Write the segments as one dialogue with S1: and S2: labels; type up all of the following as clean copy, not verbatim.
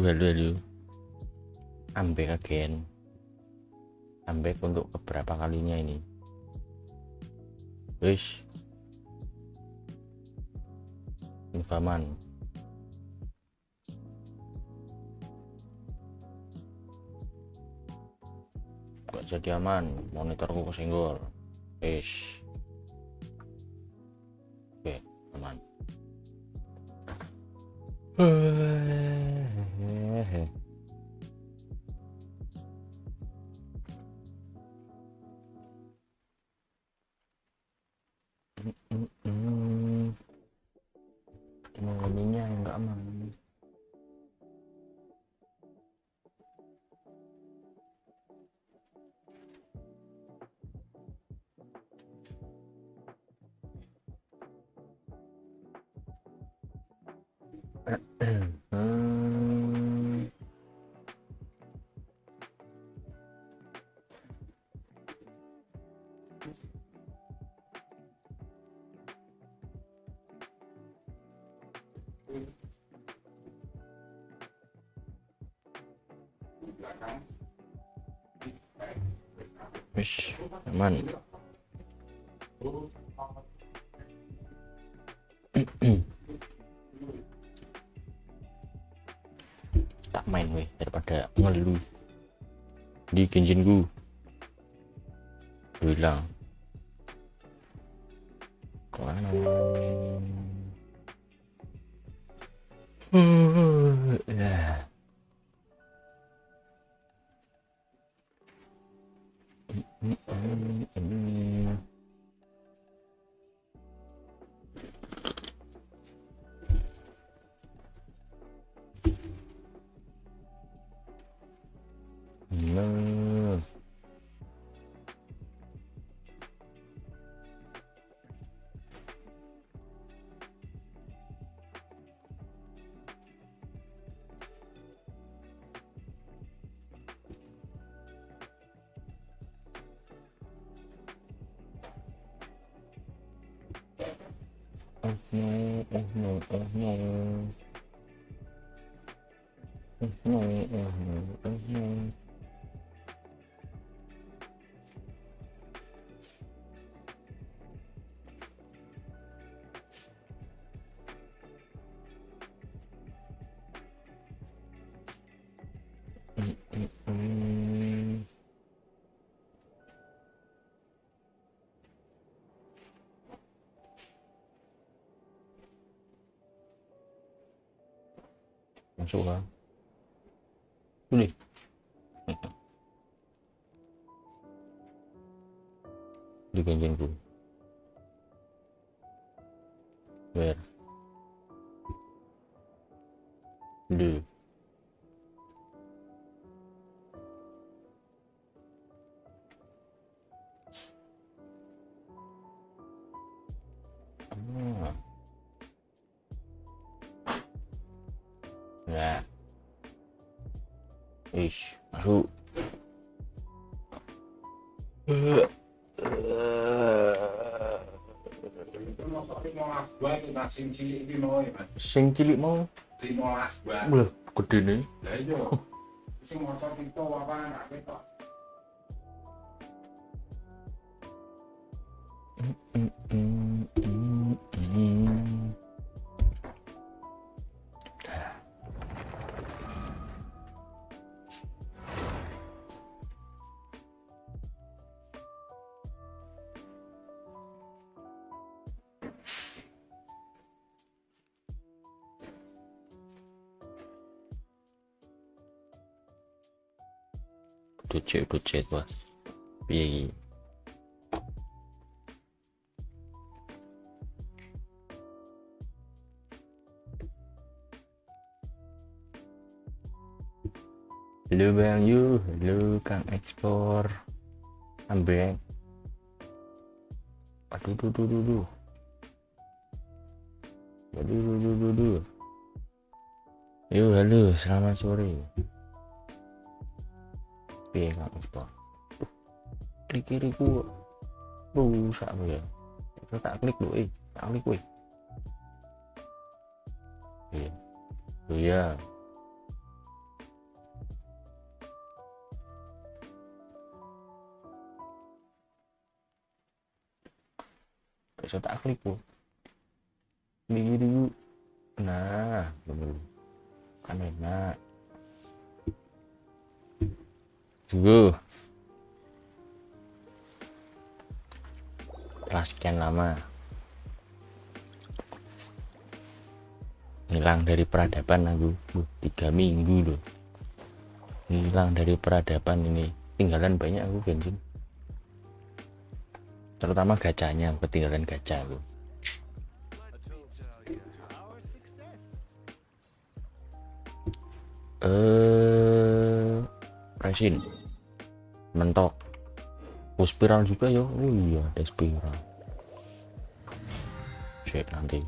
S1: Halo. Ambek again. Ambek untuk keberapa kalinya ini? Wish. Infaman. Gak jadi aman, monitorku kesenggol. Wish. Oke, aman. Ininya enggak aman. Wish, aman. Tak main weh daripada ngeluh di Genshin ku hilang. Ya. No. Oh no, oh no, oh no. Oh no, oh no, oh no. Masuk lah. Boleh. Di Genshinku. Where? Do. Ya. Ish, masuk. Sing cilik mau
S2: 15 bulan.
S1: Lah, gede nih.
S2: Lah iya. Sing maca pito apa anak ketok.
S1: Udah cek wah. Piye iki? Halo Bang Yu, halo Kang Ekspor. Ambek. Aduh. Aduh. Yo, halo, selamat sore. Piye Kang Ekspor? Klik kiriku rusak ya. Itu tak klik dulu, tak klik weh. Iya. Oh iya. Bisa tak klik bu. Klik dulu. Nah, bener. Kan enak. Tunggu. Setelah sekian lama hilang dari peradaban aku. 3 minggu loh. Hilang dari peradaban ini. Tinggalan banyak aku Genshin. Terutama gacanya, ketinggalan gacha aku. Resin mentok. Oh, spiral juga ya. Oh iya, ada spiral. Cek nanti.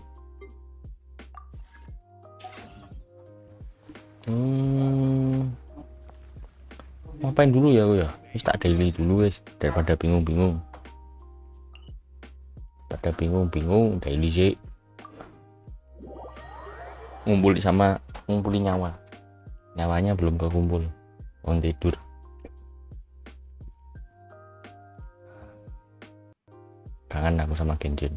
S1: Ngapain dulu ya gue ya? Wis tak daily dulu guys, daripada bingung-bingung. Pada bingung-bingung daily sih. Ngumpuli nyawa. Nyawanya belum kekumpul. On tidur. Kangen aku sama Genshin.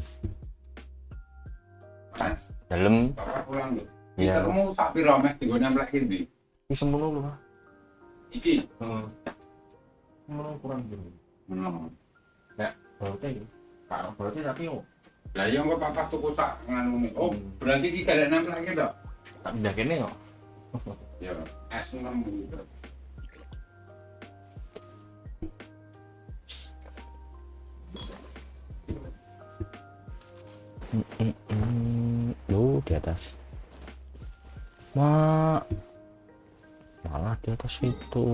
S1: Dalam
S2: Bapak pulang lho.
S1: Iya.
S2: Kamu sak piro meh digo nemplek ndi?
S1: ini semono lho.
S2: Iki.
S1: Semono kurang dulu.
S2: Ya,
S1: Berarti Pak berarti tapi
S2: lah iya kok papa tuku sak nganu. Oh, berarti iki gak nemplek iki tok.
S1: tak pindah kene kok.
S2: Ya, S6 gitu.
S1: Loh, di atas. Malah di atas itu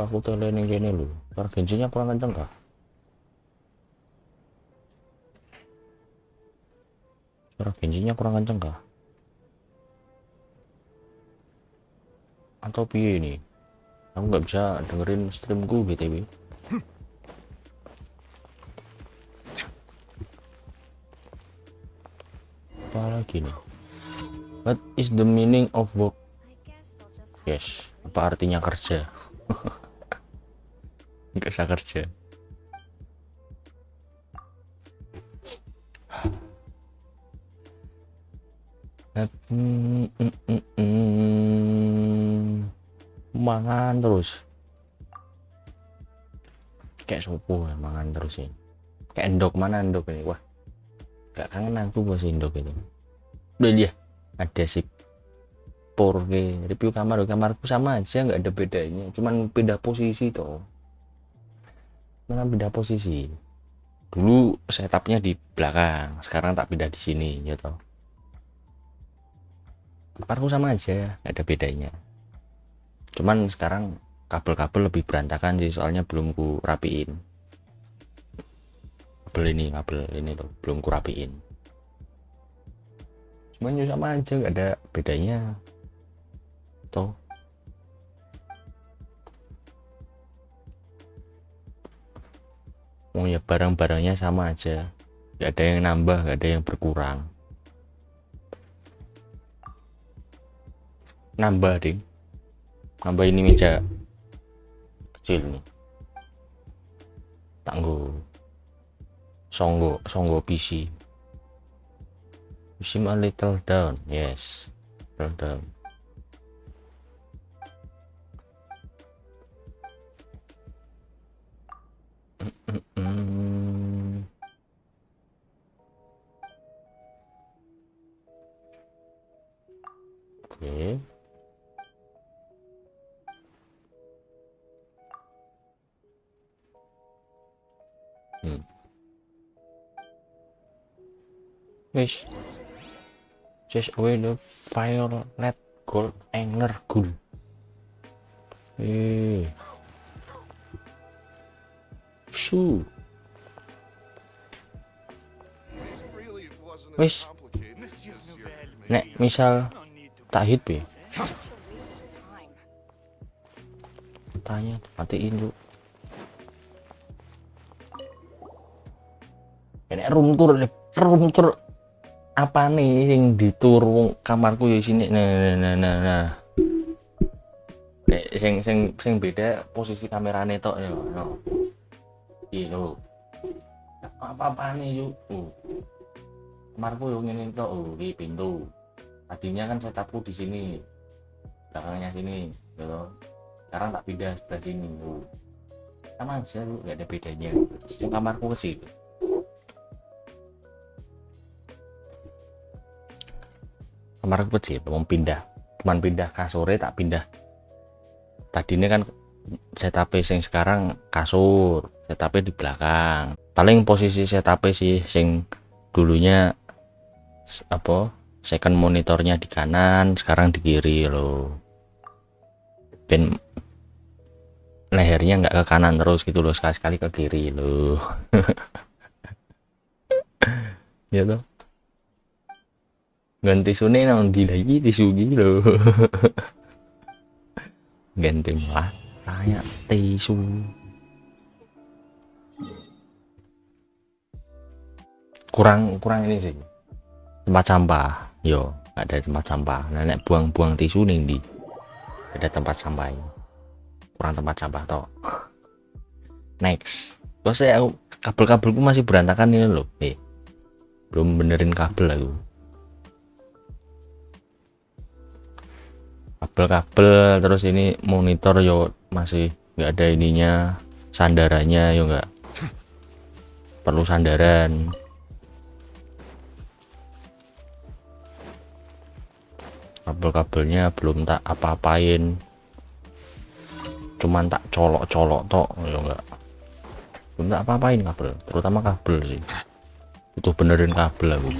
S1: aku telening kene lho. Karena Genshinnya kurang kenceng kah? Suara Genshinnya kurang kenceng kah? Atau piye ini? Aku nggak bisa dengerin streamku BTW. Apa lagi nih? What is the meaning of work? Yes, apa artinya kerja? Nggak usah kerja. Mangan terus. Kayak sopo ya, mangan terus sih. Kayak endok, mana endok ini? Wah, gak kangen aku bos endok itu. Udah dia ada sip 4K review kamarku sama aja, nggak ada bedanya, cuman beda posisi toh. Cuman beda posisi. Dulu setupnya di belakang, sekarang tak pindah di sini ya toh. Kamarku sama aja, nggak ada bedanya. Cuman sekarang kabel-kabel lebih berantakan sih, soalnya belum ku rapiin. Kabel ini tuh belum ku rapiin. Cuman ya sama aja, nggak ada bedanya toh. Oh ya, barang-barangnya sama aja, nggak ada yang nambah, nggak ada yang berkurang. Nambah ding, nambah ini meja kecil nih, tanggo songgo PC. You seem a little down. Yes, little down. Oke. Wish. Chase away the violet gold angler ghoul. Shoo. Wish. Nek misal tak hit be. Tanya matiin dulu. Ini room tour apa nih yang diturung kamarku ya sini. Nah. Nek sing beda posisi kamerane tok ya. No. Iya. Apa nih yuk. kamarku yang ini tuh, di pintu. Tadinya kan setupku di sini, belakangnya sini, gitu. Sekarang tak pindah sebelah sini, tuh. Sama aja tuh, nggak ada bedanya. Yang kamarku ke situ. Kamarku kecil, mau pindah, cuman pindah kasurnya tak pindah. Tadi ini kan setup sing sekarang kasur, setupnya di belakang. Paling posisi setup sih sing dulunya apa second monitornya di kanan, sekarang di kiri loh. Ben lehernya nggak ke kanan terus gitu loh, sekali-sekali ke kiri loh. Ya tuh. Ganti sune nang di lagi tisu gitu loh. Ganti malah kayak tisu. Kurang ini sih, tempat sampah. Yo nggak ada tempat sampah, nenek buang-buang tisu nih di ada tempat sampah. Kurang tempat sampah toh. Next, terus saya kabel-kabelku masih berantakan ini loh. Belum benerin kabel aku. Kabel-kabel terus ini monitor yo masih nggak ada ininya, sandarannya yo nggak perlu sandaran. Kabel-kabelnya belum tak apa-apain, cuman tak colok-colok tok yo enggak, belum tak apa-apain kabel, terutama kabel sih butuh benerin kabel aku.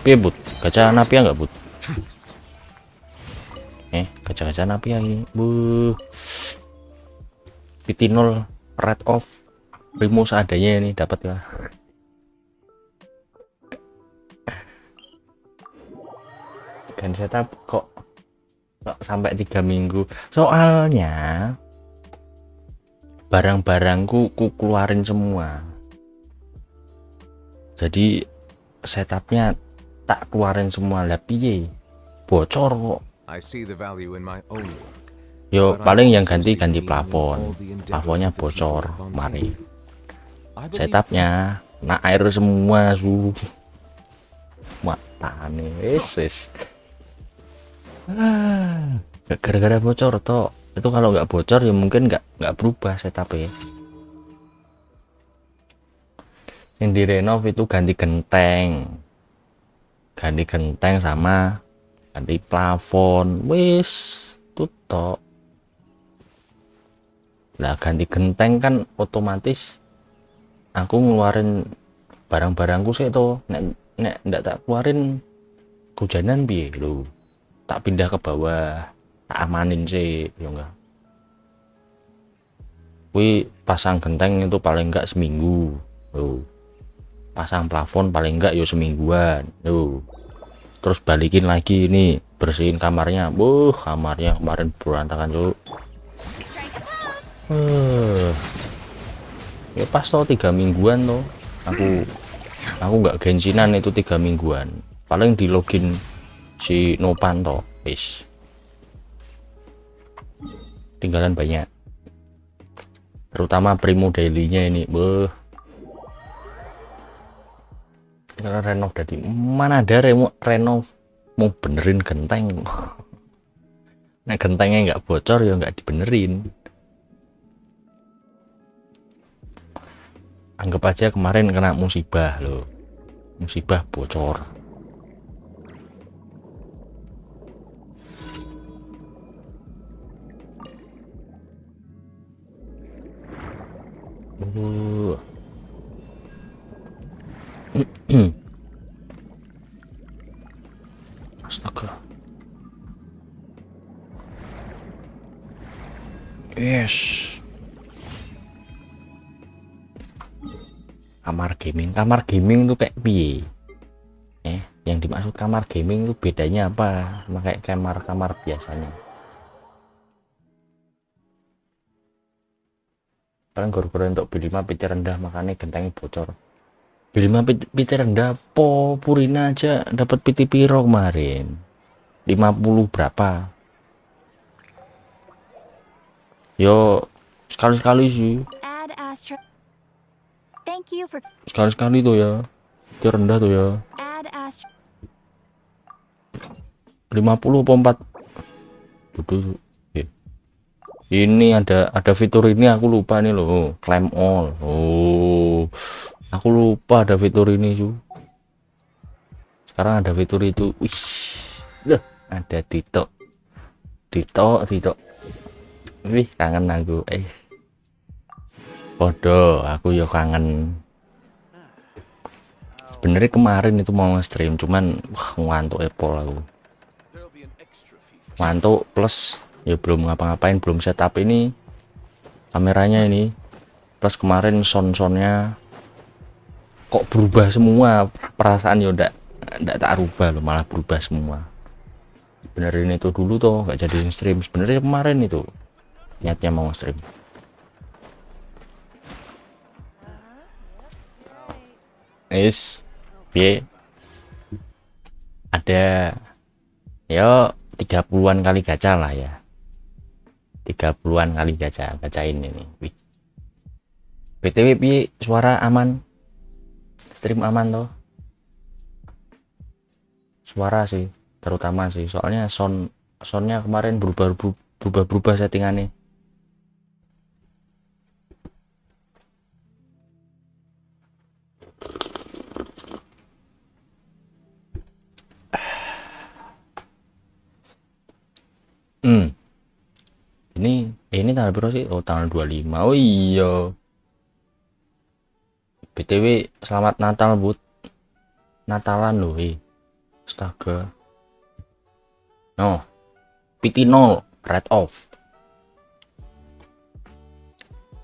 S1: Piye but gacha napi enggak but? Gacha napi ini pitinol red off primo seadanya ini dapat ya. Dan setup kok sampai 3 minggu, soalnya barang-barangku ku keluarin semua, jadi setupnya tak keluarin semua lah, piye bocor kok. Yo paling yang ganti plafonnya bocor mari, setupnya nah air semua matane wis gara-gara bocor toh. Itu kalau nggak bocor ya mungkin nggak berubah setupnya. Yang direnov itu ganti genteng sama ganti plafon, wis tutup lah. Ganti genteng kan otomatis aku ngeluarin barang-barangku sih tuh, nek ndak tak keluarin hujanan piye lho, tak pindah ke bawah, tak amanin sih ya enggak. Wih, pasang genteng itu paling enggak seminggu loh, pasang plafon paling enggak yo semingguan loh. Terus balikin lagi ini, bersihin kamarnya. Kamarnya kemarin berantakan tuh. Ya pas toh 3 mingguan tuh aku nggak Genshinan itu 3 mingguan, paling di login si Nopan toh wis tinggalan banyak, terutama primo daily-nya ini. Karena renov tadi mana ada renov mau benerin genteng. Nah gentengnya nggak bocor ya nggak dibenerin. Anggap aja kemarin kena musibah loh, musibah bocor. Astaga. Yes. Kamar gaming tuh kayak piye? Yang dimaksud kamar gaming tuh bedanya apa sama kayak kamar biasanya? Paling gara-gara untuk B5 PT rendah makanya gentengnya bocor. B5 PT rendah Purina aja dapat PT piro kemarin? 50 berapa? Yo sekali-sekali sih.
S3: ashtray. Thank you for
S1: Sekali-sekali tuh ya. Dia rendah tuh ya.
S3: add ashtray.
S1: 50 apa 4? Bodoh. Ini ada fitur ini aku lupa nih loh. Claim all. Oh. Aku lupa ada fitur ini cu. Sekarang ada fitur itu. Wih. Loh, ada Tito. Wih, kangen aku. Bodoh, aku yo kangen. Sebenarnya kemarin itu mau nge-stream cuman ngantuk Apple aku. Ngantuk plus ya belum ngapa-ngapain, belum setup ini kameranya ini. Plus kemarin sound-soundnya kok berubah semua, perasaan ya ndak tak rubah loh, malah berubah semua. Benerin itu dulu tuh nggak jadi stream. Sebenarnya kemarin itu niatnya mau stream. Ada ya 30-an kali gacha lah ya, 30-an kali gacain ini. Wih. BTW piye, suara aman, stream aman toh? Suara sih terutama sih, soalnya soundnya kemarin berubah settingannya. Ini tanggal berapa sih? Oh, tanggal 25. Oh iya. BTW selamat Natal bud. Natalan loh astaga. No. PT0 red off.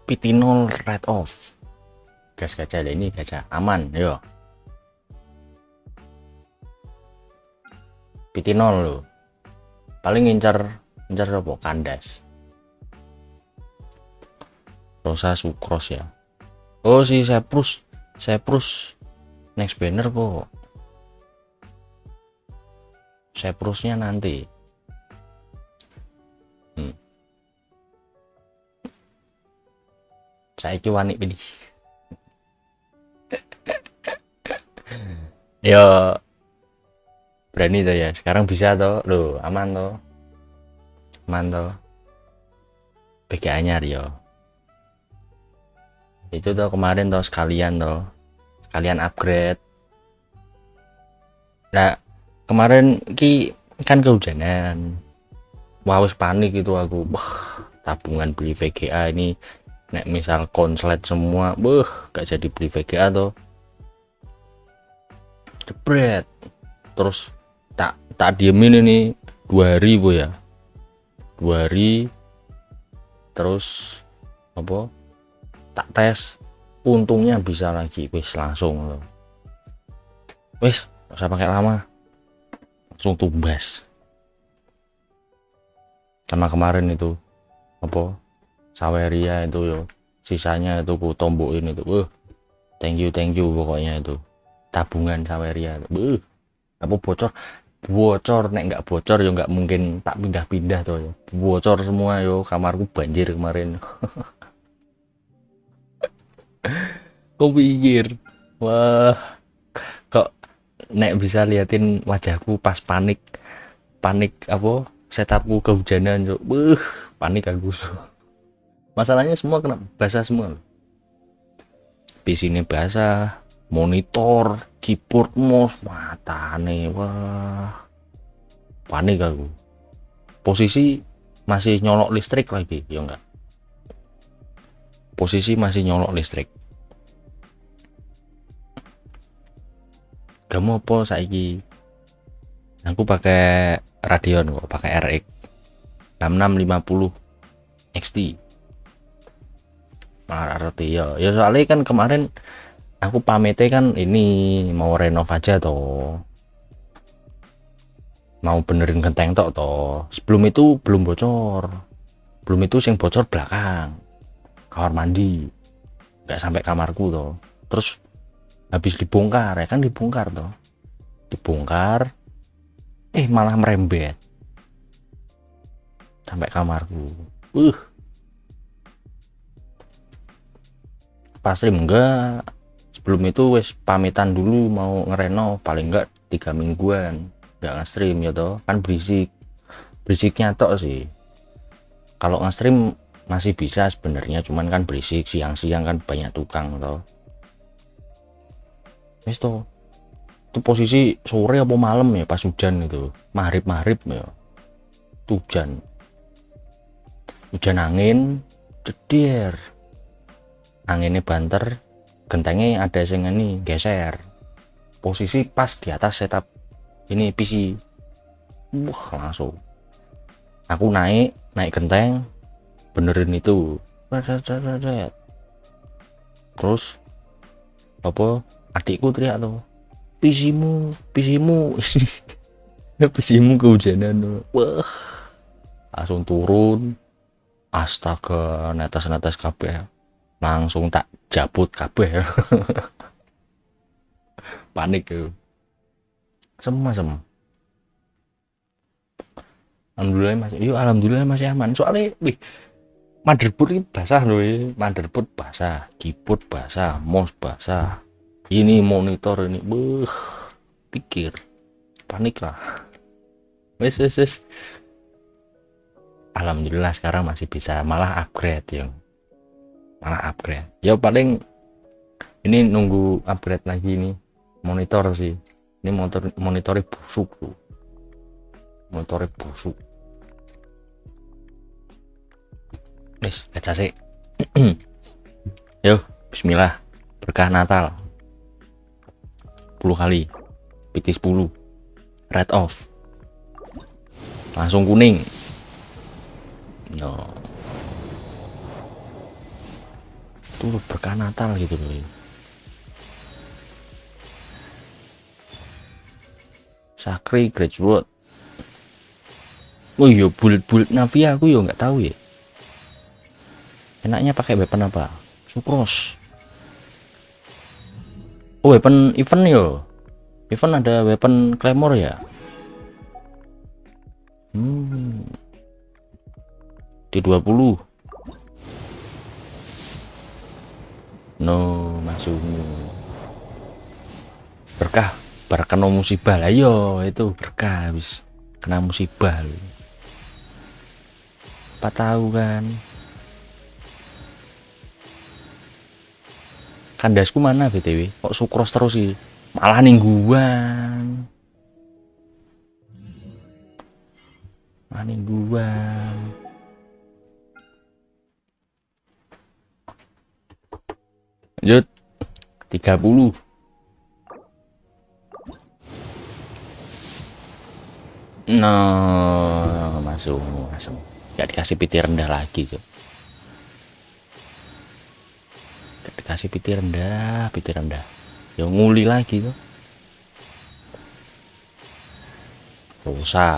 S1: PT0 red off. Gas gacha ada ini, gacha aman yo. PT0 loh. Paling ngincar apa? Kandas. Rosa Sucrose ya. Oh si Cyprus next banner kok. Cyprusnya nanti. Saiki wani pilih. Yo berani tuh ya. Sekarang bisa toh. Loh, aman toh. BGA anyar yo. Itu tuh kemarin tuh sekalian upgrade. Nah kemarin kan kehujanan, wah wis panik itu aku. Tabungan beli VGA ini nek misal konslet semua gak jadi beli VGA tuh, jebret. Terus tak diemin ini 2 hari bu ya, 2 hari. Terus apa, tak tes, untungnya bisa lagi, wis langsung loh, wis gak usah pakai lama, langsung tumbas. Sama kemarin itu apa, Saweria itu yo, sisanya itu ku tombokin itu, thank you pokoknya itu tabungan Saweria itu. Apa bocor nek nggak bocor ya nggak mungkin tak pindah tuh ya, bocor semua yo, kamarku banjir kemarin. Kok pikir, wah kok nek bisa liatin wajahku pas panik apa, setupku kehujanan yo, panik aku. Masalahnya semua kena basah semua loh. PC ini basah, monitor, keyboard, mouse, matane, wah panik aku. Posisi masih nyolok listrik lagi ya enggak, posisi masih nyolok listrik. Kamu apa saiki? Aku pakai Radeon kok, pakai RX 6650 XT. Arti ya soalnya kan kemarin aku pamete kan ini mau renov aja toh, mau benerin genteng tok toh. Sebelum itu belum bocor, yang bocor belakang kamar mandi, nggak sampai kamarku toh. Terus habis dibongkar ya kan, dibongkar malah merembet sampai kamarku. pas stream enggak, sebelum itu wes pamitan dulu mau ngerenov paling enggak 3 mingguan enggak nge-stream ya toh, kan berisiknya tok sih. Kalau nge-stream masih bisa sebenarnya, cuman kan berisik siang-siang kan banyak tukang toh. Wes toh itu posisi sore apa malam ya, pas hujan itu maghrib ya itu hujan angin ceder, anginnya banter, gentengnya ada yang ini geser, posisi pas di atas setup ini PC. Langsung aku naik genteng benerin itu, terus apa adikku teriak tuh, PC-mu PC-mu kehujanan. Wah, langsung turun, astaga, netes kabeh, langsung tak jabut kabeh. Panik tuh semua. Alhamdulillah masih aman, soalnya motherboard ini basah loh, motherboard basah, keyboard basah, mouse basah, ini monitor ini pikir panik lah. wes alhamdulillah sekarang masih bisa, malah upgrade ya paling ini nunggu upgrade lagi nih monitor sih. Ini monitornya busuk tuh, wes gacha sih. Yo bismillah, berkah Natal 10 kali PT 10 red off langsung kuning. No, tuh berkah Natal gitu loh. Sakri graduate. Oh iya, build Navia aku yo nggak tahu ya. Enaknya pakai weapon apa? Sucrose. Oh, weapon event yo. Event ada weapon claymore ya. T20. No, masuk. Berkah kena musibah lah yo, itu berkah habis kena musibah. Apa tahu kan? Kandasku mana BTW? Kok sukros terus sih? Malah ningguan. Lanjut 30. No, masuk. Gak dikasih piti rendah lagi, Cok. Dikasih piti rendah ya nguli lagi tuh. Rosa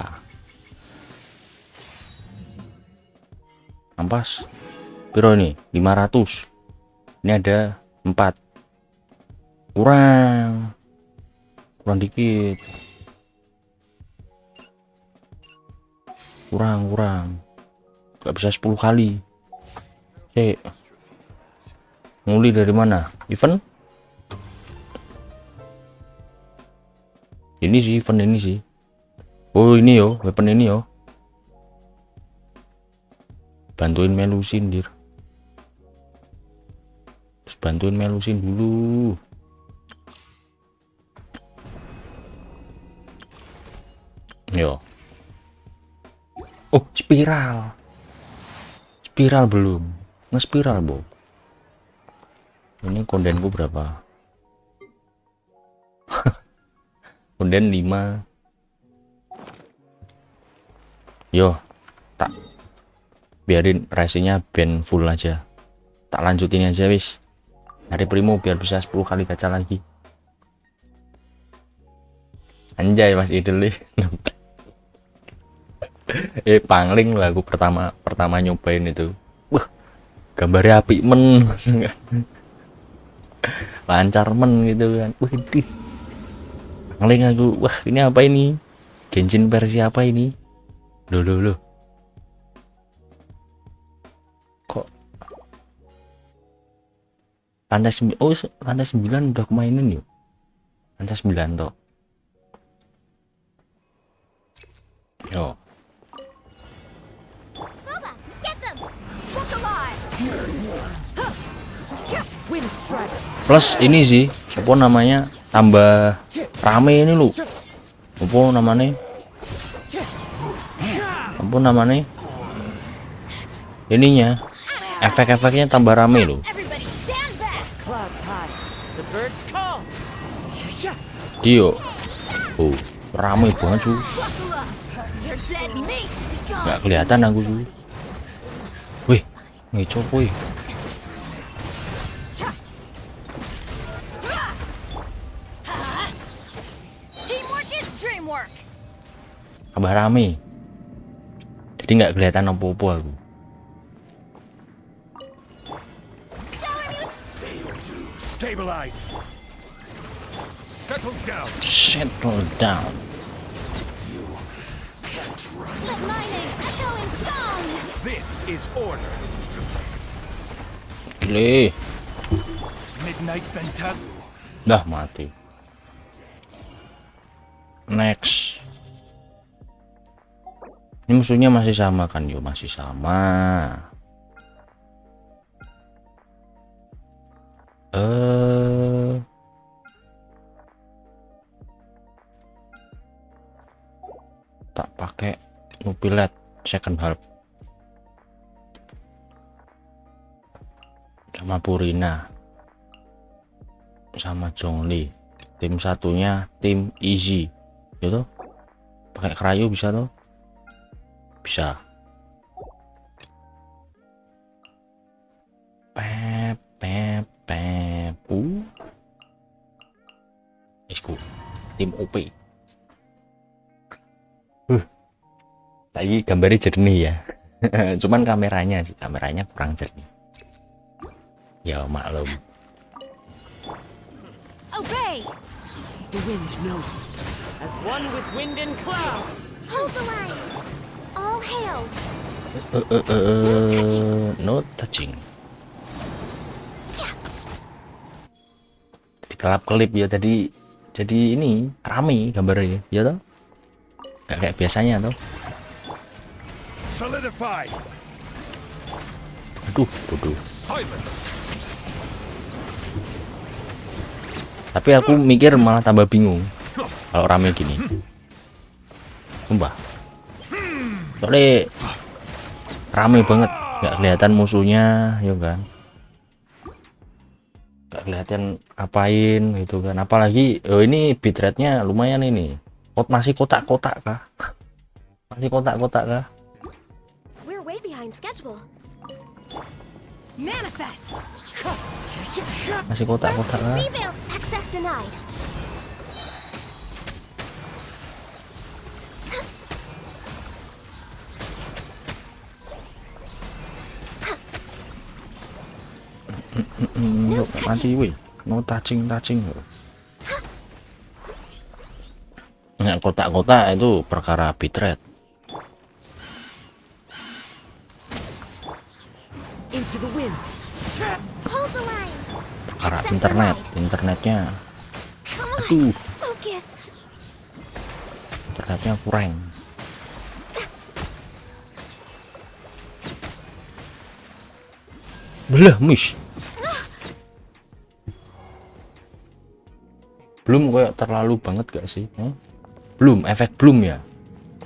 S1: ampas piro nih 500, ini ada 4, kurang dikit, kurang gak bisa 10 kali. Nguli dari mana? Event? Ini sih event ini sih. Oh ini yo, weapon ini yo. Bantuin melusin dir. Terus bantuin melusin dulu. Yo. Oh spiral. Spiral belum. Ngespiral bo. Ini kondenku berapa? Konden 5. Yo, tak biarin racingnya band full aja. Tak lanjutin aja wis. Hari primo biar bisa 10 kali gacha lagi. Anjay Mas Idel nih. Pangling lah aku pertama nyobain itu. Wah, gambarnya api men. Lancar men gitu kan. Wih, pangling aku. Wah, ini apa ini? Genshin versi apa ini? Loh. Kok Oh, lantai 9 udah kemainin yuk. Lantai 9 toh. Yo.
S3: Boba, get them! Look alive!
S4: Wind strike.
S1: Plus ini sih, apa namanya? Tambah rame ini lu. Apa namanya? Apa namanya? Ininya. Efek-efeknya tambah rame loh.
S3: Everybody stand back!
S4: Clouds high. The birds call.
S1: Dio. Oh, rame banget su.
S3: Waktunya, you're dead meat!
S1: Nggak kelihatan aku su. Wih, ngecop wih.
S3: Teamwork is dreamwork!
S1: Tambah rame. Jadi nggak kelihatan apa-apa aku.
S5: Stabilize. Settle down.
S1: Settle down.
S3: Let my name echo in song!
S5: This is order.
S1: Gile.
S5: Midnight Phantasm.
S1: Dah mati. Next. Ini musuhnya masih sama kan yo, masih sama. Tak pakai mobilet second half sama Purina sama Zhongli. Tim satunya tim easy gitu, pakai krayo bisa tuh, bisa. Pep pep pep. Isku tim OP. Lagi gambarnya jernih ya. Cuman kameranya sih, kameranya kurang jernih. Ya maklum.
S3: Obey!
S4: The wind knows me. As one with wind and cloud.
S3: Hold the line! All hail!
S1: No touching. Kelap-kelip ya tadi, jadi ini rame gambarnya ya toh. Gak kayak biasanya toh.
S5: Solidify.
S1: Aduh, bodoh.
S5: Silence.
S1: Tapi aku mikir malah tambah bingung kalau rame gini. Sumpah. Soalnya rame banget, nggak kelihatan musuhnya, ya kan? Nggak kelihatan apain gitu kan? Apalagi ini bitrate-nya lumayan ini. Masih kotak-kotak kah? Masih kotak-kotak kah?
S3: We're way behind schedule. Manifest!
S1: Masih kotak-kotak kah?
S3: Rebuild! Access denied.
S1: Nanti wih, no touching. Nggak kotak-kotak itu perkara bitrate.
S4: Into the wind.
S3: Hold the line!
S1: Perkara
S3: Access
S1: internetnya.
S3: Come on!
S1: Aduh,
S3: Focus!
S1: internetnya kurang. Belah mish. Belum kayak terlalu banget gak sih? Belum, efek belum ya.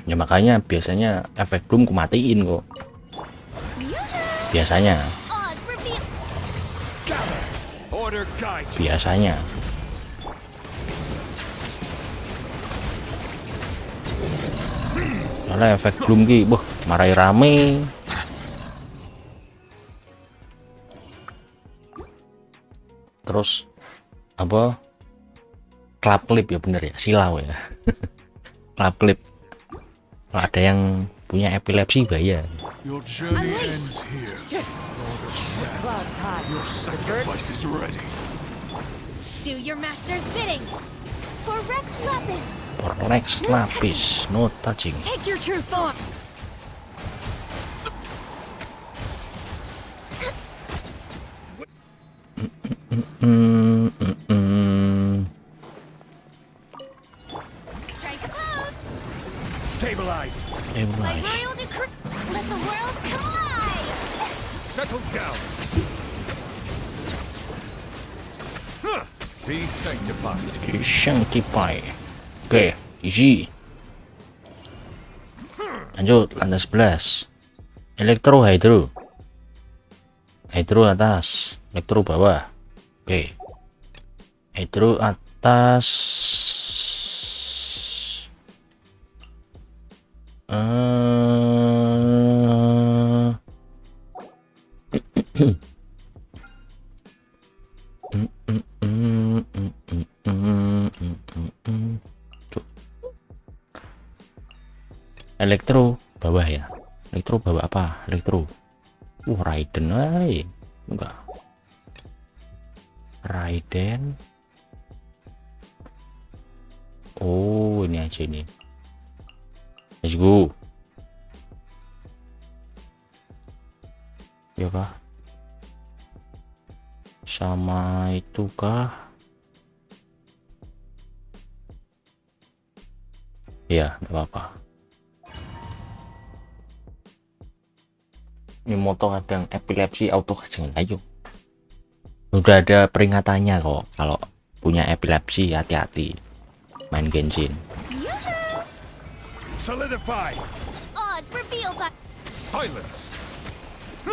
S1: Ya makanya biasanya efek belum kumatiin kok. Biasanya.
S3: Oz, reveal!
S5: Order guide you.
S1: Biasanya. Soalnya efek belum ki, marai rame. Terus apa? Klap klip ya bener ya, silau ya. Klap klip. Kalau ada yang punya epilepsi bahaya.
S5: Your journey
S3: Unleash.
S5: ends here.
S4: Clouds high. The birds
S5: Sacrifice is ready.
S3: Do your master's bidding! For Rex Lapis!
S1: For next lapis, no touching.
S3: Take your true form! Strike a pose.
S4: Stabilize.
S3: By royal decree, let the world come alive.
S5: Settle down. Huh. Be sanctified.
S1: Sanctify. Oke, easy. Lanjut, lantai 11. Elektro hydro. Hydro atas, elektro bawah. Oke. Hydro atas. Elektro bawah ya. Elektro bawah apa? Elektro. Raiden ay. Enggak. Raiden. Oh, ini aja nih. Let's go. Ya kah? Sama itu kah? Ya, enggak apa-apa. Ini moto kadang epilepsi auto jangan ayo. Udah ada peringatannya kok kalau punya epilepsi hati-hati main Genshin.
S5: Solidify.
S3: Odds revealed by
S5: Silence.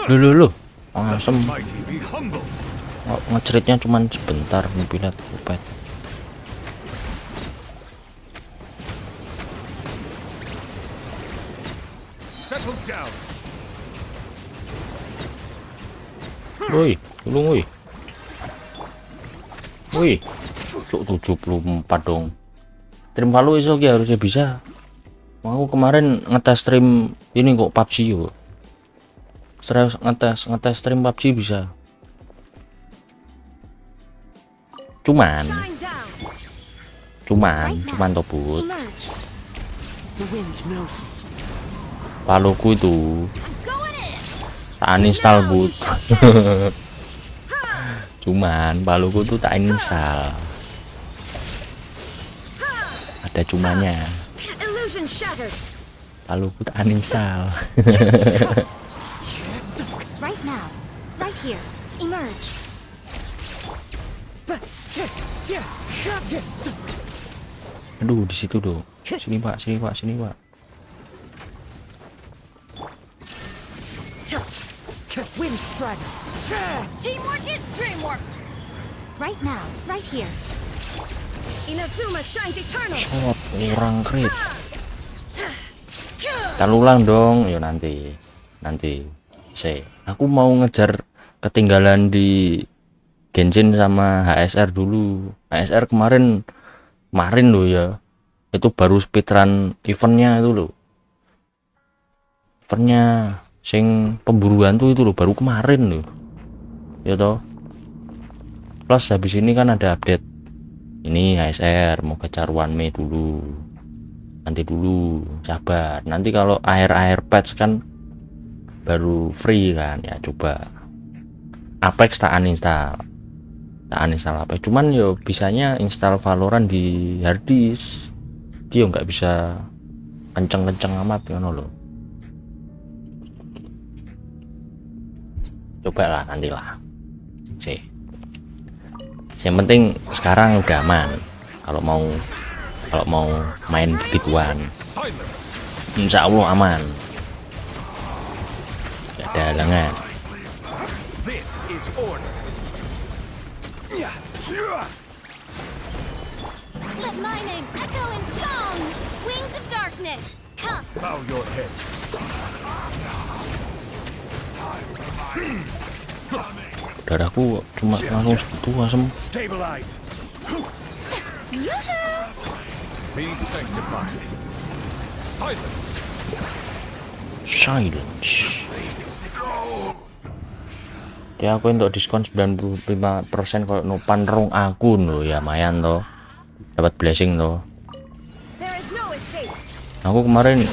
S1: Lu langsung
S5: Mighty be humble.
S1: ngeceritnya cuman sebentar ngepilat upet.
S5: Settle down.
S1: Woi, tolong woi. Woi. Cuk 74 dong. Stream value iso ki harusnya bisa. Mau kemarin ngetes stream ini kok PUBG yo. Ngetes stream PUBG bisa. Cuman tobut.
S3: emerge.
S4: The wind knows me.
S1: Paluku itu
S3: Going in.
S1: tak uninstall but. Cuman paluku tuh tak uninstall. Ada cumanya.
S3: Illusion shattered.
S1: Paluku tak uninstall.
S3: Right now. Right here. Emerge.
S1: Aduh, di situ dong. Sini pak.
S4: Wind strider.
S3: Teamwork is dreamwork. Right now. Right here. Inazuma shines eternal.
S1: Shot orang krit. Kita ulang dong. Yo nanti. Aku mau ngejar ketinggalan di Genshin sama HSR dulu. HSR kemarin loh ya. Itu baru speedrun eventnya itu loh. Eventnya sing pemburuan tuh itu loh baru kemarin loh. Ya toh. Plus habis ini kan ada update. Ini HSR mau gacha One Mei dulu. Nanti dulu, sabar. Nanti kalau akhir patch kan baru free kan. Ya coba. Apex tak uninstall Apex. Cuman yo bisanya install Valorant di harddisk. Dia nggak bisa kenceng-kenceng amat kan lo. Coba lah nantilah. Yang penting sekarang udah aman. Kalau mau main Big One,
S5: Silence.
S1: insya Allah aman. Gak ada halangan.
S5: This is order.
S3: Let my name echo in song. Wings of darkness. Come.
S5: Bow your head.
S1: Darahku cuma langsung segitu asem.
S5: Stabilize.
S3: Yoo-hoo.
S5: Be sanctified. Silence.
S1: Silence. Ya aku untuk diskon 95% kalau nupan rong akun loh ya, lumayan toh. Dapat blessing toh.
S3: There is no escape.
S1: Aku kemarin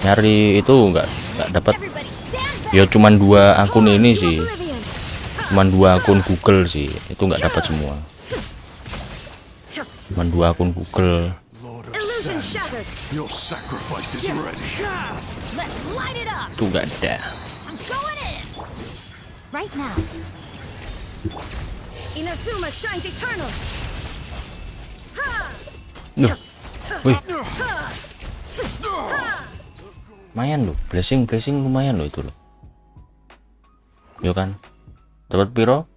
S1: nyari itu nggak dapat.
S3: Everybody stand back.
S1: Ya cuman 2 akun ini sih.
S3: Oblivion.
S1: Cuman 2 akun Google sih, itu nggak dapat semua. Cuman 2 akun Google.
S5: Lord of
S3: Illusion
S5: Sand,
S3: shattered.
S5: your sacrifice is ready.
S3: Let's light it up.
S1: Itu nggak ada.
S3: I'm going in. Right now. Inazuma shines eternal.
S1: Loh, wih, lumayan loh, blessing lumayan loh itu loh. Yo kan, dapat piro?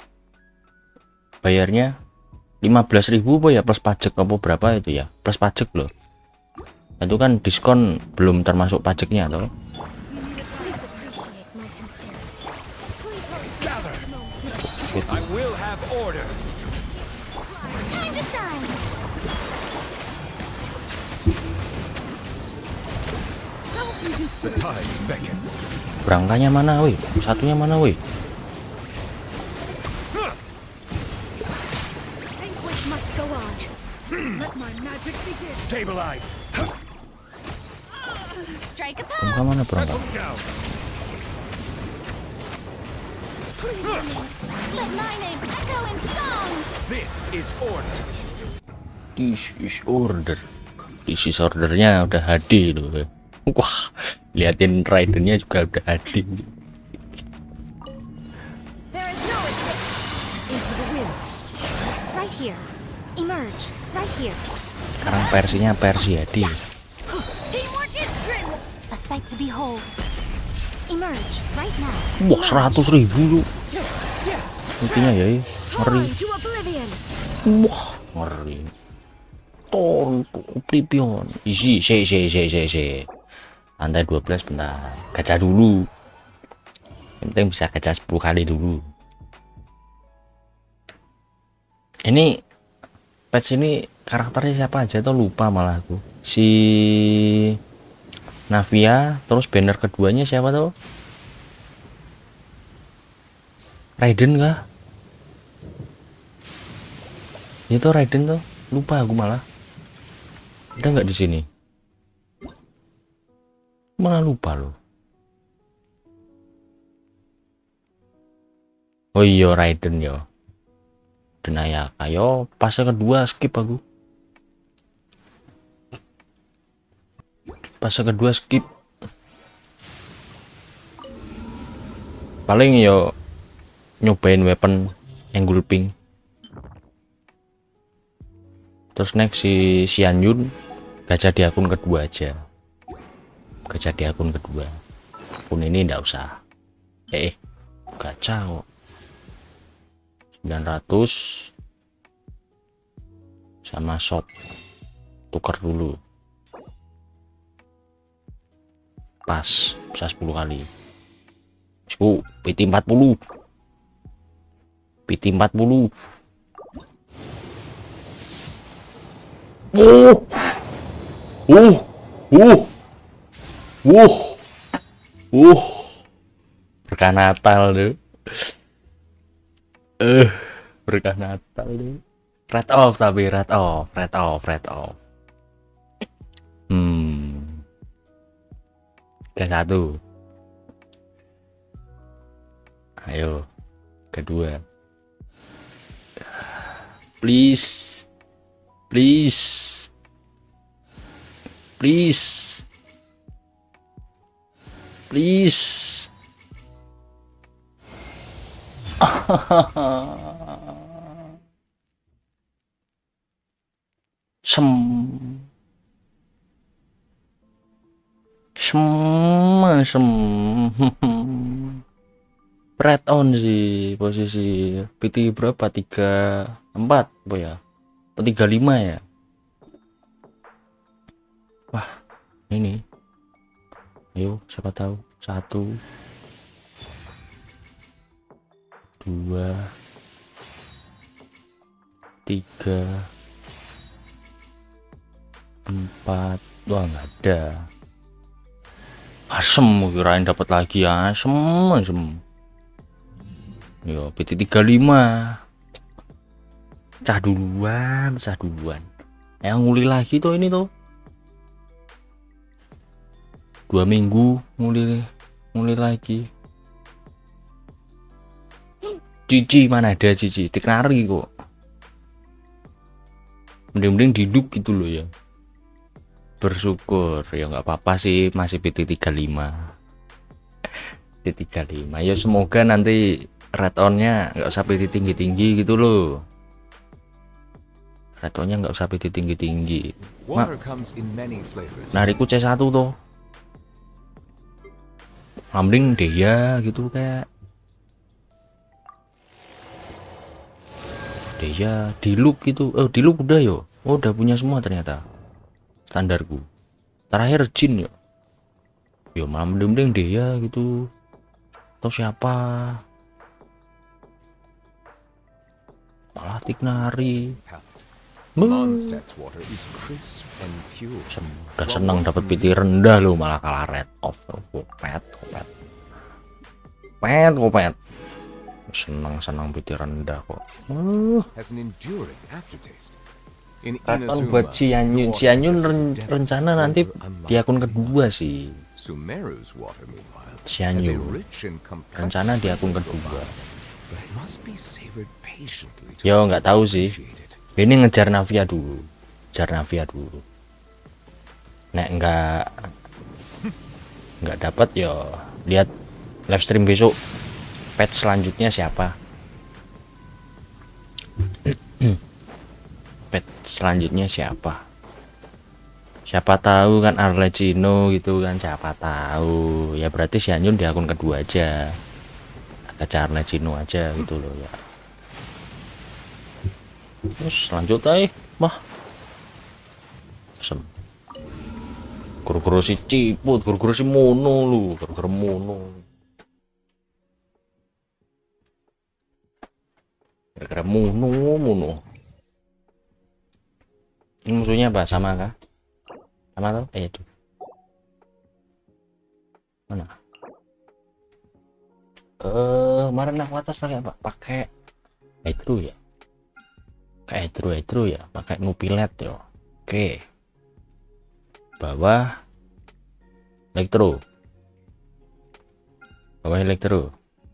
S1: Bayarnya 15.000 apa ya, plus pajak apa berapa itu ya, plus pajak loh. Itu kan diskon belum termasuk pajaknya toh.
S3: Please appreciate my sincerity. Please hold
S5: Gather.
S3: just a moment.
S5: I will have order.
S3: Time to shine.
S5: The tides beckon.
S1: Berangkanya mana woi? Satunya mana woi?
S3: Anguish must go on. Let my magic begin.
S5: Stabilize.
S3: Strike a
S1: Berangka
S3: pose.
S1: mana berangka?
S5: Settle down.
S3: Please remain silent. Let my name echo in song.
S5: This is order.
S1: This is order. This is ordernya udah HD loh. Wah, liatin ridernya juga udah HD.
S3: There is no escape.
S4: Into the wind.
S3: Right here. Emerge. Right here.
S1: Sekarang versinya versi HD.
S3: Teamwork is dream. A sight to behold. Emerge. Right now.
S1: Wah, 100.000 tuh. Intinya ya, ngeri.
S3: On to oblivion.
S1: Wah, ngeri. Oblivion. Isi, se. Lantai 12 bentar. Gacha dulu. Yang penting bisa gacha 10 kali dulu. Ini patch ini karakternya siapa aja tuh lupa malah aku. Si Navia, terus banner keduanya siapa tuh? Raiden kah? Itu Raiden tuh, lupa aku malah. Ada nggak di sini? Malah lupa loh. Oh iya Raiden yo. Denaya ayo fase kedua skip aku. Fase kedua skip. Paling yo nyobain weapon engulfing. Terus next si Xianyun gacha di akun kedua aja. Gacha di akun kedua. Akun ini ndak usah. Gacha kok. 900 sama shop. Tukar dulu. Pas bisa 10 kali. PT 40. PT 40. Berkah Natal tuh. Berkah Natal tuh. Red off tapi red off. Ke satu. Ayo. Kedua. Please. Red on sih posisi PT berapa 34 apa ya 35 ya. Wah ini ayo siapa tahu 1 2 3 4. Wah nggak ada. Asem kirain dapat lagi ya. Asem. Yo PT 35. Cah duluan. Yang nguli lagi tuh ini tuh. 2 minggu nguli lagi. Cici mana ada cici, tiknari kok. Mending-mending diduk gitu loh ya. Bersyukur ya nggak apa-apa sih, masih PT35. PT35 ya, semoga nanti red on-nya nggak usah PT tinggi-tinggi gitu loh. Red on-nya nggak usah PT tinggi-tinggi.
S5: Water comes in many flavors.
S1: Nariku C1 tuh. Mending dia gitu kayak dia di look gitu. Oh, di look udah yo. Oh, udah punya semua ternyata. Standarku. Terakhir Jin yo. Yo malah mending dia gitu. Atau siapa? Malah Tiknari.
S5: Mondstadt's water is crisp and pure.
S1: Udah seneng dapat PT rendah lo, malah kalah red off. Kopet. Senang PT rendah kok.
S5: Has an enduring aftertaste. In
S1: Red on
S5: Inazuma,
S1: buat Cianyun.
S5: the water
S1: Cianyun
S5: possesses depth,
S1: rencana nanti
S5: flavor unlike
S1: di akun
S5: any
S1: kedua
S5: other.
S1: sih.
S5: Sumeru's water, meanwhile, has a
S1: Cianyun.
S5: rich and complex
S1: Rencana di akun
S5: flavor
S1: kedua.
S5: profile, but it must be savored patiently to
S1: Yo nggak tahu sih.
S5: appreciate it.
S1: Ini ngejar Navia dulu. Nek nggak dapat yo lihat live stream besok. Patch selanjutnya siapa? Patch selanjutnya siapa? Siapa tahu kan Arlecchino gitu kan, siapa tahu. Ya berarti si Anyun di akun kedua aja. Gacha Arlecchino aja gitu loh ya. Terus lanjut aja, mah. Guru-guru si Ciput, guru-guru si Mono lu, guru-guru Mono. Gara-gara Mono. Ini musuhnya apa? Sama kah? Sama tuh? Itu. Mana? Kemarin aku atas pakai apa? Pakai Hydro ya. Kayak Hydro ya, pakai Nupilet ya. Oke. Bawah Elektro.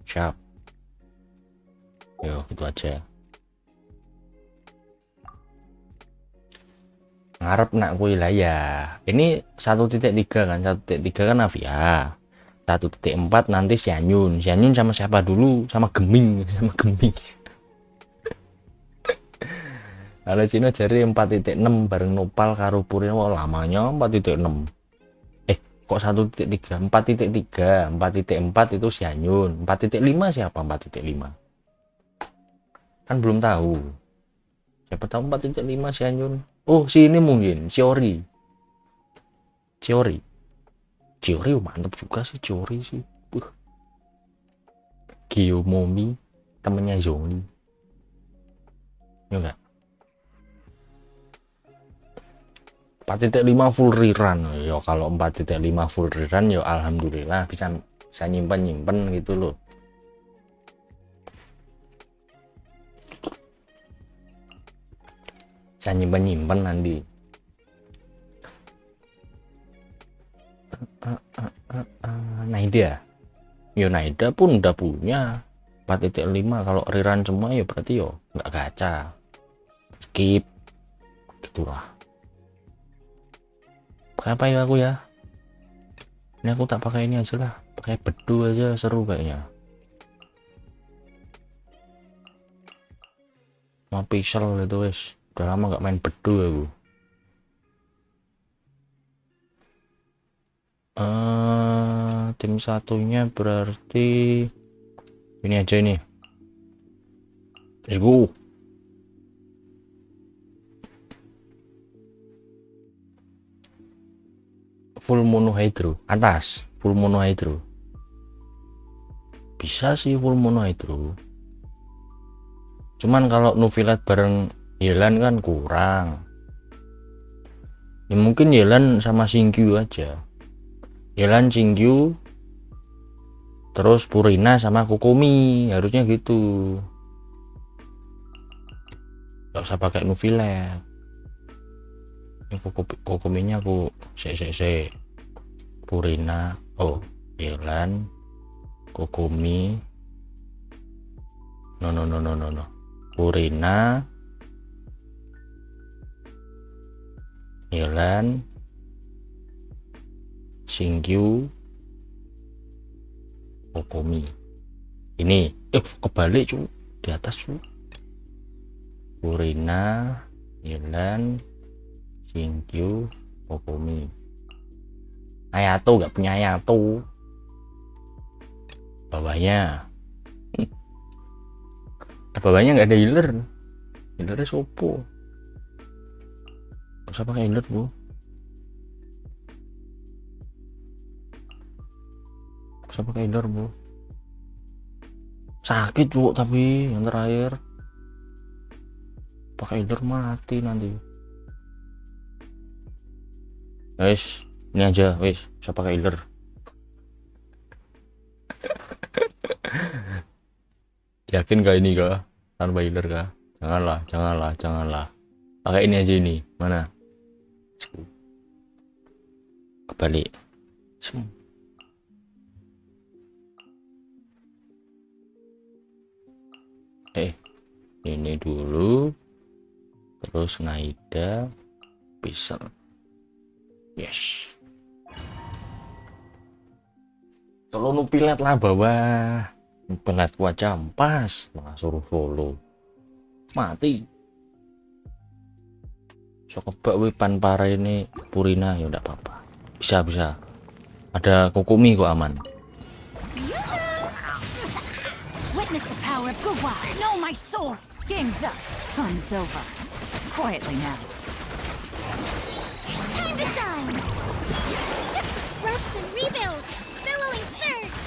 S1: Siap. Yo, gitu aja. Ngarep nak kuwi lah ya. Ini 1.3 kan, 1.3 kan Navia. 1.4 nanti Sianyun sama siapa dulu? Sama Geming. Kalau Cina jari 4.6 bareng Nopal karo Purin. Wah, lamanya 4.6. Kok 1.3? 4.3. 4.4 itu Sianyun. 4.5 siapa 4.5? Kan belum tahu. Siapa tahu 4.5 Sianyun. Oh, si ini mungkin Chiori mantap juga sih Chiori sih. Kiyomomi temennya Zhongli. Ya enggak? 4.5 full rerun. Ya kalau 4.5 full rerun ya alhamdulillah bisa nyimpen gitu loh. Bisa nyimpen nanti. Naida pun udah punya 4.5. Kalau rerun semua ya berarti yo nggak gacha, skip gitulah. Pakai apa ya aku ya? Ini aku tak pakai ini aja lah, pakai bedu aja, seru kayaknya. Mau pisau itu wes, udah lama nggak main bedu aku. Tim satunya berarti ini aja ini. Let's go. Full mono hydro atas, full mono hydro. Bisa sih full mono hydro. Cuman kalau Nuvilat bareng Yelan kan kurang. Ya mungkin Yelan sama Shingyu aja. Yelan, Shingyu, terus Purina sama Kokomi, harusnya gitu. Gak usah pakai Nuvilat. Ini Kokominya aku se Purina, oh Yelan, Kokomi, No. Purina Yelan Shingyu Kokomi. Ini kebalik cu, di atas cu. Purina Yelan Shingyu Kokomi. Ayato nggak punya Ayato. Bawahnya bawahnya nggak ada healer. Healernya sopo. Usah pakai healer bu. Usah pakai healer bu. Sakit cu, tapi yang terakhir pakai healer mati nanti. Wes, ini aja wes, usah pakai healer. Yakin gak ini kah? Tanpa healer kah? Janganlah. Pakai ini aja ini. Mana? Kebalik. Ini dulu. Terus Naida bisa. Yes. Solo pilet lah bawah. Pelat wajah pas, malah suruh follow mati. So kebak wipan para ini Purina ya udah apa-apa, bisa ada Kokomi kok aman.
S3: Witness the power of gachaaaaa. Know my sword. Game's up. Fun's over. Quietly now. Time to shine. Rest and rebuild. Billowing surge.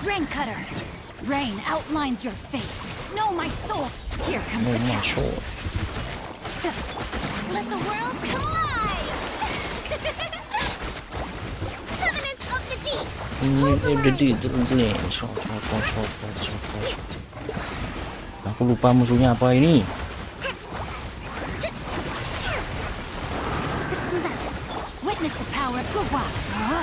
S3: Rain cutter. Rain outlines your fate. Know my soul. Here comes the catch. Let the world come alive. Covenant of the deep.
S1: Aku lupa musuhnya apa ini.
S3: Witness the power of gachaaaaa.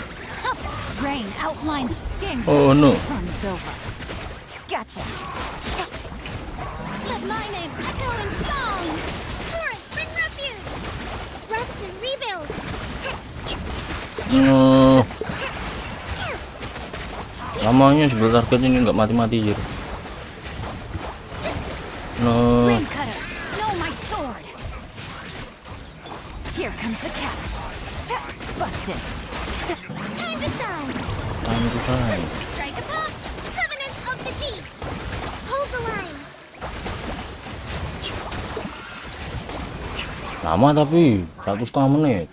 S3: Rain outlines. Game's
S1: Oh no.
S3: Fun's over. Gotcha. Let my name echo in song. Torrent, bring refuge. Rest and rebuild.
S1: No. Lamanya sebelum target ini nggak mati-mati jir. No.
S3: Rain cutter, know my sword. Here comes the catch. Busted. Time to shine.
S1: Time to shine.
S3: Strike a pop. Covenant of the deep. Hold the line.
S1: Lama tapi 1,5 menit.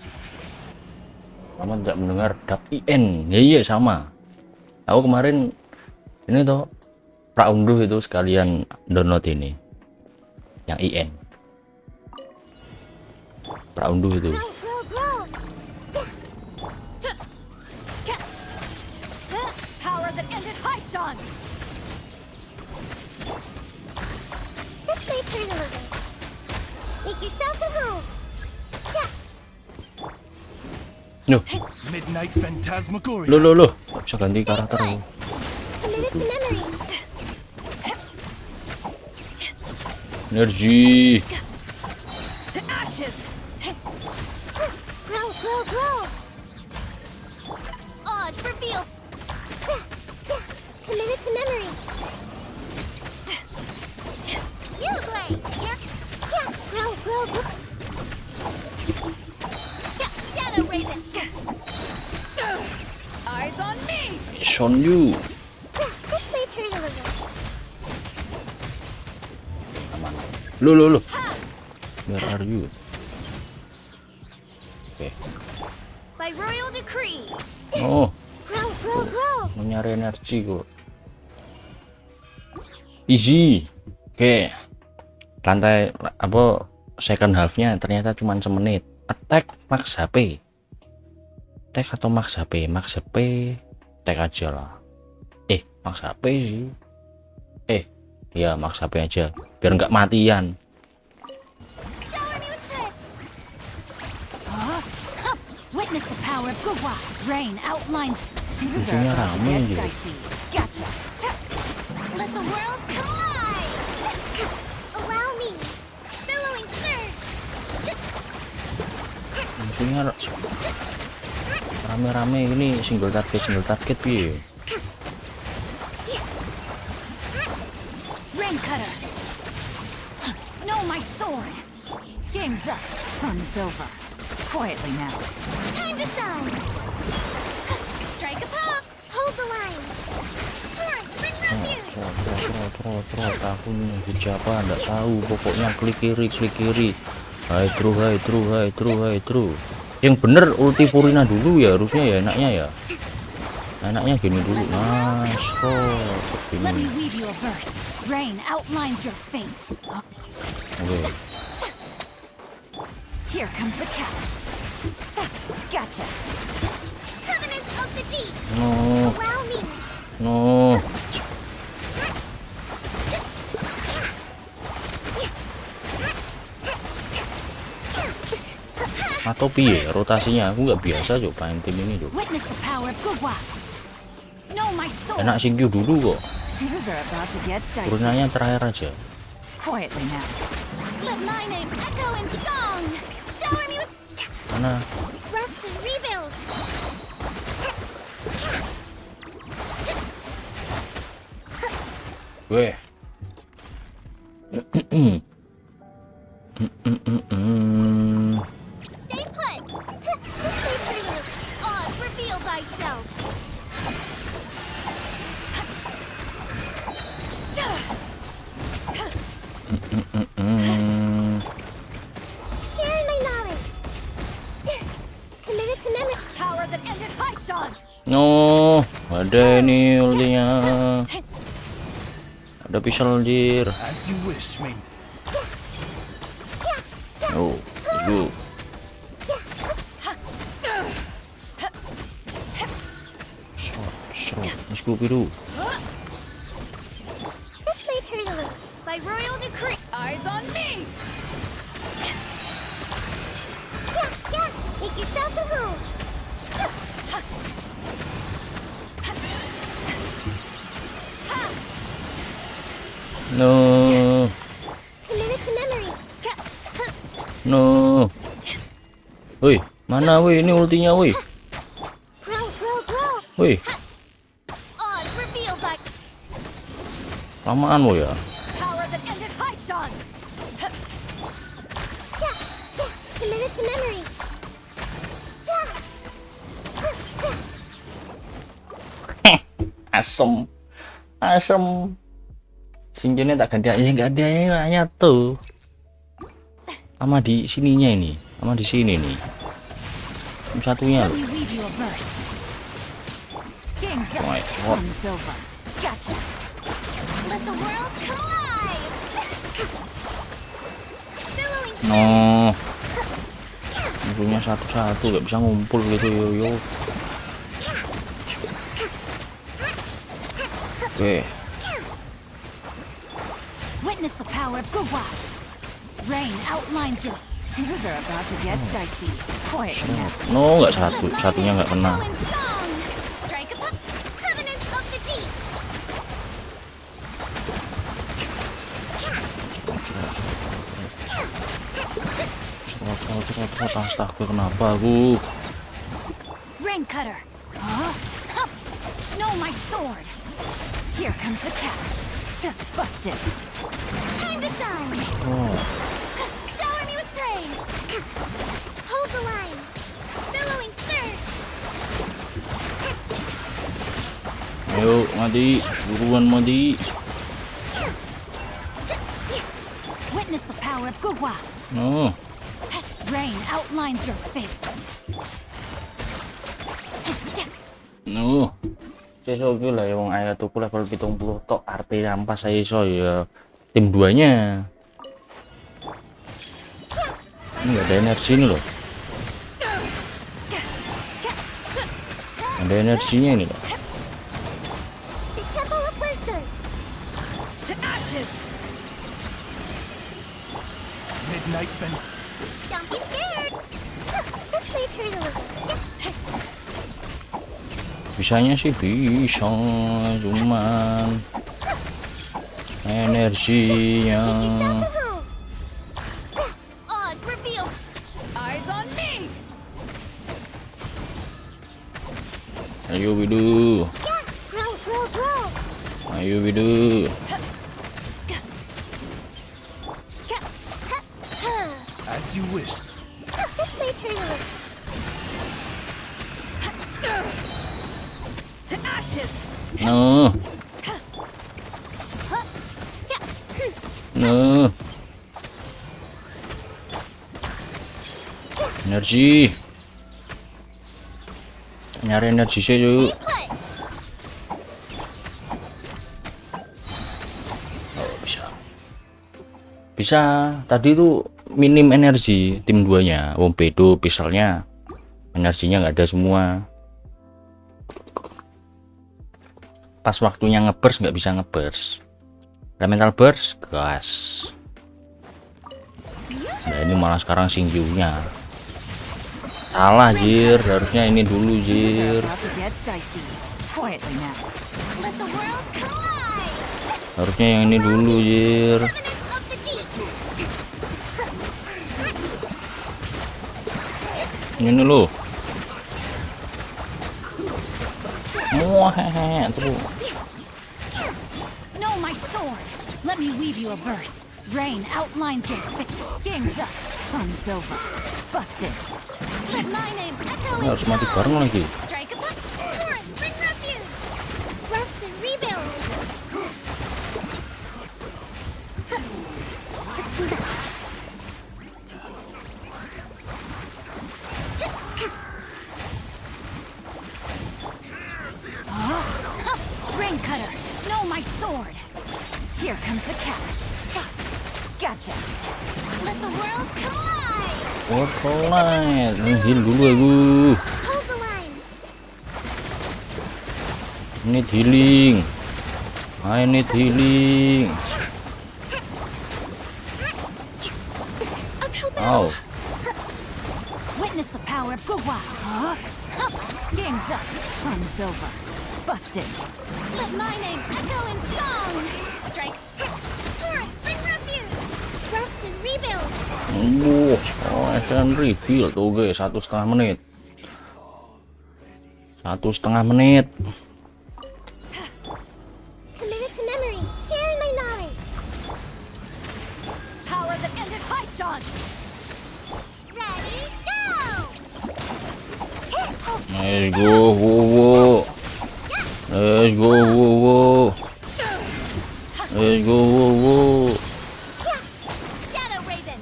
S1: Lama tidak mendengar dap IN. Ya iya sama. Aku kemarin ini tuh praunduh itu sekalian download ini yang IN. Praunduh itu.
S3: Power that ended high shot. This may turn a little. Make yourselves at home.
S1: Loh,
S5: Midnight Phantasmagoria.
S1: loh. Bisa ganti karakter.
S3: A minute to memory.
S1: Energi.
S3: To ashes. Grow. Odds reveal. A minute to memory. You play. Grow. Shadow Raven. Eyes on me.
S1: Son you.
S3: This may turn a little.
S1: Aman. Loh. Where are you? Oke.
S3: By royal decree.
S1: Oh,
S3: Grow.
S1: mau nyari energi kok. Easy. Oke. Lantai apa second half-nya ternyata cuma semenit. Attack max HP. Attack atau max HP? Max HP. Attack aja lah. Max HP sih. Ya max HP aja. Biar nggak matian.
S3: Shower me with thread. Witness the power of gachaaaaa. Rain outlines. Things
S1: Musuhnya
S3: are about to
S1: rame
S3: get
S1: aja.
S3: dicey. Gotcha. Let the world collide. Allow me. Billowing surge.
S1: Musuhnya rame-rame ini single target piye.
S3: Rain cutter. No, my sword. Game's up. Fun's over. Quietly now. Time to shine. Strike a pop. Hold the line. Torrent, bring refuge.
S1: Trot, aku nih siapa nggak tahu, pokoknya klik kiri. Hai true. Yang bener ulti Purina dulu ya harusnya ya, enaknya gini dulu. Nah, terus
S3: Let me
S1: ini.
S3: weave you a verse. Rain outlines your fate.
S1: Oke.
S3: Here comes the catch. Gotcha. Covenant of the deep.
S1: No,
S3: Allow me.
S1: no. Atau piye rotasinya, aku nggak biasa coba main tim ini coba.
S3: Witness the power of gachaaaaa. No, my sword.
S1: Enak singkyu dulu kok,
S3: Things are about to get dicey.
S1: turunannya terakhir aja.
S3: Quietly now. Let my name echo in song. Shower me with
S1: Mana?
S3: rest and rebuild.
S1: Weh.
S3: Stay put. Stay true. Odds reveal thyself. Sharing my knowledge. Committed to memory. Power that ended Haishan.
S1: No, ada ini ultinya. Ada pisau dir.
S5: As you wish, main.
S1: Oh, itu. Misku biru.
S3: This may turn a little. By royal decree. Eyes on me. Yeah. Make yourselves at home.
S1: No,
S3: Committed to memory.
S1: no. Woi, mana woi ini ultinya woi.
S3: Grow.
S1: Woi,
S3: Odds reveal by
S1: lamaan woi ya.
S3: power that ended Haishan. Committed to memory.
S1: Asem. Singkirnya tak ganti aja, nggak ada ya tuh. Sama di sininya ini, sama di sini nih. Satunya
S3: Let
S1: loh.
S3: me weave you a verse. Game's up.
S1: Right, what?
S3: Fun's over. Gotcha. Let the world collide. Billowing
S1: No, musuhnya satu-satu nggak bisa ngumpul gitu yo. Oke,
S3: Witness the power of gachaaaaa. Rain outlines your. Things are about to get dicey. Quiet now.
S1: no nggak satunya nggak kena.
S3: Echo in song. Strike a pop. Covenant of the deep.
S1: Astaga, kenapa aku?
S3: Rain cutter. Huh? Hup. No, my sword. Here comes the catch. Busted. Time to shine.
S1: Oh,
S3: Shower me with praise. Hold the line. Billowing surge.
S1: ayo mati, buruan mati.
S3: Witness the power of gachaaaaa.
S1: No,
S3: Rain outlines your fate.
S1: no. Sesuk iki lah wong ayo tuku level 70 tok arti rampas saya iso ya. Tim 2-nya. Ini nggak ada energi ini loh. Ada energinya ini loh.
S3: The temple of wisdom. To ashes.
S5: Midnight ven.
S3: Don't be scared. This may
S1: Bisanya sih bisa, cuman energinya.
S3: Oz, reveal. Eyes on me.
S1: Ayo Widu,
S3: Yeah, grow.
S1: ayo Widu.
S5: As you wish.
S3: This may turn a little. To ashes.
S1: No, no. Energi. Nyari energi sih yuk. Oh, bisa. Tadi tuh minim energi tim 2-nya. Wong Bedo misalnya energinya nggak ada semua. Pas waktunya ngeburst nggak bisa ngeburst. Elemental burst gas. Nah ini malah sekarang Singju-nya. Salah jir, harusnya ini dulu jir.
S3: About to get dicey. Quietly now. Let the world collide.
S1: Harusnya yang ini dulu jir.
S3: Covenants of the deep.
S1: Ini loh. Wah, tuh.
S3: Know my sword. Let me weave you a verse. Rain outlines your game's up. Fun's over. Busted. Let my name echo
S1: Ini
S3: in
S1: harus mati
S3: song.
S1: bareng lagi.
S3: Strike upon torrent, bring refuge. Rest and rebuild. Ring cutter, know my sword. Here comes the cash. Chop. Gotcha. Let the world collide.
S1: Waterlight, heal dulu aku.
S3: Hold the line.
S1: Ini healing. I need healing.
S3: Uphill
S1: Ow.
S3: battle. Witness the power of Gua. Huh? Game's up. Fun's over. Busted. Let my name echo in song. Strike. Torrent, bring refuge. Rest and rebuild.
S1: Action reveal tuh guys, 1,5 menit. 1,5 menit.
S3: Committed to memory, sharing my knowledge. Power that ended Python. Ready, go!
S1: Let's go, wo. Let's go, wo. Let's go, wo.
S3: Yeah. Shadow Raven.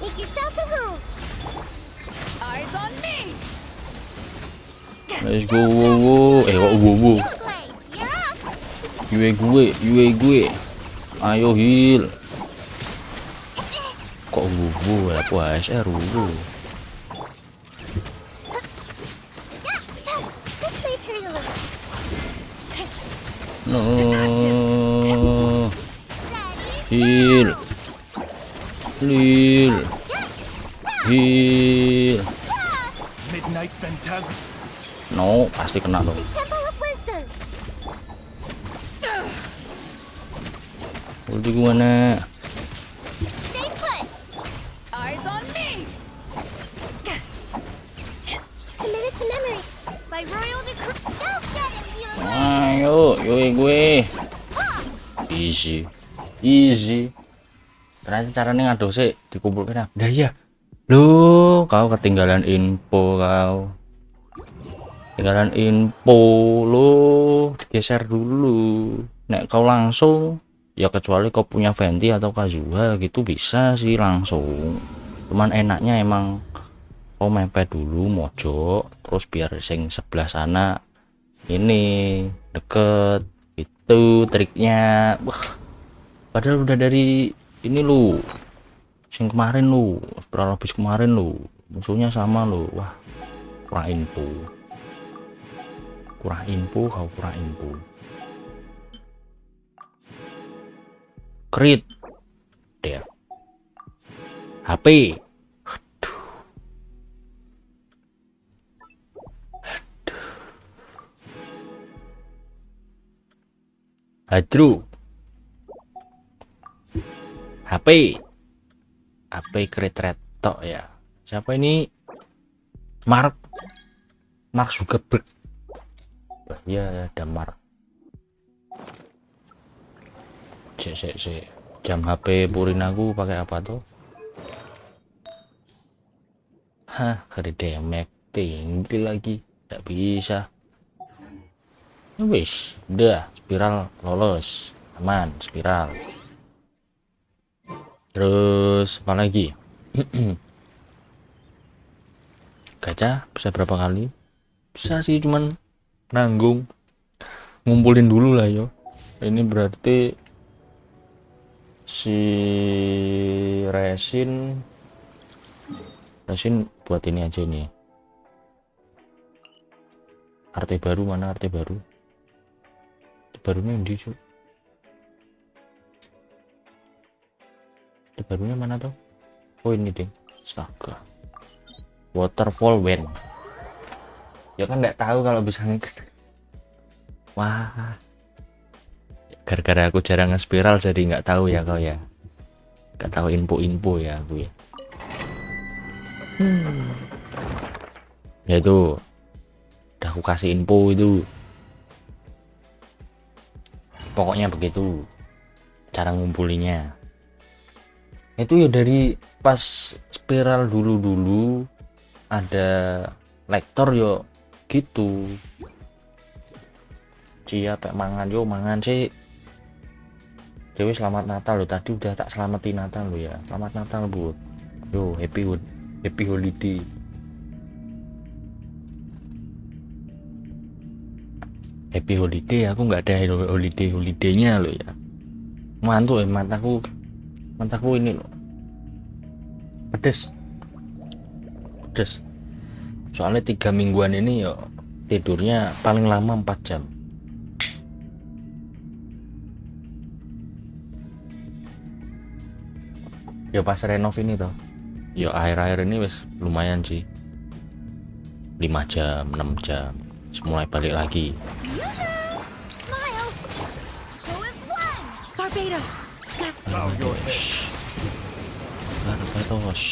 S3: Make yourselves at home. Eyes on me.
S1: Let's go, wo. Kok wo.
S3: Play. You're up.
S1: Yue gue. Ayo heal. Kok wo aku ASR wo.
S3: This may turn a little.
S1: No.
S3: Ready?
S1: Heal. Heal.
S5: Midnight Phantasm.
S1: No, pasti kena dong.
S3: Temple of Wisdom.
S1: Ulti gue mana?
S3: Stay put. Eyes on me. Committed to memory. By royal decree. Go get him, you.
S1: Ayo, yoi gue. Easy. Ternyata caranya ngaduh sih dikumpulkan. Dah ya. Loh, kau ketinggalan info kau. Ketinggalan info lo, geser dulu. Nek kau langsung, ya kecuali kau punya Venti atau Kazuha gitu bisa sih langsung. Cuman enaknya emang kau mepet dulu mojok, terus biar sing sebelah sana ini deket. Itu triknya. Wah. Padahal udah dari ini lu. Sing kemarin lu, spiral habis kemarin lu. Musuhnya sama lu. Wah. Kurang info. Kau kurang info. Crit. Dia. HP. Aduh. Hadru. HP Kretretok ya. Siapa ini? Mark Zuckerberg. Ya ada Mark. Cek. Jam HP purin aku pakai apa tuh? Hah, damage tinggi lagi. Tidak bisa. Wis, udah spiral lolos. Aman, spiral. Terus apa lagi? Gacha bisa berapa kali? Bisa sih, cuman nanggung. Ngumpulin dulu lah yo. Ini berarti si resin buat ini aja nih. Arti baru mana? Arti barunya di cu. Arti barunya mana tuh? Oh ini deh. Astaga. Waterfall Wind. Ya kan nggak tahu kalau bisa ngikut. Wah. Gara-gara aku jarang nge-spiral jadi nggak tahu ya kau ya. Nggak tahu info-info ya aku ya. Ya itu udah aku kasih info itu. Pokoknya begitu cara ngumpulinya. Itu ya dari pas spiral dulu ada lektor yo gitu. Cia pek mangan sih. Dewi selamat Natal lo, tadi udah tak selamatin Natal lo ya. Selamat Natal bu. Yo happy holiday. Happy holiday, aku nggak ada holidaynya lo ya. Mantul mataku ini lo. Pedes. Soalnya 3 mingguan ini yo tidurnya paling lama 4 jam. Ya pas renov ini toh. Ya akhir-akhir ini wes lumayan sih. 5 jam, 6 jam. Mulai balik lagi.
S3: Smile. Go as one. Barbados.
S5: Bow your head.
S1: Barbados.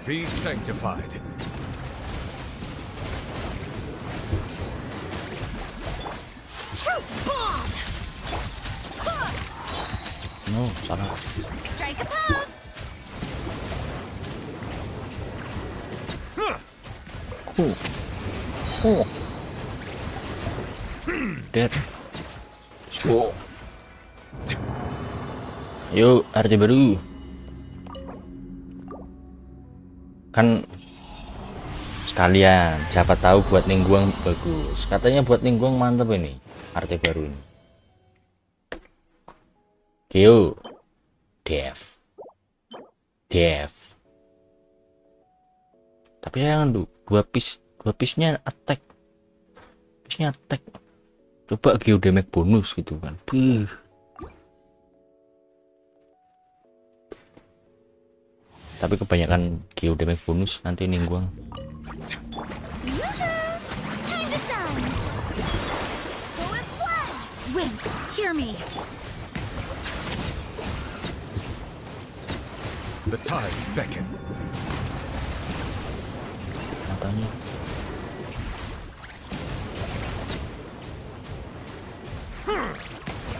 S5: Be sanctified.
S3: Truth bomb.
S1: No, salah.
S3: Strike a pose.
S1: Oh. Dead. Let's go. Yuk, arti baru. Kan sekalian, siapa tahu buat ningguang bagus. Katanya buat ningguang mantep ini arti baru ini. Kyo Dev. Tapi yang dua piece-nya attack. Coba Geo damage bonus gitu kan. Tapi kebanyakan Geo damage bonus nanti ningguang.
S3: Time to shine. Go as one. Wind, hear me.
S5: The tides beckon.
S1: Matanya.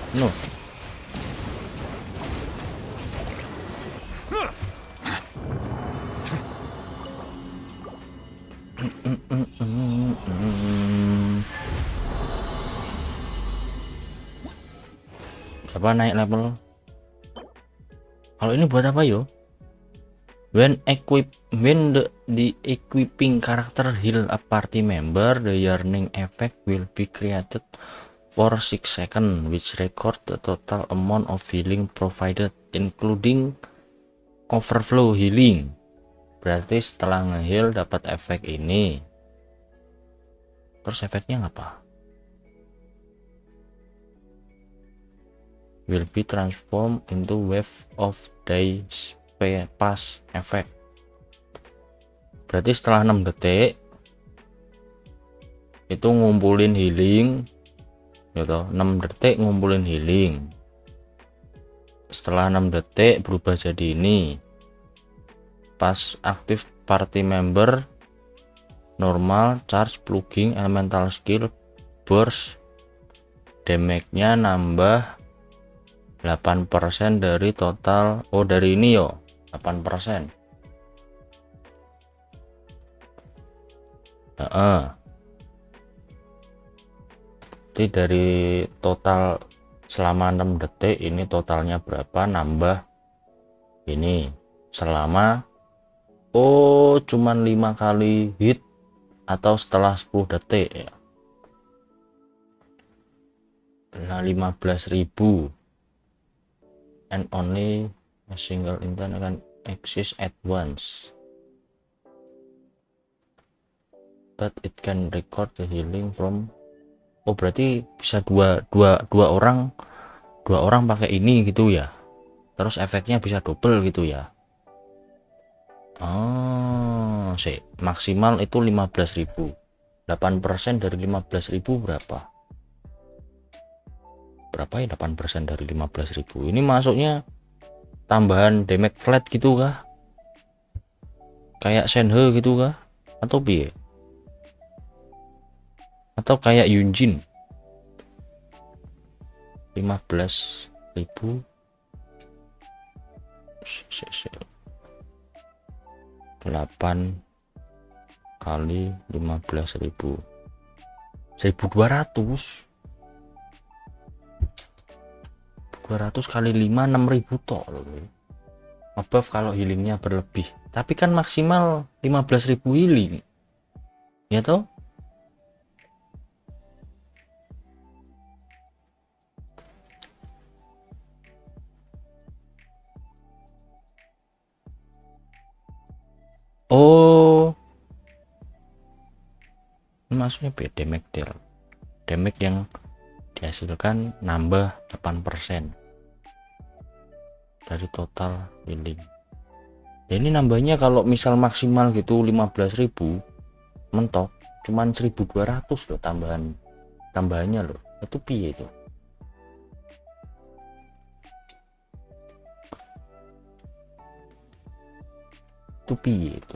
S1: No. Coba naik level. Kalau ini buat apa yo? When the equipping character heal a party member, the yearning effect will be created for 6 seconds, which record the total amount of healing provided, including overflow healing. Berarti setelah nge-heal dapat efek ini. Terus efeknya apa? Will be transformed into wave of days pass effect. Berarti setelah 6 detik itu ngumpulin healing ya toh, 6 detik ngumpulin healing. Setelah 6 detik berubah jadi ini. Pas aktif party member normal, charge, plugging, elemental skill, burst, damage-nya nambah 8% dari total. Oh, dari ini yo 8%. Jadi dari total selama 6 detik ini totalnya berapa, nambah ini selama cuman 5 kali hit atau setelah 10 detik ya. Nah, 15.000 and only a single intent can exist at once, but it can record the healing from. Oh, berarti bisa dua orang pakai ini gitu ya, terus efeknya bisa double gitu ya. Oh, maksimal itu 15.000. 8% dari 15.000 berapa ya? 8% dari 15.000 ini masuknya tambahan damage flat gitu kah, kayak Senhe gitu kah, atau piye, atau kayak Yunjin 15.000 8 kali 15.000 1.200 kali 5 6.000 tok loh. Ngebuff kalau healingnya berlebih, tapi kan maksimal 15.000 healing ya toh. Oh, maksudnya damage yang dihasilkan nambah 8% dari total healing. Ya, ini nambahnya kalau misal maksimal gitu 15.000 mentok cuman 1.200 loh tambahannya loh. Itu piye itu? Itu piye itu?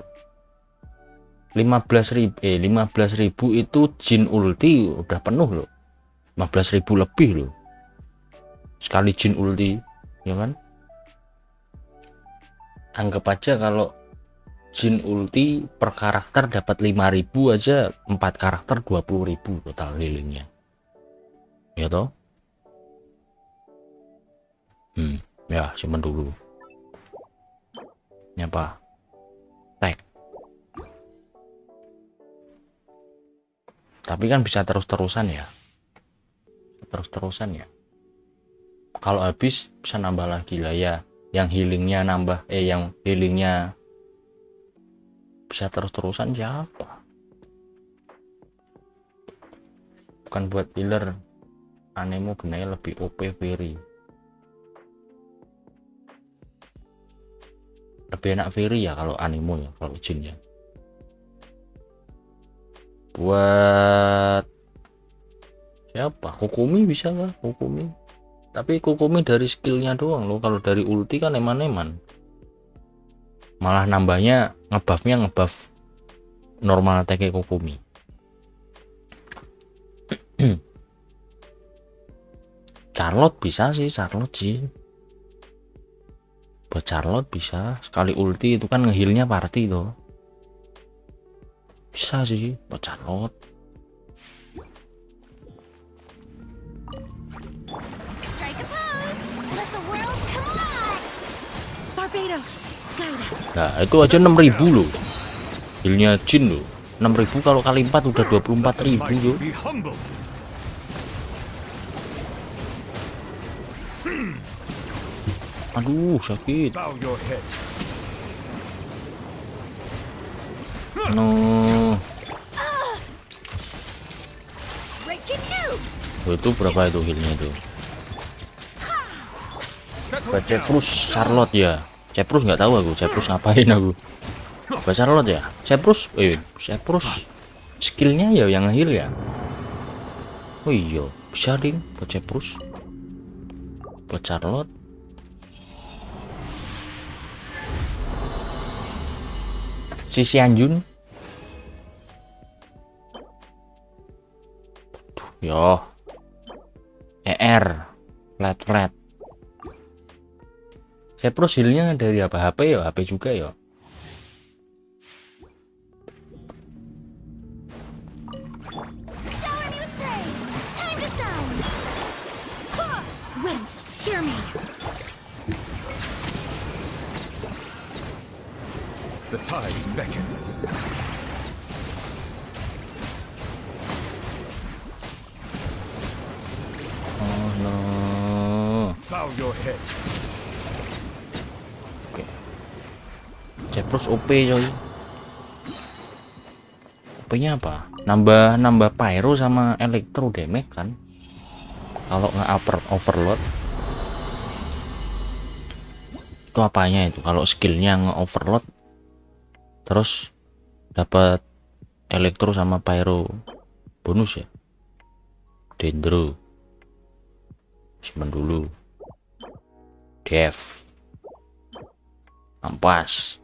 S1: 15.000 itu Jin ulti udah penuh loh. 15.000 lebih loh sekali Jin ulti, ya kan? Anggap aja kalau Jin ulti per karakter dapat 5.000 aja, 4 karakter 20.000 total healingnya ya toh. Ya simpen dulu ini apa, tag. Tapi kan bisa terus-terusan ya, kalau habis bisa nambah lagi lah ya, yang healingnya nambah yang healingnya bisa terus-terusan siapa? Bukan buat healer, anemo gunanya lebih OP Fairy, lebih enak Fairy ya kalau anemo ya, kalau Jin ya. Buat siapa? Kokumi bisa lah, Kokumi. Tapi Kokumi dari skillnya doang loh. Kalau dari ulti kan eman-eman. Malah nambahnya ngebuff normal attack Kokumi. Charlotte bisa sih, Buat Charlotte bisa. Sekali ulti itu kan ngehealnya party tuh. Bisa sih buat Charlotte. Nah itu aja 6.000 loh healnya Jin loh. 6.000 kalau kali 4 udah 24.000 loh. Aduh sakit. No. Itu berapa itu healnya itu? Ceprus Charlotte ya. Ceprus nggak tahu aku. Ceprus ngapain aku? Charlotte ya. Ceprus skillnya ya yang heal ya. Oh iya. Bisa ding buat Ceprus, buat Charlotte. Si Anjun. Yo. Flat. Ceprus healnya dari apa? HP ya, HP juga ya.
S3: Shower me with praise. Time to shine. Wind, hear me.
S5: The tides beckon.
S1: Oh no.
S5: Bow your head.
S1: Oke. Ceprus OP coy. OP-nya apa? Nambah pyro sama elektro damage kan. Kalau overload. Itu apanya itu? Kalau skillnya nge-overload terus dapat elektro sama pyro bonus ya. Dendro. Simpan dulu. Dev. Ampas.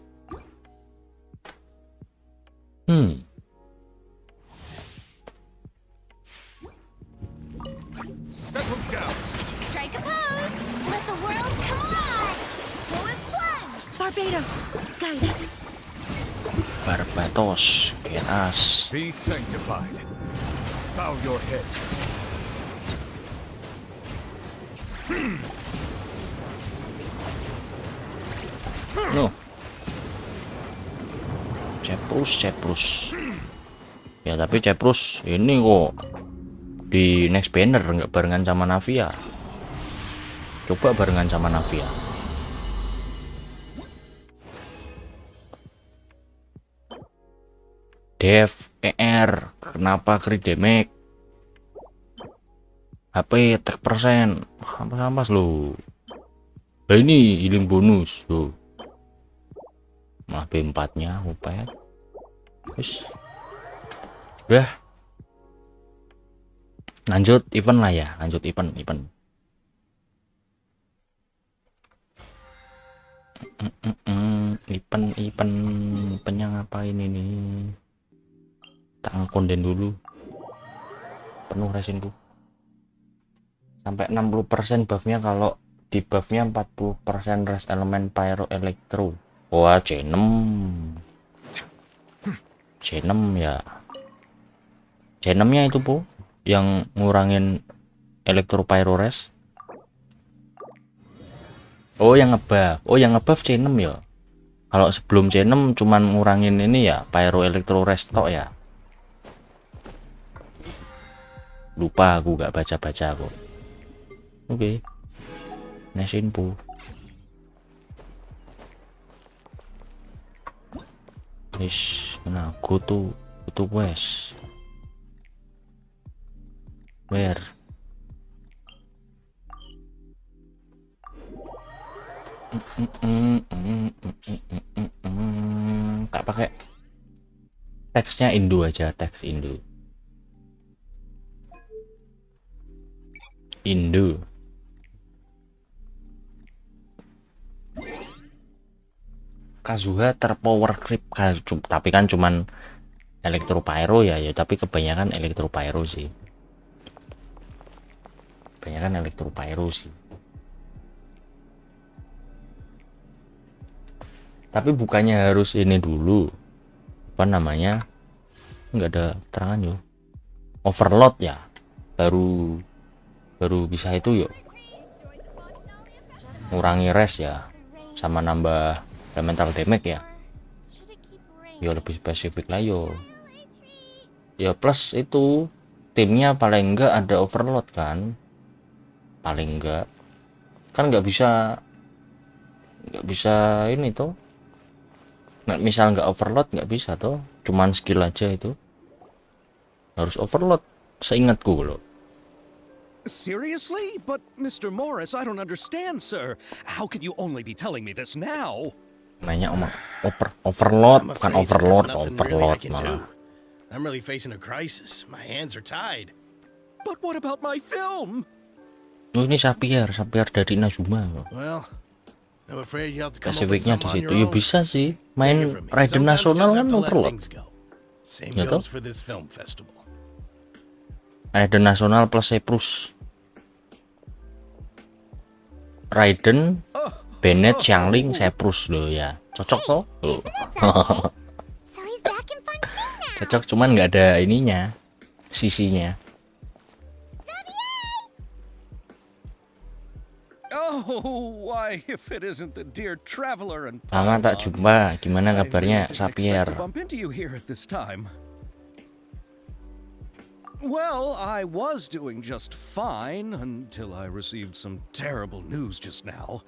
S5: Settle down.
S3: Strike a pose. Let the world come alive. Go as one. Barbados, guide us.
S1: Barbatos, get us.
S5: Be sanctified. Bow your head.
S1: No. Ceprus. Ya tapi Ceprus ini kok di next banner nggak barengan sama Navia. Coba barengan sama Navia. Dev, kenapa crit damage? HP attack persen, ampas lo. Nah ini healing bonus tuh. Malah B4-nya upaya. Wis. Udah. Lanjut event lah ya, lanjut event. Eventnya ngapain ini? Tak konden dulu. Penuh resinku. Sampai 60% buffnya, kalau di buffnya 40% res elemen pyro elektro. Wah, C6 ya. C6 nya itu po yang ngurangin elektro pyro res. Oh yang ngebuff C6 ya. Kalau sebelum C6 cuman ngurangin ini ya, pyro elektro res tok ya. Lupa aku gak baca kok. Oke. Next info. Nah, go to west. Where? Tak pakai teksnya Indo aja, teks Indo. Kazuha terpower creep, tapi kan cuman elektro pyro ya, tapi kebanyakan elektro pyro sih. Tapi bukannya harus ini dulu, apa namanya, nggak ada terangan yo, overload ya, baru bisa itu yuk, ngurangi res ya, sama nambah elemental damage ya. Yo lebih spesifik lah yo. Ya plus itu timnya paling enggak ada overload kan, paling enggak kan nggak bisa ini tuh. Misal nggak overload nggak bisa tuh, cuman skill aja itu harus overload seingatku loh.
S5: Seriously? But Mr. Morris, I don't understand, sir. How could you only be telling me this now?
S1: Namanya overload, bukan overload malah.
S6: I'm really facing a crisis. My hands are tied.
S5: But what about my film?
S1: Oh, ini Sapiar dari Inazuma.
S6: Well, I'm afraid you have to come
S1: Kasih
S6: up with
S1: weeknya
S6: something
S1: di
S6: on
S1: situ.
S6: your
S1: Ya
S6: own.
S1: bisa sih.
S6: Take it
S1: Main
S6: from me.
S1: Raiden
S6: Sometimes you
S1: nasional
S6: just
S1: kan
S6: have to let
S1: overload.
S6: things go. Same
S1: Ya toh?
S6: goes for this film festival.
S1: Raiden nasional plus Seprus. Raiden, Bennett, Xiangling, Seprus loh ya. Cocok toh? Loh.
S3: So he's back in Fontaine now.
S1: Cocok, cuman nggak ada ininya, sisinya.
S5: Oh, why, if it isn't the dear traveler and
S1: Lama tak jumpa. Gimana
S5: I really
S1: kabarnya
S5: didn't
S1: Sapiar?
S5: expect to bump into you here at this time. Well, I was doing just fine until I received some terrible news just now.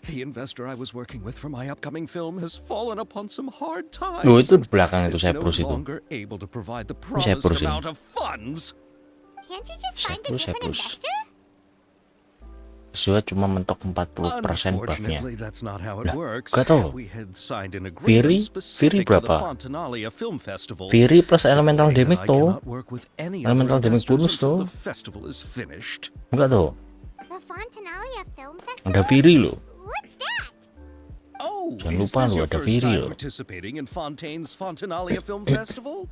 S5: The investor I was working with for my upcoming film has fallen upon some hard times.
S1: Loh, itu di belakang itu
S5: is no
S1: Seprus itu.
S5: longer able to provide the
S1: Seprus
S5: promised
S1: ini.
S5: amount of funds.
S3: Can't you just find a
S1: Seprus,
S3: different
S1: Seprus.
S3: investor?
S1: Zua cuma mentok 40% buffnya.
S5: Unfortunately, that's not how
S1: Lah,
S5: it works.
S1: gak tau.
S5: We had signed an
S1: Viri
S5: agreement specific to the
S1: berapa?
S5: Fontanalia Film Festival.
S1: Viri plus elemental
S5: stipulating
S1: damage
S5: that I
S1: tuh.
S5: cannot work with any
S1: Elemental
S5: other
S1: damage bonus
S5: investors until
S1: tuh.
S5: the festival is finished.
S1: Enggak tuh.
S3: The Fontanalia Film Festival?
S1: Ada Viri loh.
S3: What's that?
S5: Oh,
S1: Jangan
S5: is
S1: lupa
S5: this
S1: lu,
S5: your
S1: ada
S5: first
S1: Viri
S5: time
S1: loh.
S5: participating in Fontaine's Fontanalia Film Festival?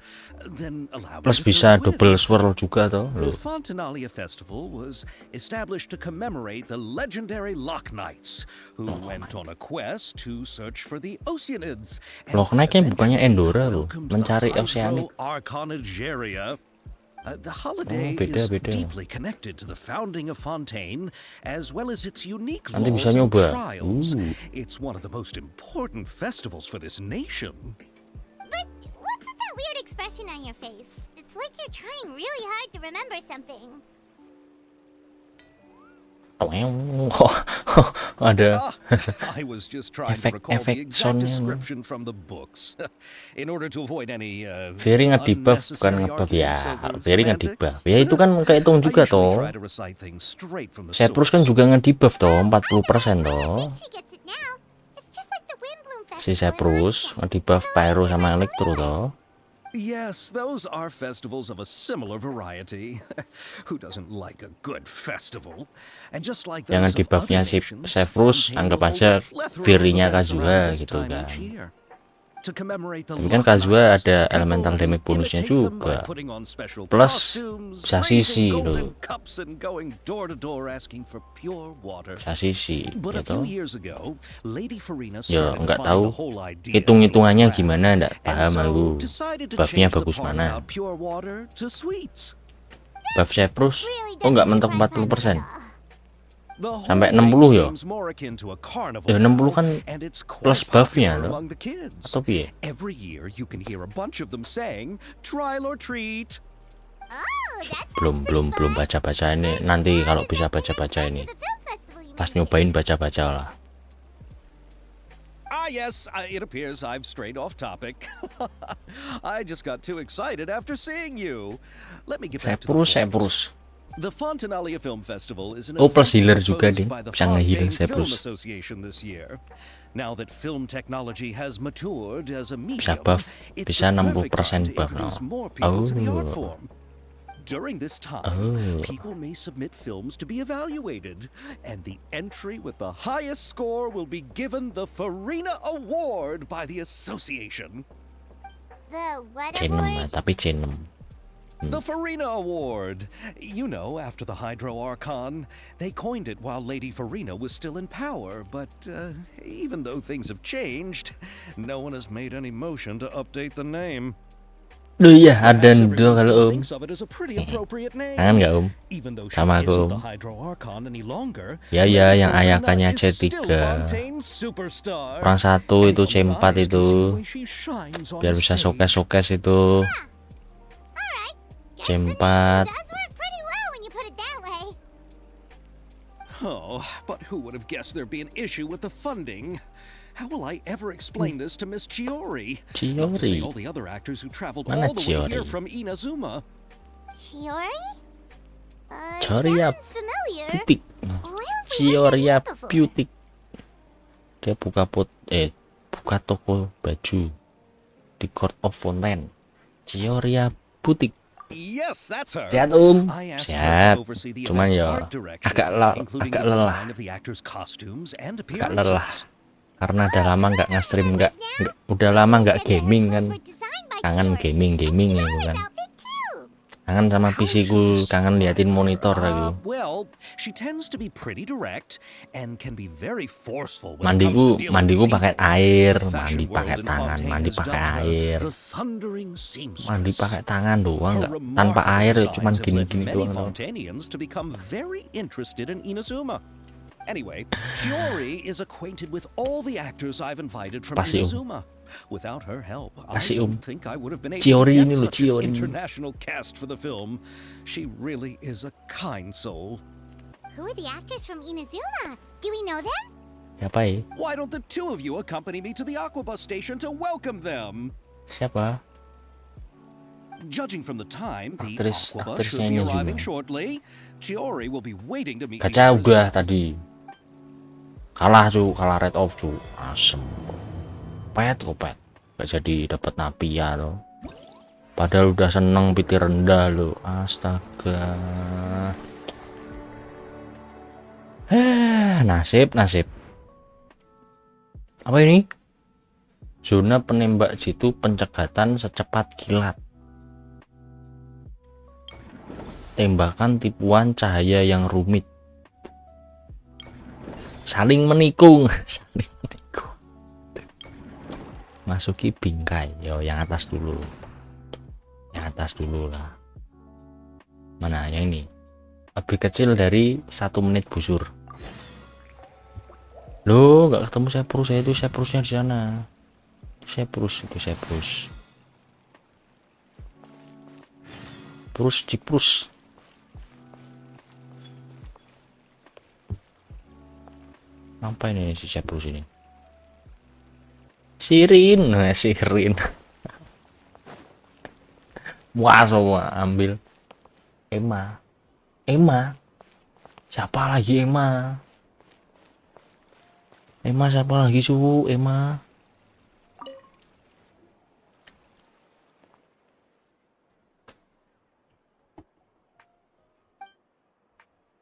S5: Then allow me
S1: Plus
S5: to
S1: bisa
S5: fill you in.
S1: double swirl juga tuh.
S5: The
S1: Loh.
S5: Fontanalia Festival was established to commemorate the legendary Loch Knights, who went on a quest to search for the Oceanids. and
S1: Loch Knight kan bukannya
S5: eventually
S1: Endora loh,
S5: welcomed the
S1: mencari
S5: Hydro
S1: Oceanic.
S5: Arconageria. The holiday
S1: beda,
S5: is
S1: beda.
S5: deeply connected to the founding of Fontaine, as well as its unique
S1: Nanti
S5: laws
S1: bisa
S5: and
S1: nyoba.
S5: trials. It's one of the most important festivals for this nation.
S3: But what's with that weird expression on your face? It's like you're trying really hard to remember something.
S1: Ada
S5: I was just trying to recall the
S1: efek
S5: exact
S1: soundnya.
S5: description from the books, in order to avoid any
S1: Viri nge-debuff bukan
S5: unnecessary
S1: nge-buff ya.
S5: arguments over
S1: Viri
S5: semantics.
S1: nge-debuff. Ya itu kan kehitung
S5: I
S1: juga
S5: usually
S1: toh.
S5: try to recite things straight from the
S1: Seprus kan
S5: source.
S1: juga nge-debuff toh 40% toh.
S3: She gets it now. It's just like the Windbloom Festival.
S1: Si
S3: in
S1: Seprus
S3: Russia.
S1: nge-debuff Pyro sama Elektro toh.
S5: Yes, those are festivals of a similar variety. Who doesn't like a good festival? And just like those
S1: Jangan
S5: of
S1: debuffnya
S5: other
S1: si
S5: nations,
S1: Seprus,
S5: Fontaine
S1: anggap
S5: will
S1: aja
S5: hold a plethora of
S1: Virinya
S5: events
S1: Kazuha
S5: around this
S1: gitu
S5: time
S1: kan.
S5: each year. To commemorate the
S1: Tapi kan
S5: Loch
S1: Kazuha
S5: Knights,
S1: ada
S5: people
S1: elemental
S5: will
S1: damage bonusnya
S5: imitate them by
S1: juga.
S5: putting on special
S1: Plus,
S5: costumes,
S1: bisa
S5: raising
S1: sisi
S5: golden
S1: loh.
S5: cups and going door to door asking for pure water.
S1: Bisa sisi
S5: But a
S1: gitu.
S5: few years ago, Lady Farina
S1: Ya
S5: started to
S1: nggak
S5: find
S1: tahu
S5: the whole idea
S1: hitung-hitungannya
S5: was
S1: gimana, nggak
S5: And
S1: paham
S5: so
S1: aku.
S5: decided to
S1: Buffnya
S5: change the
S1: bagus
S5: part
S1: mana.
S5: about pure water to sweets.
S1: Buff Seprus
S3: Really
S1: oh nggak
S3: doesn't
S1: mentok
S3: surprise me
S1: 40%.
S3: at all.
S5: The whole
S1: Sampai
S5: thing
S1: 60 ya?
S5: seems more akin to a carnival
S1: Ya 60 kan
S5: now, and it's quite
S1: plus buffnya
S5: popular
S1: loh.
S5: among the kids.
S1: Atau piye?
S5: Every year you can hear a bunch of them saying, "Trial or treat."
S3: Oh, that's
S1: Belum baca-baca ini. Nanti kalau bisa baca-baca ini.
S3: the film festival you
S1: Pas
S3: mentioned.
S1: nyobain baca-baca lah.
S5: Ah, yes, it appears I've strayed off topic. I just got too excited after seeing you. Let me get back to the point.
S1: Seprus.
S5: The Fontanalia Film Festival is an
S1: Oh, plus
S5: event
S1: healer juga,
S5: proposed
S1: ding.
S5: by the
S1: Bisa nge-heal
S5: Fontaine Film
S1: Seprus.
S5: Association this year. Now that film technology has matured as a
S1: Bisa
S5: medium,
S1: buff,
S5: it's
S1: bisa
S5: the perfect
S1: 60%
S5: time to
S1: buff
S5: introduce
S1: no.
S5: more people to the art
S1: Oh.
S5: form. During this time,
S1: Oh.
S5: people may submit films to be evaluated, and the entry with the highest score will be given the Farina Award by the association.
S3: The what
S1: C6 lah,
S3: award?
S1: tapi C6.
S5: The Farina Award. You know, after the Hydro Archon. They coined it while Lady Farina was still in power, but even though things have changed, no one has made any motion to update the name.
S1: Duh iya ada
S5: Perhaps
S1: ndo
S5: everyone
S1: kalau
S5: still
S1: om.
S5: thinks of it as a pretty appropriate name.
S1: Kangen nggak om?
S5: Even though she
S1: Sama
S5: isn't
S1: aku,
S5: the
S1: Om.
S5: Hydro Archon any longer,
S1: Ya,
S5: Lady
S1: ya, yang
S5: Farina
S1: ayakannya
S5: is still
S1: C3.
S5: Fontaine's superstar.
S1: Orang satu itu
S5: Anyone
S1: C4
S5: with eyes can see
S1: itu
S5: the way she shines on
S1: biar
S5: the
S1: bisa
S5: stage.
S1: showcase itu.
S3: Alright. Guess
S1: C4.
S3: the name does work pretty well when you put it that way.
S5: Oh, but who would have guessed there'd be an issue with the funding? How will I ever explain this to Miss Chiori? Not to say
S1: Chiori.
S5: all the other actors who traveled
S1: Mana
S5: all the way here
S1: Chiori?
S5: from Inazuma.
S3: Chiori?
S1: Chioria
S3: Sounds familiar.
S1: Putik.
S3: Where have we heard
S1: Chioria
S3: that before?
S1: Putik. Dia buka toko baju di Court of Fontaine. Chioria Putik.
S5: Yes, that's her.
S1: Sehat
S5: I asked her
S1: sehat.
S5: to oversee the
S1: Cuman
S5: event's
S1: ya
S5: art direction, including
S1: agak
S5: the
S1: lelah,
S5: design of the actors' costumes and
S1: agak lelah.
S5: appearances.
S1: Karena udah lama nggak nge-stream, udah lama nggak gaming kan. Kangen gaming ya kan. Kangen sama PC ku, kangen liatin monitor aku.
S5: Well, she tends to be pretty direct and can be very forceful when it comes to dealing with
S1: Mandiku pakai
S5: people.
S1: air,
S5: The
S1: mandi
S5: fashion
S1: pakai
S5: world in
S1: tangan,
S5: Fontaine
S1: mandi
S5: has
S1: pakai
S5: dubbed her
S1: air.
S5: the thundering seamstress.
S1: Mandi pakai tangan doang,
S5: Her
S1: nggak tanpa
S5: remarkable
S1: air,
S5: designs
S1: cuman
S5: have led
S1: gini-gini
S5: many
S1: doang.
S5: Fontainians to become very interested in Inazuma. Anyway, Chiori is acquainted with all the actors I've invited from
S1: Pasti,
S5: Inazuma. Without her help, I
S1: Pasti,
S5: don't think I would have been able
S1: Chiori
S5: to
S1: ini
S5: get
S1: loh,
S5: such
S1: Chiori.
S5: an international cast for the film. She really is a kind soul.
S7: Who are the actors from Inazuma? Do we know them?
S1: Siapa ya?
S5: Why don't the two of you accompany me to the Aquabus station to welcome them?
S1: Siapa?
S5: Judging from the time, the
S1: Aktris-
S5: Aquabus should
S1: aktrisnya
S5: be
S1: ini
S5: arriving
S1: juga.
S5: shortly. Chiori will be waiting to meet
S1: Gacha
S5: you.
S1: udah tadi. Kalah red off asem. Pet. Gak jadi dapat napia loh. Padahal udah seneng piti rendah loh. Astaga. Nasib. Apa ini? Zona penembak jitu pencegatan secepat kilat. Tembakan tipuan cahaya yang rumit. Saling menikung. Masuki bingkai. Yo, yang atas dulu lah. Mana yang ini? Lebih kecil dari 1 menit busur. Loh, nggak ketemu Seprusnya di sana. Seprus. Ciprus. Apa ini si Seprus ini? Sirin. Wah, semua ambil. Emma. Siapa lagi Emma? Siapa lagi cu? Emma.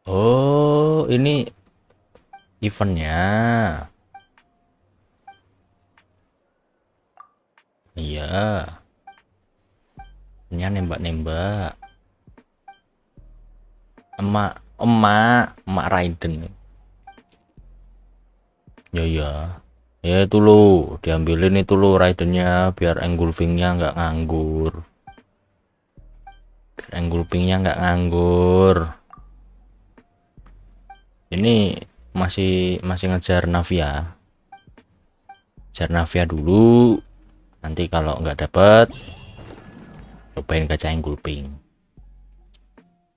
S1: Oh, ini eventnya. Iya. Ini nembak. Emak Raiden. Ya itu lo, diambilin itu lo Raidennya biar engulfingnya nggak nganggur. Ini masih ngejar Navia. Dulu. Nanti kalau nggak dapet, cobain gacha engulfing.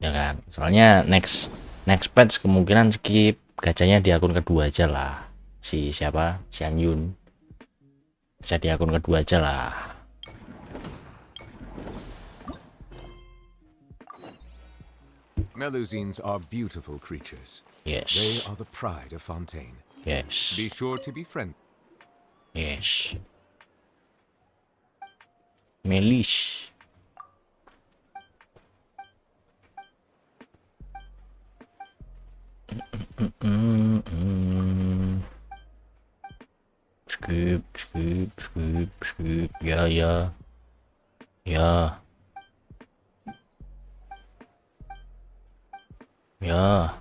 S1: Ya kan? Soalnya next patch kemungkinan skip gacanya di akun kedua aja lah. Si Anyun. Bisa di akun kedua aja lah.
S8: Melusines are beautiful creatures.
S1: Yes.
S8: They are the pride of Fontaine.
S1: Yes.
S8: Be sure to be friendly.
S1: Yes. Melish. Skip. Ya.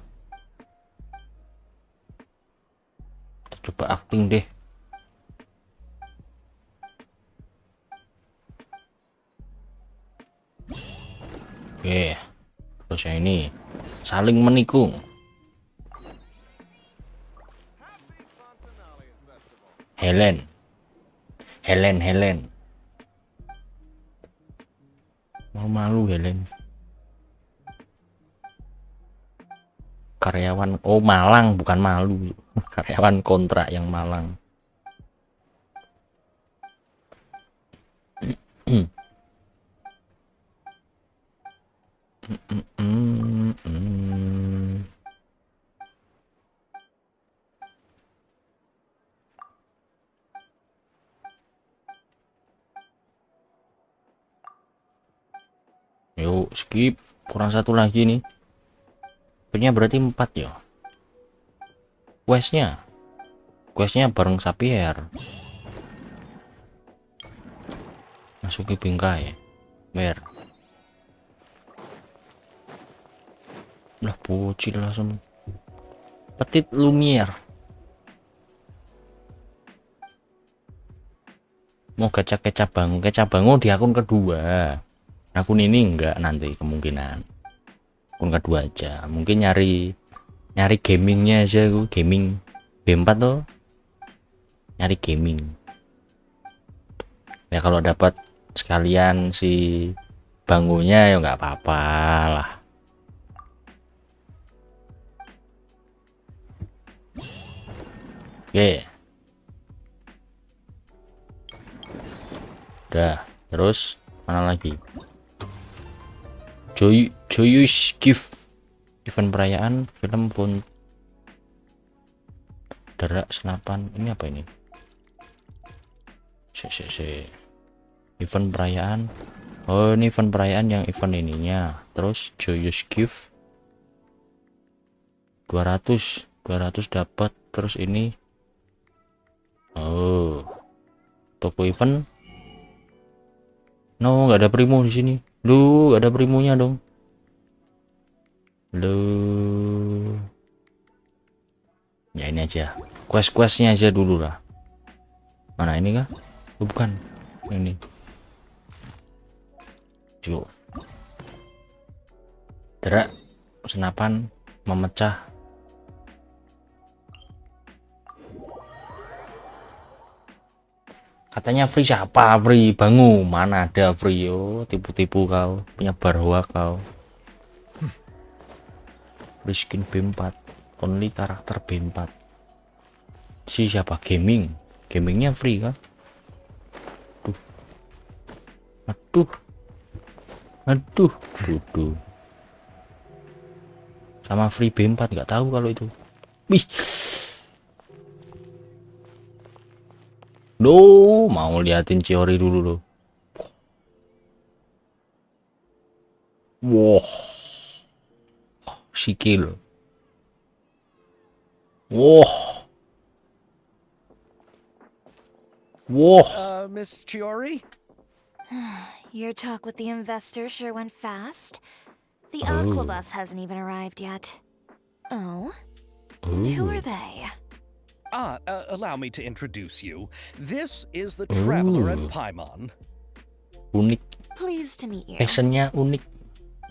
S1: Kita coba acting deh. Oke. Terus yang ini saling menikung. Helen. Malu Helen. Karyawan Malang bukan malu. Karyawan kontrak yang Malang. Yo. Yuk skip, kurang satu lagi nih. Punya berarti 4 ya. Questnya bareng Sapier. Masuki bingkai mer. Lah bocil langsung. Petit Lumiere. Mau gacha cabang di akun kedua. Akun ini enggak nanti kemungkinan. Akun kedua aja. Mungkin nyari gamingnya aja, gue gaming B4 tuh. Nyari gaming. Ya kalau dapat sekalian si bangunya ya nggak apa-apa lah. Oke. Udah, terus mana lagi? Joyous Gift, event perayaan film pun derak senapan. Ini apa ini? Event perayaan. Oh, ini event perayaan yang event ininya. Terus Joyous Gift 200 dapat. Terus ini oh, toko event. No, nggak ada primo di sini. Lu nggak ada primonya dong. Lu ya ini aja. Questnya aja dulu lah. Mana ini kah? Oh, bukan. Ini. Yuk. Derak senapan memecah. Katanya free, siapa free? Bangu, mana ada free? Oh, tipu-tipu kau, penyebar hoax kau. Free skin B4, only karakter B4. Si siapa? Gamingnya free kan? Aduh, bodoh. Sama free B4 nggak tahu kalau itu. Wih. Duh, mau liatin Ciori dulu loh. Wow. Sikil. Wow. Wow.
S5: Miss Chiori?
S3: Your talk with the investor sure went fast. The
S1: Oh.
S3: Aquabus hasn't even arrived yet. Oh? Who are they?
S5: Allow me to introduce you. This is the traveler at
S1: Ooh.
S5: Paimon.
S1: Unik.
S3: Pleased to meet you.
S1: Fashionnya unik.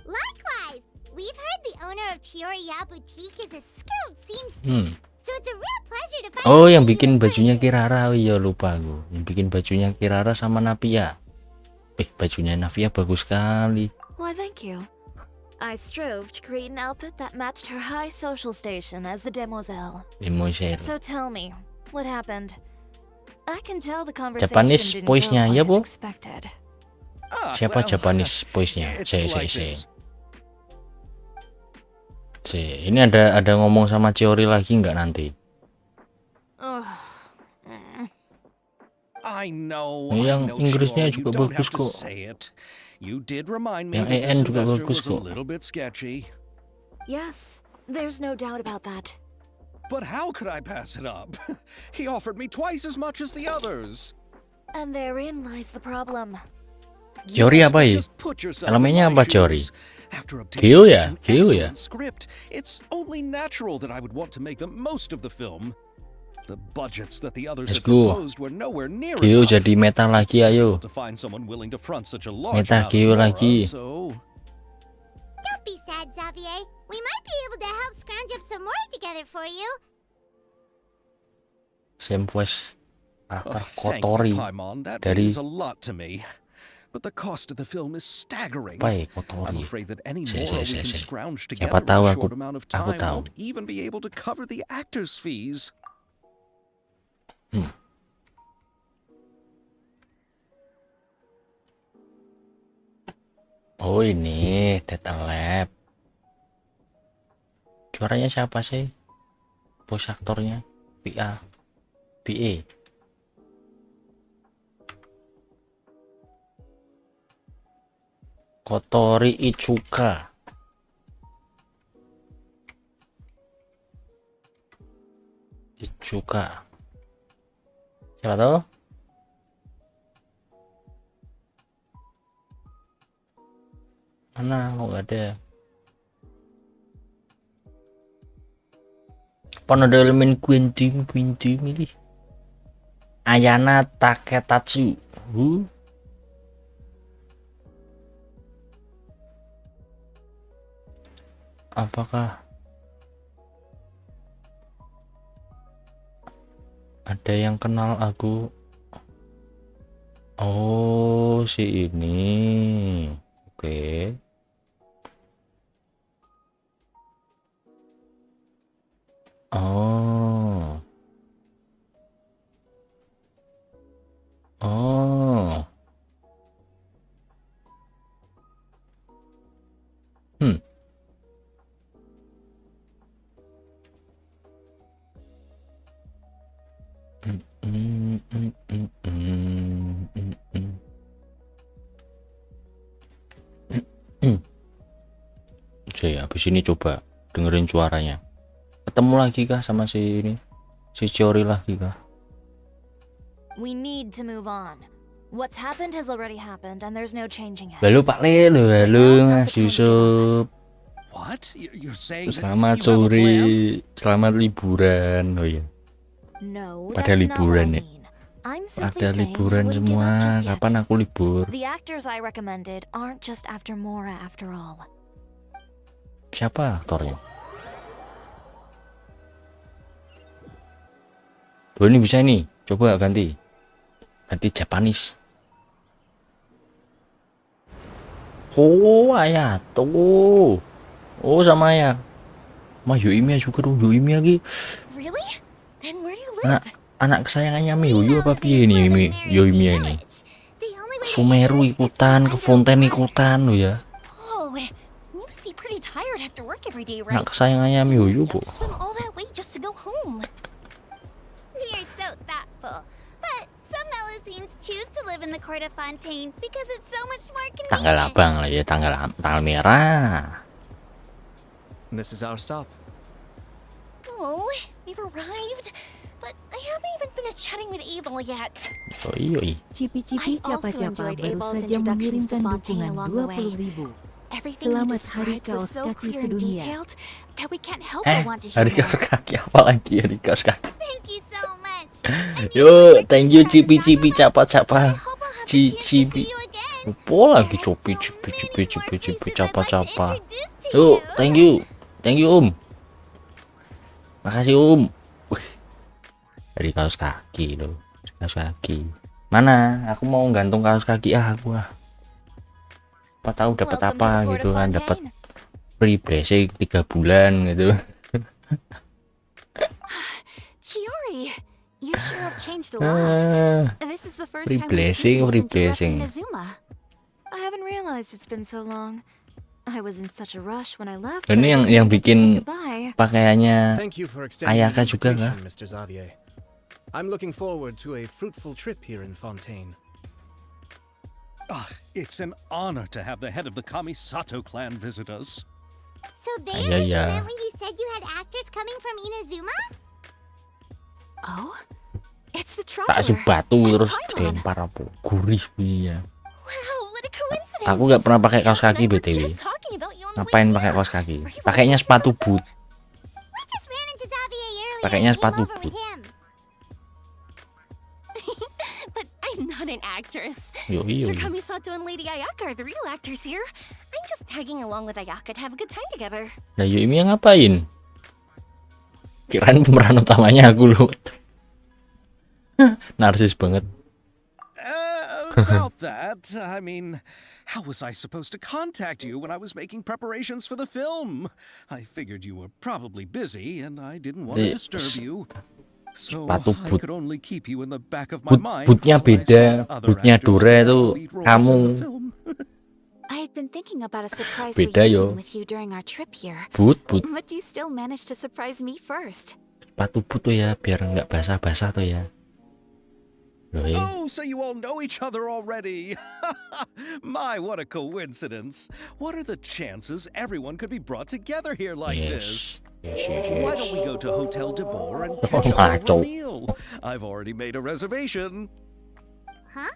S7: Likewise, we've heard the owner of Chioriya Boutique is a skilled seamstress. So it's a real pleasure to find
S1: Oh,
S7: out
S1: yang
S7: you
S1: bikin
S7: in
S1: bajunya
S7: person.
S1: Kirara. Oh iya, lupa aku. Yang bikin bajunya Kirara sama Navia. Bajunya Navia bagus sekali.
S3: Why, thank you. I strove to create an outfit that matched her high social station as the demoiselle.
S1: Emoser.
S3: So tell me, what happened? I can tell the conversation
S1: Japanese
S3: didn't
S1: voice-nya
S3: go
S1: ya,
S3: quite
S1: Bu?
S3: as expected.
S1: Siapa Japanese voice-nya?
S5: It's
S1: C.
S5: like this.
S1: Ini ada ngomong sama Chiori lagi nggak nanti?
S3: Ugh.
S5: I know.
S1: Yang
S5: I know,
S1: Inggrisnya
S5: Chiori,
S1: juga
S5: you don't
S1: bagus
S5: have to
S1: kok.
S5: say it. You did remind me
S1: Yang
S5: that
S1: EN
S5: this
S1: juga
S5: investor
S1: bagus
S5: was a
S1: kok.
S5: little bit sketchy.
S3: Yes, there's no doubt about that.
S5: But how could I pass it up? He offered me twice as much as the others.
S3: And therein lies the problem.
S1: Chiori
S5: Yes,
S1: apa
S5: but
S1: ya?
S5: just put yourself
S1: Elemennya
S5: in
S1: apa
S5: my
S1: Chiori?
S5: shoes. After
S1: Geo
S5: obtaining
S1: ya?
S5: such an
S1: Geo ya?
S5: excellent script, it's only natural that I would want to make the most of the film. The budgets that the others
S1: Let's
S5: had
S1: go.
S5: proposed were nowhere near
S1: Geo
S5: enough.
S1: jadi meta lagi,
S5: It's
S1: ayo.
S5: difficult to find someone willing to front such a large
S1: Meta
S5: amount of
S1: Geo
S5: aura,
S1: lagi.
S5: so
S7: Don't be sad, Xavier. We might be able to help scrounge up some more together for you.
S1: Same voice. Karakter
S5: thank
S1: Kotori.
S5: you, Paimon. That
S1: Dari
S5: means a lot to me. But the cost of the film is staggering.
S1: apa ya?
S5: I'm
S1: Kotori.
S5: afraid that any
S1: Si,
S5: more
S1: si,
S5: we can
S1: si.
S5: scrounge
S1: Siapa
S5: together
S1: tahu
S5: in a
S1: aku-
S5: short amount of
S1: aku
S5: time
S1: tahu.
S5: won't even be able to cover the actors' fees.
S1: Oh ini Data Lab. Suaranya siapa sih? Voice aktornya? VA. VA. Kotori Ichuka. Ichuka. Siapa tahu? Mana? Kok nggak ada? Pan ada elemen Quintim ini. Ayana Taketatsu. Apakah ada yang kenal aku? Oh, si ini. Oke. Oh. Oh. Hmm. Oke, habis ini coba dengerin suaranya. Ketemu lagi kah sama si ini? Si Chiori lagi kah?
S3: We need to move on. What's happened has already happened and there's no changing it.
S1: Halo Pak Le, halo Mas Yusuf.
S5: What? You're saying
S1: Selamat
S5: that you have a
S1: sore,
S5: plan?
S1: selamat liburan. Oh iya.
S3: No,
S1: Pada
S3: that's not what I
S1: liburan ya.
S3: mean. I'm simply
S1: Ada
S3: saying
S1: liburan
S3: I wouldn't give up
S1: semua.
S3: just yet.
S1: Kapan aku libur?
S3: The actors I recommended aren't just after Mora after all.
S1: Siapa aktornya? Oh ini bisa nih. Coba ganti. Ganti Japanese. Oh Ayato. Oh sama ya. Yoimiya juga dong. Yoimiya lagi.
S3: Really? Then where do you live?
S1: Anak kesayangannya Mihoyo apa piye nih Yoimiya ini? Sumeru ikutan, ke Fontaine ikutan lo ya.
S3: Oh, you must be pretty tired after work every day, right?
S1: Anak kesayangannya Mihoyo, Bu.
S3: Swim all that way just to go home.
S7: We are so thoughtful. But some Melusines choose to live in the court of Fontaine because it's so much more convenient.
S1: Tanggal abang lah ya, tanggal merah.
S4: This is our stop.
S3: Oh, we've arrived. But I haven't even finished chatting with Abel yet.
S1: Oh iya.
S9: Cipi-cipi
S3: I also
S9: Capa-Capa
S3: enjoyed
S9: baru
S3: Abel's
S9: saja
S3: introductions to
S9: mengirimkan
S3: Fontaine
S9: dukungan
S3: along the way.
S9: 20.000.
S3: Everything you
S9: Selamat Hari
S3: described was
S9: Kaos
S3: so
S9: Kaki
S3: clear and
S9: Sedunia.
S3: detailed that we can't help but want to hear
S1: Hari
S3: more.
S1: kaos kaki apa lagi hari kaos kaki?
S7: Thank you so much.
S1: Yo, thank you cipi-cipi capa-capa. Cipi. Apa lagi cipi capa-capa. Yo, thank you. Thank you, Makasih, Wih. Dari kaos kaki loh. Kaos kaki. Mana? Aku mau gantung kaos kaki aku ah. Apa tahu dapat apa gitu kan, dapat free blessing 3 bulan gitu.
S3: Chiori, you sure have changed a lot. This is the first
S1: Free
S3: time we've
S1: blessing,
S3: seen you
S1: free
S3: since you left
S1: blessing.
S3: Inazuma. I haven't realized it's been so long. I was in such a rush when I left.
S1: Ini
S3: that I
S1: yang
S3: didn't get to say
S1: bikin
S3: goodbye.
S1: pakaiannya
S6: Thank you for extending
S1: Ayaka
S6: the
S1: juga
S6: invitation,
S1: kah?
S6: Mr. Xavier. I'm looking forward to a fruitful trip here in Fontaine.
S5: It's an honor to have the head of the Kamisato clan visit us.
S7: So they
S1: Ay,
S7: are what
S1: ay,
S7: you
S1: ay.
S7: meant when you said you had actors coming from Inazuma?
S3: Oh, it's the
S1: tak
S3: traveler.
S1: batu
S3: and
S1: terus
S3: Paimon.
S1: dilempar apa gurih bunyinya.
S3: Wow, what a coincidence.
S1: Aku nggak pernah pakai kaos kaki
S3: And I were
S1: BTW.
S3: just talking about you on the way
S1: Ngapain
S3: here.
S1: pakai kaos kaki? Pakainya sepatu boot.
S7: We just ran into Xavier earlier
S1: Pakainya
S7: and came
S1: sepatu
S7: over
S1: boot.
S7: with him.
S3: But I'm not an actress.
S1: Yo
S3: Sir
S1: iyo.
S3: Kamisato and Lady Ayaka are the real actors here. I'm just tagging along with Ayaka to have a good time together.
S1: Nah Yoimi yang ngapain? Kirain pemeran utamanya aku loh. Narsis banget.
S5: About that, I mean, how was I supposed to contact you when I was making preparations for the film? I figured you were probably busy and I didn't want to disturb you. So
S1: sepatu
S5: I
S1: boot.
S5: could only keep you in the back of my mind.
S1: Bootnya
S5: while I
S1: beda.
S5: saw other
S1: Bootnya
S5: actors
S1: Dora
S5: take
S1: itu
S5: lead roles in
S1: kamu.
S5: the film.
S3: I had been thinking about a surprise
S1: Beda, yo.
S3: reunion with you during our trip here.
S1: Boot.
S3: But you still managed to surprise me first.
S1: Sepatu boot tuh ya biar nggak basah-basah tuh ya. Loh, ya.
S5: Oh, so you all know each other already. My, what a coincidence. What are the chances everyone could be brought together here like this? Why don't we go to Hotel dibawah and catch up over a meal? I've already made a reservation.
S7: Huh?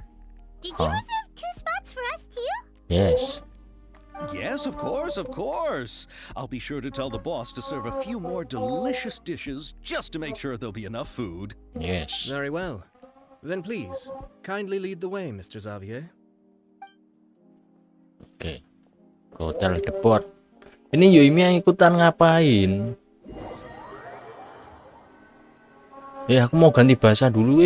S7: Did you
S1: Huh?
S7: reserve 2 spots for us too?
S1: Yes.
S5: Yes, of course, of course. I'll be sure to tell the boss to serve a few more delicious dishes just to make sure there'll be enough food.
S1: Yes.
S6: Very well. Then please, kindly lead the way, Mr. Xavier.
S1: Oke. Hotel depot. Ini Yuimi yang ikutan ngapain? Aku mau ganti bahasa dulu,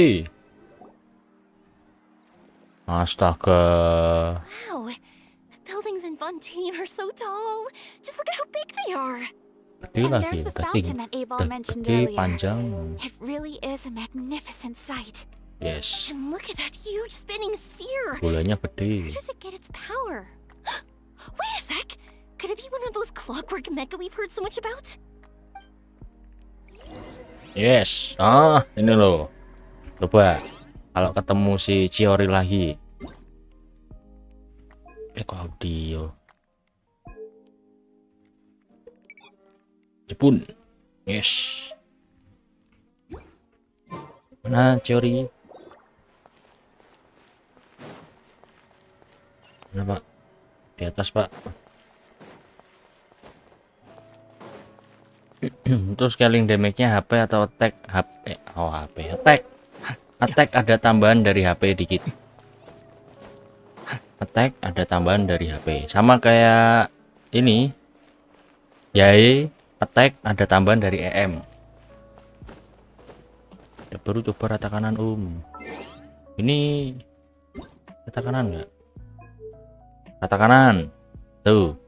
S1: Astaga.
S3: Wow, the buildings in Fontaine are so tall. Just look at how big they are.
S1: Gede
S3: And
S1: lagi,
S3: there's the
S1: udah
S3: fountain that Ava
S1: udah
S3: mentioned
S1: gede,
S3: earlier.
S1: panjang.
S3: It really is a magnificent sight.
S1: Yes.
S3: And look at that huge spinning sphere.
S1: Bolanya
S3: Where
S1: gede.
S3: does it get its power? Wait a sec. Could it be one of those clockwork mecha we've heard so much about?
S1: Yes. Ini loh. Coba kalau ketemu si Chiori lagi. Kok audio. Jepun. Yes. Mana Chiori? Mana, Pak? Di atas, Pak. Terus scaling damage-nya HP atau attack? HP. Oh, HP. Attack. Attack ada tambahan dari HP dikit. Attack ada tambahan dari HP. Sama kayak ini. Yai, attack ada tambahan dari EM. Baru coba rata kanan, Ini rata kanan enggak? Rata kanan. Tuh.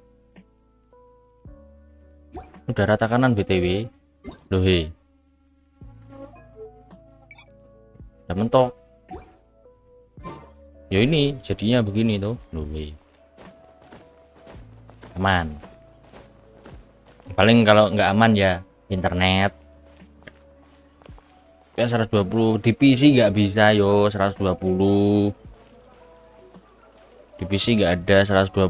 S1: Udah rata kanan BTW. Loh, udah mentok. Ya ini jadinya begini tuh. Loh, aman. Paling kalau nggak aman ya internet. Ya 120 di PC nggak bisa yo 120. Di PC nggak ada 120,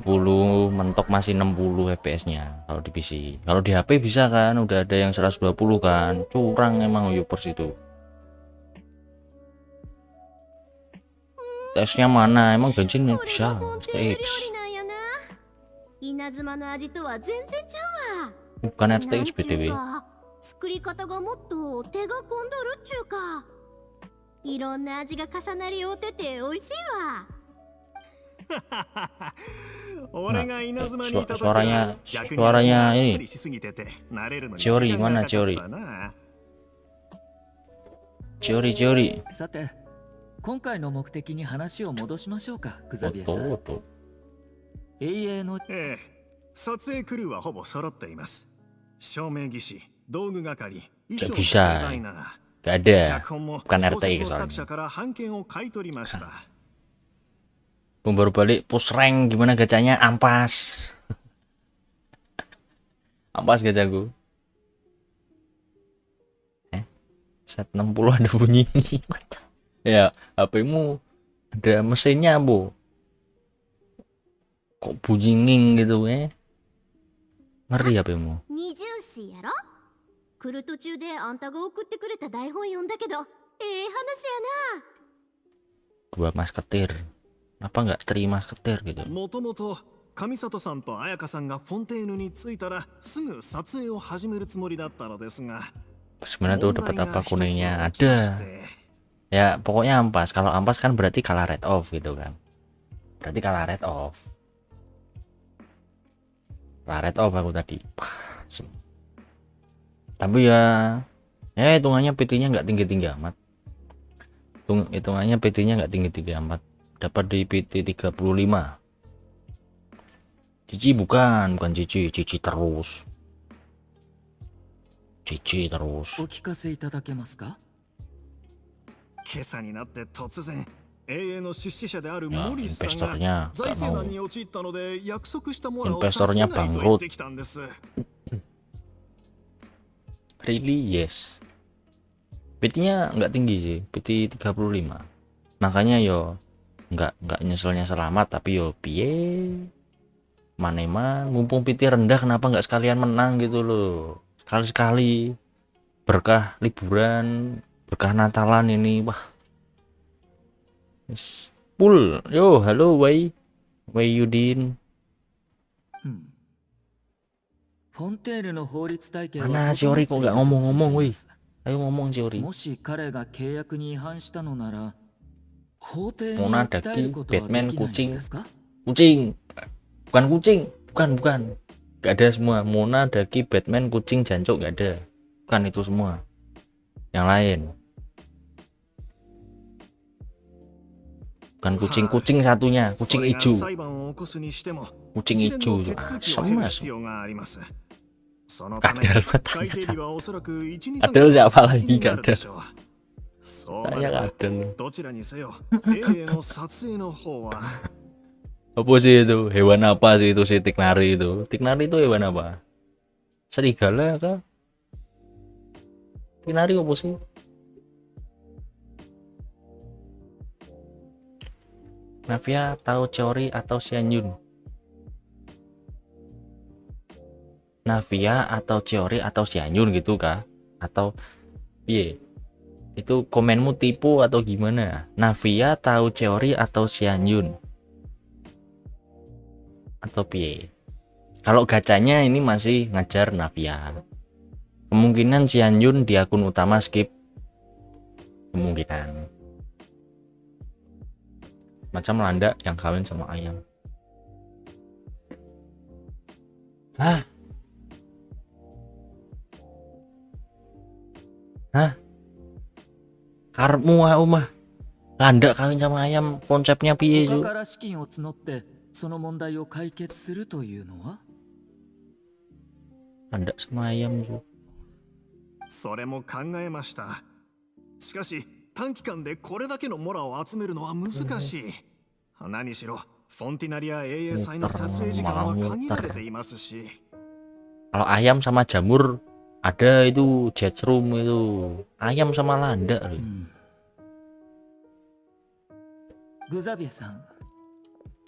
S1: mentok masih 60 fps-nya kalau di PC. Kalau di HP bisa kan, udah ada yang 120 kan. Curang emang Youpers itu. Tesnya mana? Emang Genshin bisa RTX. Bukan RTX BTW.
S7: 作り方がもっと手が込んどるっちゅうか。いろんな味が重なり合うてて美味しいわ。
S1: suaranya ini Chiori mana Chiori? Chiori
S9: さて、今回の目的に話を戻しましょうか、クザビエさん。永遠の
S10: 撮影クルーはほぼ揃っています。照明技師、道具係、衣装、デ
S1: bisa
S10: ザイナー、
S1: gak ada
S10: 脚本も
S1: bukan
S10: 小
S1: RTX
S10: 説の作
S1: soalnya.
S10: 者から版権を買い取りました。
S1: Baru balik push rank gimana gacanya? Ampas. Ampas gacaku. Set 60 ada bunyi. Ya, HP-mu ada mesinnya, Bu. Kok bunyi nging gitu, Ngeri HP-mu.
S7: 二重視やろ。来る途中であんたが送ってくれた台本読んだけど、ええ話やな。
S1: Dua masketir. Apa nggak terima masketir gitu?
S10: もともと上里さんと彩香さんがフォンテーヌに着いたらすぐ撮影を始めるつもりだったのですが、
S1: Sebenarnya tuh dapat apa kuningnya ada. Ya pokoknya ampas. Kalau ampas kan berarti kalah red off gitu kan. Berarti kalah red off. Kalah red off aku tadi. Tapi ya hitungannya PT-nya nggak tinggi-tinggi amat. Hitungannya PT-nya nggak tinggi-tinggi amat. Dapat di PT 35. Cici bukan cici terus. Cici terus.
S9: お聞かせいただけますか？
S10: 今朝になって突然永遠の出資者である
S1: Ya,
S10: モリスさん
S1: investornya
S10: が財
S1: nggak
S10: 政
S1: mau.
S10: 難に陥ったので約束したものを
S1: Investornya
S10: 出せないと言
S1: bangkrut.
S10: ってきたんです。
S1: Really yes. PT-nya nggak tinggi sih. PT 35. Makanya yo nggak nyeselnya Selamat, tapi yo piye manema mumpung piti rendah kenapa nggak sekalian menang gitu loh, sekali-sekali berkah liburan, berkah Natalan ini. Wah, full. Yo, halo Wei Yudin. Mana si Ori kok nggak ngomong-ngomong, woi? Ayo ngomong si Ori. Monadaki Batman kucing. Bukan kucing, bukan. Gak ada semua. Monadaki Batman kucing jancuk gak ada. Bukan itu semua. Yang lain. Bukan kucing satunya, kucing hijau. Kucing hijau. Kadal siapa lagi kadal? Saya kadal. Apa sih itu? Hewan apa sih itu si Tiknari itu? Tiknari itu hewan apa? Serigala kah? Tiknari apa sih? Navia tahu Chori atau Xianyun? Navia atau Chori atau Xianyun gitu kah? Atau piye? Itu komenmu tipu atau gimana? Navia tahu Chori atau Xianyun? Atau piye? Kalau gacanya ini masih ngajar Navia. Kemungkinan Xianyun di akun utama skip. Kemungkinan. Macam landak yang kawin sama ayam. Hah? Karepmu mah landak kawin sama ayam konsepnya piye su? Landak sama ayam su.
S10: それも考えました。しかし短期間でこれだけのモラを集めるのは難しい。何しろフォンティナリア英雄祭の撮影時間は限られていますし。
S1: Kalau ayam sama jamur ada itu jet room itu. Ayam sama landak loh.
S9: グザビエさん、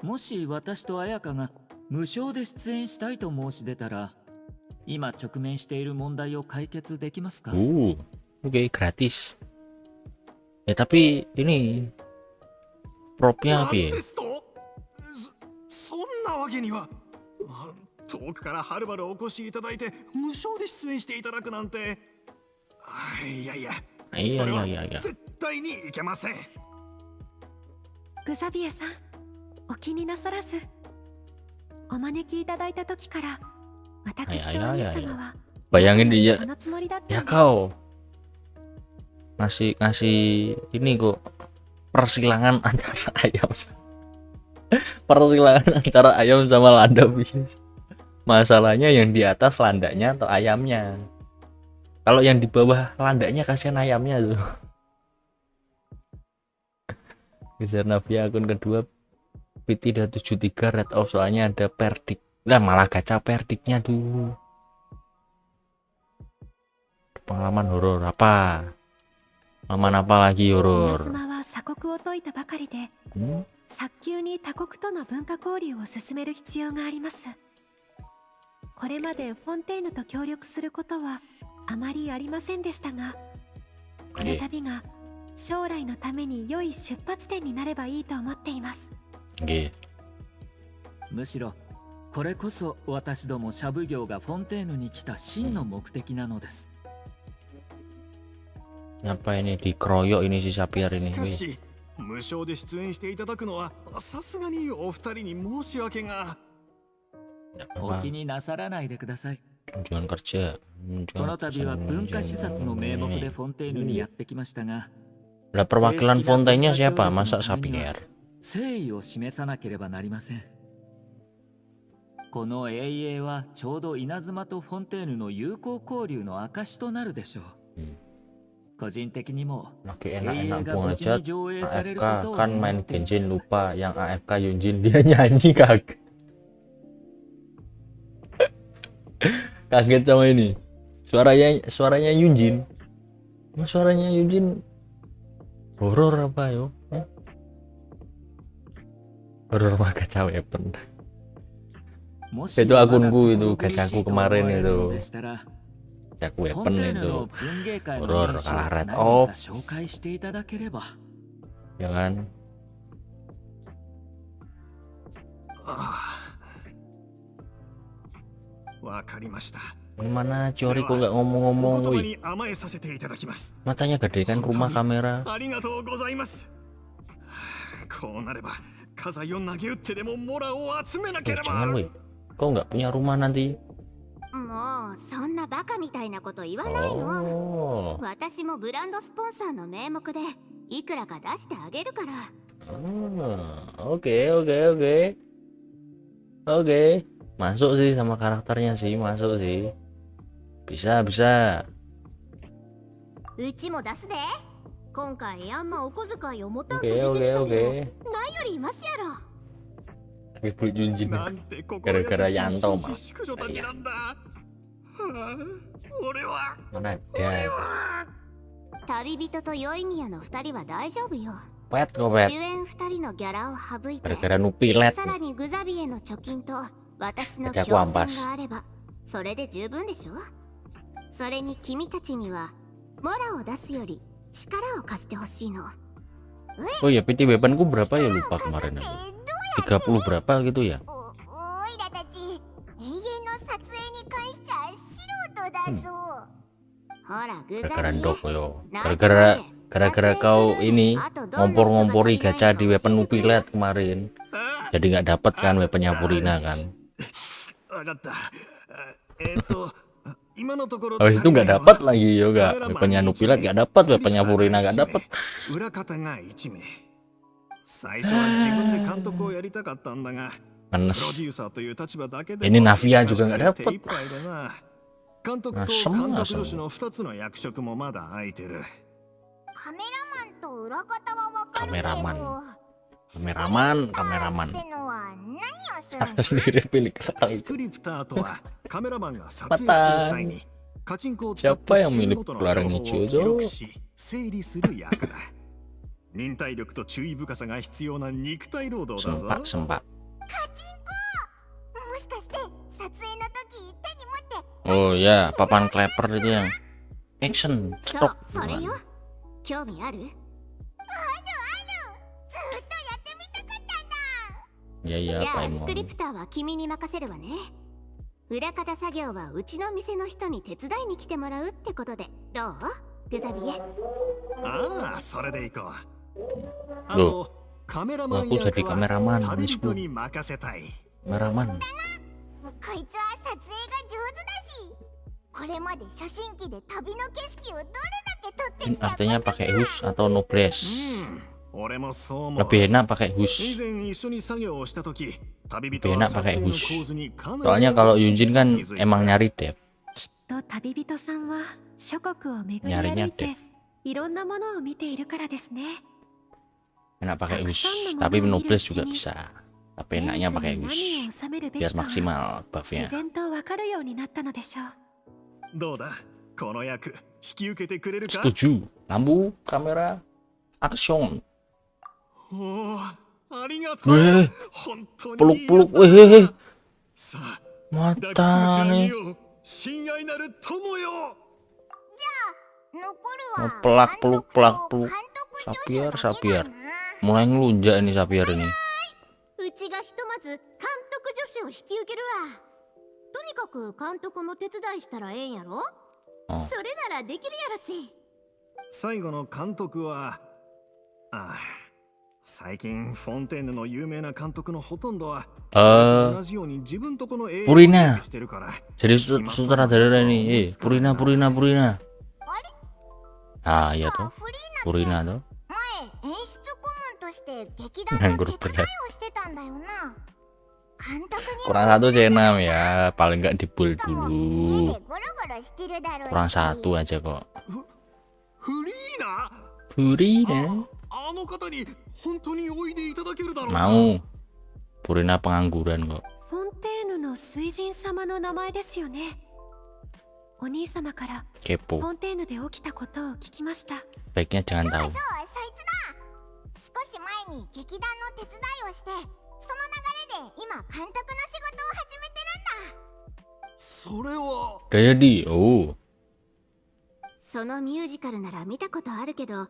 S9: もし私と彩香が無償で出演したいと申し出たら、今直面している問題を解決できますか?
S1: Oke, gratis. Ya tapi ini propnya apa ya?
S10: そんなわけには。遠くからはるばるお越しいただいて無償で出演していただくなんて。いやいや、それは絶対にいけません。
S7: グザビエさん、お気になさらず。お招きいただいた時から私とお兄様は
S1: Bayangin dia, ya kau ngasih ini kok persilangan antara ayam sama landak. Masalahnya yang di atas landaknya atau ayamnya. Kalau yang di bawah landaknya kasihan ayamnya tuh. Geser Navia akun kedua PT 73 red off soalnya ada perdik. Lah malah gacha perdiknya dulu. Pengalaman horor apa? Pengalaman apa lagi horor? 早急に他国との文化交流を進める必要があります。これまでフォンテーヌと協力することはあまりありませんでしたが、この度が将来のために良い出発点になればいいと思っています。
S9: むしろこれこそ私どもシャブ業がフォンテーヌに来た真の目的なのです。
S1: Apa ini dikeroyok ini si Sapir ini?
S10: 無償で出演していただくのはさすがにお二人に申し訳が。
S9: お気になさらないでください。
S1: Kunjungan kerja.
S9: この度は文化視察の名目でフォンテーヌにやってきましたが、
S1: Lah perwakilan Fontaine-nya siapa? Masa Sapir?
S9: 誠意を示さなければなりません。この英雄はちょうど稲妻とフォンテーヌの友好交流の証となるでしょう。個人的にも
S1: Lagi enak-enak banget AFK kan main Genshin lupa yang AFK Yunjin dia nyanyi kaget. Kaget sama ini. Suaranya Yunjin. Suaranya Yunjin horor apa yo? Horor mah gacha weapon.
S9: もし
S1: Itu
S9: まだ
S1: akunku
S9: 心
S1: itu
S9: 苦しい
S1: gachaku
S9: と
S1: kemarin
S9: 思えるの
S1: itu.
S9: でしたら
S1: Gacha
S9: フォン
S1: weapon
S9: テーヌ
S1: itu.
S9: の文芸会の
S1: Horor
S9: 名手を
S1: kalah red
S9: 何
S1: off.
S9: か紹介していただければ。
S1: Ya kan?
S10: わかりました
S1: Mana Cori kok nggak ngomong-ngomong,
S10: お言葉
S1: woi.
S10: に甘えさせていただきます
S1: Matanya gede kan rumah kamera.
S10: ありがとうございますこうなれば家財を投げ打ってでもモラを集めなけ
S1: Oh,
S10: れ
S1: jangan,
S10: ば
S1: woi. Kau nggak punya rumah nanti?
S3: もうそんなバカみたいなこと言わないの。
S1: Oh.
S3: 私もブランドスポンサーの名目でいくらか出してあげるから。
S1: Oke, oke, oke. Oke. Masuk sih sama karakternya sih, masuk sih. Bisa, bisa.
S3: うちも出すで。今回あんまお小遣いを持たんと
S1: Oke,
S3: 出て
S1: oke,
S3: きたけど、
S1: oke.
S3: ないよりマシやろ。
S1: Ribut Junjin.
S10: なんて心優しい
S1: Gara-gara Yanto
S10: 紳
S1: mah.
S10: 士淑女たちなんだ、はあ、俺は
S1: Mana
S10: 俺
S1: ada.
S10: は
S3: 旅人と宵宮の2人は大丈夫よ。
S1: Pet kok
S3: 主
S1: pet.
S3: 演2人のギャラを省いて、
S1: Gara-gara nupilet.
S3: さらにグザビエの貯金と私の
S1: Kerja
S3: 協
S1: aku
S3: 賛
S1: ampas.
S3: があればそれで十分でしょ。それに君たちにはモラを出すより力を貸してほしいの。
S1: Oh ya, PT weaponku berapa ya lupa kemarin aku. 30 berapa gitu ya?
S3: おいらたち永遠の撮影に関しちゃ素人だぞ。ほらグザ
S1: Gara-gara
S3: ビエ
S1: dok yo. Gara-gara kau ini ngompor-ngompori gacha di weapon nupilet kemarin. Jadi nggak dapat kan weaponnya Purina kan.
S10: わかった今のところ
S1: Habis itu nggak dapat lagi yoga. Weaponnya nupilet nggak dapat, weaponnya Purina nggak dapat.
S10: 裏方が1名最初は自分で監督をやりたかったんだがプロデ
S1: Manes.
S10: ューサーという立場だけで
S1: Ini Navia juga nggak
S10: 手
S1: dapat.
S10: 一杯だな監督と
S1: Asem,
S10: 監督
S1: asem.
S10: 同士の2つの役職もまだ空いてる
S3: カメラマンと裏方はわかるけど
S1: Kameraman. Kameraman.
S3: ってのは何をする
S1: Aku sendiri pilih kelar
S10: ス
S1: itu.
S10: クリプターとはカメラマンが撮影する際にカチンコを使っ
S1: Siapa
S10: て
S1: yang
S10: シーン
S1: milih
S10: ごとの
S1: keluaran
S10: 情報を
S1: hijau
S10: 記
S1: tuh?
S10: 録し整理する役だ忍耐力と注意深さが必要な肉体労働だぞ
S1: Sempat, sempat.
S3: もしかして撮影の時手に持って
S1: Oh ya, papan kleper itu yang action
S3: そう
S1: stop.
S3: それよ。興味ある？ずっとやってみたかったんだ。
S1: Ya ya,
S3: じゃ
S1: Pak
S3: あスクリ
S1: Imon.
S3: プターは君に任せるわね。裏方作業はうちの店の人に手伝いに来てもらうってことでどう？グザビエ。
S10: ああそれでいこうあ
S1: Loh,
S10: とカメラマン
S1: aku jadi
S10: 役は
S1: kameraman
S10: 旅
S1: bisku.
S10: 人に任せたい
S1: Kameraman.
S3: こいつは撮影が上手だし、これまで写真機で旅の景色をどれだけ撮ってき
S1: Ini
S3: たか。
S1: artinya pakai hus atau nobles.
S10: 俺もそう思う
S1: Lebih enak pakai
S10: 以
S1: hus.
S10: 前一緒に作業をした時旅人
S1: Lebih
S10: は
S1: enak
S10: 撮
S1: pakai
S10: 影の
S1: hus.
S10: 構図にかなり
S1: Soalnya kalau Yunjin kan
S10: 気づいた
S1: emang nyari dep.
S7: きっと旅人さんは諸国を巡り
S1: Nyarinya
S7: 歩いて
S1: dep.
S7: いろんなものを見ているからですね。
S1: Enak pakai hus. Tapi nobles juga bisa. Tapi enaknya
S7: レンズ
S1: pakai
S7: に
S1: hus.
S7: 何を収めるべ
S1: Biar
S7: きかが
S1: maksimal
S7: 自
S1: buffnya.
S7: 然とわかるようになったのでしょう。
S10: どうだこの役引き受けてくれるか
S1: Setuju. Lampu, kamera, action.
S10: おおありがとう
S1: Weh,
S10: 本当にいいや
S1: peluk-peluk.
S10: つだ
S1: Weh,
S10: さあ抱きしめて
S1: mata
S10: あげ
S1: nih.
S10: よう親愛なる友よ
S1: Pelak, peluk, pelak, peluk. Sabiar, sabiar. Mulai ngelunjak ini Sabiar ini.
S3: うちがひとまず監督助手を引き受けるわ。とにかく監督の手伝いしたらええんやろ？
S1: あ
S3: それならできるやろし。
S10: 最後の監督は最近フォンテーヌの有名な監督のほとんどは同じように自分とこの AI を
S1: Purina
S10: してるから
S1: Jadi sutradara ini. Purina, Purina, Purina. Ah, iya tuh. Purina tuh.
S3: 前演出顧問として劇団の
S1: Nganggur
S3: 手伝い
S1: berat.
S3: をしてたんだよな。監督に
S1: Kurang satu C6 ya. Paling nggak dibul
S3: しかも家
S1: dulu.
S3: でゴロゴロしてるだろうし。
S1: Kurang satu aja kok.
S10: フリーナ
S1: Purina.
S10: あの方に本当においでいただけるだろうか
S1: Mau. Purina pengangguran kok.
S7: フォンテーヌの水神様の名前ですよね。お兄様からフ
S1: Kepo.
S7: ォンテーヌで起きたことを聞きました。
S1: Baiknya jangan
S3: そう
S1: tahu.
S3: そう、そいつだ。少し前に劇団の手伝いをして、そ
S10: それは
S1: Jadi, oh.
S7: そのミュージカルなら見たことあるけど、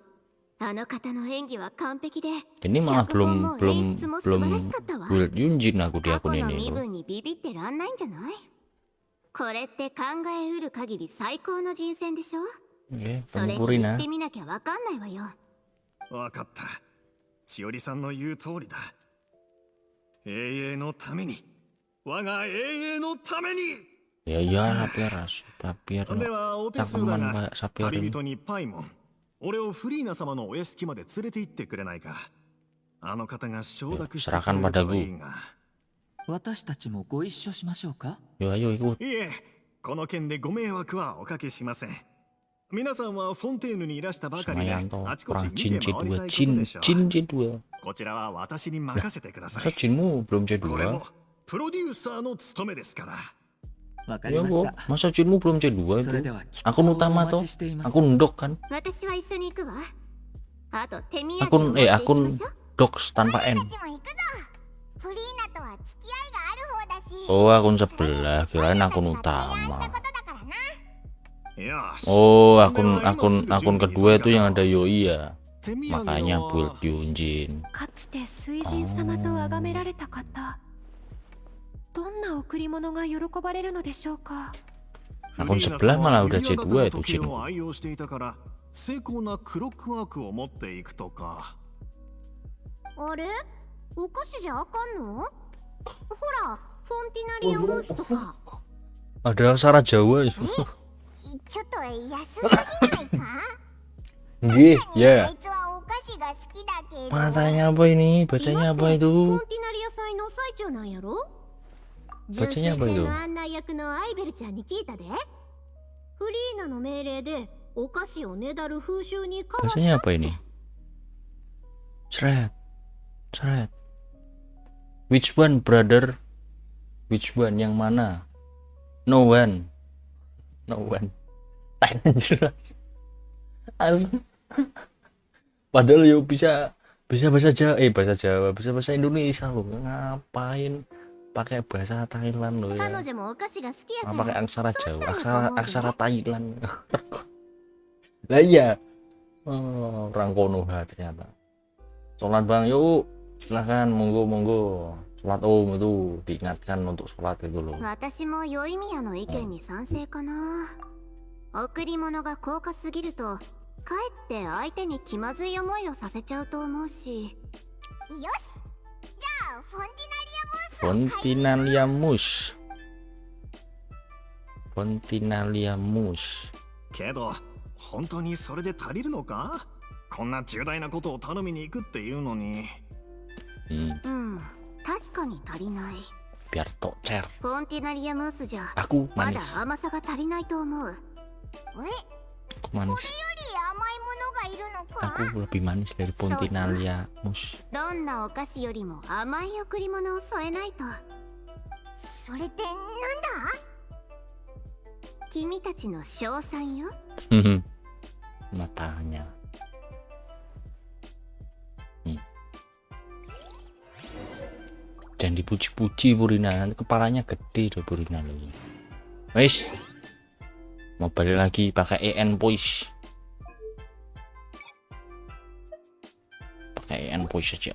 S7: あの方の演技は完璧で、
S1: Ini malah
S7: 脚本も
S1: belum
S7: 演出も素晴らしかったわ。
S1: build Yunjin aku di
S7: 過
S1: akun
S7: 去の
S1: ini
S7: 身
S1: loh.
S7: 分にビビってらんないんじゃない？これって考えうる限り最高の人選でしょ？
S1: Oke,
S7: それ
S1: kamu
S7: に言
S1: Purina.
S7: ってみなきゃわかんないわよ。
S10: わかった。千織さんの言う通りだ。永遠のために、我が永遠のために。
S1: Ya ya, Sapir
S10: ではお手数だ
S1: Taman
S10: が、
S1: Mbak Sapir
S10: 旅
S1: ini.
S10: 人にパイモン、俺をフリーナ様のお屋敷まで連れて行ってくれないか。あの方が承諾してくれるといいが。
S9: 私たちもご一緒しましょうか。
S1: Yo ayo ikut.
S10: いえ、この件でご迷惑はおかけしません。皆さんはフォンテーヌにいらしたばかりで、
S1: Lumayan toh
S10: あちこち
S1: orang
S10: 見
S1: Jin
S10: て回りたいこと
S1: C2
S10: で
S1: Jin
S10: しょう。
S1: Jin C2.
S10: こちらは私に任せてくださ
S1: Masa
S10: い。
S1: Jinmu belum
S10: これ
S1: C2?
S10: もプロデューサーの務めですから。
S9: わかり
S1: Ya
S9: まし
S1: kok,
S9: た。
S1: masa Jinmu belum C2
S9: それ
S1: itu?
S9: では
S1: Akun utama
S9: お
S1: toh.
S9: 待ちしています。
S1: Akun dok kan?
S7: 私は一緒に行くわ。あと手土産を
S1: Akun
S7: 持って行き
S1: akun
S7: ましょう。
S1: docs tanpa N.
S3: フリーナとは付き合いがある方だし。
S1: Oh, akun sebelah. Kirain akun utama.
S10: よし。
S1: Oh, akun kedua itu yang ada Yoi ya.
S10: 手土産
S1: Makanya
S10: は
S1: build Yunjin.
S7: かつて水神様と崇められた方、どんな贈り物が喜ばれるのでしょうか。
S1: Akun sebelah malah udah
S10: 指輪
S1: C2
S10: 型の
S1: itu
S10: 時計
S1: Jin.
S10: を愛用していたから精巧なクロックワークを持っていくとか。
S3: あれ？お菓子じゃあかんの？ほら、フォンティナリアムースとか。
S1: Ada aksara Jawa itu.
S3: ちょっと安すぎないか？
S1: Nggih,
S3: あ
S1: ya.
S3: いつはお菓子が好きだけど。
S1: Matanya apa ini? Bacanya apa
S3: フォ
S1: itu?
S3: ンティナリア祭の最中なんやろ？
S1: Bacanya apa
S3: 純粋
S1: itu?
S3: の案内役のアイベルちゃんに聞いたで。フリーナの命令でお菓子をねだる風習に変わった。
S1: Bacanya apa ini? Shred. Which one, brother? Which one? Yang mana? No one. Tanya jelas. Asli. Padahal yo bisa bahasa Jawa, bisa bahasa Indonesia loh. Ngapain pakai bahasa Thailand loh ya?
S3: 彼女もお菓子が好きやか
S1: Pakai
S3: ら。
S1: aksara
S3: So
S1: Jawa,
S3: strong
S1: aksara
S3: ngomong
S1: Thailand. Lah iya. Oh, orang Konoha ternyata. Sholat bang, yuk. Silahkan, monggo. Sholat itu diingatkan untuk sholat gitu loh.
S7: 私も良い宮の意見に賛成かな。贈り物が高価すぎると、かえって相手に気まずい思いをさせちゃうと思うし。
S3: よし。じゃあフォンティナリアムースを買い
S1: フォンティナリアムース。
S10: けど本当にそれで足りるのか？こんな重大なことを頼みに行くっていうのに。
S7: うん、確かに足りない。
S1: Biar tocer.
S7: フォンティナリアムースじゃ
S1: Aku
S7: まだ
S1: manis.
S7: 甘さが足りないと思う。
S1: Aku manis.
S3: 甘いものがいるのか？
S1: Aku lebih manis dari Pontinalia mus.
S7: どんなお菓子よりも甘い贈り物を添えないと。
S3: それってなんだ？
S7: 君たちの賞賛よ。
S1: Matanya. Dan dipuji-puji Purina, nanti kepalanya gede tuh Purina lagi. Wes, mau balik lagi pakai EN voice. Pakai EN voice saja.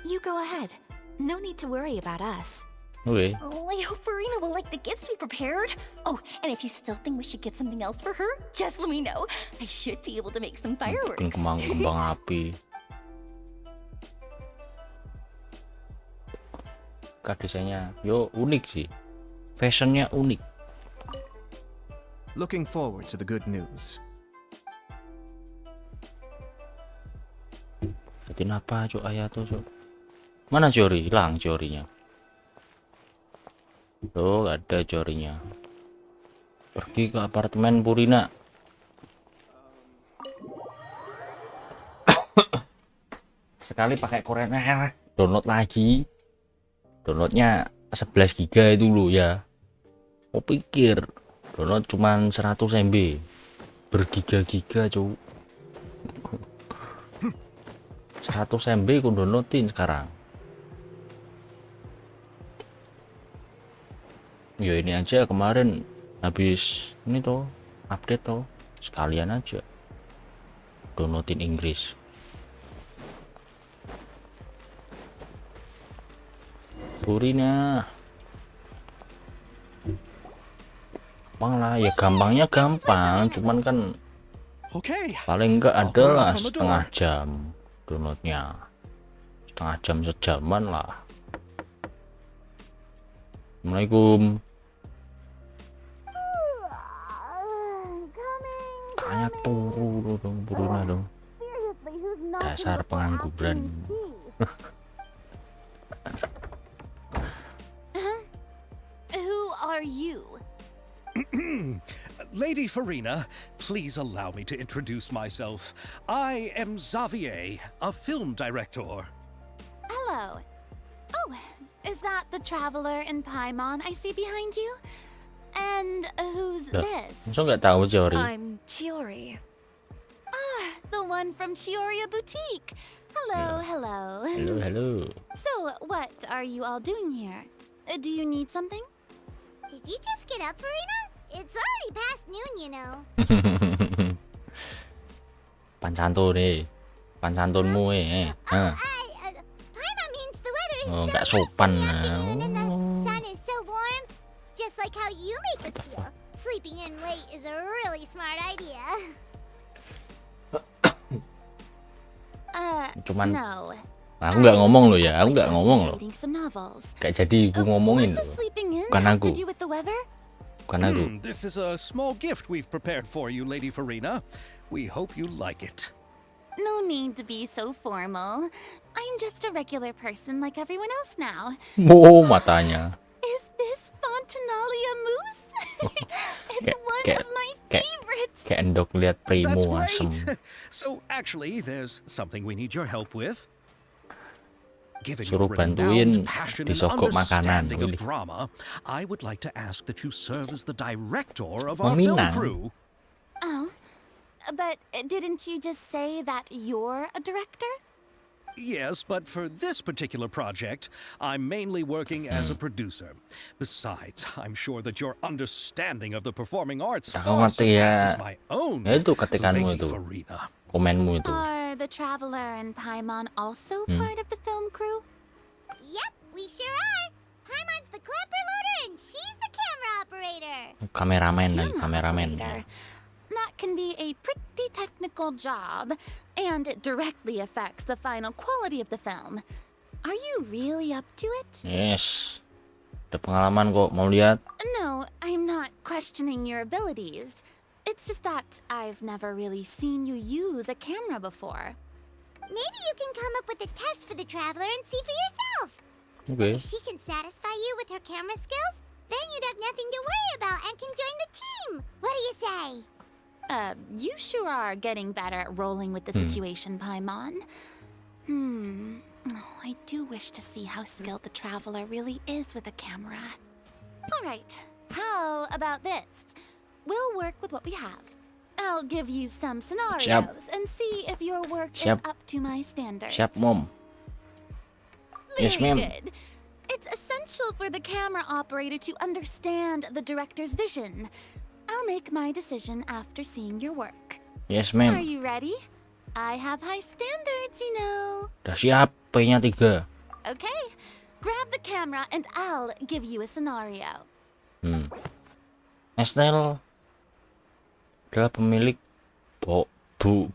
S11: You go ahead. No need to worry about us.
S1: Oke.
S11: Oh, I hope Verena will like the gifts we prepared. Oh, and if you still think we should get something else for her, just let me know. I should be able to make some
S1: Bikin
S11: fireworks.
S1: kembang api. Desainnya yo unik sih, fashionnya unik.
S6: Looking forward to the good news.
S1: Jadi apa cok ayah tuh cok? Mana Jori? Hilang Jorinya. Tuh gak ada Jorinya. Pergi ke apartemen Purina. Sekali pakai Korean Air, download lagi. Downloadnya 11 GB itu loh ya. Mau pikir download cuman 100 MB bergiga-giga cok. 1 100 MB aku downloadin sekarang. Ya ini aja kemarin habis ini tuh update tuh sekalian aja downloadin Inggris. Purina gampang lah ya, gampangnya gampang, cuman kan paling enggak adalah setengah jam downloadnya, setengah jam sejaman lah. Assalamualaikum. Kayaknya turu dong Purina dong, dasar pengangguran.
S3: Who are you?
S5: Lady Farina, please allow me to introduce myself. I am Xavier, a film director.
S3: Hello. Oh, is that the traveler in Paimon I see behind you? And who's this?
S1: Masa nggak tahu Chiori?
S3: I'm Chiori. Ah, the one from Chioria Boutique. Hello, hello.
S1: Halo, halo.
S3: So, what are you all doing here? Do you need something?
S11: Did you just get up, Farina? It's already past noon, you know.
S1: Pancantun nih, pancantunmu
S11: Paimon means the weather is
S1: oh,
S11: so
S1: nggak
S11: nice
S1: sopan.
S11: in the afternoon and the sun is so warm. Just like how you make us feel. Sleeping in late is a really smart idea.
S1: Cuman
S3: No.
S1: aku nggak ngomong loh ya, aku nggak ngomong loh.
S3: Reading some novels.
S1: Gak jadi aku ngomongin
S3: What does
S1: loh.
S3: sleeping in
S1: Bukan
S3: have
S1: aku,
S3: to do with the weather?
S1: bukan aku.
S5: This is a small gift we've prepared for you, Lady Farina. We hope you like it.
S3: No need to be so formal. I'm just a regular person like everyone else now.
S1: Oh, matanya.
S3: Is this Fontanalia mousse? It's one of my favorites.
S1: Kayak endok lihat
S5: That's
S1: primo asem.
S5: great. So actually, there's something we need your help with. Given
S1: Suruh
S5: your
S1: bantuin
S5: renowned passion and
S1: disogok makanan.
S5: understanding of
S1: Wih.
S5: drama, I would like to ask that you serve as the director of our
S1: Mang
S5: film
S1: Minang.
S5: crew.
S3: Oh, but didn't you just say that you're a director?
S5: Yes, but for this particular project, I'm mainly working as a producer. Besides, I'm sure that your understanding of the performing arts
S1: Tak
S5: far
S1: ngerti ya.
S5: surpasses my own.
S1: Ya itu ketikanmu
S5: Lady
S1: itu,
S5: Farina.
S1: komenmu itu.
S3: Are the Traveler and Paimon also part of the film crew?
S11: Yep, we sure are. Paimon's the clapper loader and she's the camera operator.
S1: Kameramen lagi,
S3: Camera
S1: kameramen.
S3: operator. That can be a pretty technical job, and it directly affects the final quality of the film. Are you really up to it?
S1: Yes. Ada pengalaman kok, mau lihat?
S3: No, I'm not questioning your abilities. It's just that I've never really seen you use a camera before.
S11: Maybe you can come up with a test for the traveler and see for yourself.
S1: Oke.
S11: If she can satisfy you with her camera skills, then you'd have nothing to worry about and can join the team. What do you say?
S3: You sure are getting better at rolling with the situation, Paimon. Oh, I do wish to see how skilled the traveler really is with a camera. All right, how about this? We'll work with what we have. I'll give you some scenarios and see if your work is up to my standards.
S1: Siap, Mom. Yes,
S3: Very
S1: ma'am.
S3: good. It's essential for the camera operator to understand the director's vision. I'll make my decision after seeing your work.
S1: Yes,
S3: Are
S1: ma'am.
S3: you ready? I have high standards, you know.
S1: Udah siap, P-nya 3.
S3: Okay, grab the camera and I'll give you a scenario.
S1: Estel adalah pemilik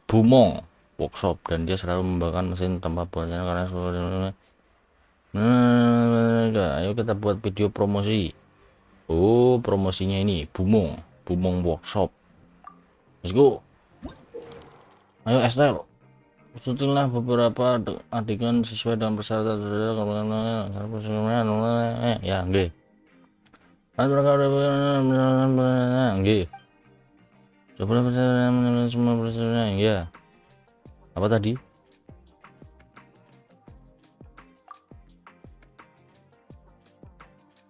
S1: Bumong workshop dan dia selalu membanggakan mesin tempat buatnya karena seluruh. Ayo kita buat video promosi. Oh, promosinya ini Bumong workshop. Let's go. Ayo Estel, syutinglah beberapa adegan sesuai dengan persyaratan. Ya, nggih. Nggih. Coba semua persyaratan ya. Apa tadi?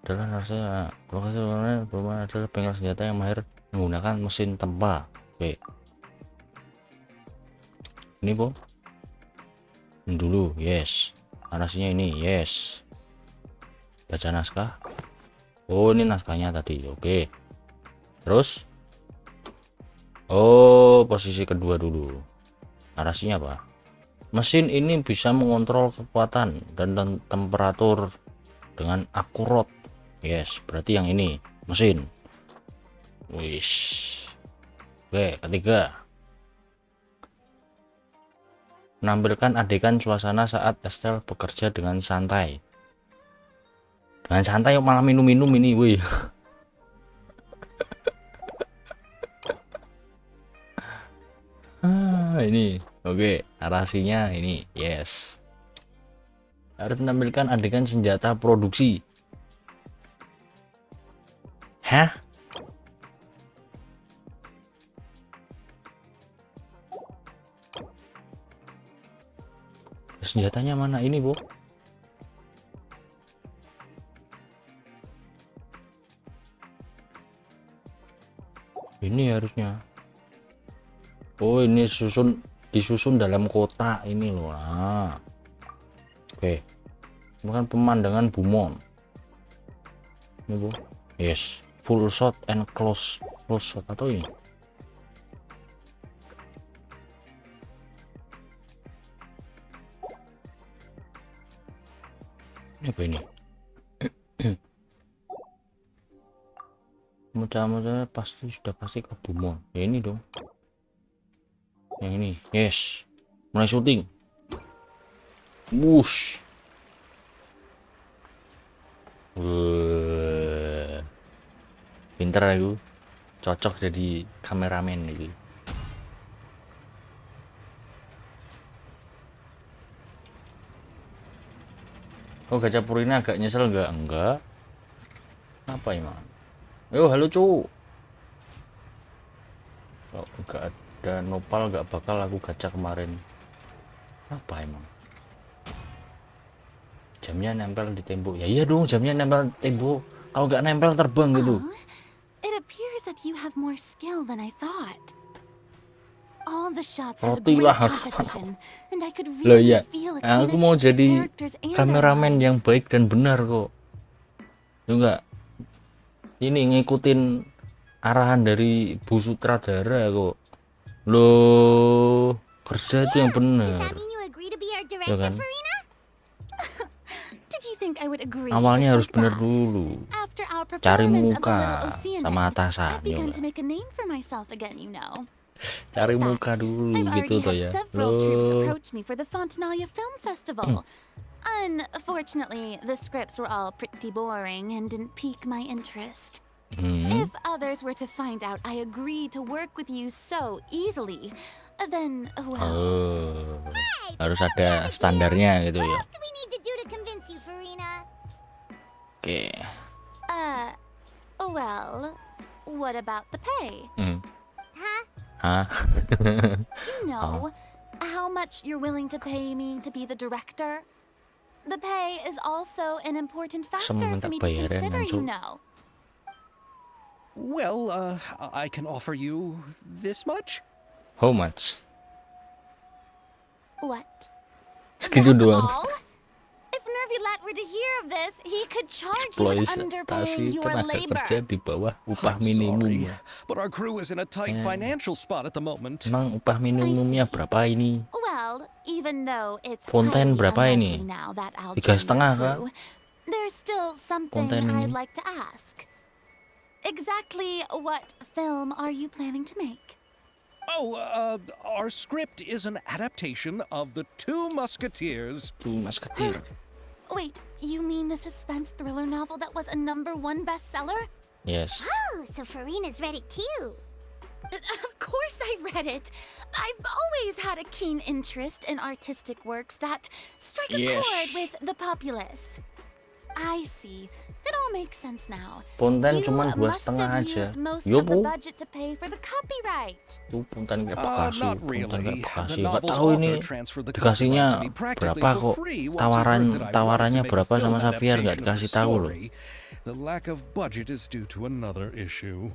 S1: Adalah rasanya lokasi rumah adalah bengkel senjata yang mahir menggunakan mesin tempa. Oke. Ini, Bu. Ini dulu, yes. Narasinya ini, yes. Baca naskah. Oh, ini naskahnya tadi. Oke. Terus? Oh, posisi kedua dulu. Narasinya apa? Mesin ini bisa mengontrol kekuatan dan temperatur dengan akurat. Yes, berarti yang ini mesin. Wish. Oke, ketiga. Menampilkan adegan suasana saat Estelle bekerja dengan santai. Dengan santai malah minum-minum ini, wih. Ini oke, narasinya ini, yes. Harus menampilkan adegan senjata produksi. Hah? Senjatanya mana ini, Bu? Ini harusnya. Oh, ini disusun dalam kota ini loh. Nah. Oke. Ini kan pemandangan Bumon. Ini, Bu. Yes, full shot and close shot atau ini. Ini apa ini? Mudah-mudahan sudah pasti ke Bumon. Ya ini dong. Yang ini, yes. Mulai syuting. Wush. Pinter aku. Cocok jadi kameramen gitu. Oh, gachaaaaa ini agak nyesel enggak? Enggak. Apa emang? Yo, halo cu. Kalau enggak ada nopal enggak bakal aku gacha kemarin. Apa emang? Jamnya nempel di tembok. Ya iya dong, jamnya nempel di tembok. Kalau enggak nempel terbang gitu.
S3: It appears that you have more skill than I thought. All the shots had a
S1: Roti
S3: great
S1: lah.
S3: composition, and I could
S1: Loh
S3: really
S1: iya,
S3: feel a
S1: aku mau
S3: connection to
S1: jadi
S3: characters and their
S1: kameramen
S3: lives.
S1: yang baik dan benar kok. Juga ini ngikutin arahan dari Bu Sutradara kok. Loh, kerja itu yang benar.
S11: You agree to be our
S1: Ya kan?
S11: Farina?
S3: Did you think I would agree?
S1: Awalnya harus
S3: just like
S1: benar
S3: that?
S1: dulu.
S3: After our
S1: Cari
S3: performance of the
S1: muka
S3: Little Oceanic,
S1: sama atasan.
S3: I've begun
S1: Yoga.
S3: to make a name for myself again, you know.
S1: Cari muka dulu
S3: I've
S1: gitu
S3: already
S1: toh
S3: had
S1: ya.
S3: several troops
S1: Loh.
S3: approach me for the Fontanalia Film Festival. Unfortunately, the scripts were all pretty boring and didn't pique my interest. If others were to find out I agreed to work with you so easily, then, well...
S1: Oh, harus ada standarnya gitu ya.
S11: What do we need to do to convince you, Farina?
S1: Oke.
S3: Well, what about the pay?
S1: Hah?
S3: You know, how much you're willing to pay me to be the director? The pay is also an important factor
S1: minta
S3: for me to
S1: bayaran,
S3: consider, you
S1: Nansu.
S3: know.
S5: Well, I can offer you this much.
S1: How much?
S3: What?
S1: Segitu
S3: That's
S1: doang.
S3: all? If Nervilat were to hear of this, he could charge you with underpaying
S1: Eksploitasi
S3: your
S1: tenaga kerja
S3: labor.
S1: di bawah upah
S5: I'm
S1: minimum.
S5: sorry, but our crew is in a tight financial spot at the moment.
S1: Emang upah minimumnya berapa ini?
S3: Well, even though it's
S1: Fonten
S3: highly
S1: berapa
S3: unlikely
S1: ini?
S3: now that I'll
S1: 3,5
S3: join your
S1: kah?
S3: crew, there's still something
S1: Fonten
S3: I'd
S1: ini.
S3: like to ask. Exactly what film are you planning to make?
S5: Oh, our script is an adaptation of The Two Musketeers.
S1: Tuh masketir.
S3: Wait, you mean the suspense thriller novel that was a #1 bestseller?
S1: Yes.
S11: Oh, so Farina's read it too.
S3: Of course I read it. I've always had a keen interest in artistic works that strike a
S1: Yes.
S3: chord with the populace. I see. It all makes sense now.
S1: Ponten
S3: You
S1: cuman
S3: must
S1: 2,5
S3: have
S1: aja.
S3: used most
S1: Yo
S3: of the
S1: bu,
S3: budget to pay for the copyright.
S1: tuh ponten kayak Bekasi,
S5: Not
S1: ponten
S5: really.
S1: kayak
S5: The
S1: Bekasi. Nggak
S5: novel's
S1: tahu ini
S5: author transferred the
S1: dikasihnya
S5: copyright to me practically
S1: berapa
S5: for
S1: kok.
S5: free once he heard that I
S1: Tawarannya
S5: wanted to make a
S1: berapa
S5: film
S1: sama Xavier nggak
S5: adaptation of
S1: dikasih
S5: the
S1: tahu loh.
S5: story. The lack of budget is due to another issue.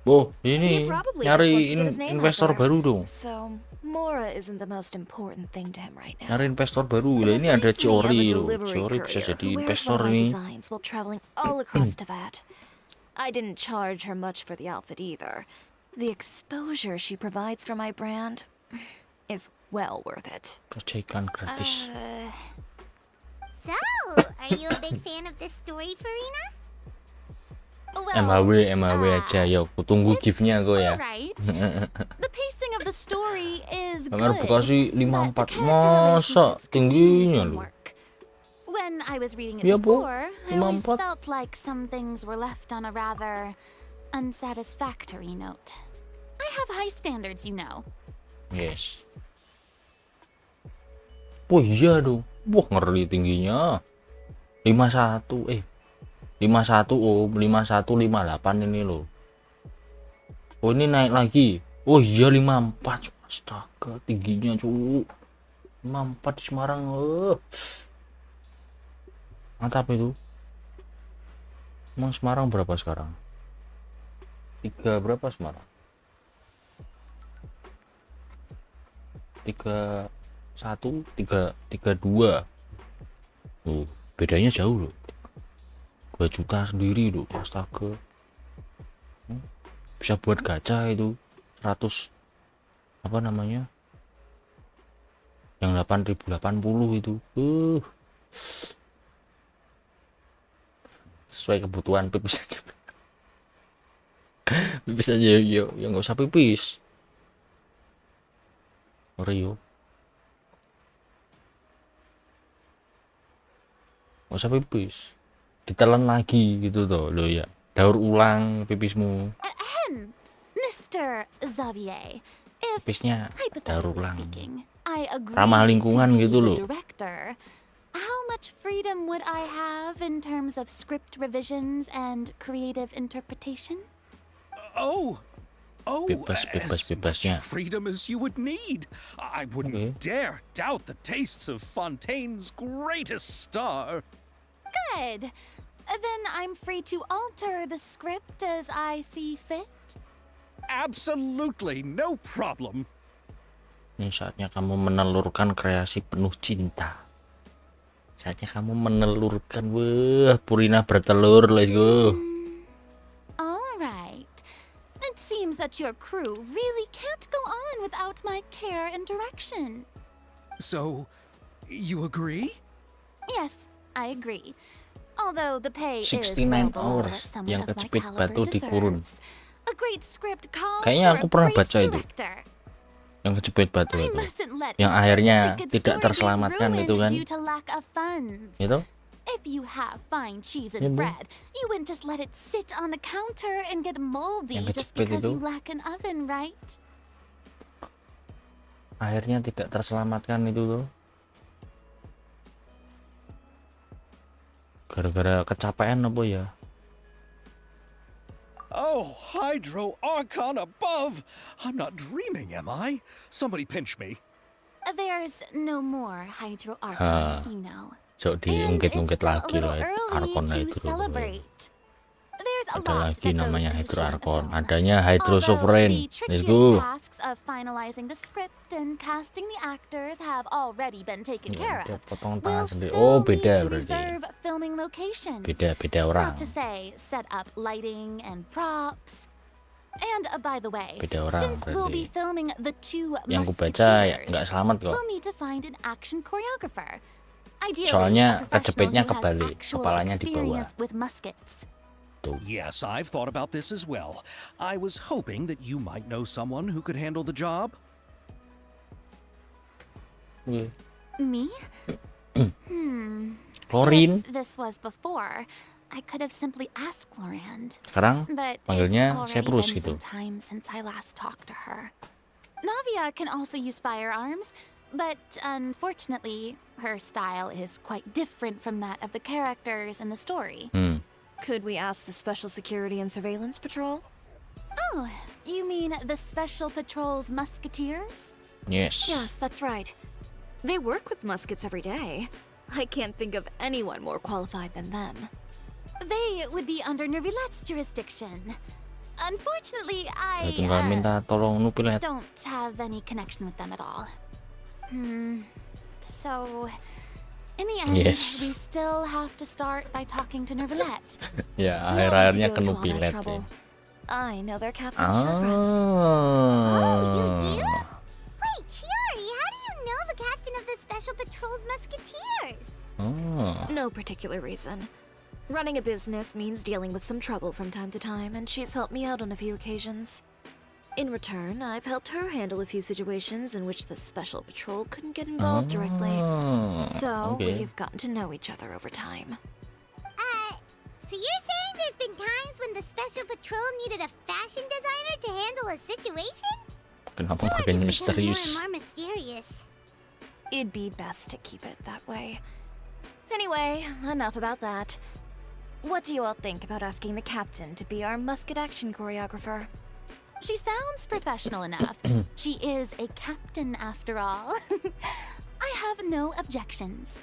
S1: Oh, ini
S7: He probably
S1: nyari
S7: just wants to get his name out
S1: investor
S7: there.
S1: baru dong.
S7: So,
S11: Mora isn't the most important thing to him right now.
S1: Nyari investor baru. Lah ini ada Chiori loh. Chiori bisa jadi investor ini.
S11: Designs while traveling all across Teyvat. I didn't charge her much for the outfit either. The exposure she provides for my brand is well worth it.
S1: Kerja iklan gratis.
S12: So, are you a big fan of this story, Farina?
S1: MHW aja ya. Aku tunggu gift-nya kok ya.
S3: Right. The pacing of the story is good.
S1: Kamar Bekasi 54. Masa tingginya loh.
S3: When I was reading it
S1: Ya, Bu.
S3: before, I always
S1: 54.
S3: felt like some things were left on a rather unsatisfactory note. I have high standards, you know.
S1: Yes. Oh iya dong. Wah, ngeri tingginya. 51. 51 5158 ini loh. Oh, ini naik lagi. Oh iya 54. Astaga, tingginya cu. 54 di Semarang. Mantap itu. Emang Semarang berapa sekarang? 3 berapa Semarang? 31, 32. Bedanya jauh loh. 2 juta sendiri loh. Astaga. Bisa buat gacha itu 100 apa namanya? Yang 8080 itu. Sesuai kebutuhan pipis aja. Pipis aja yuk, ya nggak usah pipis. Oreo. Nggak usah pipis. Ditelan lagi gitu toh lo ya. Daur ulang pipismu.
S3: Mr. Xavier, if
S1: Pipisnya daur
S3: hypothetically
S1: ulang.
S3: speaking, I agree
S1: Ramah lingkungan
S3: to be
S1: gitu
S3: the
S1: loh.
S3: director, how much freedom would I have in terms of script revisions and creative interpretation?
S1: Bebas-bebasnya.
S5: As much freedom as you would need. I wouldn't dare doubt the tastes of Fontaine's greatest star.
S3: Good. Then I'm free to alter the script as I see fit.
S5: Absolutely, no problem.
S1: Ini saatnya kamu menelurkan kreasi penuh cinta. Saatnya kamu menelurkan. Wah, Purina bertelur. Let's go.
S3: All right. It seems that your crew really can't go on without my care and direction.
S5: So, you agree?
S3: Yes, I agree. Although the pay is
S1: 69
S3: well below
S1: hours
S3: what someone
S1: yang
S3: of my
S1: kejepit
S3: caliber
S1: batu di kurun.
S3: deserves. A great script calls
S1: Kayaknya
S3: for
S1: aku
S3: a
S1: pernah
S3: great
S1: baca itu.
S3: director.
S1: Yang kejepit batu
S3: I
S1: itu.
S3: mustn't let
S1: Yang
S3: any
S1: akhirnya
S3: good
S1: tidak
S3: story be
S1: terselamatkan
S3: ruined
S1: itu kan.
S3: due to lack of funds.
S1: Itu?
S3: If you have fine cheese
S1: Ya,
S3: and
S1: Bu.
S3: bread, you wouldn't just let it sit on the counter and get moldy
S1: Yang
S3: just
S1: kejepit
S3: because
S1: itu.
S3: you lack an oven, right?
S1: Akhirnya tidak terselamatkan itu tuh. Gara-gara kecapean apa ya?
S5: Oh, Hydro Archon above! I'm not dreaming, am I? Somebody pinch me.
S3: There's no more Hydro
S1: Ha.
S3: Archon, you know.
S1: So
S3: And it's
S1: diungkit-ungkit
S3: still a
S1: lagi
S3: little
S1: lah
S3: early
S1: Arkon
S3: to
S1: Hydro.
S3: celebrate. There's a
S1: Ada
S3: lot
S1: lagi
S3: that goes
S1: namanya
S3: into
S1: Hydro
S3: shooting a
S1: Arkon.
S3: film.
S1: Adanya Hydro
S3: Although
S1: Sovereign.
S3: the
S1: Let's
S3: trickiest
S1: go.
S3: tasks of finalizing the script and casting the actors have already been taken care
S1: Dia
S3: of.
S1: potong
S3: We'll
S1: tangan sendiri.
S3: still
S1: Oh,
S3: need
S1: beda
S3: to
S1: berarti.
S3: reserve filming locations.
S1: Beda orang.
S3: Not to say set up lighting and props. And by the way,
S1: Beda orang
S3: since we'll
S1: berarti.
S3: be filming the two
S1: Yang ku baca ya
S3: Musketeers,
S1: nggak selamat kok.
S3: we'll need to find an action choreographer. Ideally,
S1: Soalnya
S3: a professional
S1: kejepitnya
S3: who has
S1: kebalik,
S3: actual
S1: kepalanya di bawah.
S3: experience with muskets.
S5: Yes, I've thought about this as well. I was hoping that you might know someone who could handle the job.
S3: Me?
S1: Chlorine.
S3: If this was before, I could have simply asked Glorand.
S1: Sekarang
S3: But
S1: panggilnya
S3: it's
S1: saya
S3: already
S1: terus
S3: been
S1: gitu.
S3: some time since I last talked to her. Navia can also use firearms, but unfortunately, her style is quite different from that of the characters in the story.
S11: Could we ask the Special Security and Surveillance Patrol?
S3: Oh, you mean the Special Patrol's Musketeers?
S1: Yes.
S11: Yes, that's right. They work with muskets every day. I can't think of anyone more qualified than them.
S3: They would be under Nervilette's jurisdiction. Unfortunately,
S1: Tinggal minta tolong nupilet.
S3: don't have any connection with them at all. So, in the end,
S1: Yes.
S3: we still have to start by talking to Nervalette.
S1: Ya,
S11: No need
S1: akhir-akhirnya
S11: to
S1: ke
S11: go to all that
S1: nupilet ya.
S11: trouble. I know their Captain Chevres.
S12: Wait, Chiori, how do you know the captain of the Special Patrol's musketeers?
S11: No particular reason. Running a business means dealing with some trouble from time to time, and she's helped me out on a few occasions. In return, I've helped her handle a few situations in which the Special Patrol couldn't get involved directly. So, we've gotten to know each other over time.
S12: So you're saying there's been times when the Special Patrol needed a fashion designer to handle a situation?
S1: Kenapa makin
S12: More
S1: misterius?
S12: and more mysterious.
S11: It'd be best to keep it that way. Anyway, enough about that. What do you all think about asking the captain to be our musket action choreographer?
S3: She sounds professional enough. She is a captain after all. I have no objections.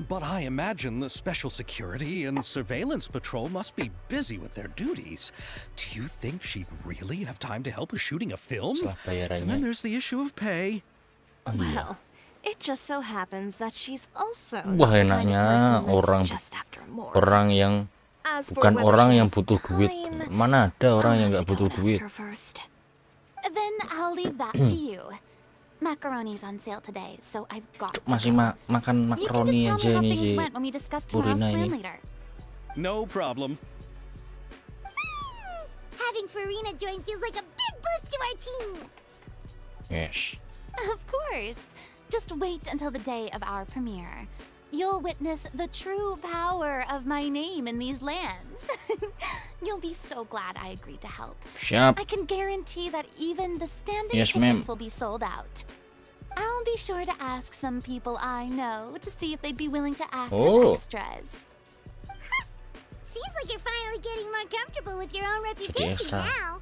S5: But I imagine the Special Security and Surveillance Patrol must be busy with their duties. Do you think she'd really have time to help with shooting a film?
S1: Setelah
S5: And
S1: bayarannya.
S5: then there's the issue of pay.
S11: Well, it just so happens that she's also
S1: Wah,
S11: the kind of
S1: enaknya
S11: person that's
S1: orang
S11: just after more.
S1: orang yang
S11: As for
S1: bukan
S11: whether
S1: orang
S11: she
S1: yang
S11: has
S1: butuh duit.
S11: time,
S1: Mana ada orang
S11: I'll
S1: yang
S11: have
S1: nggak
S11: to go
S1: butuh
S11: and ask
S1: duit?
S11: her first.
S3: Then I'll leave that to you. Macaroni's on sale today, so I've got to
S1: Masih
S3: go.
S1: makan
S3: You can
S1: makaroni
S3: just tell
S1: aja
S3: me how
S1: ini
S3: things
S1: si
S3: went when we discuss tomorrow's
S1: Purina
S3: plan
S1: ini.
S3: later.
S5: No problem.
S12: Having Farina join feels like a big boost to our team.
S1: Yes.
S3: Of course. Just wait until the day of our premiere. You'll witness the true power of my name in these lands. You'll be so glad I agreed to help.
S1: Siap.
S3: I can guarantee that even the standing
S1: Yes, ma'am.
S3: tickets will be sold out. I'll be sure to ask some people I know to see if they'd be willing to act
S1: Oh.
S3: as extras.
S12: Seems like you're finally getting more comfortable with your own
S1: Jadi
S12: reputation
S1: ekstra.
S12: now.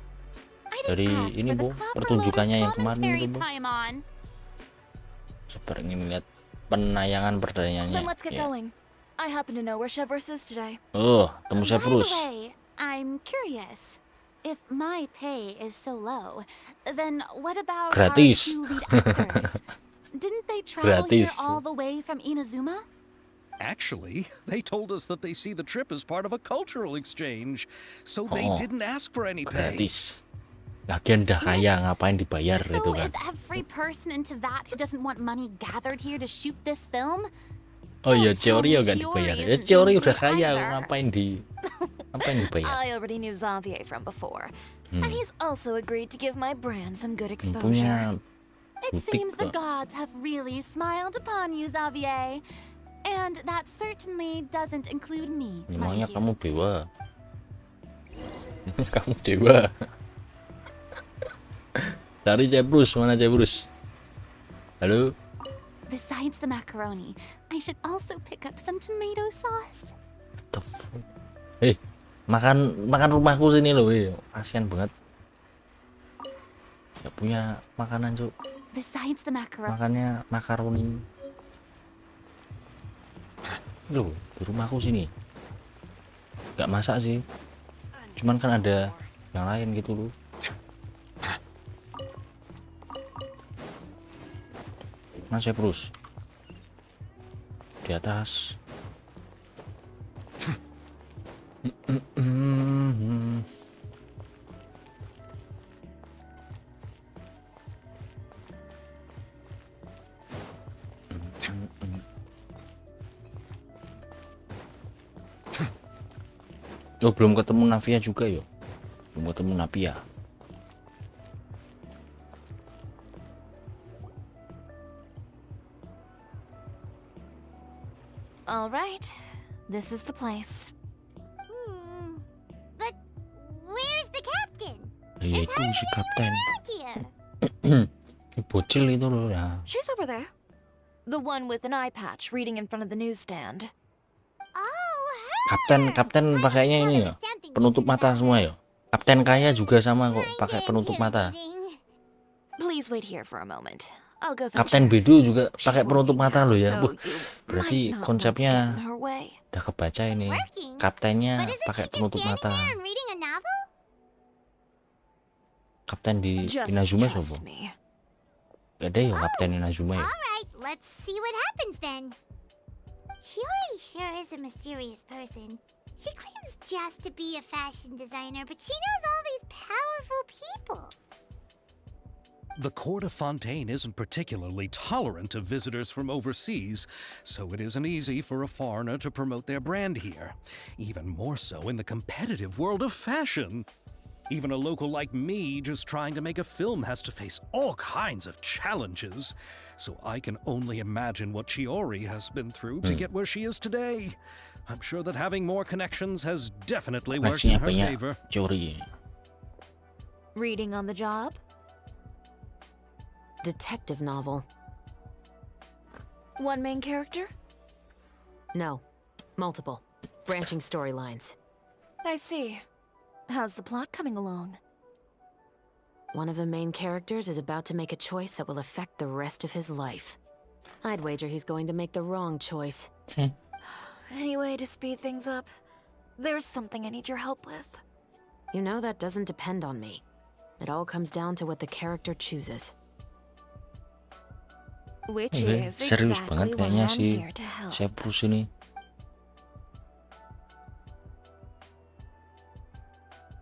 S3: I didn't
S1: Dari
S3: ask
S1: ini
S3: for the
S1: Bu,
S3: Clapper
S1: pertunjukannya
S3: Lotus
S1: yang kemarin
S3: commentary,
S1: itu Bu.
S3: Paimon.
S1: Seperti ingin melihat penayangan perdananya.
S11: Then let's get
S1: Ya.
S11: going. I happen to know where Chevres is today.
S1: Oh, temu saya
S3: By the
S1: Bruce.
S3: way, I'm curious. If my pay is so low, then what about
S1: Gratis.
S3: our two lead actors? Didn't they travel here
S1: Gratis.
S3: all the way from Inazuma?
S5: Actually, they told us that they see the trip as part of a cultural exchange, so they
S1: Oh,
S5: didn't ask for any pay.
S1: Gratis. Lagian udah kaya, ngapain dibayar
S3: So
S1: gitu kan?
S3: is every person in Teyvat who doesn't want money gathered here to shoot this film?
S1: Oh iya,
S3: Don't tell
S1: Ciori
S3: me
S1: nggak dibayar.
S3: Chiori
S1: Ya
S3: isn't
S1: Ciori
S3: doing
S1: udah
S3: it
S1: kaya,
S3: either.
S1: ngapain dibayar?
S11: I already knew Xavier from before, and he's also agreed to give my brand some good
S1: Punya
S11: exposure.
S3: It
S1: butik
S3: seems the
S1: kok.
S3: gods have really smiled upon you, Xavier. And that certainly doesn't include me,
S1: Memangnya
S3: mind you.
S1: kamu dewa? Kamu dewa? Cari Cebrus, mana Cebrus? Halo?
S3: Besides the macaroni, I should also pick up some tomato sauce.
S1: Makan rumahku sini loh, kasihan banget. Gak punya makanan Cuk.
S3: Besides the macaroni.
S1: Makannya makaroni. Loh, di rumahku sini. Gak masak sih. Cuman kan ada yang lain gitu loh. Mas Bruce. Di atas. Oh, belum ketemu Navia juga yo. Belum ketemu Navia.
S11: All right, this is the place.
S12: But where's the captain?
S1: Ya itu si kapten.
S12: Out here.
S1: Bocil itu loh ya.
S11: She's over there. The one with an eye patch reading in front of the newsstand.
S1: Kapten pakainya ini ya. Penutup mata semua ya. Kapten kaya juga sama kok pakai penutup mata.
S11: Please wait here for a moment. I'll go fetch
S1: Kapten
S11: her.
S1: Bedu juga pakai
S11: She's
S1: penutup
S11: working
S1: mata
S11: now,
S1: loh ya.
S11: so
S1: Buh,
S11: you
S1: berarti
S11: might not want to get
S1: konsepnya
S11: in her way.
S1: udah kebaca ini. Kaptennya
S12: But isn't
S1: pakai
S12: she just
S1: penutup
S12: standing
S1: mata.
S12: there and reading a novel?
S1: kapten di
S11: Just
S1: Inazuma
S11: trust
S1: sopo?
S11: me.
S1: Gak ada ya kapten Inazuma ya?
S12: Alright, let's see what happens then. Shiori sure is a mysterious person. She claims just to be a fashion designer, but she knows all these powerful people.
S5: The court of Fontaine isn't particularly tolerant of visitors from overseas, so it isn't easy for a foreigner to promote their brand here. Even more so in the competitive world of fashion. Even a local like me just trying to make a film has to face all kinds of challenges. So I can only imagine what Shiori has been through to get where she is today. I'm sure that having more connections has definitely worked in her favor.
S11: Reading on the job?
S13: Detective novel.
S11: One main character?
S13: No. Multiple. Branching storylines.
S11: I see. How's the plot coming along?
S13: One of the main characters is about to make a choice that will affect the rest of his life. I'd wager he's going to make the wrong choice.
S11: Any way to speed things up? There's something I need your help with.
S13: You know that doesn't depend on me. It all comes down to what the character chooses.
S11: Which
S1: Oke,
S11: is
S1: serius
S11: exactly
S1: banget
S11: why
S1: kayaknya
S11: I'm
S1: si
S11: here to help.
S1: Seprus ini.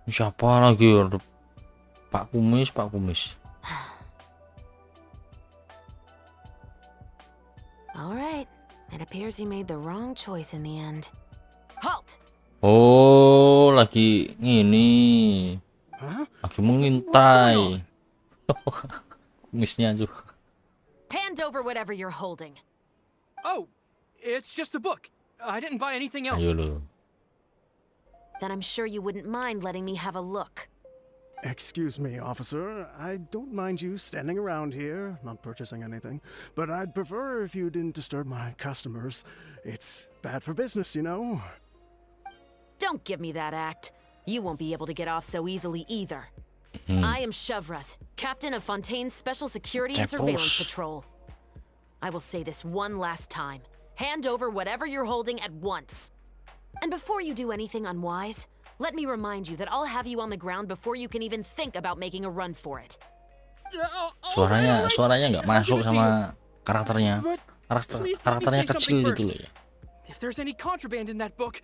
S1: Siapa lagi? Pak Kumis, Pak Kumis.
S13: All right. It appears he made the wrong choice in the end. Halt!
S1: Oh, lagi ngini. Lagi mengintai. Kumisnya tuh.
S13: Hand over whatever you're holding.
S6: Oh, it's just a book. I didn't buy anything else.
S1: Ayo lo.
S13: Then I'm sure you wouldn't mind letting me have a look.
S14: Excuse me, officer. I don't mind you standing around here, not purchasing anything, but I'd prefer if you didn't disturb my customers. It's bad for business, you know.
S13: Don't give me that act. You won't be able to get off so easily either. I am Chevras, captain of Fontaine's Special Security and Surveillance Patrol. I will say this one last time. Hand over whatever you're holding at once. And before you do anything unwise, let me remind you that I'll have you on the ground before you can even think about making a run for it.
S1: Suaranya nggak masuk sama karakternya. Karakternya kecil gitu loh ya.
S6: If there's any contraband in that book,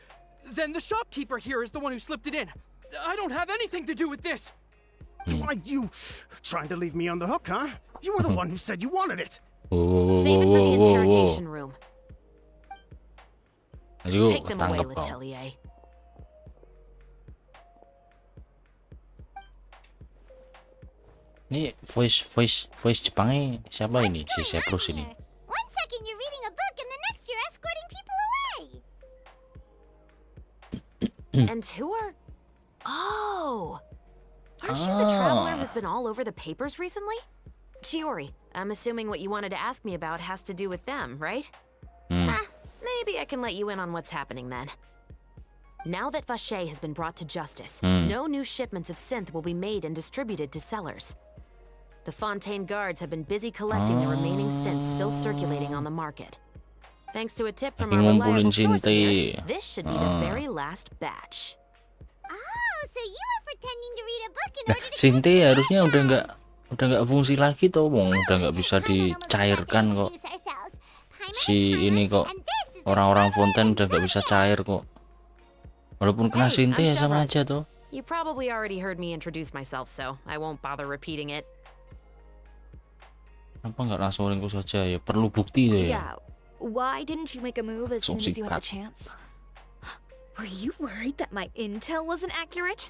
S6: then the shopkeeper here is the one who slipped it in. I don't have anything to do with this.
S14: Why, you trying to leave me on the hook, huh? You were the one who said you wanted it.
S13: Save it for the interrogation room.
S1: Take
S13: them away, Letelier.
S1: Ini voice Jepangnya siapa ini? Si Seprus ini.
S12: One second you're reading a book and the next you're escorting people away.
S13: And who are... Oh! Aren't you the traveler who's been all over the papers recently? Shiori, I'm assuming what you wanted to ask me about has to do with them, right? Maybe I can let you in on what's happening then. Now that Vache has been brought to justice, no new shipments of synth will be made and distributed to sellers. The Fontaine guards have been busy collecting the remaining synths still circulating on the market. Thanks to a tip from our reliable source here, this should be the very last batch.
S12: Oh, so you were pretending to read a book in order to
S1: Sinte harusnya udah nggak fungsi lagi toh, udah nggak bisa dicairkan kok. Si ini kok orang-orang Fontaine udah nggak bisa cair kok. Walaupun kena Sinte ya sama aja toh.
S13: You probably already heard me introduce myself, so I won't bother repeating it.
S1: Kenapa nggak langsung ringkus saja ya? Perlu bukti deh.
S11: Yeah. Why didn't you make a move as soon as you had the chance? Were you worried that my intel wasn't accurate?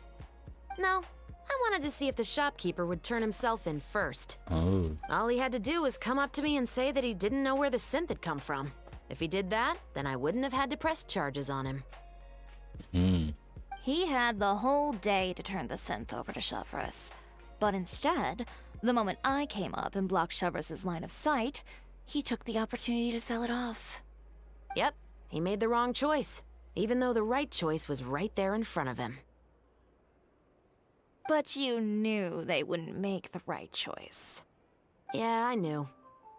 S13: No. I wanted to see if the shopkeeper would turn himself in first.
S1: Oh.
S13: All he had to do was come up to me and say that he didn't know where the synth had come from. If he did that, then I wouldn't have had to press charges on him.
S11: He had the whole day to turn the synth over to Chevras. But instead, the moment I came up and blocked Chevras' line of sight, he took the opportunity to sell it off.
S13: Yep, he made the wrong choice, even though the right choice was right there in front of him.
S11: But you knew they wouldn't make the right choice.
S13: Yeah, I knew.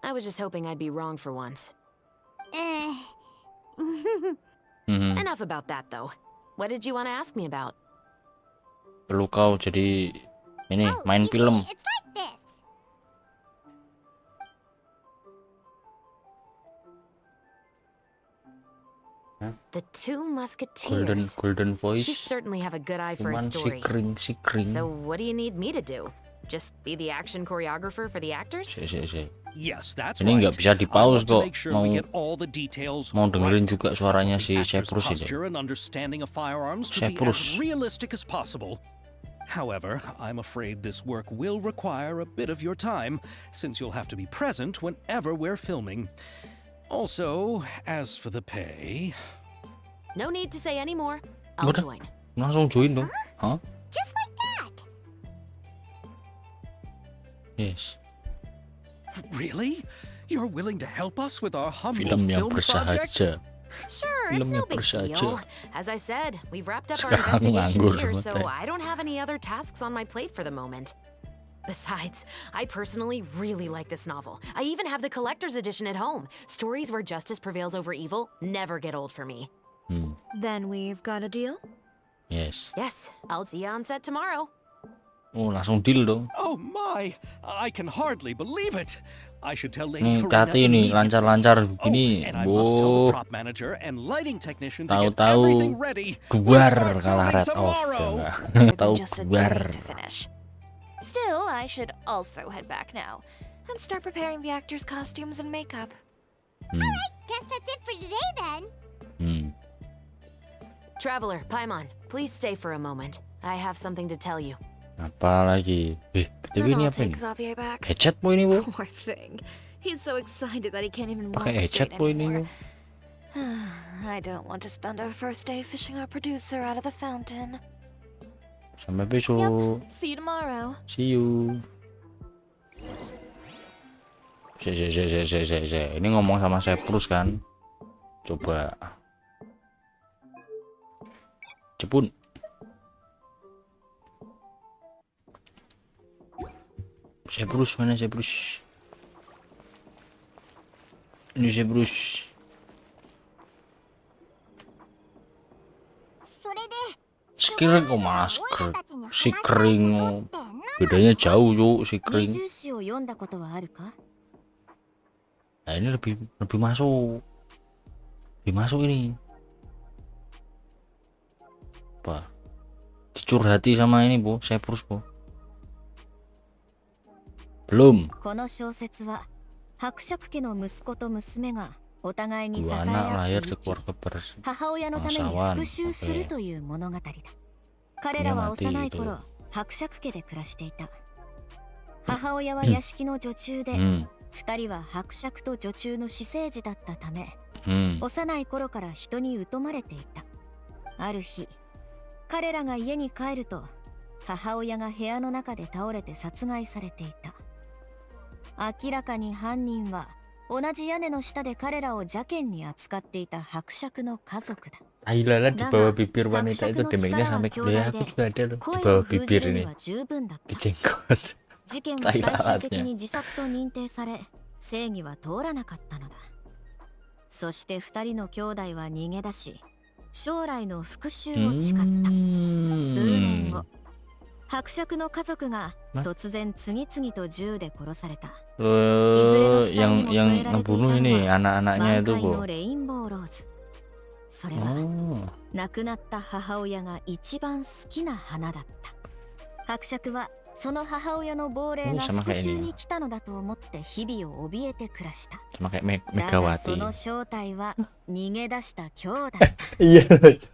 S13: I was just hoping I'd be wrong for once. Enough about that, though. What did you want to ask me about?
S1: Perlu kau jadi Ini main film.
S12: It's like this.
S13: The Two Musketeers.
S1: Golden
S13: You
S1: voice.
S13: certainly have a good eye for a
S1: Cuman
S13: story.
S1: sikring.
S13: So what do you need me to do? Just be the action choreographer for the actors?
S1: Si.
S5: Yes, that's
S1: Ini nggak
S5: right.
S1: bisa
S5: I
S1: di-pause
S5: want to
S1: kok.
S5: make sure
S1: Mau
S5: we get all the details
S1: dengerin
S5: right.
S1: juga suaranya
S5: The
S1: si
S5: actor's
S1: Seprus ini.
S5: posture and understanding of firearms to be
S1: Seprus.
S5: as realistic as possible. However, I'm afraid this work will require a bit of your time, since you'll have to be present whenever we're filming. Also, as for the pay...
S13: No need to say any more. I'll
S1: Udah,
S13: join.
S1: langsung join dong. Hah?
S12: Just like that.
S1: Yes.
S5: Really? You're willing to help us with our humble
S1: Film yang
S5: film project?
S1: bersahaja.
S13: Sure,
S1: Film
S13: it's no
S1: yang
S13: big
S1: bersahaja.
S13: deal. As I said, we've wrapped up our
S1: Sekarang
S13: investigation
S1: nganggur
S13: here,
S1: semua
S13: so
S1: teh.
S13: I don't have any other tasks on my plate for the moment. Besides, I personally really like this novel. I even have the collector's edition at home. Stories where justice prevails over evil never get old for me.
S11: Then we've got a deal?
S1: Yes.
S13: Yes, I'll see you on set tomorrow.
S1: Oh, langsung deal dong.
S5: Oh my! I can hardly believe it. I should tell Lady
S1: Nih,
S5: Farina
S1: hati nih,
S5: immediately.
S1: lancar-lancar
S5: Oh,
S1: begini.
S5: and I must tell the
S1: Boh,
S5: prop manager and lighting technician to get
S1: tahu-tahu
S5: everything ready.
S1: bubar
S5: We'll start
S1: kalah
S5: filming
S1: red off.
S5: tomorrow.
S1: Ya
S3: More
S1: nggak?
S3: than
S1: Tahu
S3: just a
S1: bubar.
S3: day to finish. Still, I should also head back now and start preparing the actors' costumes and makeup.
S12: Guess that's it for today then.
S13: Traveler, Paimon, please stay for a moment. I have something to tell you.
S1: Apa lagi?
S3: Then
S1: BTW ini
S3: I'll
S1: apa
S3: take
S1: ini?
S3: Xavier back.
S1: Headset po ini, Bu?
S3: Poor thing. He's so excited that he can't even walk
S1: Pakai headset
S3: straight
S1: po ini, Bu?
S3: anymore. I don't want to spend our first day fishing our producer out of the fountain.
S1: Sampai besok.
S3: See you tomorrow.
S1: See you. Se. Ini ngomong sama Seprus kan? Coba. Cepun. Seprus mana Seprus? Ini Seprus.
S12: それで、
S1: Sikring kok masker. Sikring bedanya jauh yuk Sikring.
S7: 20詩を読んだことはあるか
S1: Nah ini lebih masuk. Lebih masuk ini. Apa? Dicurhati sama ini, Bu, Seprus, Bu. Belum.
S7: この小説は伯爵家の息子と娘がお互いに支え
S1: Dua anak
S7: 合
S1: lahir
S7: って
S1: di
S7: 生き
S1: keluarga
S7: 母親のために
S1: bangsawan.
S7: 復讐する
S1: Oke.
S7: という物語だ。彼らは
S1: Dia mati
S7: 幼い
S1: itu.
S7: 頃伯爵家で暮らしていた。母親は屋敷の女中で、 二人は伯爵と女中の私生児だったため、幼い頃から人に疎まれていた。ある日、彼らが家に帰ると、母親が部屋の中で倒れて殺害されていた。明らかに犯人は同じ屋根の下で彼らを邪険に扱っていた伯爵の家族だ。
S1: Ailala di bawah bibir wanita itu damage-nya sampai gede. Aku juga ada loh di bawah bibir ini. Di jenggot.
S7: 事件は最終的に自殺と認定され、正義は通らなかったのだ。そして二人の兄弟は逃げ出し、将来の復讐を誓った。数年後、伯爵の家族が突然次々と銃で殺された。
S1: yang bunuh ini anak-anaknya itu,
S7: 満開
S1: Bu.
S7: のレインボーローズ。それは亡くなった母親が一番好きな花だった。伯爵はその母親の亡霊が
S1: sama
S7: 復
S1: kayak
S7: 讐
S1: ini.
S7: に来たのだと思って日々を怯えて暮らした。
S1: Sama kayak
S7: だがそ
S1: Megawati.
S7: の正体は逃げ出した兄弟。
S1: Iya.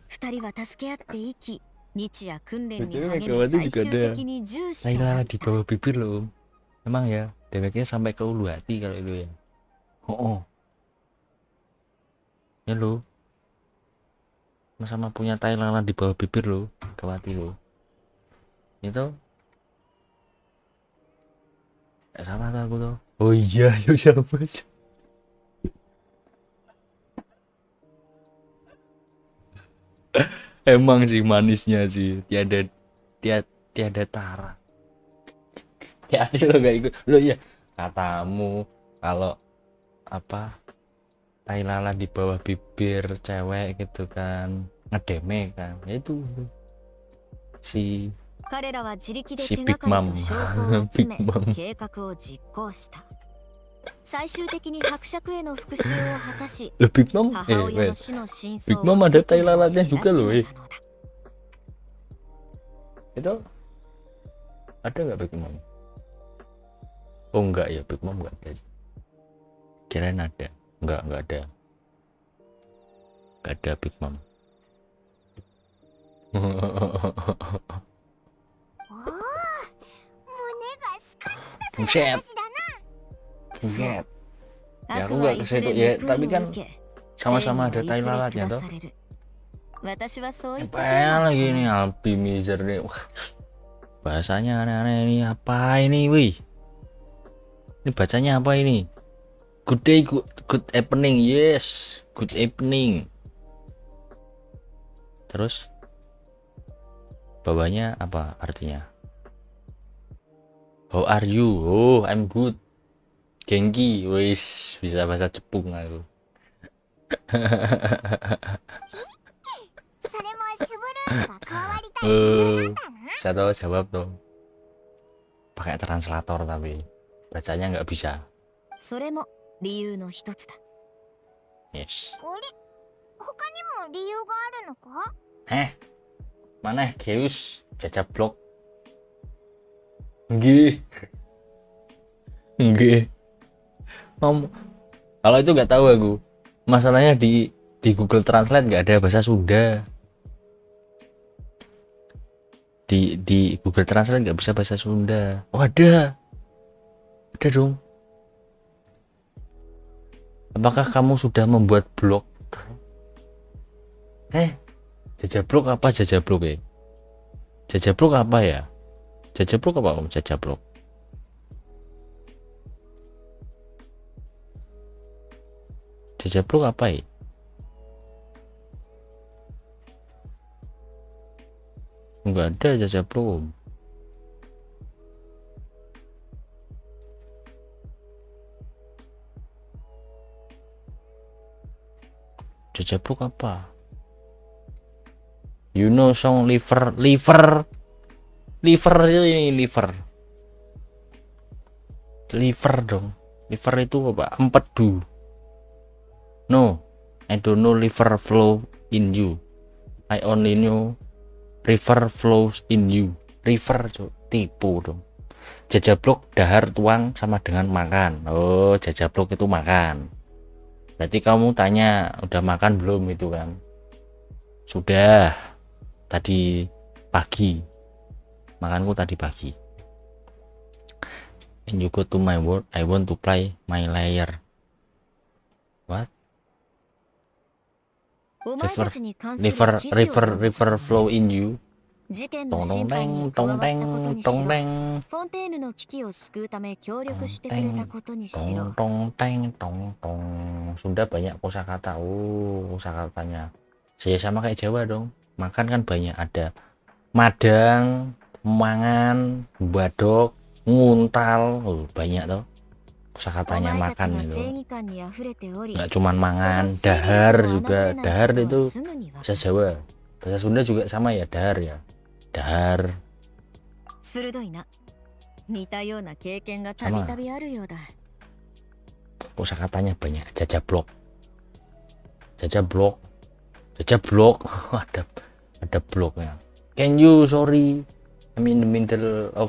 S7: 二人は助け合って生き、日夜訓練に
S1: Betul,
S7: 励み
S1: Megawati
S7: 最
S1: juga
S7: 終
S1: ada.
S7: 的に重視とな
S1: Ailala
S7: っ
S1: di
S7: た。
S1: bawah bibir loh. Emang ya, damage-nya sampai ke ulu hati kalau itu ya. Oh. Ya lo. Sama punya tai lala di bawah bibir lo, Megawati lo. Itu. Gak salah tuh aku tuh. Oh iya, yuk siapa sih? Emang sih manisnya sih, tiada tara. Hati lo gak ikut lo ya, katamu kalau apa tai lala di bawah bibir cewek gitu kan ngedeme kan, ya itu si
S7: 彼らは自力で
S1: Si
S7: 手
S1: Big
S7: がかり
S1: Mom
S7: と証拠を集め
S1: Big Mom
S7: 計画を実行した。最終的に伯爵への復讐を果たし、
S1: Loh, Big Mom?
S7: 母親
S1: wait.
S7: の死の真
S1: Big
S7: 相を
S1: Mom ada
S7: 世
S1: tai
S7: 間に
S1: lalatnya
S7: 知ら
S1: juga
S7: し
S1: loh,
S7: めたのだ。
S1: Itu ada nggak Big Mom? Oh enggak ya, Big Mom nggak ada. Kirain ada. Nggak ada. Nggak ada Big Mom. Buset. Buset. Ya aku nggak ke situ ya, tapi kan sama-sama ada tai lalatnya toh. Apa ya lagi nih Albi Miser nih. Wah, bahasanya aneh-aneh ini. Apa ini wih? Ini bacanya apa ini? Good day, good evening. Yes, good evening. Terus bawahnya apa artinya? How are you? Oh, I'm good. Genki, wis bisa bahasa Jepang aku. Bisa tahu jawab tuh. Pakai translator tapi bacanya nggak bisa. Yes. Mana Geus jajah blok? Nggih. Nggih. Kalau itu nggak tahu aku. Masalahnya di Google Translate nggak ada bahasa Sunda. Di Google Translate nggak bisa bahasa Sunda. Oh ada dong. Apakah kamu sudah membuat blog? Jajablog apa jajablog ya? Jajablog apa ya? Jajablog apa om? Jajablog. Jajablog apa ya? Enggak ada jajablog. Jajablog apa? You know song liver ini liver dong. Liver itu apa? Empedu. No, I don't know liver flow in you. I only know river flows in you. River tipu dong. Jajablog dahar tuang sama dengan makan. Oh, jajablog itu makan. Berarti kamu tanya udah makan belum itu kan? Sudah. Tadi pagi. Makanku tadi pagi. And you go to my world, I want to play my layer. What? River flow in you. Tong teng tong teng tong teng tong teng tong tong. Sunda banyak kosakata. Oh, kosakatanya saya sama kayak Jawa dong. Makan kan banyak, ada madang, mangan, badok, nguntal. Oh, banyak tuh kosakatanya makan itu. Nggak cuman mangan, dahar juga. Dahar itu bahasa Jawa. Bahasa Sunda juga sama ya, dahar ya. Dahar. Sama. Kosakatanya banyak. Jajablog. Jajablog. Jajablog. ada blognya. Can you sorry? I'm in the middle of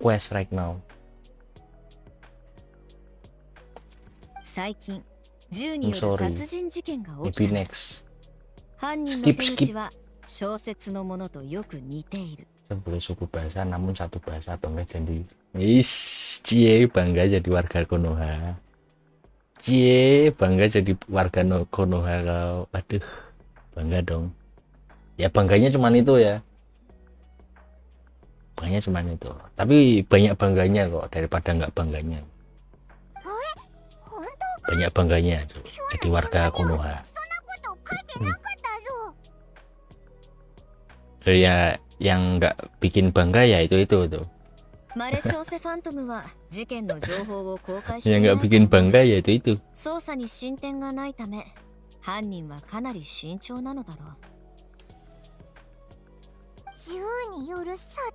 S1: quest right now. I'm sorry. Maybe next. Skip. Sebuah suku bahasa namun satu bahasa bangga jadi. Bangga jadi warga Konoha. Bangga jadi warga Konoha kau. Aduh, bangga dong. Ya bangganya cuman itu ya. Bangganya cuman itu. Tapi banyak bangganya kok daripada nggak bangganya. Banyak bangganya jadi warga Konoha. Ya yang nggak bikin bangga ya itu tuh. Yang nggak bikin bangga ya itu.
S12: 銃による殺人。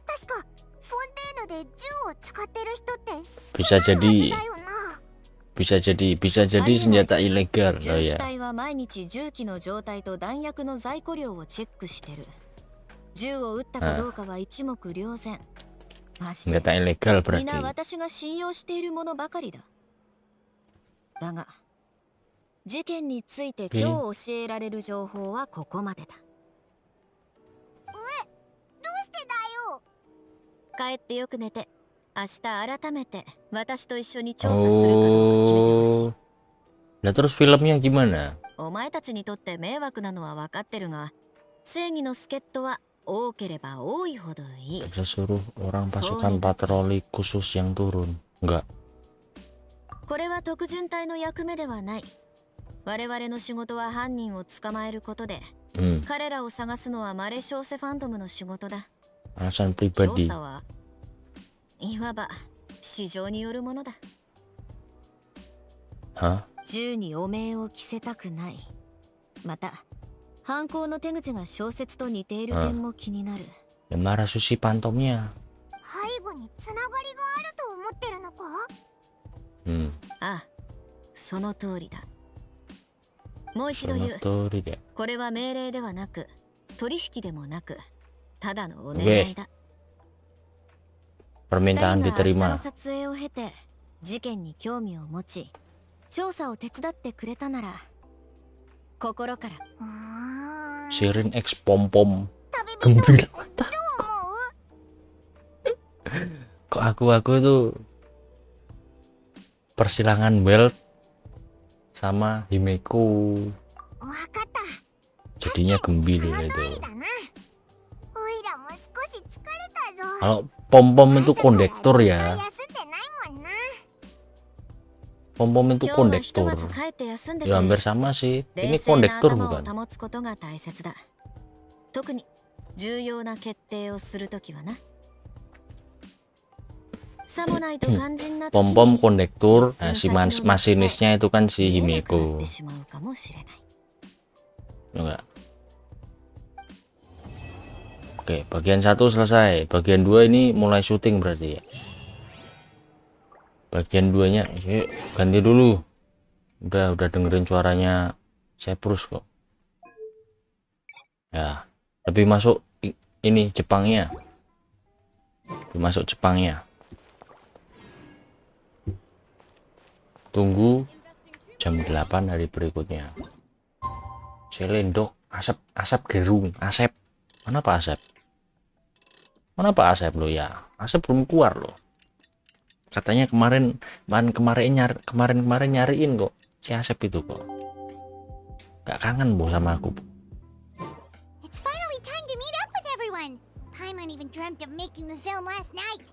S12: 確かフォンテーヌで銃を使ってる人って
S1: bisa jadi
S12: だよな。
S1: bisa jadi senjata ilegal. Oh
S7: 銃
S1: ya.
S7: 死体は毎日銃器の状態と弾薬の在庫量をチェックしてる。銃を撃ったかどうかは一目瞭然。まして
S1: Senjata ilegal
S7: みんな
S1: berarti.
S7: 私が信用しているものばかりだ。だが事件について今日教えられる情報はここまでだ。
S12: どうしてだよ。
S7: 帰ってよく寝て、明日改めて私と一緒に調査するかどうか決めてほしい。
S1: Lah terus filmnya gimana?
S7: お前たちにとって迷惑なのは分かってるが、正義の助っ人は多ければ多いほどいい。
S1: Bisa suruh orang pasukan patroli khusus yang turun. Enggak.
S7: これは特巡隊の役目ではない。我々の仕事は犯人を捕まえることで、彼らを探すのはマレショーセファンドムの仕事だ。
S1: Alasan
S7: 調
S1: pribadi.
S7: 査はいわば市場によるものだ。
S1: Hah?
S7: 銃に汚名を着せたくない。また犯行の手口が小説と似ている点も気になる。
S1: Ya marah Susi pantomnya.
S12: 背後につながりがあると思ってるのか。
S7: ああ、その通りだ。もう一度言う。
S1: Sorry deh.
S7: これは命令ではなく、取引でもなく、ただのお願いだ。
S1: Permintaan
S7: 二人が明日の
S1: diterima.
S7: 撮影を経て事件に興味を持ち、調査を手伝ってくれたなら心から。
S1: Sirin X pom pom. Gembira. Kok aku itu persilangan belt sama Himeko. Jadinya gembil itu. Kalau pom pom itu kondektor ya. Pom pom itu kondektor. Ya hampir sama sih. Ini kondektor bukan?
S7: 特に重要な決定をするときはな。
S1: Pom pom kondektur, nah, si masinisnya itu kan si Himeko. Enggak. Oke, bagian 1 selesai. Bagian 2 ini mulai syuting berarti ya. Bagian 2-nya ganti dulu. Udah dengerin suaranya Seprus kok. Ya, lebih masuk ini Jepangnya. Lebih masuk Jepangnya. Tunggu jam 8 hari berikutnya. Selendok, asap gerung, asep. Mana Pak Asep? Mana Pak Asep lo ya? Asep belum keluar loh. Katanya kemarin nyariin kok si Asep itu kok. Gak kangen boh sama aku.
S12: It's finally time to meet up with everyone. Paimon even dreamt of making the film last night.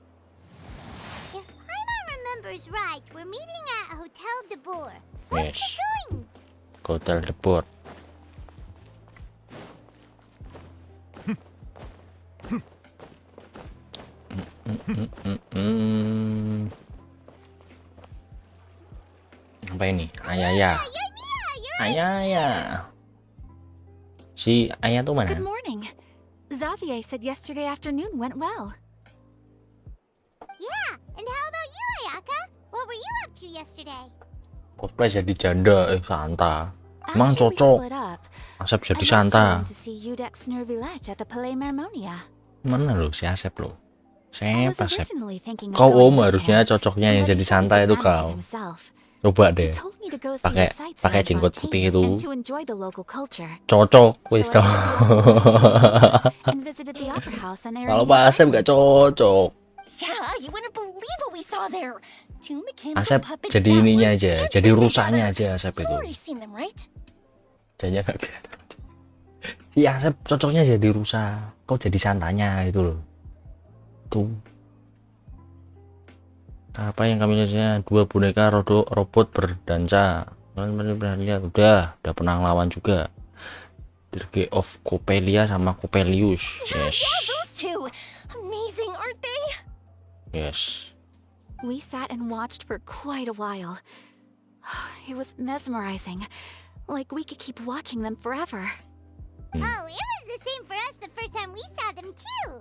S12: If Paimon remembers right, we're meeting at Hotel de Boer.
S1: Yes. Hotel de Boer. Apa ini? Ayah. Si Ayah tuh mana?
S3: Good morning. Xavier said yesterday afternoon went well.
S12: Yeah, and how about you, Ayaka? What were you up to yesterday?
S1: Cosplay jadi janda, Santa. Emang cocok. Asep jadi Santa.
S3: To see Udex Nervillette at the Palais Mermonia.
S1: Mana lo si Asep lo? Siapa Asep?
S3: Originally thinking of
S1: Kau
S3: going
S1: harusnya cocoknya yang jadi Santa itu kau. Coba deh. Pakai jenggot putih itu.
S3: To enjoy the local culture.
S1: Cocok, wis tau.
S3: And visited the opera house on
S1: Kalau Pak Asep gak cocok.
S3: Yeah, you wouldn't believe what we saw there. Two mechanical
S1: Asep
S3: puppets
S1: jadi
S3: that
S1: ininya
S3: were
S1: aja,
S3: dancing
S1: jadi
S3: together.
S1: rusaknya aja Asep
S3: You've
S1: itu.
S3: already seen them, right?
S1: Jadinya gak kelihatan. Si Asep cocoknya jadi rusa, kau jadi Santanya gitu loh. Tuh. Apa yang kami lihatnya? 2 boneka robot berdansa. Kalian pernah lihat? Udah pernah lawan juga. Dirge of Coppelia sama Coppelius. Yes.
S3: Yeah, those two. Amazing, aren't they?
S1: Yes.
S3: We sat and watched for quite a while. It was mesmerizing. Like we could keep watching them forever.
S12: Oh, it was the same for us the first time we saw them too.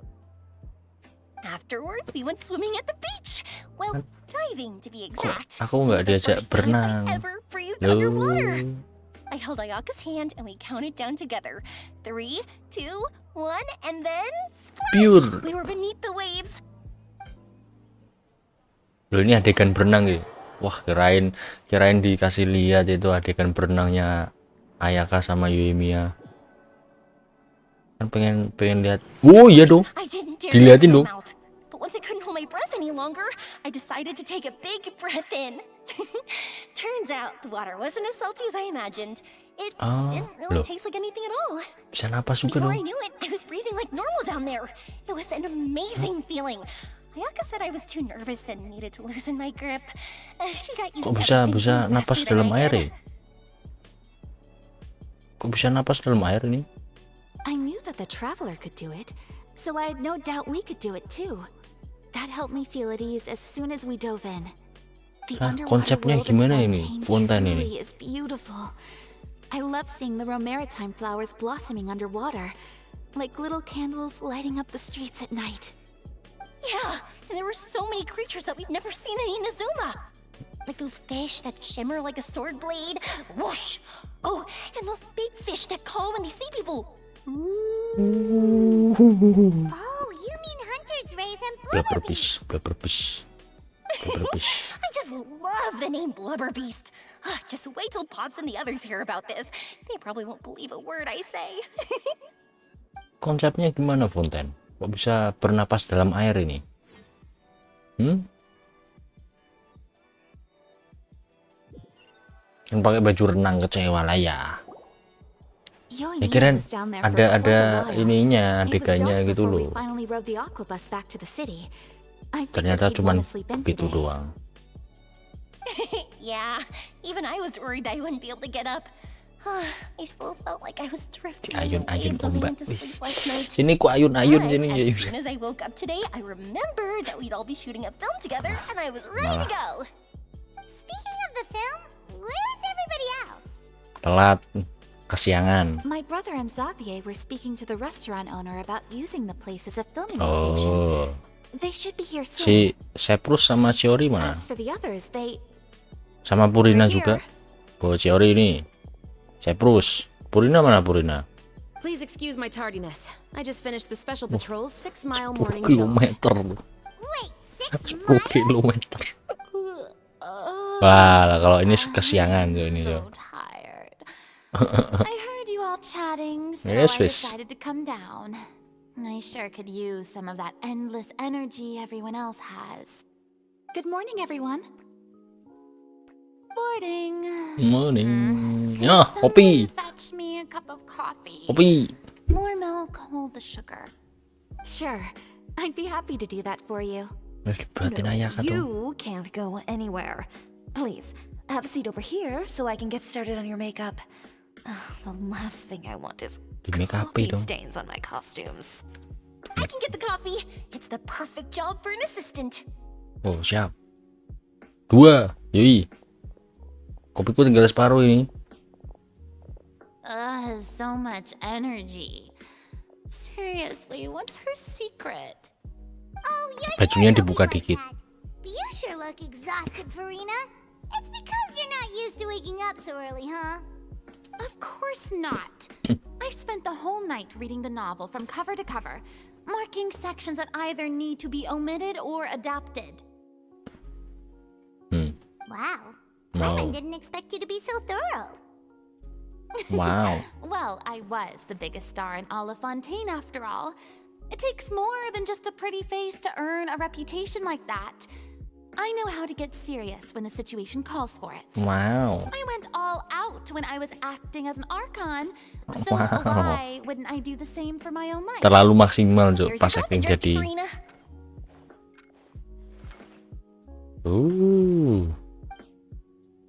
S15: Afterwards, we went swimming at the beach. Well, diving to be exact.
S1: Aku nggak diajak berenang.
S15: Ever breathed underwater. I held Ayaka's hand and we counted down together. 3, 2, 1, and then splash!
S1: Pure.
S15: We were beneath the waves.
S1: Loh, ini adegan berenang gitu. Wah, kirain dikasih lihat itu adegan berenangnya Ayaka sama Yoimiya. Kan pengen lihat. Oh iya dong. Dilihatin dong.
S15: But once I couldn't hold my breath any longer, I decided to take a big breath in. Turns out the water wasn't as salty as I imagined. It didn't really taste like anything at all.
S1: Bisa napas juga
S15: Before
S1: dong.
S15: I knew it, I was breathing like normal down there. It was an amazing feeling. Ayaka said I was too nervous and needed to loosen my grip. She got used
S1: Kok
S15: to
S1: bisa
S15: everything
S1: napas
S15: faster
S1: dalam
S15: than I
S1: air
S15: did.
S1: ya? Kok bisa napas dalam air ini?
S7: I knew that the traveler could do it, so I had no doubt we could do it too. That helped me feel at ease as soon as we dove in. The underwater
S1: Konsepnya
S7: world of
S1: gimana
S7: the
S1: ini?
S7: Fontaine
S1: Fontaine ini.
S7: truly is beautiful. I love seeing the maritime flowers blossoming underwater, like little candles lighting up the streets at night.
S15: Yeah, and there were so many creatures that we've never seen in Inazuma. Like those fish that shimmer like a sword blade. Whoosh! Oh, and those big fish that call when they see people.
S12: Oh, you mean Hunter's Rays and
S1: Blubberbeast, Blubberbeast, Blubberbeast.
S15: I just love the name Blubber Beast. Just wait till Pops and the others hear about this. They probably won't believe a word I say.
S1: Konsepnya gimana Fontaine? Kok bisa bernapas dalam air ini? Yang pakai baju renang kecewa lah ya. Ya kirain ada ininya, adegannya gitu loh. Ternyata cuman begitu doang.
S15: Yeah, even I was worried I wouldn't be able to get up. I still felt like I was drifting in the
S1: Ayun-ayun
S15: waves when we
S1: ombak.
S15: went to sleep last night.
S1: Sini kok ayun-ayun
S15: But
S1: ini.
S15: as soon as I woke up today, I remembered that we'd all be shooting a film together, and I was ready to go.
S12: Speaking of the film, where's everybody else?
S1: Telat, kesiangan.
S7: My brother and Xavier were speaking to the restaurant owner about using the place as a filming location.
S1: Oh,
S7: They should be here soon.
S1: si Seprus sama Chiori mana?
S7: As for the others, they...
S1: Sama Purina
S7: They're
S1: juga. Oh, Chiori ini. Seprus. Purina mana Purina?
S13: Please excuse my tardiness. I just finished the special patrol's 6-mile
S1: 10
S13: morning jog.
S1: kilometer.
S12: Wait, 6
S1: 10 kilometer. Wah, kalau ini kesiangan tuh ini tuh.
S11: I heard you all chatting, so
S1: Yes,
S11: I
S1: miss.
S11: decided to come down. I sure could use some of that endless energy everyone else has.
S7: Good morning, everyone.
S11: Morning.
S1: Morning.
S11: Can
S1: Ya, kopi.
S11: someone fetch me a cup of coffee?
S1: Kopi.
S11: More milk, hold the sugar.
S7: Sure, I'd be happy to do that for you.
S1: Libatin Ayaka tuh.
S11: You can't go anywhere. Please, have a seat over here so I can get started on your makeup. The last thing I want is
S1: Di make up
S11: coffee
S1: dong.
S11: stains on my costumes.
S15: I can get the coffee. It's the perfect job for an assistant.
S1: Oh, siap. 2. Yoi. Kopiku tinggal separuh ini.
S11: So much energy. Seriously, what's her secret?
S12: Oh, you're
S1: Bajunya
S12: never
S1: dibuka
S12: always like
S1: dikit.
S12: that. But you sure look exhausted, Farina. It's because you're not used to waking up so early, huh?
S11: Of course not. I spent the whole night reading the novel from cover to cover, marking sections that either need to be omitted or adapted.
S12: Wow.
S1: Wow.
S12: Paimon didn't expect you to be so thorough.
S1: Wow.
S11: Well, I was the biggest star in all of Fontaine after all. It takes more than just a pretty face to earn a reputation like that. I know how to get serious when the situation calls for it.
S1: Wow.
S11: I went all out when I was acting as an Archon, so
S1: Wow.
S11: why wouldn't I do the same for my own life?
S1: Terlalu maksimal Jo
S15: Here's
S1: pas
S15: your
S1: acting
S15: coffee,
S1: jadi.
S15: Farina.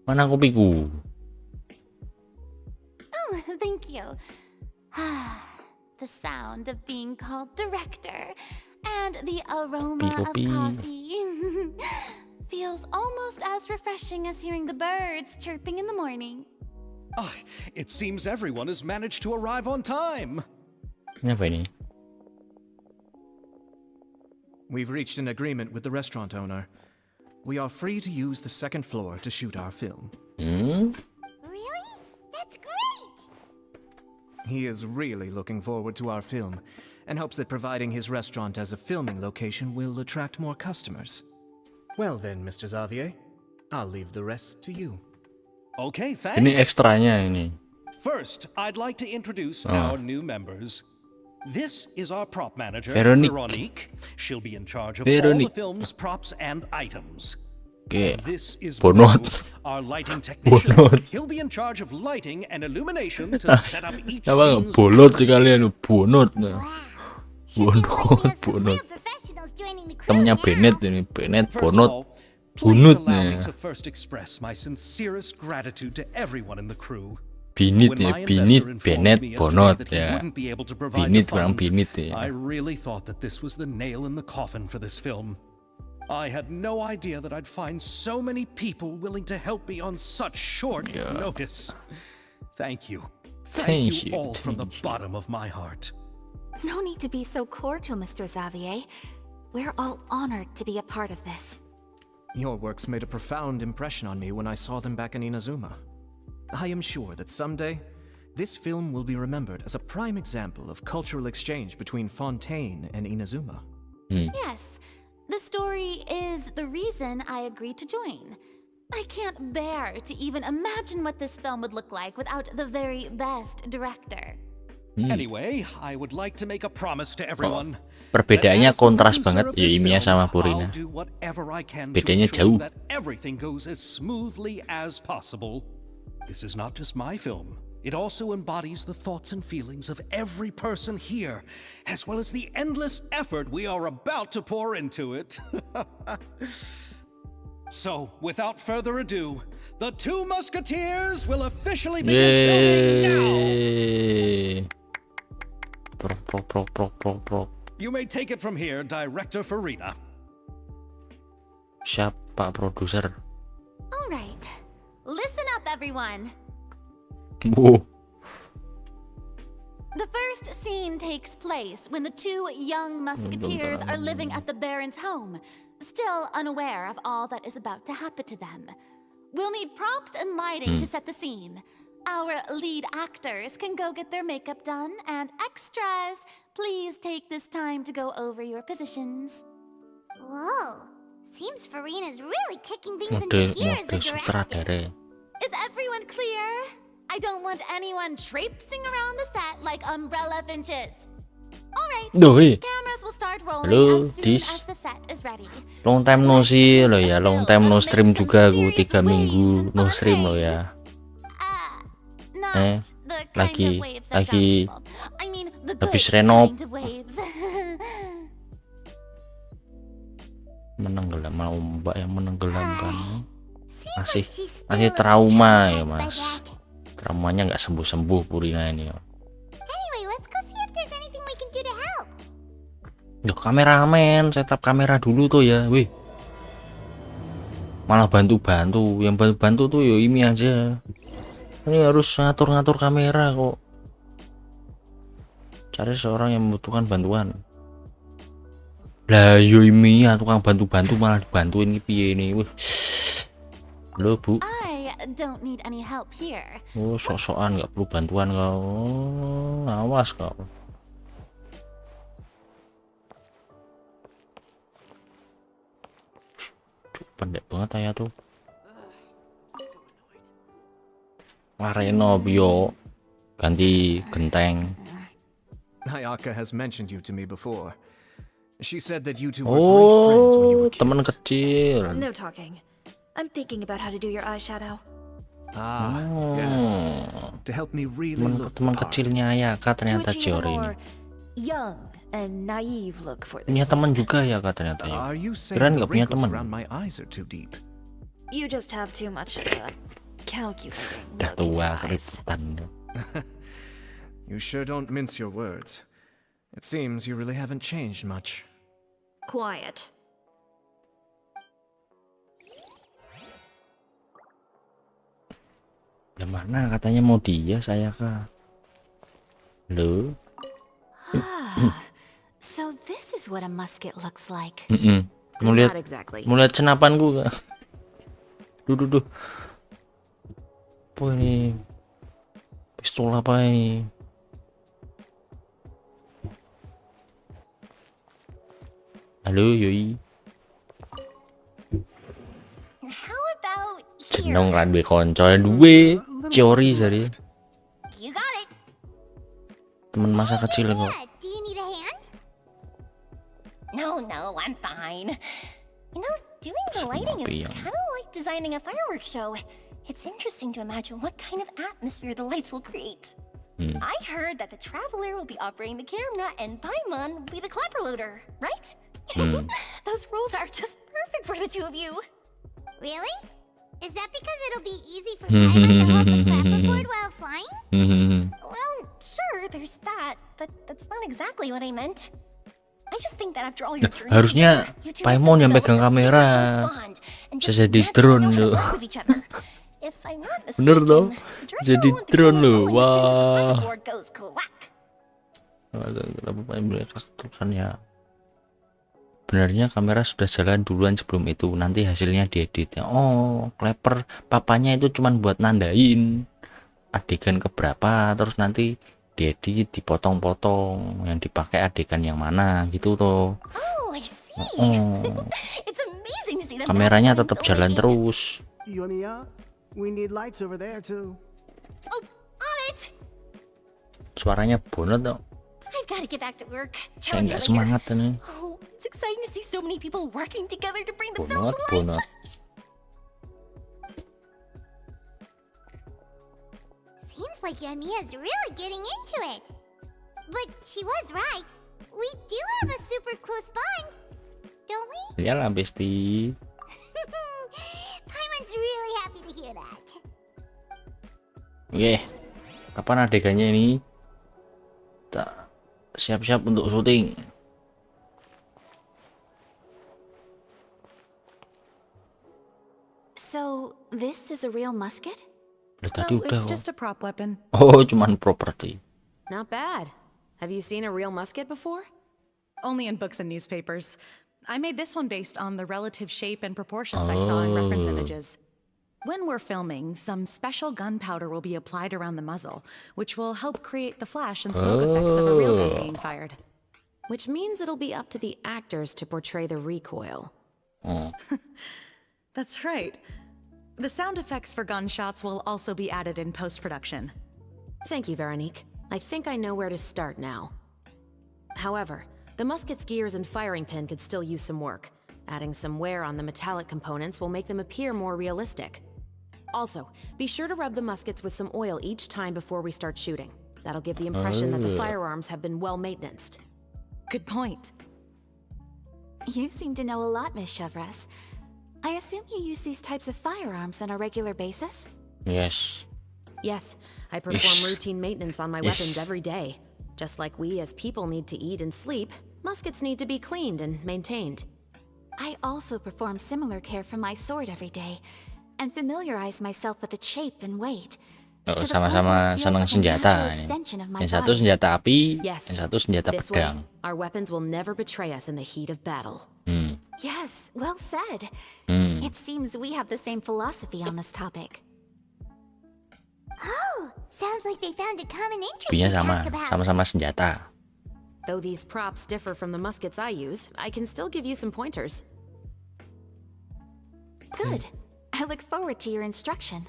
S1: Mana kopiku?
S11: Oh, thank you. The sound of being called director and the aroma of
S1: Kopi.
S11: coffee feels almost as refreshing as hearing the birds chirping in the morning.
S5: It seems everyone has managed to arrive on time.
S1: Ini apa ini?
S16: We've reached an agreement with the restaurant owner. We are free to use the second floor to shoot our film.
S12: Really? That's great!
S16: He is really looking forward to our film and hopes that providing his restaurant as a filming location will attract more customers. Well then, Mr. Xavier, I'll leave the rest to you.
S5: Okay, thanks.
S1: Ini ekstranya ini.
S5: First, I'd like to introduce our new members. This is our prop manager,
S1: Veronique.
S5: Veronique. She'll be in charge of
S1: Veronique.
S5: all the film's props and items.
S1: Oke.
S5: This is
S1: Bonot.
S5: Bo, our lighting technician.
S1: Bonot.
S5: He'll be in charge of lighting and illumination to set up each
S1: Apa
S5: scene's
S1: bolot sekalian bonot. Bonot. Temennya Bennett ini, Bennett bonot.
S5: Please allow me
S1: Bunutnya.
S5: to first express my sincerest gratitude to everyone in the crew.
S1: Binit
S5: When
S1: ya,
S5: my
S1: binit,
S5: investor informed
S1: Bennett,
S5: me yesterday
S1: bonot
S5: that he
S1: ya.
S5: wouldn't be able to provide
S1: Binit
S5: the
S1: kurang
S5: funds,
S1: binit ya.
S5: I really thought that this was the nail in the coffin for this film. I had no idea that I'd find so many people willing to help me on such short notice. Thank you. Thank you all from the bottom of my heart.
S11: No need to be so cordial, Mr. Xavier. We're all honored to be a part of this.
S16: Your works made a profound impression on me when I saw them back in Inazuma. I am sure that someday, this film will be remembered as a prime example of cultural exchange between Fontaine and Inazuma.
S3: Yes, the story is the reason I agreed to join. I can't bear to even imagine what this film would look like without the very best director.
S5: Anyway, I would like to make a promise to everyone.
S1: Perbedaannya kontras banget ya Imiya sama Purina.
S5: I'll do whatever I can to
S1: Bedanya
S5: ensure
S1: jauh.
S5: that everything goes as smoothly as possible. This is not just my film. It also embodies the thoughts and feelings of every person here, as well as the endless effort we are about to pour into it. So, without further ado, the Two Musketeers will officially begin filming now.
S1: Pro.
S5: You may take it from here, Director Farina.
S1: Siapa produser?
S3: All right, listen up, everyone.
S1: Wow.
S3: The first scene takes place when the two young musketeers are living at the Baron's home, still unaware of all that is about to happen to them. We'll need props and lighting to set the scene. Our lead actors can go get their makeup done, and extras, please take this time to go over your positions.
S12: Whoa. Seems Farina's really kicking things into gear as the director.
S1: Sutradara.
S3: Is everyone clear? I don't want anyone traipsing around the set like umbrella finches. All right, cameras will start rolling
S1: Halo,
S3: as soon
S1: Dis.
S3: as the set is ready.
S1: Long time no see lo ya, long time no stream juga aku 3 minggu no stream lo ya. Lagi habis renov. Menenggelam, ombak yang menenggelamkan. Masih trauma ya mas. Traumanya nggak sembuh Purina ini.
S12: Anyway, let's go see if there's anything we can do to help.
S1: Duh, kameramen, setup kamera dulu tuh ya, wih. Malah bantu-bantu, yang bantu tuh yo ini aja. Ini harus ngatur-ngatur kamera kok. Cari seorang yang membutuhkan bantuan. Lah yo ini ya tukang bantu-bantu malah dibantuin iki piye ini, wih. Halo Bu.
S3: I don't need any help here.
S1: Oh, sok-sokan nggak perlu bantuan kau. Oh, awas kau. Pendek banget ya tuh. Areno bio ganti genteng.
S16: Ayaka has mentioned you to me before. She said that you two were great friends when you were kids.
S1: Teman kecil.
S17: No talking. I'm thinking about how to do your eyeshadow.
S16: Yes. To help me really look
S1: teman kecilnya Ayaka ternyata Jiori ini.
S17: Young and naive look for this.
S1: Punya teman juga ya ternyata ya. Kirain nggak punya teman.
S17: You just have too much calculating.
S1: Udah tua keributan.
S16: You sure don't mince your words. It seems you really haven't changed much.
S17: Quiet.
S1: Yang mana katanya mau dia saya kah? Lo?
S3: So this is what a musket looks like.
S1: Mau lihat, mau lihat senapanku kah? Duh. Apa ini? Pistol apa ini? Halo Yoi.
S15: How about
S1: Jeneng ra duwe kanca, duwe Ciori sari.
S15: you got it?
S1: Teman masa kecil kok.
S12: Do you need a hand?
S15: No, I'm fine. You know, doing the lighting is kind of like designing a fireworks show. It's interesting to imagine what kind of atmosphere the lights will create. I heard that the Traveler will be operating the camera and Paimon will be the clapper loader, right? Those roles are just perfect for the two of you.
S12: Really? Is that because it'll be easy for Paimon to hold the clapperboard while flying?
S15: Well, sure, there's that, but that's not exactly what I meant. I just think that after all your journey,
S1: Harusnya Paimon yang pegang kamera. Bisa jadi drone loh.
S15: If I'm not
S1: Bener
S15: mistaken,
S1: loh. Jadi drone loh.
S15: the
S1: Wah.
S15: board goes clack.
S1: Kenapa Paimon kan ya? Sebenarnya kamera sudah jalan duluan sebelum itu, nanti hasilnya diedit ya. Oh, Clapper papanya itu cuman buat nandain adegan keberapa, terus nanti diedit, dipotong-potong, yang dipakai adegan yang mana gitu toh.
S15: Oh, I see. It's amazing to see them.
S1: Kameranya tetap jalan terus.
S14: Yonia, we need lights over there too.
S15: Oh, on it.
S1: Suaranya bonot toh.
S15: I've got to get back to work.
S1: Saya nggak semangat ini.
S15: Oh, it's exciting to see so many people working together to bring the film to life.
S1: Bonot.
S12: Seems like Yamiya's really getting into it. But she was right. We do have a super close bond, don't we?
S1: Iyalah, Besti.
S12: Paimon's really happy to hear that.
S1: Oke. Kapan adegannya ini? Tak siap-siap untuk syuting.
S3: So this is a real musket?
S1: Tadi udah.
S17: It's just a prop weapon.
S1: Oh, cuman properti.
S13: Not bad. Have you seen a real musket before?
S17: Only in books and newspapers. I made this one based on the relative shape and proportions I saw in reference images. When we're filming, some special gunpowder will be applied around the muzzle, which will help create the flash and smoke effects of a real gun being fired.
S13: Which means it'll be up to the actors to portray the recoil.
S17: That's right. The sound effects for gunshots will also be added in post-production.
S13: Thank you, Veronique. I think I know where to start now. However, the musket's gears and firing pin could still use some work. Adding some wear on the metallic components will make them appear more realistic. Also, be sure to rub the muskets with some oil each time before we start shooting. That'll give the impression that the firearms have been well maintained.
S17: Good point.
S3: You seem to know a lot, Miss Chevres. I assume you use these types of firearms on a regular basis?
S1: Yes.
S13: Yes, I perform routine maintenance on my weapons every day. Just like we as people need to eat and sleep, muskets need to be cleaned and maintained.
S3: I also perform similar care for my sword every day, and familiarize myself with its shape and weight.
S1: Sama-sama senang senjata ini. Yang satu senjata api,
S13: Yes.
S1: yang satu senjata
S13: This way,
S1: pedang.
S13: our weapons will never betray us in the heat of battle.
S3: Yes, well said. It seems we have the same philosophy on this topic.
S12: Oh, sounds like they found a common interest
S1: Hobinya
S12: to
S1: sama,
S12: talk about.
S1: sama-sama senjata.
S13: Though these props differ from the muskets I use, I can still give you some pointers.
S3: Good. I look forward to your instruction.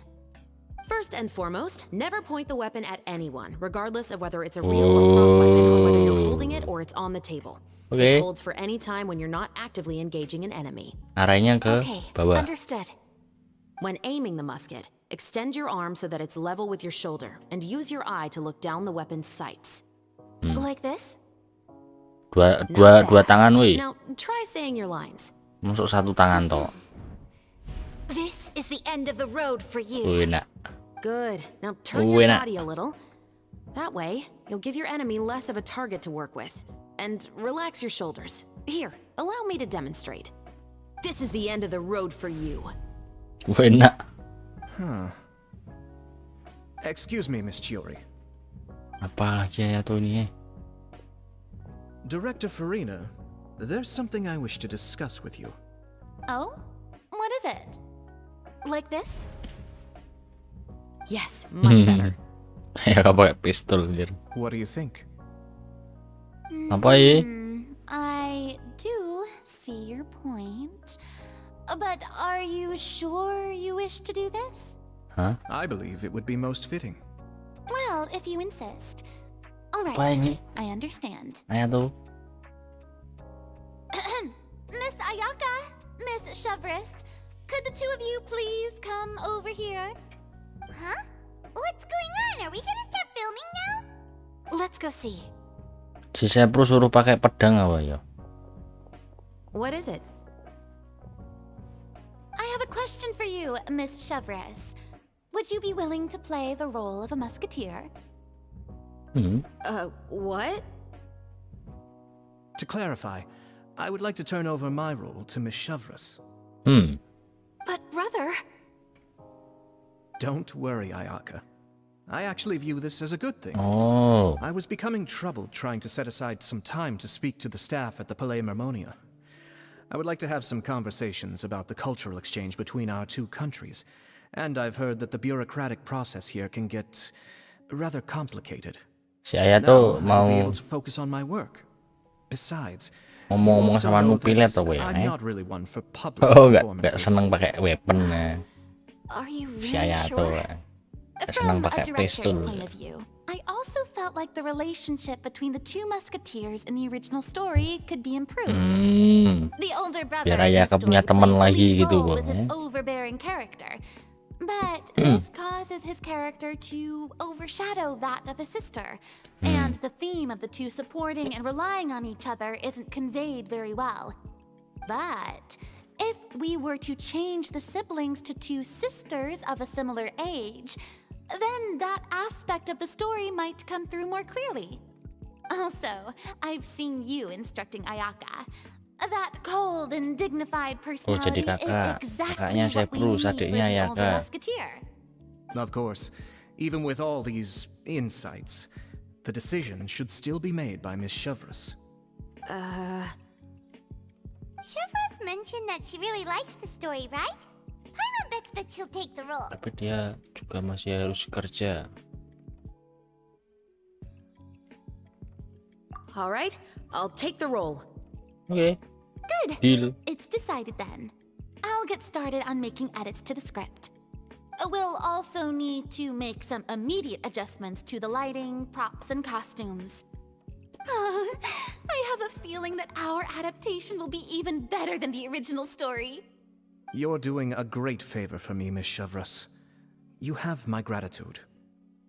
S13: First and foremost, never point the weapon at anyone, regardless of whether it's a real or prop weapon or whether you're holding it or it's on the table. This holds for any time when you're not actively engaging an enemy.
S1: Arahnya ke bawah.
S3: Understood.
S13: When aiming the musket, extend your arm so that it's level with your shoulder and use your eye to look down the weapon's sights.
S3: Like this?
S1: Dua tangan weh.
S13: Now, try saying your lines.
S1: Masuk satu tangan toh.
S3: This is the end of the road for you.
S1: Enak.
S13: Good. Now turn your body a little. That way, you'll give your enemy less of a target to work with. And relax your shoulders. Here, allow me to demonstrate. This is the end of the road for you.
S1: Enak.
S16: Excuse me, Miss Chiori.
S1: Apalagi Hayato ini?
S16: Director Farina, there's something I wish to discuss with you.
S15: Oh? What is it? Like this?
S13: Yes, much better.
S1: Ya pakai pistol gitu.
S16: What do you think?
S1: Apa ya?
S15: I do see your point. But are you sure you wish to do this?
S1: Huh?
S16: I believe it would be most fitting.
S15: Well, if you insist. All right.
S1: Apa ini?
S15: I understand.
S1: Hayato.
S15: Miss Ayaka, Miss Chevris, could the two of you please come over here?
S12: Huh? What's going on? Are we gonna start filming now?
S15: Let's go see.
S1: Si Sepro suruh pakai pedang apa ya?
S13: What is it?
S15: I have a question for you, Miss Chevris. Would you be willing to play the role of a musketeer?
S13: What?
S16: To clarify, I would like to turn over my role to Miss Chevris.
S15: But brother...
S16: Don't worry, Ayaka. I actually view this as a good thing.
S1: Oh.
S16: I was becoming troubled trying to set aside some time to speak to the staff at the Palais Mermonia. I would like to have some conversations about the cultural exchange between our two countries, and I've heard that the bureaucratic process here can get rather complicated.
S1: Si Hayato
S16: Now, I'll be
S1: mau
S16: able to focus on my work. Besides,
S1: ngomong-ngomong
S16: you also
S1: sama
S16: know
S1: Nupilet
S16: that
S1: atau ya?
S16: I'm not really one for public
S1: Oh, nggak
S16: performances.
S1: seneng pakai weapon ya.
S15: Are you
S1: Si
S15: really
S1: Hayato
S15: sure?
S1: nggak seneng
S15: From a
S1: pakai
S15: director's
S1: pistol.
S15: point of view, I also felt like the relationship between the two musketeers in the original story could be improved. The older brother
S1: Biar
S15: in the
S1: Ayaka punya
S15: story
S1: teman
S15: plays the
S1: lagi
S15: lead
S1: gitu,
S15: role
S1: Bang,
S15: with his
S1: ya.
S15: overbearing character. But this causes his character to overshadow that of his sister. And the theme of the two supporting and relying on each other isn't conveyed very well. But if we were to change the siblings to two sisters of a similar age, then that aspect of the story might come through more clearly. Also, I've seen you instructing Ayaka. That cold and dignified
S1: Oh, jadi
S15: personality is
S1: kakak.
S15: exactly
S1: Kakaknya
S15: what we
S1: Seprus,
S15: need for
S1: adiknya
S15: the older
S1: Ayaka.
S15: musketeer.
S16: Of course, even with all these insights, the decision should still be made by Miss Chevris.
S12: Chevros mentioned that she really likes the story, right? Paimon bets that she'll take the role.
S1: Tapi dia juga masih harus kerja.
S13: All right, I'll take the role.
S1: Oke.
S15: Good.
S1: Deal.
S15: It's decided then. I'll get started on making edits to the script. We'll also need to make some immediate adjustments to the lighting, props, and costumes. I have a feeling that our adaptation will be even better than the original story.
S16: You're doing a great favor for me, Miss Chevris. You have my gratitude.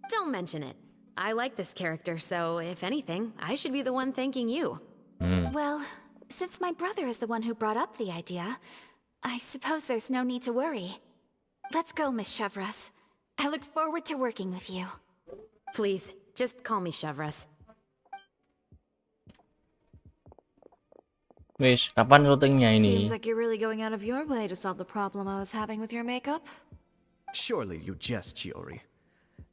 S13: Don't mention it. I like this character, so if anything, I should be the one thanking you.
S15: Well, since my brother is the one who brought up the idea, I suppose there's no need to worry. Let's go, Miss Chevros. I look forward to working with you.
S13: Please, just call me Chevris.
S1: Wis, kapan syutingnya ini?
S11: Seems like you're really going out of your way to solve the problem I was having with your makeup.
S16: Surely you jest, Chiori.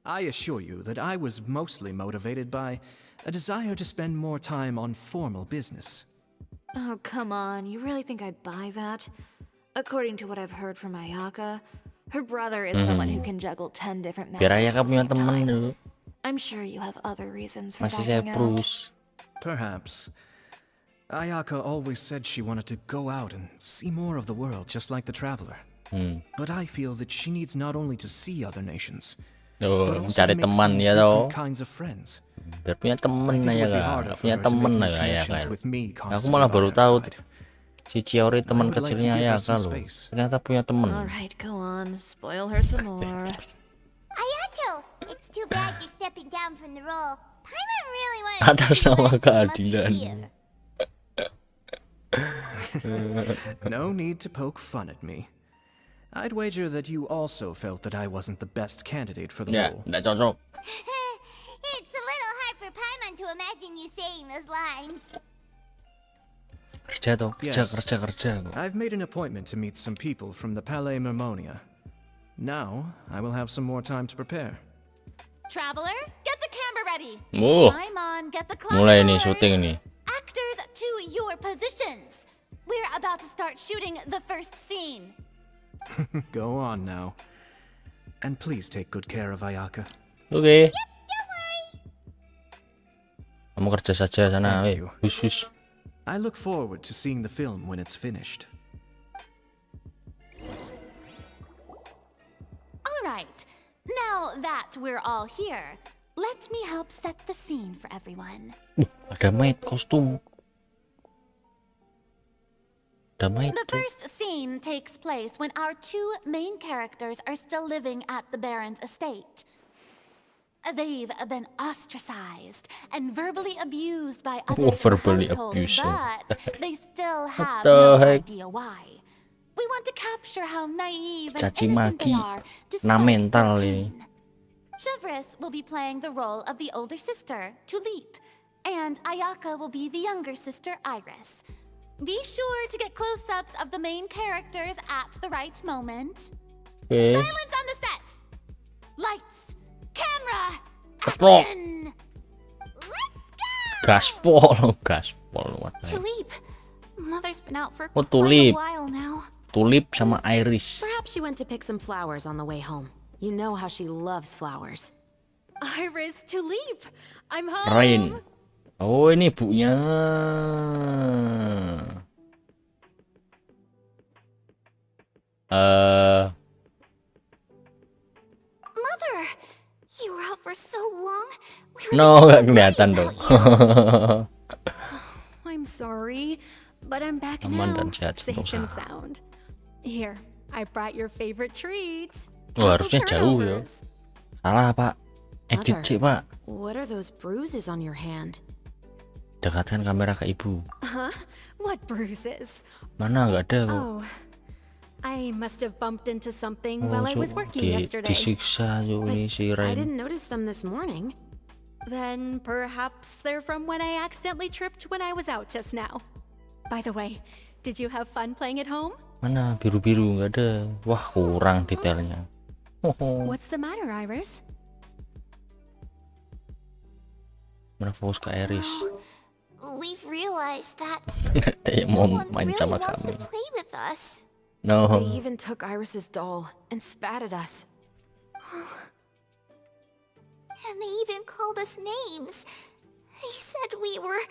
S16: I assure you that I was mostly motivated by a desire to spend more time on formal business.
S11: Oh, come on. You really think I'd buy that? According to what I've heard from Ayaka, her brother is someone who can juggle 10 different
S1: Biar
S11: matters
S1: Ayaka
S11: at the
S1: punya
S11: same
S1: temen
S11: time.
S1: dulu.
S11: I'm sure you have other reasons for
S1: Masih
S11: backing out.
S1: Seprus.
S16: Perhaps. Ayaka always said she wanted to go out and see more of the world, just like the traveler. But I feel that she needs not only to see other nations,
S1: Oh,
S16: but also
S1: mencari
S16: to make
S1: teman
S16: some
S1: ya
S16: different
S1: toh.
S16: kinds of friends.
S1: Biar punya temen
S16: I think it
S1: ya
S16: would be
S1: kan.
S16: harder
S1: Nggak
S16: for
S1: punya
S16: her to
S1: temen
S16: make
S1: ya
S16: new
S1: ya
S16: connections
S1: kan.
S16: with me
S1: Aku
S16: constantly
S1: malah
S16: by
S1: baru
S16: her
S1: tahu
S16: side.
S1: si Chiori teman
S16: I would like to
S1: kecilnya
S16: give her
S1: Ayaka
S16: some
S1: loh.
S16: space.
S1: Ternyata punya temen.
S11: All right, go on. Spoil her some more.
S12: Ayato, it's too bad you're stepping down from the role. Paimon really wanted to
S1: Atas
S12: see you
S1: nama
S12: as the
S1: keadilan.
S12: musketeer.
S16: No need to poke fun at me. I'd wager that you also felt that I wasn't the best candidate for the
S1: Ya,
S16: role.
S1: nggak cocok.
S12: It's a little hard for Paimon to imagine you saying those lines.
S1: Kerja toh, kerja,
S16: Yes.
S1: kerja.
S16: I've made an appointment to meet some people from the Palais Mermonia. Now, I will have some more time to prepare.
S3: Traveler, get the camera ready.
S1: Oh,
S3: Paimon, get the clock
S1: mulai nih
S3: forward.
S1: syuting nih.
S3: Actors to your positions. We're about to start shooting the first scene.
S16: Go on now. And please take good care of Ayaka.
S1: Oke. Kamu kerja saja sana,
S16: Thank you.
S1: Hush.
S16: I look forward to seeing the film when it's finished.
S3: All right. Now that we're all here, let me help set the scene for everyone.
S1: Ada maid kostum. Ada maid
S3: The
S1: tuh.
S3: first scene takes place when our two main characters are still living at the Baron's estate. They've been ostracized and verbally abused by others in the
S1: verbally
S3: household,
S1: abused.
S3: but they still have
S1: the
S3: no
S1: heck?
S3: idea why. We want to capture how naive and
S1: Caci
S3: innocent they
S1: maki.
S3: are
S1: Nah
S3: despite
S1: mental
S3: their
S1: ini.
S3: pain. Chevres will be playing the role of the older sister, Tulip, and Ayaka will be the younger sister, Iris. Be sure to get close-ups of the main characters at the right moment.
S1: Oke.
S3: Silence on the set! Lights, camera,
S1: Keprok.
S3: action!
S1: Gaspol. What the heck?
S3: Tulip, Mother's been out for
S1: Oh,
S3: quite
S1: Tulip.
S3: a while now.
S1: Tulip sama Iris.
S13: Perhaps she went to pick some flowers on the way home. You know how she loves flowers.
S15: Iris, Tulip, I'm home.
S1: Rain. Oh, ini ibunya.
S3: Mother, you were out for so long.
S1: No, nggak kelihatan dong.
S15: I'm sorry, but I'm back
S1: Aman
S15: now,
S1: dan sehat
S15: safe and
S1: sentosa.
S15: sound. Here, I brought your favorite treat.
S1: Oh, harusnya jauh ya.
S15: turnovers.
S1: Salah, Pak. Edit
S13: Mother,
S1: sih, Pak.
S13: what are those bruises on your hand?
S1: Dekatkan kamera ke ibu.
S15: Huh? What bruises?
S1: Mana nggak ada kok.
S15: Oh, I must have bumped into something while I was working yesterday.
S1: Disiksa tuh ini si
S13: I
S1: Rain.
S13: didn't notice them this morning.
S15: Then perhaps they're from when I accidentally tripped when I was out just now. By the way, did you have fun playing at home?
S1: Mana biru-biru nggak ada. Wah, kurang detailnya.
S15: What's the matter, Iris?
S1: Mana fokus ke Iris.
S12: We've realized that
S1: Dia
S12: no
S1: mau
S12: one
S1: main
S12: really
S1: sama
S12: wants
S1: kami.
S12: to play with us.
S1: No.
S13: They even took Iris's doll and spat at us.
S12: And they even called us names. They said we were...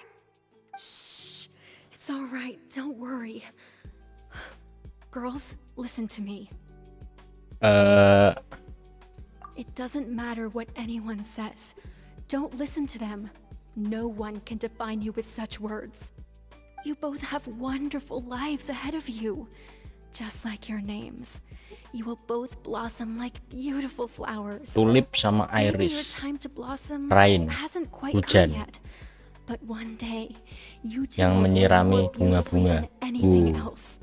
S15: Shh. It's all right. Don't worry. Girls, listen to me. It doesn't matter what anyone says. Don't listen to them. No one can define you with such words. You both have wonderful lives ahead of you. Just like your names. You will both blossom like beautiful flowers.
S1: Tulip sama
S15: Maybe your
S1: Iris.
S15: time to blossom
S1: Rain.
S15: hasn't quite
S1: Hujan.
S15: come yet. But one day, you two
S1: Yang
S15: will bloom
S1: menyirami
S15: more beautifully
S1: bunga-bunga.
S15: than anything else.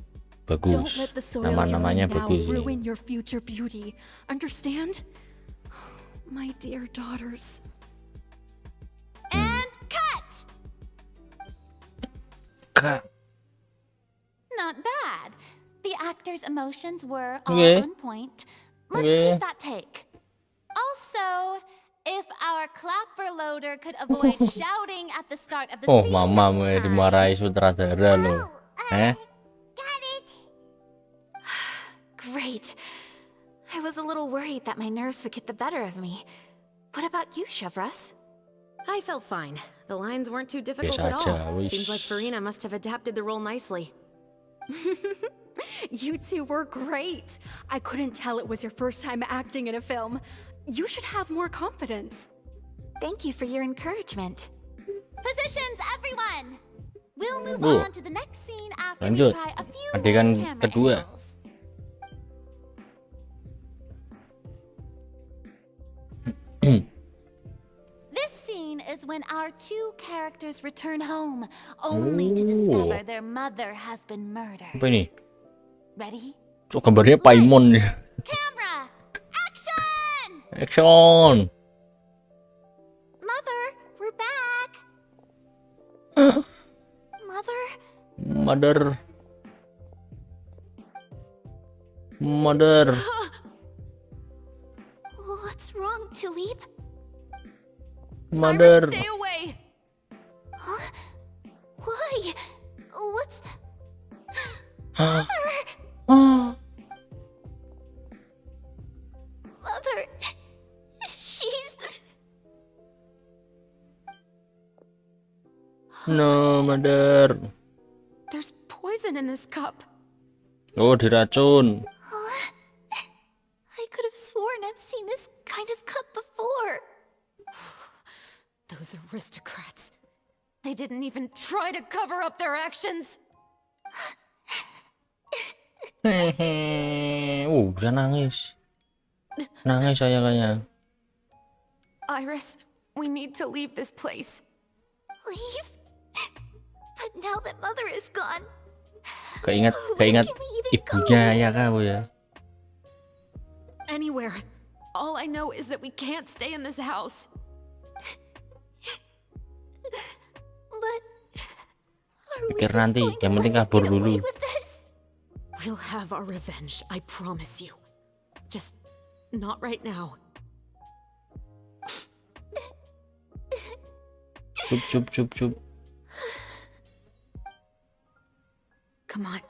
S15: Don't
S1: Bagus.
S15: let the soil
S1: Nama-namanya
S15: you're in now
S1: bagus.
S15: ruin your future beauty. Understand? My dear daughters.
S3: And cut!
S1: Kak.
S3: Not bad. The actors' emotions were all
S1: Okay.
S3: on point. Let's
S1: Okay.
S3: keep that take. Also, if our clapper loader could avoid shouting at the start of the
S1: Oh,
S3: scene
S1: mama
S3: next
S1: mau
S3: time.
S1: dimarahi sutradara loh.
S11: Great. I was a little worried that my nerves would get the better of me. What about you, Chevres?
S13: I felt fine. The lines weren't too difficult
S1: Biasa
S13: at
S1: aja,
S13: all.
S1: wis.
S13: Seems like Farina must have adapted the role nicely.
S15: You two were great. I couldn't tell it was your first time acting in a film. You should have more confidence.
S11: Thank you for your encouragement.
S3: Positions, everyone! We'll move
S1: Oh.
S3: on to the next scene after
S1: Lanjut.
S3: we try a few
S1: Adegan
S3: more camera
S1: kedua.
S3: angles. This scene is when our two characters return home, only to discover their mother has been murdered.
S1: Apa ini?
S3: Ready?
S1: Cok gambarnya Paimon.
S3: Camera! Action!
S1: Action.
S12: Mother, we're back. Mother,
S1: Mother. Mother.
S12: what's wrong, Tulip?
S1: Mother.
S11: Stay away. Huh? Why? What's... Mother! Mother... She's...
S1: No, Mother.
S11: There's poison in this cup.
S1: Oh, diracun.
S11: I could have sworn I've seen this kind of cup before. Those aristocrats. They didn't even try to cover up their actions.
S1: Bisa nangis. Nangis saya kayaknya.
S11: Iris, we need to leave this place. Leave? But now that Mother is gone,
S1: Keinget ibunya ya kamu ya.
S11: Anywhere. All I know is that we can't stay in this house. But
S1: Pikir nanti, yang penting kabur dulu.
S11: we'll have our revenge, I promise you. Just not right now.
S1: Cup.
S11: Come on,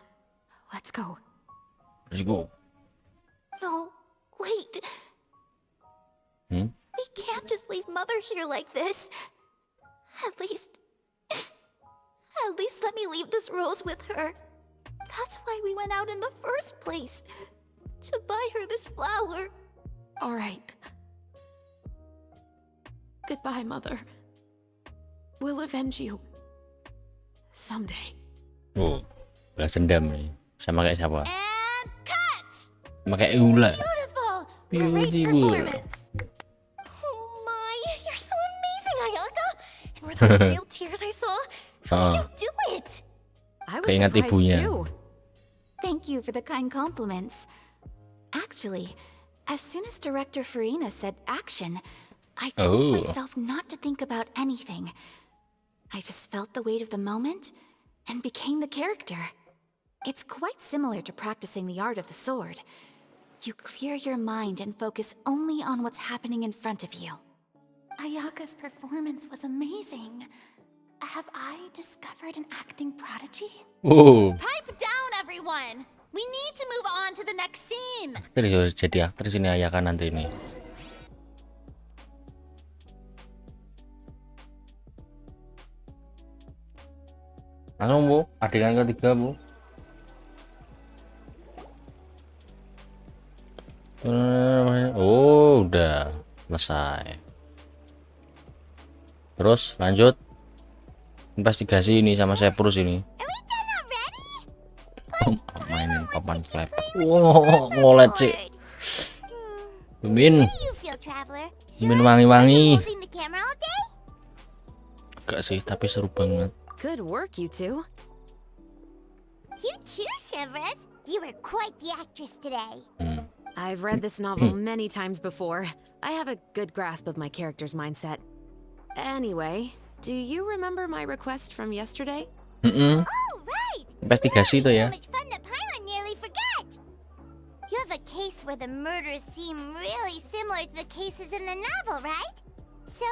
S11: let's go.
S1: Let's go.
S11: No, wait. We can't just leave Mother here like this. At least let me leave this rose with her. That's why we went out in the first place. To buy her this flower. All right. Goodbye, Mother. We'll avenge you. Someday.
S1: Oh, balas dendam nih. Sama kayak siapa?
S11: And cut!
S1: Sama kayak Eula.
S11: Beautiful. Great
S1: Beautiful.
S11: performance. Oh my, you're so amazing, Ayaka. And were those real tears I saw? How did you do it? I was
S1: Keingat
S11: surprised
S1: ibunya.
S11: too. Thank you for the kind compliments. Actually, as soon as director Farina said action, I told myself not to think about anything. I just felt the weight of the moment and became the character. It's quite similar to practicing the art of the sword. You clear your mind and focus only on what's happening in front of you. Ayaka's performance was amazing. Have I discovered an acting prodigy?
S1: Oh.
S11: Pipe down, everyone! We need to move on to the next scene!
S1: Aktris jadi aktris ini Ayaka nanti ini. Langsung Bu, adegan ketiga Bu. Oh, udah selesai. Terus lanjut investigasi ini sama Sepurus ini. Mainin papan flappy. Wow, ngolet sih. Mimin wangi-wangi. Enggak sih, tapi seru banget.
S13: Good work, you two.
S12: You too, Severus. You were quite the actress today.
S13: I've read this novel many times before. I have a good grasp of my character's mindset. Anyway, do you remember my request from yesterday?
S12: Oh, right.
S1: Investigasi itu ya.
S12: So much fun that Paimon nearly forgot. You have a case where the murders seem really similar to the cases in the novel, right? So,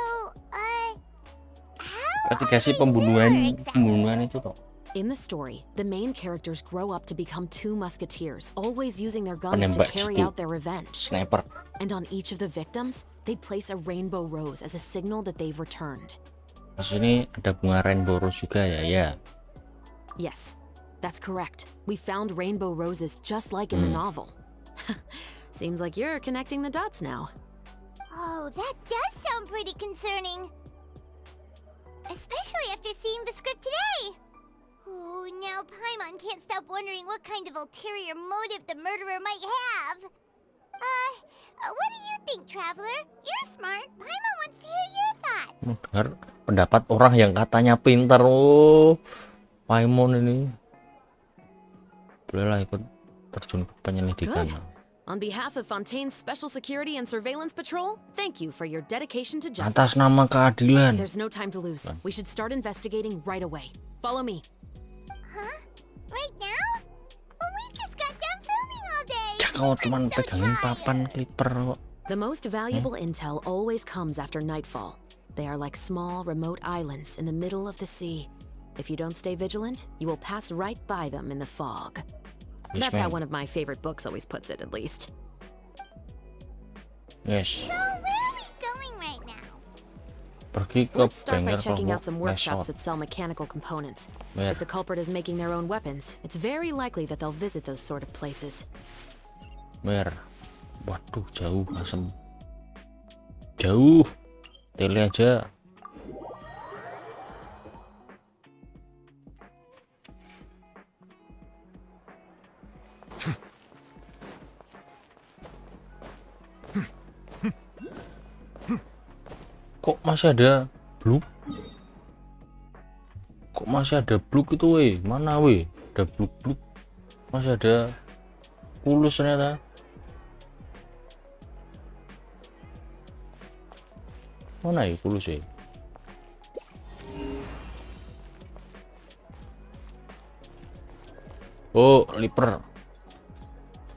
S1: Investigasi pembunuhan itu toh.
S13: In the story, the main characters grow up to become two musketeers, always using their guns to
S1: Penembak
S13: carry
S1: jitu.
S13: out their revenge.
S1: Sniper.
S13: And on each of the victims, they place a rainbow rose as a signal that they've returned.
S1: Di sini ada bunga rainbow rose juga ya.
S13: Yes, that's correct. We found rainbow roses just like in the novel. Seems like you're connecting the dots now.
S12: Oh, that does sound pretty concerning. Especially after seeing the script today. Oh, now Paimon can't stop wondering what kind of ulterior motive the murderer might have. What do you think, Traveler? You're smart. Paimon wants to hear your thoughts.
S1: Dengar pendapat orang yang katanya pintar. Oh, Paimon ini. Bolehlah ikut terjun ke penyelidikan.
S13: Good. On behalf of Fontaine's Special Security and Surveillance Patrol, thank you for your dedication to justice.
S1: Atas nama keadilan.
S13: There's no time to lose. We should start investigating right away. Follow me.
S12: Huh? Right now? Well, we just got done filming all day.
S1: Kau cuman pegangin papan clipper kok.
S13: The most valuable intel always comes after nightfall. They are like small, remote islands in the middle of the sea. If you don't stay vigilant, you will pass right by them in the fog. That's how one of my favorite books always puts it, at least.
S1: Yes.
S12: So where are we going right now?
S1: Pergi ke
S13: Let's start by
S1: bengkel
S13: checking out some
S1: kelompok
S13: workshops
S1: resort.
S13: that sell mechanical components.
S1: Where?
S13: If the culprit is making their own weapons, it's very likely that they'll visit those sort of places.
S1: Where? Waduh, jauh asem. Jauh. Tele aja. Kok masih ada blue? Kok masih ada blue itu weh? Mana weh? Ada blue. Masih ada kulus ternyata. Mana ya kulus ya? Oh, liper.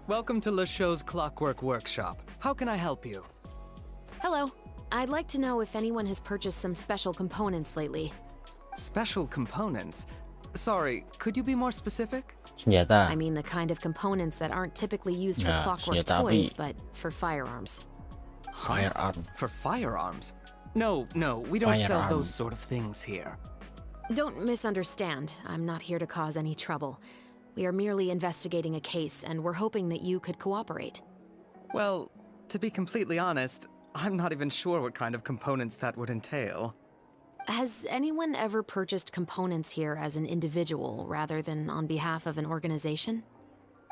S18: Welcome to Le Show's Clockwork Workshop. How can I help you?
S13: Hello. I'd like to know if anyone has purchased some special components lately.
S18: Special components? Sorry, could you be more specific?
S1: Senjata.
S13: I mean the kind of components that aren't typically used for
S1: Nah,
S13: clockwork
S1: senjata
S13: toys,
S1: api.
S13: but for firearms.
S1: Firearm.
S18: For firearms? No, we don't sell
S1: Firearm.
S18: those sort of things here.
S13: Don't misunderstand. I'm not here to cause any trouble. We are merely investigating a case, and we're hoping that you could cooperate.
S18: Well, to be completely honest, I'm not even sure what kind of components that would entail.
S13: Has anyone ever purchased components here as an individual rather than on behalf of an organization?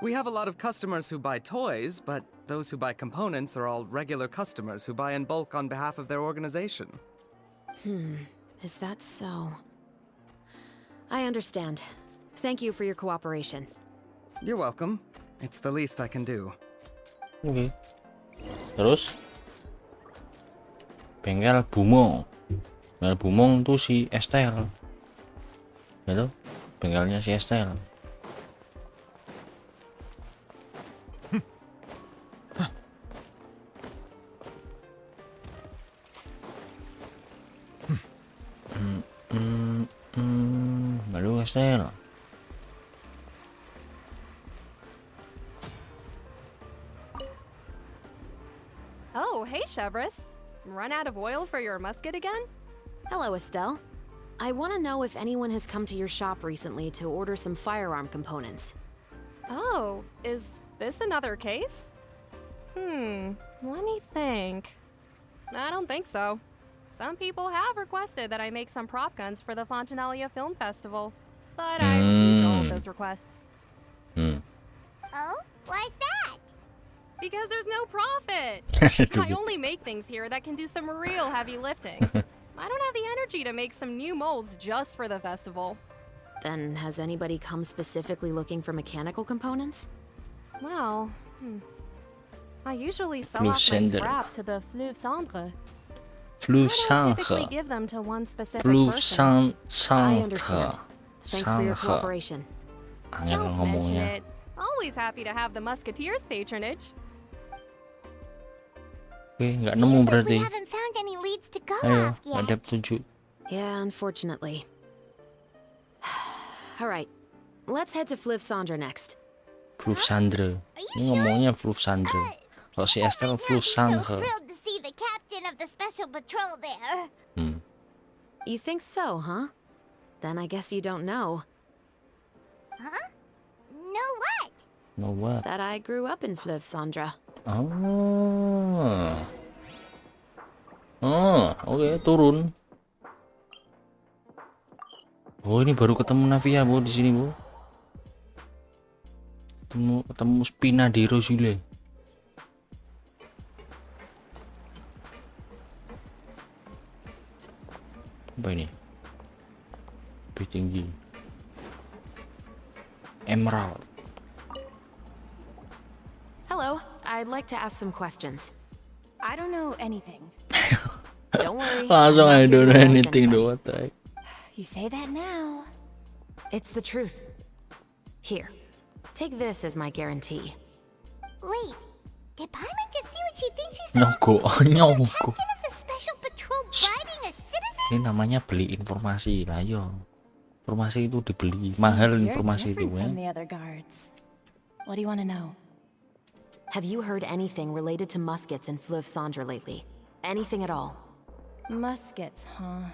S18: We have a lot of customers who buy toys, but those who buy components are all regular customers who buy in bulk on behalf of their organization.
S13: Is that so? I understand. Thank you for your cooperation.
S18: You're welcome. It's the least I can do.
S1: Oke. Terus bengkel Bumong. Bengkel Bumong tuh si Estelle. Gitu. Bengkelnya si Estelle. Lalu Estelle.
S19: Oh, hey, Chevris. Run out of oil for your musket again?
S13: Hello, Estelle. I want to know if anyone has come to your shop recently to order some firearm components.
S19: Oh, is this another case? Let me think. I don't think so. Some people have requested that I make some prop guns for the Fontanalia Film Festival, but I refused all of those requests.
S12: Oh? Why's that?
S19: Because there's no profit. I only make things here that can do some real heavy lifting. I don't have the energy to make some new molds just for the festival.
S13: Then has anybody come specifically looking for mechanical components?
S19: Well, I usually sell
S1: Fleuve
S19: off my
S1: Cendre.
S19: scrap to the Fleuve Cendre.
S1: Fleuve
S19: I don't typically
S1: Cendre.
S19: give them to one specific
S1: Fleuve
S19: person.
S13: I understand.
S1: Cendre.
S13: Thanks for your cooperation.
S1: Angel
S19: Don't mention
S1: ngomongnya.
S19: it. Always happy to have the Musketeers' patronage.
S1: Oke, nggak nemu
S12: We
S1: berarti.
S12: haven't found any leads to go
S1: Ayo,
S12: off yet.
S1: ada petunjuk.
S13: Yeah, unfortunately. Alright, let's head to Fleuve Cendre next.
S1: Fleuve Cendre. Ini ngomongnya Fleuve Cendre. Kalau si Estelle Fleuve Cendre.
S12: Thrilled to see the captain of the special patrol there.
S13: You think so, huh? Then I guess you don't know
S12: Huh? No what?
S1: No what?
S13: that I grew up in Fleuve Cendre.
S1: Oke, turun. Oh, ini baru ketemu Navia, Bu, di sini, Bu. Ketemu Spina di Rosile. Apa ini? Lebih tinggi. Emerald.
S13: Hello, I'd like to ask some questions.
S15: I don't know anything.
S13: Don't worry.
S1: Langsung
S13: I'm
S1: I
S13: not here
S1: don't
S13: to
S1: know
S13: arrest
S1: anything,
S13: anybody.
S1: though. What the heck?
S15: You say that now.
S13: It's the truth. Here, take this as my guarantee.
S12: Wait, did Paimon just see what she thinks she saw?
S1: Nyogok, nyogok.
S12: Captain of the special patrol bribing a
S1: Ini namanya beli informasi lah, yo. Informasi itu dibeli, mahal informasi itu ya.
S15: What do you want to know?
S13: Have you heard anything related to muskets in Fleuve Cendre lately? Anything at all?
S15: Muskets, huh?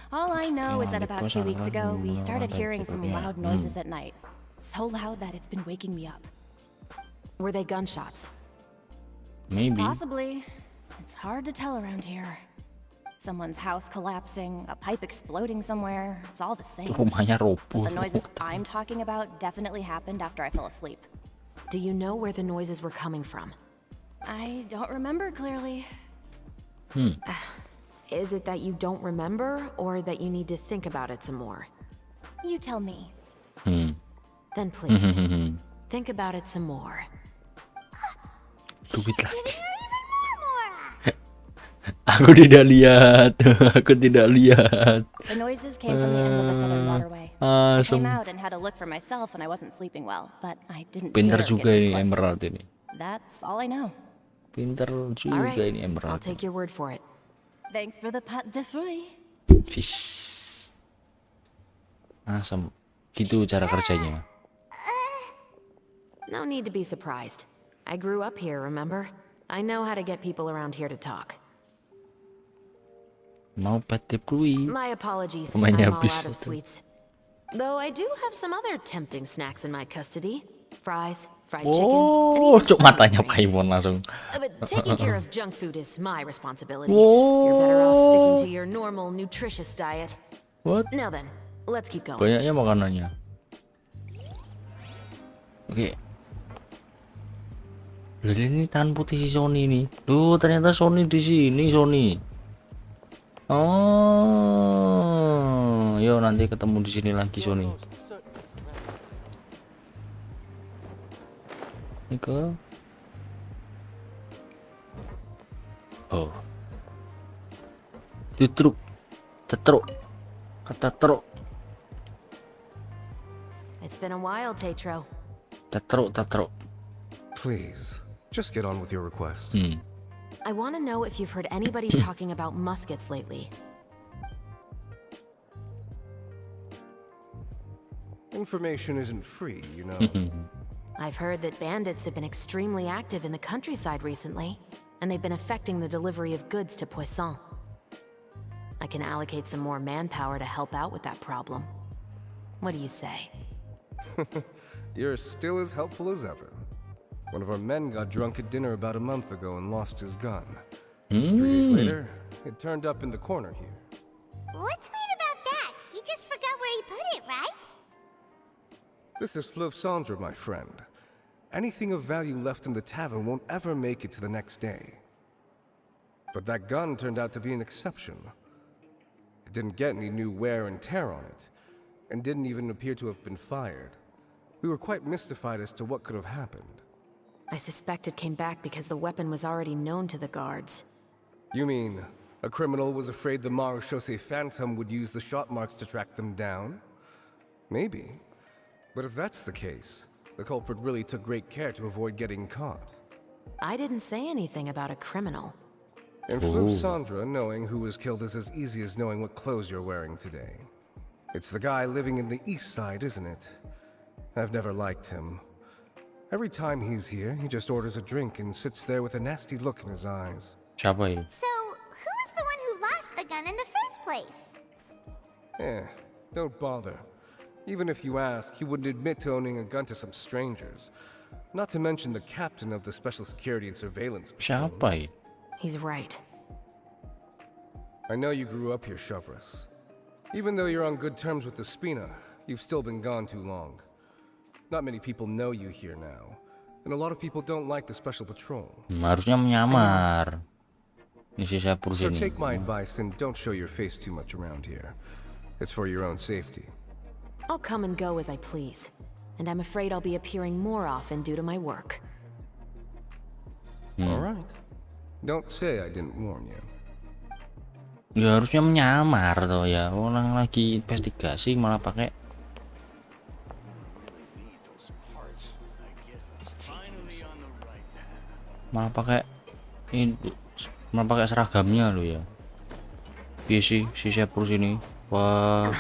S15: All I know is that about 2 weeks ago, we started hearing some loud noises at night. So loud that it's been waking me up.
S13: Were they gunshots?
S1: Maybe.
S15: Possibly. It's hard to tell around here. Someone's house collapsing, a pipe exploding somewhere. It's all the same.
S1: Rumahnya
S15: But
S1: roboh.
S15: the noises I'm talking about definitely happened after I fell asleep.
S13: Do you know where the noises were coming from?
S15: I don't remember clearly.
S13: Is it that you don't remember, or that you need to think about it some more?
S15: You tell me.
S13: Then please, think about it some more.
S1: Duit lagi. Aku tidak lihat. Aku tidak lihat.
S15: The noises came from the end of the southern waterway. I came out and had a look for myself, and I wasn't sleeping well, but I didn't
S1: Pinter
S15: dare
S1: juga
S15: get too
S1: ini
S15: close.
S1: Emerald ini.
S15: That's all I know.
S1: Pinter juga
S13: Alright,
S1: ini
S13: I'll
S1: Emerald.
S13: take your word for it.
S15: Thanks for the pot de fruits.
S1: Fish. Asam. Gitu cara kerjanya.
S13: No need to be surprised. I grew up here, remember? I know how to get people around here to talk.
S1: Mau pot de fruits.
S13: My apologies,
S1: Pemainnya
S13: I'm all
S1: habis.
S13: out of sweets. Though I do have some other tempting snacks in my custody. Fries, fried chicken, and
S1: Oh,
S13: even
S1: cuk matanya
S13: onion rings.
S1: Paimon langsung.
S13: But taking care of junk food is my responsibility. You're better off sticking to your normal, nutritious diet.
S1: What?
S13: Now then, let's keep going.
S1: Banyaknya makanannya. Oke. Loh, ini tahan putih si Sony nih. Duh, ternyata Sony di sini, Sony. Oh, yo nanti ketemu di sini lagi Sony. Ini ke. Oh. Tutruk. Tetruk. Kata truk.
S13: It's been a while, Tetro.
S1: Tetruk.
S8: Please, just get on with your request.
S13: I want to know if you've heard anybody talking about muskets lately.
S8: Information isn't free, you know.
S13: I've heard that bandits have been extremely active in the countryside recently, and they've been affecting the delivery of goods to Poisson. I can allocate some more manpower to help out with that problem. What do you say?
S8: You're still as helpful as ever. One of our men got drunk at dinner about a month ago and lost his gun. 3 days later, it turned up in the corner here.
S12: What's weird about that? He just forgot where he put it, right?
S8: This is Fleuve Cendre, my friend. Anything of value left in the tavern won't ever make it to the next day. But that gun turned out to be an exception. It didn't get any new wear and tear on it, and didn't even appear to have been fired. We were quite mystified as to what could have happened.
S13: I suspect it came back because the weapon was already known to the guards.
S8: You mean, a criminal was afraid the Marechaussee Phantom would use the shot marks to track them down? Maybe. But if that's the case, the culprit really took great care to avoid getting caught.
S13: I didn't say anything about a criminal.
S8: In Fleuve Cendre, knowing who was killed is as easy as knowing what clothes you're wearing today. It's the guy living in the east side, isn't it? I've never liked him. Every time he's here, he just orders a drink and sits there with a nasty look in his eyes.
S1: Siapa ini?
S12: So, who was the one who lost the gun in the first place?
S8: Don't bother. Even if you ask, he wouldn't admit to owning a gun to some strangers. Not to mention the captain of the Special Security and Surveillance Patrol.
S1: Siapa ini?
S13: He's right.
S8: I know you grew up here, Chevres. Even though you're on good terms with the Spina, you've still been gone too long. Not many people know you here now, and a lot of people don't like the Special Patrol.
S1: Harusnya menyamar. Ini si Sapur
S8: So
S1: sini.
S8: take my advice and don't show your face too much around here. It's for your own safety.
S13: I'll come and go as I please, and I'm afraid I'll be appearing more often due to my work.
S8: All right. Don't say I didn't warn you.
S1: Ya harusnya menyamar tuh ya. Orang lagi investigasi malah pakai ini, malah pakai seragamnya lo ya. Piye sih si Seprus ini? Wah,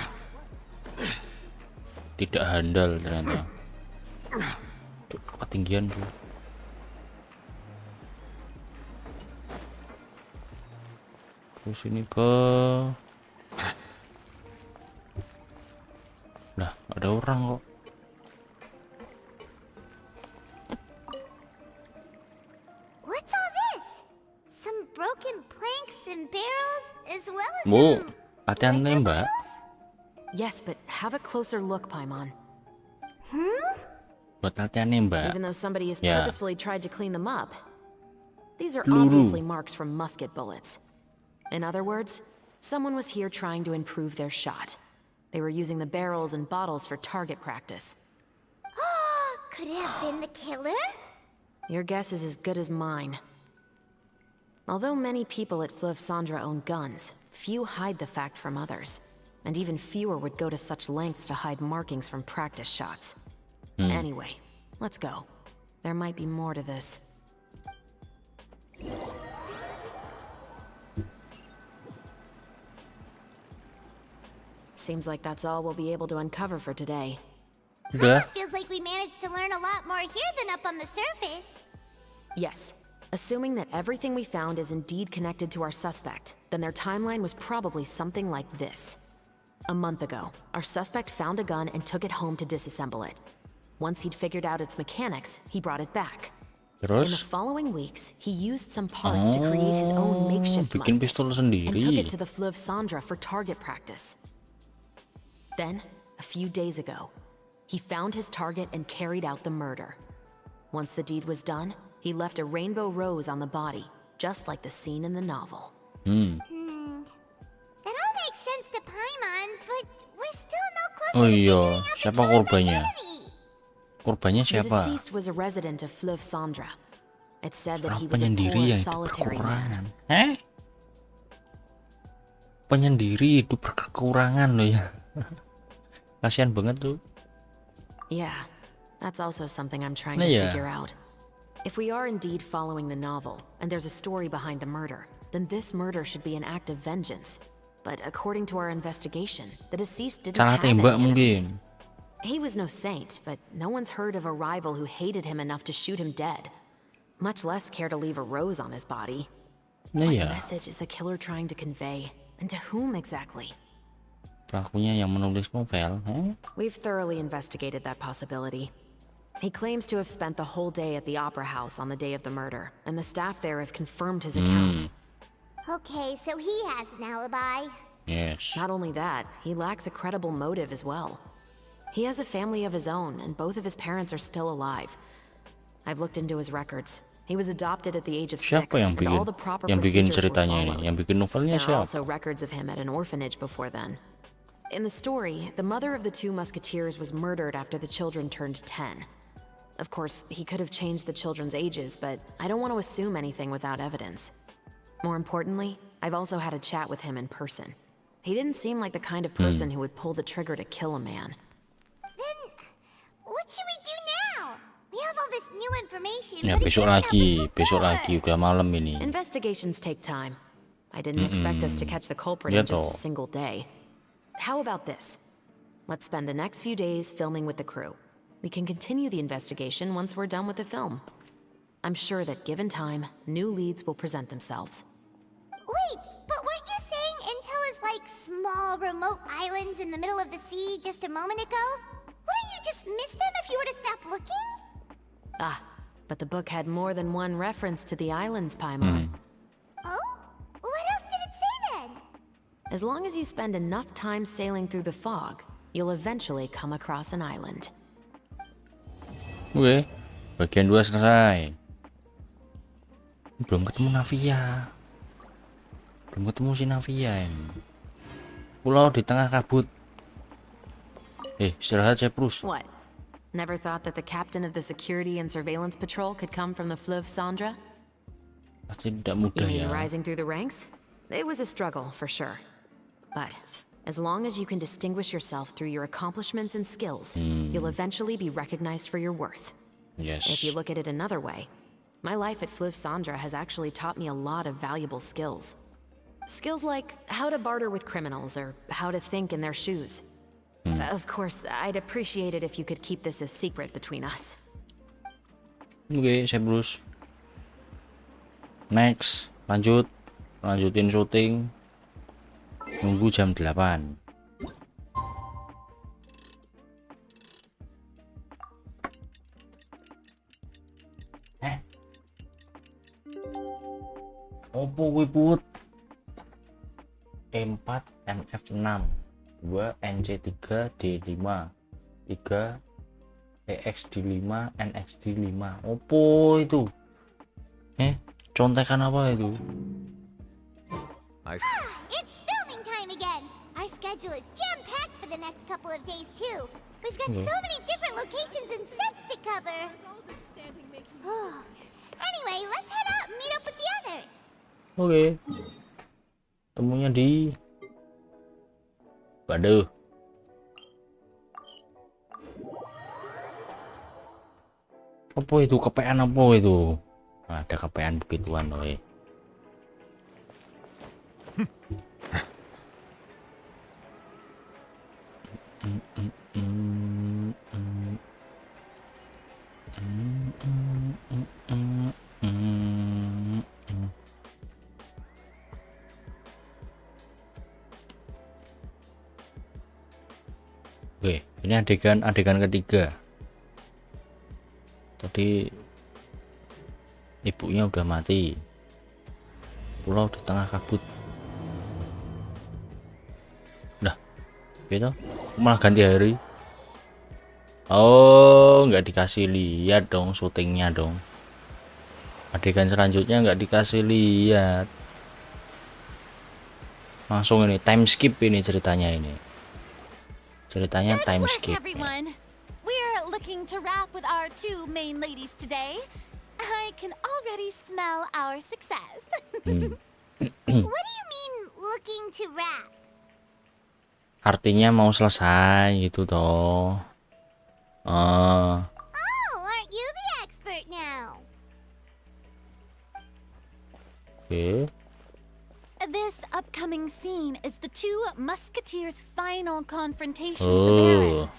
S1: tidak handal ternyata. Cuk, ketinggian tuh. Terus ini ke, nah ada orang kok.
S12: What's all this? Some broken planks and barrels, as well as
S1: Bu,
S12: some...
S1: latihan nembak.
S13: Yes, but have a closer look, Paimon.
S1: Buat latihan nembak.
S13: Even though somebody has
S1: Ya.
S13: purposefully tried to clean them up, these are
S1: Peluru.
S13: obviously marks from musket bullets. In other words, someone was here trying to improve their shot. They were using the barrels and bottles for target practice.
S12: Could it have been the killer?
S13: Your guess is as good as mine. Although many people at Fleuve Sandra own guns, few hide the fact from others. And even fewer would go to such lengths to hide markings from practice shots. Anyway, let's go. There might be more to this. Seems like that's all we'll be able to uncover for today.
S12: Feels like we managed to learn a lot more here than up on the surface.
S13: Yes. Assuming that everything we found is indeed connected to our suspect, then their timeline was probably something like this. A month ago, our suspect found a gun and took it home to disassemble it. Once he'd figured out its mechanics, he brought it back. In the
S1: Terus?
S13: following weeks, he used some parts to create his own makeshift
S1: bikin
S13: musket
S1: pistol
S13: and took
S1: sendiri.
S13: it to the Fleuve Sandra for target practice. Then, a few days ago, he found his target and carried out the murder. Once the deed was done, he left a rainbow rose on the body, just like the scene in the novel.
S12: That all makes sense to Paimon, but we're still no closer
S1: Oh
S12: to
S1: iya,
S12: figuring out
S1: siapa korbannya? Korbannya
S13: The
S1: siapa?
S13: deceased was a resident of Fleuve Sandra. It said that he
S1: Seorang
S13: was a
S1: penyendiri
S13: poor,
S1: yang hidup
S13: solitary
S1: berkekurangan.
S13: man.
S1: Penyendiri hidup berkekurangan loh ya. Kasihan banget tuh.
S13: Yeah, that's also something I'm trying
S1: Nah,
S13: to
S1: yeah.
S13: figure out. If we are indeed following the novel, and there's a story behind the murder, then this murder should be an act of vengeance. But according to our investigation, the deceased didn't
S1: Salah
S13: have any
S1: tembak
S13: enemies.
S1: mungkin.
S13: He was no saint, but no one's heard of a rival who hated him enough to shoot him dead. Much less care to leave a rose on his body.
S1: Nah,
S13: What
S1: ya.
S13: message is the killer trying to convey? And to whom exactly?
S1: Pelakunya yang menulis novel.
S13: We've thoroughly investigated that possibility. He claims to have spent the whole day at the Opera House on the day of the murder, and the staff there have confirmed his account.
S12: Okay, so he has an alibi.
S1: Yes.
S13: Not only that, he lacks a credible motive as well. He has a family of his own, and both of his parents are still alive. I've looked into his records. He was adopted at the age of 6,
S1: Siapa yang
S13: and all
S1: bikin?
S13: the proper
S1: Yang bikin
S13: procedures were
S1: ceritanya
S13: followed.
S1: ini? Yang bikin novelnya
S13: There are
S1: siapa?
S13: also records of him at an orphanage before then. In the story, the mother of the two musketeers was murdered after the children turned 10. Of course, he could have changed the children's ages, but I don't want to assume anything without evidence. More importantly, I've also had a chat with him in person. He didn't seem like the kind of person who would pull the trigger to kill a man.
S12: Then, what should we do now? We have all this new information,
S1: Ya
S12: but it
S1: besok
S12: doesn't help
S1: lagi,
S12: us
S1: besok
S12: forward.
S1: lagi udah malam ini.
S13: Investigations take time. I didn't expect us to catch the culprit
S1: Ya
S13: in just a
S1: toh.
S13: single day. How about this? Let's spend the next few days filming with the crew. We can continue the investigation once we're done with the film. I'm sure that given time, new leads will present themselves.
S12: Wait, but weren't you saying Intel is like small, remote islands in the middle of the sea just a moment ago? Wouldn't you just miss them if you were to stop looking?
S13: Ah, but the book had more than one reference to the islands, Paimon.
S12: Oh? What else did it say then?
S13: As long as you spend enough time sailing through the fog, you'll eventually come across an island.
S1: Oke, bagian 2 selesai. Belum ketemu Navia. Belum ketemu si Navia ini. Pulau di tengah kabut. Istirahat Seprus.
S13: What? Never thought that the captain of the security and surveillance patrol could come from the Fleuve Sandra?
S1: Pasti tidak
S13: You
S1: mudah
S13: mean
S1: ya.
S13: rising through the ranks? It was a struggle, for sure. But as long as you can distinguish yourself through your accomplishments and skills, you'll eventually be recognized for your worth.
S1: Yes.
S13: If you look at it another way, my life at Fleuve Sandra has actually taught me a lot of valuable skills. Skills like how to barter with criminals or how to think in their shoes. Of course, I'd appreciate it if you could keep this a secret between us.
S1: Oke, saya Bruce. Next, lanjutin syuting. Nunggu jam 8. Opo kuwi put? E4 MF6 2 NC3 D5 3 EXD5 NXD5. Opo itu? Contekan apa itu?
S12: It's filming time again. Our schedule is jam-packed for the next couple of days too. We've got so many different locations and sets to cover. Anyway, let's head out and meet up with the others.
S1: Oke. Temunya di Waduh. Apa itu? Kepean apa itu? Ada kepean begituan loh. Oke, ini adegan ketiga. Tadi ibunya udah mati. Pulau di tengah kabut. Nah, gitu. Malah ganti hari. Oh, nggak dikasih lihat dong syutingnya dong. Adegan selanjutnya nggak dikasih lihat. Langsung ini time skip ini ceritanya ini. Ceritanya time skip.
S3: Everyone, we're looking to wrap with our 2 main ladies today. I can already smell our success.
S12: What do you mean looking to wrap?
S1: Artinya mau selesai gitu toh.
S12: Oh, aren't you the expert now?
S1: Oke.
S3: This upcoming scene is the 2 musketeers' final confrontation with the Baron.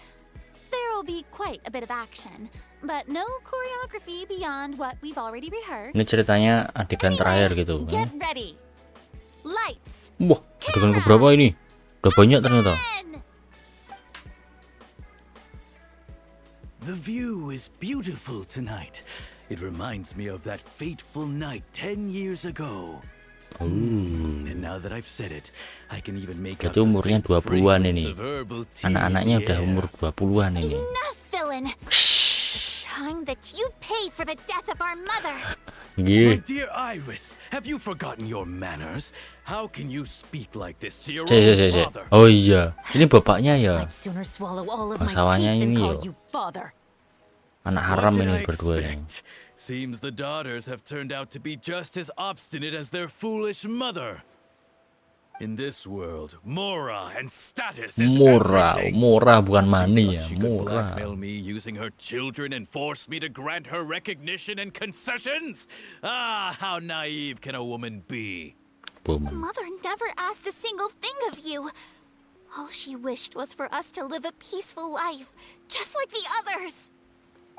S3: There will be quite a bit of action, but no choreography beyond what we've already rehearsed.
S1: Ini ceritanya adegan terakhir gitu.
S3: Get ready. Lights.
S1: Wah, adegan keberapa ini? Udah banyak ternyata.
S20: The view is beautiful tonight. It reminds me of that fateful night 10 years ago. And now that I've said it, I can even make out
S1: Berarti umurnya 20-an ini. Anak-anaknya udah umur 20-an ini.
S12: Enough, villain. It's time that you pay for the death of our mother.
S20: My dear Iris, have you forgotten your manners? How can you speak like this to your own father?
S1: Oh iya, ini bapaknya ya.
S13: I'd sooner swallow all of my
S1: Masalahnya
S13: teeth than
S1: ini
S13: call
S1: yo.
S13: you father.
S1: Anak haram ini berdua ini.
S20: Seems the daughters have turned out to be just as obstinate as their foolish mother. In this world, mora and status is everything.
S1: Mora bukan money ya,
S20: She could
S1: mora.
S20: blackmail me using her children and force me to grant her recognition and concessions. Ah, how naive can a woman be?
S12: Mother never asked a single thing of you. All she wished was for us to live a peaceful life, just like the others.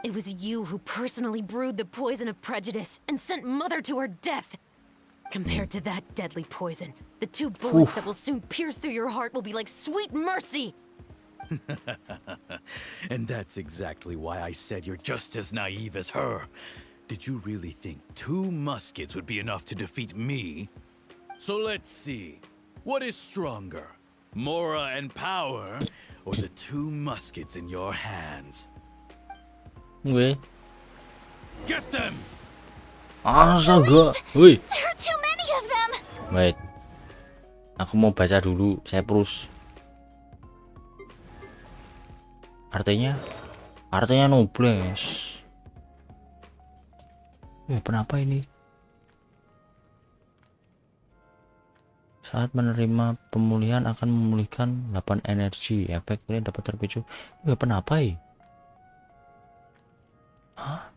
S13: It was you who personally brewed the poison of prejudice and sent Mother to her death. Compared to that deadly poison, the 2 bullets that will soon pierce through your heart will be like sweet mercy.
S20: And that's exactly why I said you're just as naive as her. Did you really think 2 muskets would be enough to defeat me? So let's see. What is stronger? Mora and power, or the 2 muskets in your hands?
S1: Gue.
S20: Get them!
S1: Astaga, woi.
S12: There are too many of them.
S1: Wait. Aku mau baca dulu, saya perus. Artinya nobles. Kenapa ini? Saat menerima pemulihan akan memulihkan 8 energi. Efek ini dapat terpicu. Kenapa ya? Hah?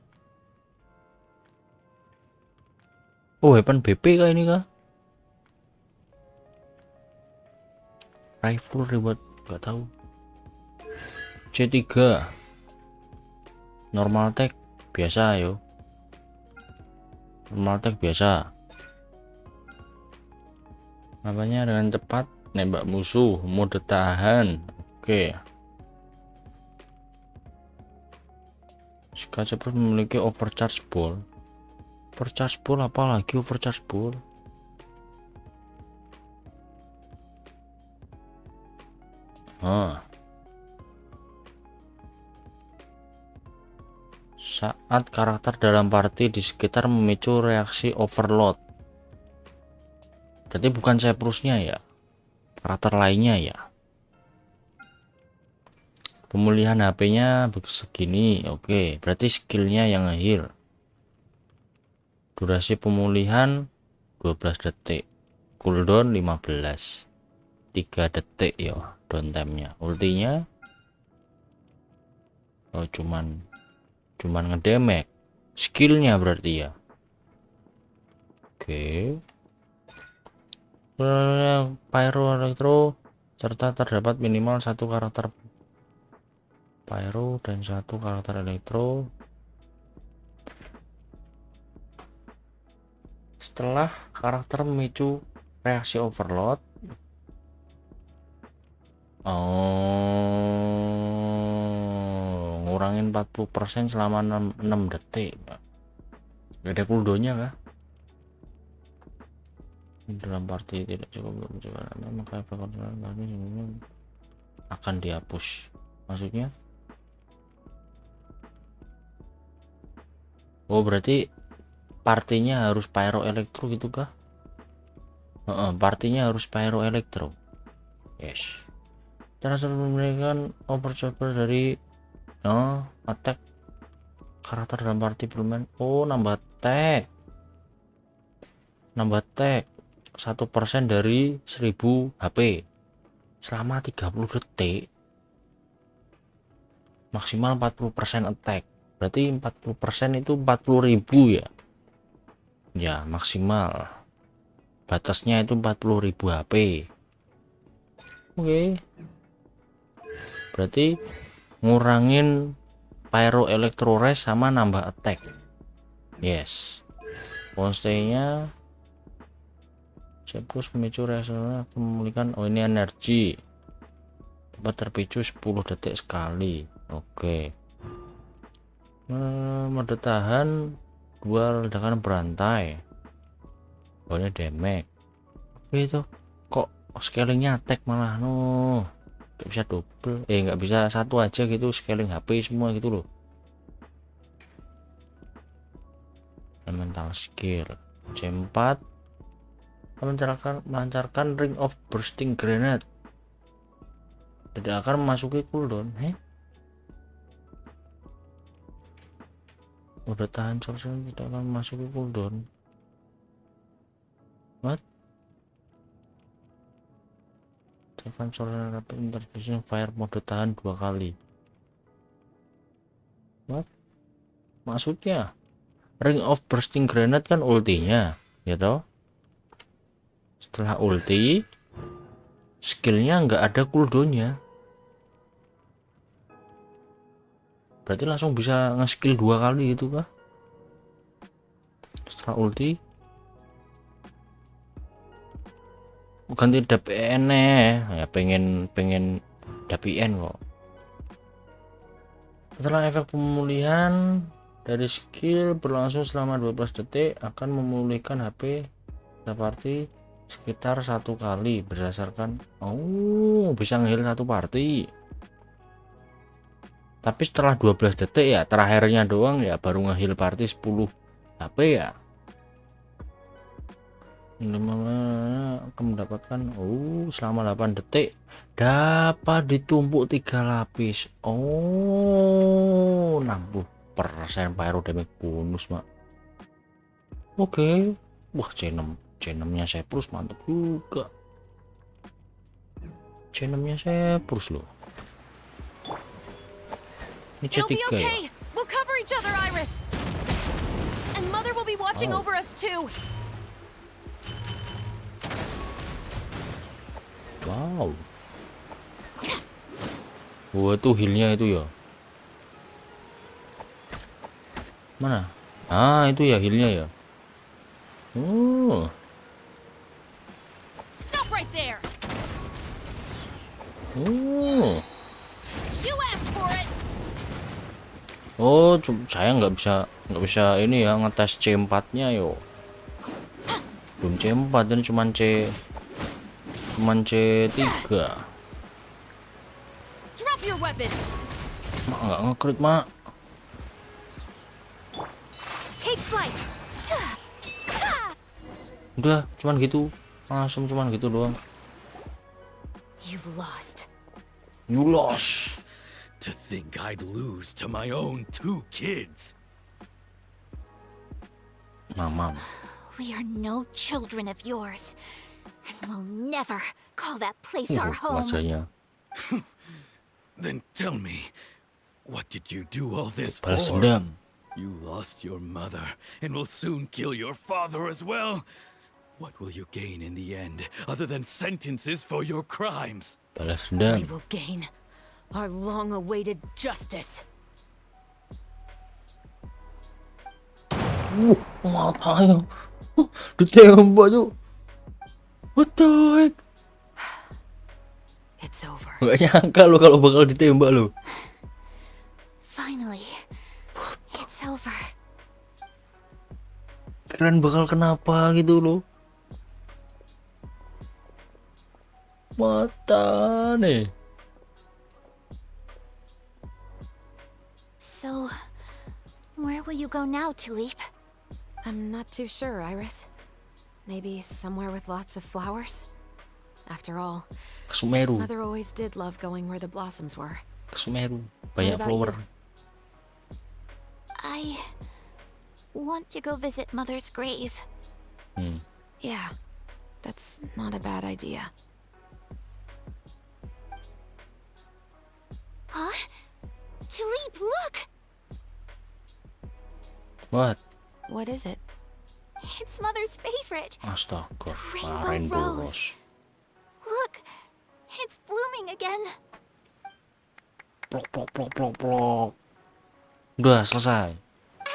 S1: Oh, weapon BP kah ini kah? Rifle reward nggak tahu. C3 normal attack biasa, yo. Normal attack biasa. Apanya dengan cepat nembak musuh, mode tahan. Oke. Jika cepat memiliki overcharge ball. Overcharge ball apa lagi overcharge ball? Saat karakter dalam party di sekitar memicu reaksi overload. Berarti bukan Cyprusnya ya, karakter lainnya ya. Pemulihan HP-nya segini, oke. Berarti skillnya yang heal. Durasi pemulihan 12 detik, cooldown 15, 3 detik ya downtime-nya. Ultinya cuman ngedamage. Skillnya berarti ya. Oke. Pyro elektro serta terdapat minimal satu karakter pyro dan satu karakter elektro. Setelah karakter memicu reaksi overload, ngurangin 40% selama 6 detik. Gak ada cooldownnya kah? Dalam party tidak cukup maka akan dihapus. Maksudnya? Oh, berarti partinya harus pyro elektro gitu kah? Partinya harus pyro elektro. Yes. Cara memberikan overcharge dari attack karakter dalam party bermain. Oh, nambah attack 1% dari 1000 HP selama 30 detik, maksimal 40% attack. Berarti 40% itu 40.000 ya. Ya, maksimal batasnya itu 40.000 HP. Oke. Berarti ngurangin pyro electro res sama nambah attack. Yes. Bonstay-nya Cyprus memicu reaksinya memulihkan. Oh, ini energi dapat terpicu 10 detik sekali. Oke. Mode tahan 2 ledakan berantai. Oh, ini damage. Oke, itu kok scalingnya attack malah nggak bisa double, nggak bisa satu aja gitu scaling HP semua gitu loh. Elemental skill C4 melancarkan ring of bursting grenade, tidak akan memasuki cooldown. Udah tahan sorcerer tidak akan memasuki cooldown. What? Tekan sorcerer rapid intervention fire mode tahan 2 kali. What? Maksudnya ring of bursting grenade kan ultinya, ya toh? Setelah ulti, skillnya nggak ada cooldownnya. Berarti langsung bisa nge-skill 2 kali gitu kah? Setelah ulti bukan tidak PN ya, pengen DPN kok. Setelah efek pemulihan dari skill berlangsung selama 12 detik akan memulihkan HP party sekitar 1 kali berdasarkan bisa nge-heal 1 party. Tapi setelah 12 detik ya, terakhirnya doang ya baru nge-heal party 10 HP ya. Akan mendapatkan selama 8 detik dapat ditumpuk 3 lapis. 60% pyro damage bonus, Mak. Oke. Wah, C6-nya Cyprus mantap juga. C6-nya Cyprus loh. Ini C3 ya.
S11: We'll cover each other, Iris. And Mother will be watching over us too.
S1: Wow. Oh, itu healnya itu ya. Mana? Ah, itu ya healnya ya. Oh.
S3: Stop right there.
S1: Oh.
S3: You asked for it.
S1: Oh, saya nggak bisa ini ya ngetes C4-nya yo. Belum C4 ini cuman C3.
S3: Drop your weapons.
S1: Mak nggak ngekrit, Mak.
S3: Take flight.
S1: Udah, cuman gitu. Langsung cuman gitu doang.
S13: You've lost.
S1: You lost.
S20: To think I'd lose to my own 2 kids.
S1: Mama.
S15: We are no children of yours, and we'll never call that place our home.
S1: Wajahnya.
S20: Then tell me, what did you do all this
S1: Balas
S20: for?
S1: dendam.
S20: You lost your mother and will soon kill your father as well. What will you gain in the end, other than sentences for your crimes?
S1: Balas
S13: We
S1: dendam.
S13: will gain our long-awaited justice.
S1: Matanya. Ditembak tuh. What the heck?
S13: It's over.
S1: Gak nyangka lo kalau bakal ditembak lo.
S15: Finally, it's over.
S1: Keren bakal kenapa gitu lo. Mata nih.
S15: So, where will you go now, Tulip?
S11: I'm not too sure, Iris. Maybe somewhere with lots of flowers? After all,
S1: Sumeru.
S11: Mother always did love going where the blossoms were.
S1: Sumeru. Banyak
S11: about
S1: flower.
S15: I want to go visit Mother's grave.
S11: Yeah, that's not a bad idea.
S15: Huh? Tulip, look!
S1: What?
S11: What is it?
S15: It's Mother's favorite.
S1: Astaga.
S15: Rainbow rose. Look, it's blooming again.
S1: Plok plok plok plok plok. Udah selesai.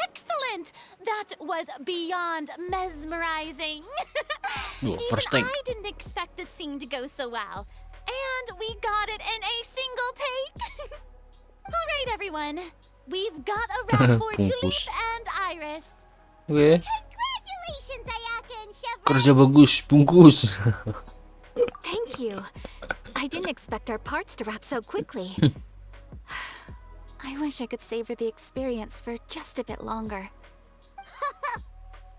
S3: Excellent! That was beyond mesmerizing.
S1: Yo,
S3: Even
S1: first take.
S3: I didn't expect the scene to go so well. And we got it in a single take. All right, everyone. We've got a wrap for Tulip
S1: Bungkus.
S3: and Iris.
S1: Oke.
S12: Congratulations, Ayaka and Chevron.
S1: Kerja bagus, bungkus.
S15: Thank you. I didn't expect our parts to wrap so quickly. I wish I could savor the experience for just a bit longer.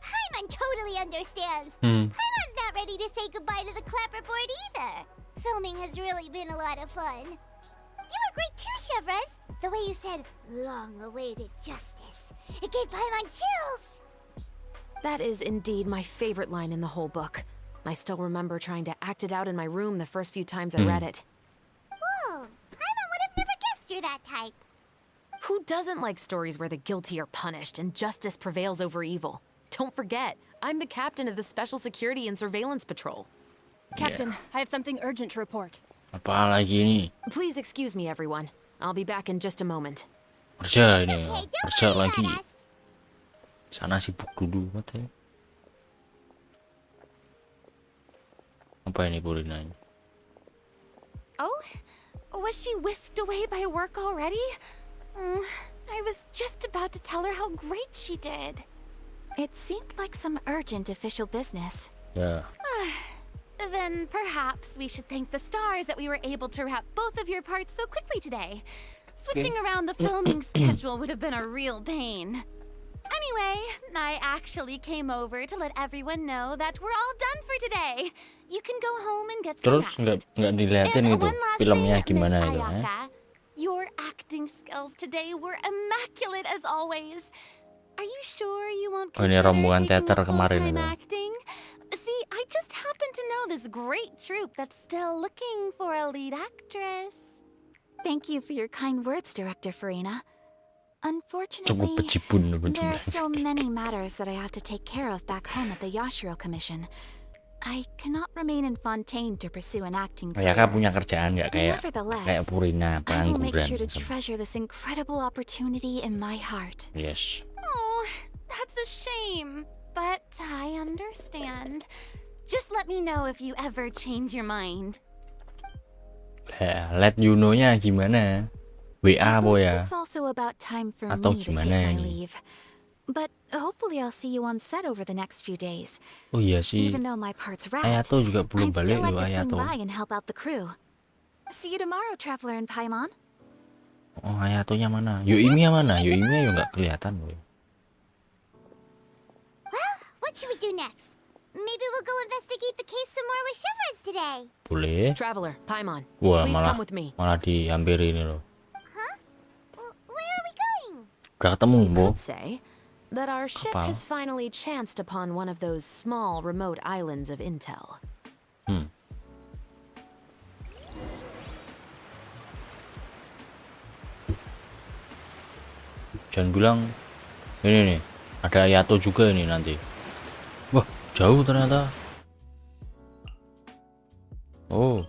S12: Paimon totally understands.
S1: Hmm.
S12: Paimon's not ready to say goodbye to the clapperboard either. Filming has really been a lot of fun. You were great too, Chevres. The way you said, long-awaited justice. It gave Paimon chills.
S11: That is indeed my favorite line in the whole book. I still remember trying to act it out in my room the first few times I read it.
S12: Whoa, Paimon would have never guessed you're that type.
S11: Who doesn't like stories where the guilty are punished and justice prevails over evil? Don't forget, I'm the captain of the Special Security and Surveillance Patrol.
S19: Captain, I have something urgent to report.
S1: Apa lagi ini?
S11: Please excuse me, everyone. I'll be back in just a moment.
S1: Kerja ini, kerja lagi. Sana sibuk dulu, matanya. Apa ini boleh nanya?
S3: Oh, was she whisked away by work already? I was just about to tell her how great she did.
S15: It seemed like some urgent official business.
S1: Ya.
S3: Then perhaps we should thank the stars that we were able to wrap both of your parts so quickly today. Switching around the filming schedule would have been a real pain. Anyway, I actually came over to let everyone know that we're all done for today. You can go home and get some
S1: Terus
S3: rest.
S1: nggak diliatin
S3: And
S1: gitu
S3: one last
S1: filmnya
S3: thing,
S1: gimana
S3: Miss
S1: itu? Eh?
S3: Ayaka. Your acting skills today were immaculate as always. Are you sure you won't
S1: Oh, ini
S3: consider
S1: rombongan
S3: taking
S1: teater
S3: up
S1: kemarin
S3: full-time
S1: itu.
S3: acting? See, I just happen to know this great troupe that's still looking for a lead actress.
S15: Thank you for your kind words, Director Farina.
S1: Cukup
S15: Unfortunately,
S1: bejibun
S15: there are so many matters that I have to take care of back home at the Yashiro Commission.
S21: I cannot remain in Fontaine to pursue an acting
S1: Ya
S21: career.
S1: kan punya kerjaan nggak kayak
S21: Nevertheless,
S1: Purina
S21: I will make sure
S1: pengangguran.
S21: to treasure this incredible opportunity in my heart.
S1: Yes.
S15: Oh, that's a shame. But I understand. Just let me know if you ever change your mind.
S1: Let you know-nya gimana? WA boy ya?
S21: It's also about time for
S1: Atau
S21: me to take
S1: gimana
S21: my
S1: ini?
S21: leave. But hopefully I'll see you on set over the next few days.
S1: Oh iya sih.
S21: Even though my part's wrapped,
S1: Ayato juga belum
S21: I'd
S1: balik
S21: still like
S1: loh
S21: to swing
S1: Ayato.
S21: by and help out the crew. See you tomorrow, Traveler in Paimon.
S1: Oh Ayatonya mana? Yoimiya mana? Yoimiya nggak kelihatan loh.
S12: Well, what should we do next? Maybe we'll go investigate the case some more with Shivers today.
S1: Boleh.
S13: Traveler, Paimon,
S1: Wah
S13: please
S1: malah
S13: come with me.
S1: dihampiri ini loh.
S12: Where are we going?
S1: Udah ketemu Bo.
S13: Could say that our ship
S1: Kapal.
S13: has finally chanced upon one of those small remote islands of intel.
S1: Jangan bilang ini nih ada Ayato juga ini nanti. Wah jauh ternyata. Oh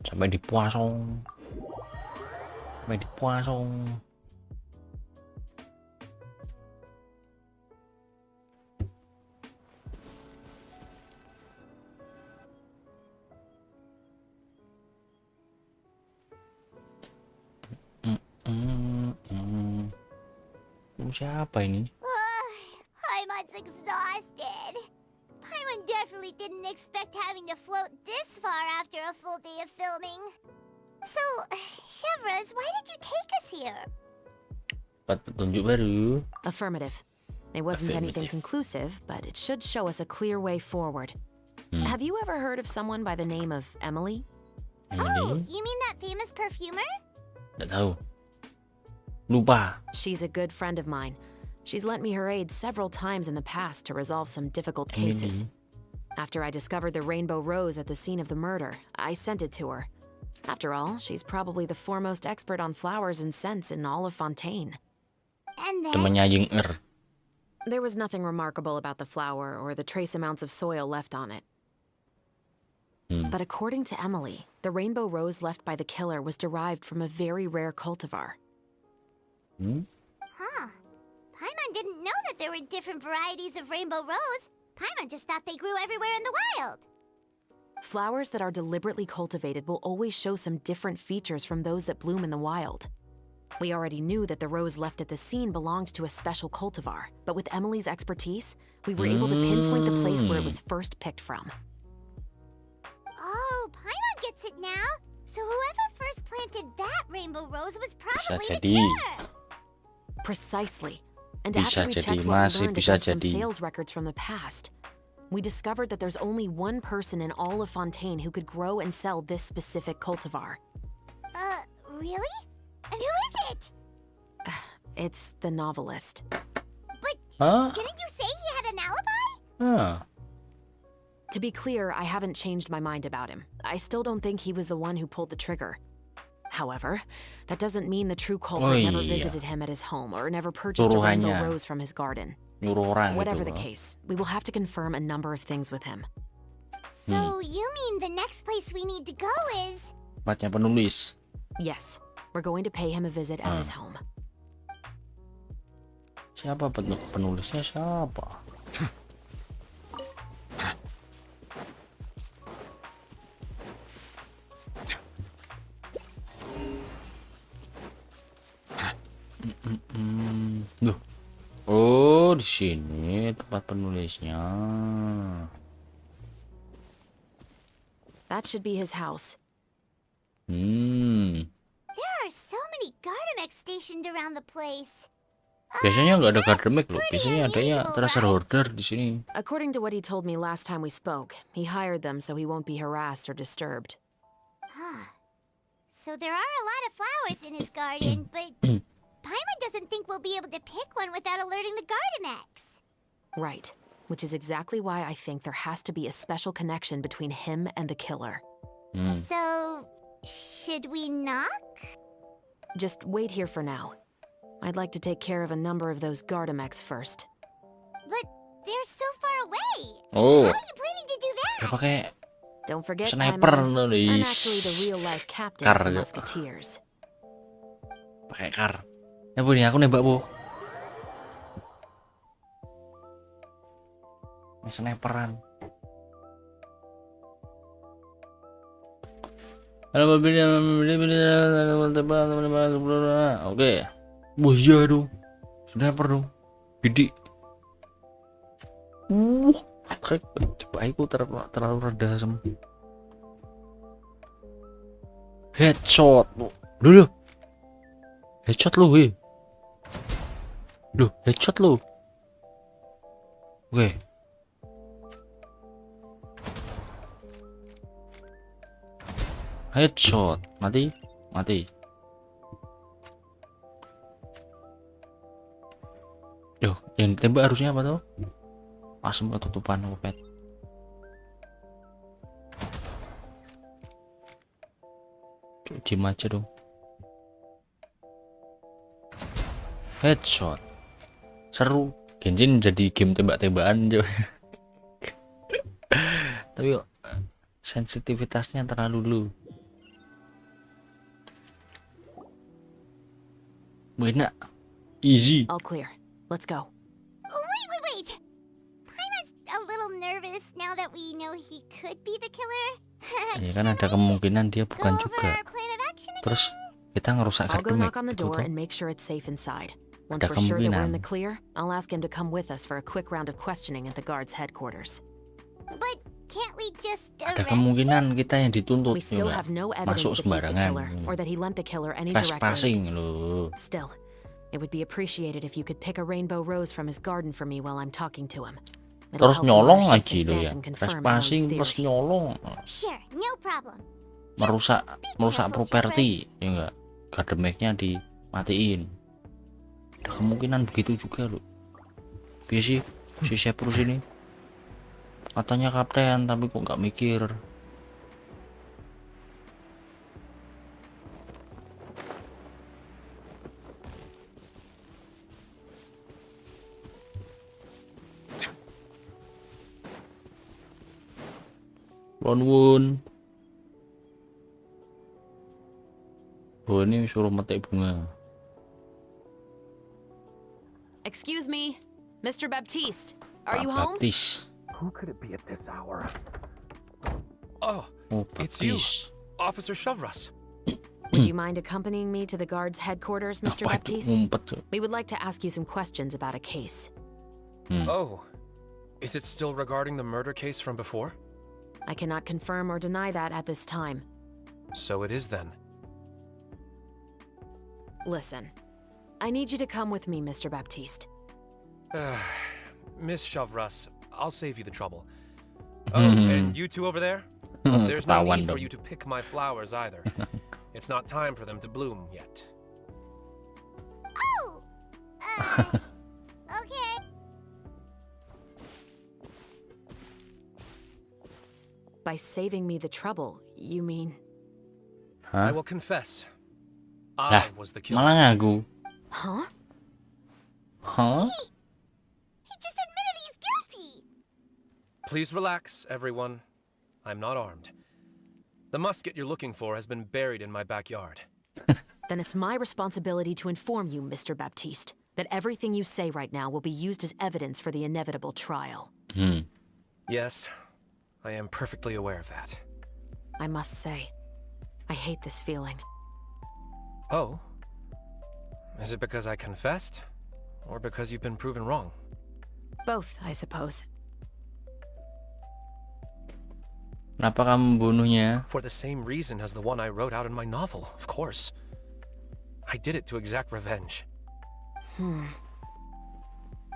S1: sampai di Poisson. Sampai di Poisson. Siapa ini?
S12: Paimon's exhausted. Paimon definitely didn't expect having to float this far after a full day of filming. So, Chevrolet, why did you take us here?
S1: Dapat petunjuk baru.
S13: Affirmative. It wasn't anything conclusive, but it should show us a clear way forward. Have you ever heard of someone by the name of Emily?
S12: Oh, you mean that famous perfumer?
S1: Nggak tahu. Lupa.
S13: She's a good friend of mine. She's lent me her aid several times in the past to resolve some difficult cases. After I discovered the rainbow rose at the scene of the murder, I sent it to her. After all, she's probably the foremost expert on flowers and scents in all of Fontaine.
S12: And then?
S1: Temennya Yinger.
S13: There was nothing remarkable about the flower or the trace amounts of soil left on it. But according to Emily, the rainbow rose left by the killer was derived from a very rare cultivar.
S12: Huh. Paimon didn't know that there were different varieties of rainbow rose. Paimon just thought they grew everywhere in the wild.
S13: Flowers that are deliberately cultivated will always show some different features from those that bloom in the wild. We already knew that the rose left at the scene belonged to a special cultivar, but with Emily's expertise, we were able to pinpoint the place where it was first picked from.
S12: Oh, Paimon gets it now. So whoever first planted that rainbow rose was probably the
S1: jadi.
S12: killer.
S13: Precisely. And
S1: Bisa
S13: after we
S1: jadi,
S13: checked what we
S1: masih
S13: learned
S1: bisa
S13: against some
S1: jadi.
S13: sales records from the past, we discovered that there's only one person in all of Fontaine who could grow and sell this specific cultivar.
S12: Really? And who is it?
S13: It's the novelist.
S1: Huh?
S12: Didn't you say he had an alibi?
S1: Huh.
S13: To be clear, I haven't changed my mind about him. I still don't think he was the one who pulled the trigger. However, that doesn't mean the true culprit never visited him at his home or never purchased a rainbow
S1: Suruhannya.
S13: rose from his garden.
S1: Nyuruh orang
S13: Whatever
S1: gitu
S13: the
S1: loh.
S13: case, we will have to confirm a number of things with him.
S12: So you mean the next place we need to go is?
S1: Tempatnya penulis.
S13: Yes, we're going to pay him a visit at his home.
S1: Siapa penulisnya siapa? Duh. Oh, di sini tempat penulisnya.
S13: That should be his house.
S12: There are so many Gardamex stationed around the place.
S1: Biasanya nggak ada gardemek loh. Biasanya adanya tracer hoarder di sini.
S13: According to what he told me last time we spoke, he hired them so he won't be harassed or disturbed.
S12: Huh. So there are a lot of flowers in his garden, but Paimon doesn't think we'll be able to pick one without alerting the Gardamex.
S13: Right, which is exactly why I think there has to be a special connection between him and the killer.
S12: So, should we knock?
S13: Just wait here for now. I'd like to take care of a number of those Gardamex first.
S12: But they're so far away.
S1: Oh.
S12: How do you plan
S1: Dia pakai
S11: Don't forget,
S1: sniper
S11: Paimon.
S1: loh,
S11: I'm actually the real life captain of the Musketeers.
S1: Pakai kar. Ya bu nih, aku nembak bu. Sniperan. Oke. Wah iya dong. Sniper dong. Bidik. Coba aku terlalu rendah sem. Headshot lu. Dulu. Headshot lu, weh. Loh, headshot lu. Oke. Headshot, mati. Yo, yang ditembak harusnya apa tuh? Asem ketutupan opet. Cuci aja dong. Headshot. Seru. Genshin jadi game tembak-tembakan coy. Tapi kok sensitivitasnya terlalu low. Enak. Easy.
S11: All clear. Let's go.
S12: Oh, wait. Paimon's a little nervous now that we know he could be the killer.
S1: Ya kan ada kemungkinan dia bukan juga. Terus kita ngerusak
S11: I'll go
S1: kartu
S11: knock on the door and make sure it's safe inside. Once
S1: Ada
S11: we're sure that we're in
S1: kemungkinan.
S11: the clear, I'll ask him to come with us for a quick round of questioning at the guard's headquarters.
S12: But can't we just
S1: Ada kemungkinan kita yang dituntut
S11: We still
S1: juga.
S11: have no evidence
S1: Masuk
S11: that he's the
S1: sembarangan.
S11: killer or that he lent the killer any direct aid.
S1: Trespassing loh.
S11: Still, it would be appreciated if you could pick a rainbow rose from his garden for me while I'm talking to him. It'll
S1: Terus
S11: help the
S1: nyolong
S11: Mothership
S1: lagi
S11: and
S1: loh ya.
S11: Phantom confirm
S1: Trespassing
S11: Alan's
S1: plus
S11: theory.
S1: nyolong.
S12: Sure, no problem.
S1: Merusak properti, ya enggak? Gardemeknya dimatiin. Ada kemungkinan begitu juga loh. Biasa si Seprus ini katanya kapten tapi kok nggak mikir. Lonwun. Oh ini suruh metik bunga.
S11: Excuse me, Mr. Baptiste, are
S1: Pak
S11: you home?
S1: Baptis.
S2: Who could it be at this hour?
S1: Oh,
S2: It's you,
S1: Baptis.
S2: Officer Shovras.
S11: Would you mind accompanying me to the guard's headquarters, Mr.
S1: Apa itu
S11: Baptiste?
S1: ngumpet tuh?
S11: We would like to ask you some questions about a case.
S2: Oh, is it still regarding the murder case from before?
S11: I cannot confirm or deny that at this time.
S2: So it is then.
S11: Listen, I need you to come with me, Mr. Baptiste.
S2: Miss Shovras, I'll save you the trouble. Oh, and you two over there? There's no
S1: Ketahuan
S2: need for
S1: dong.
S2: you to pick my flowers either. It's not time for them to bloom yet.
S12: Oh! Okay.
S11: By saving me the trouble, you mean...
S2: I will confess.
S1: Lah,
S2: I was the killer.
S1: malah ngaku.
S11: Huh?
S1: Huh?
S12: He just admitted he's guilty.
S2: Please relax, everyone. I'm not armed. The musket you're looking for has been buried in my backyard.
S11: Then it's my responsibility to inform you, Mr. Baptiste, that everything you say right now will be used as evidence for the inevitable trial.
S2: Yes, I am perfectly aware of that.
S11: I must say, I hate this feeling.
S2: Oh? Is it because I confessed? Or because you've been proven wrong?
S11: Both, I suppose.
S1: Kenapa kamu membunuhnya?
S2: For the same reason as the one I wrote out in my novel, of course. I did it to exact revenge.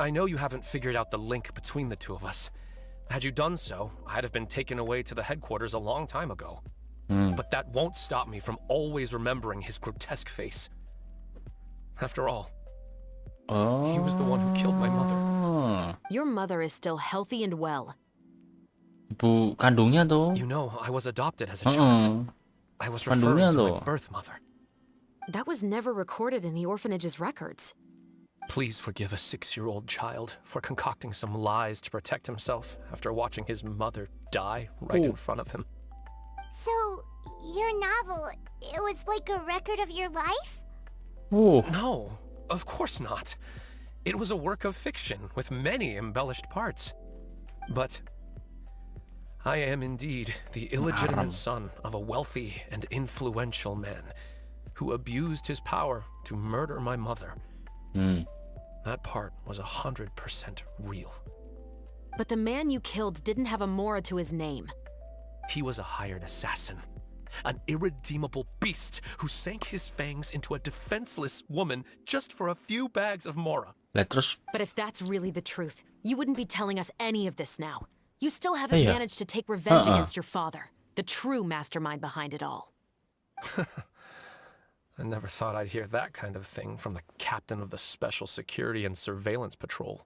S2: I know you haven't figured out the link between the two of us. Had you done so, I'd have been taken away to the headquarters a long time ago. But that won't stop me from always remembering his grotesque face. After all, he was the one who killed my mother.
S11: Your mother is still healthy and well.
S1: Ibu kandungnya tuh.
S2: You know, I was adopted as a child. I was referring
S1: Kandungnya
S2: to my
S1: tuh.
S2: birth mother.
S11: That was never recorded in the orphanage's records.
S2: Please forgive a 6-year-old child for concocting some lies to protect himself after watching his mother die right in front of him.
S12: So, your novel, it was like a record of your life?
S2: No, of course not. It was a work of fiction with many embellished parts. But I am indeed the illegitimate son of a wealthy and influential man who abused his power to murder my mother. That part was 100% real.
S13: But the man you killed didn't have a mora to his name.
S2: He was a hired assassin, an irredeemable beast who sank his fangs into a defenseless woman just for a few bags of mora.
S13: But if that's really the truth, you wouldn't be telling us any of this now. You still haven't managed to take revenge against your father, the true mastermind behind it all.
S2: I never thought I'd hear that kind of thing from the captain of the Special Security and Surveillance Patrol.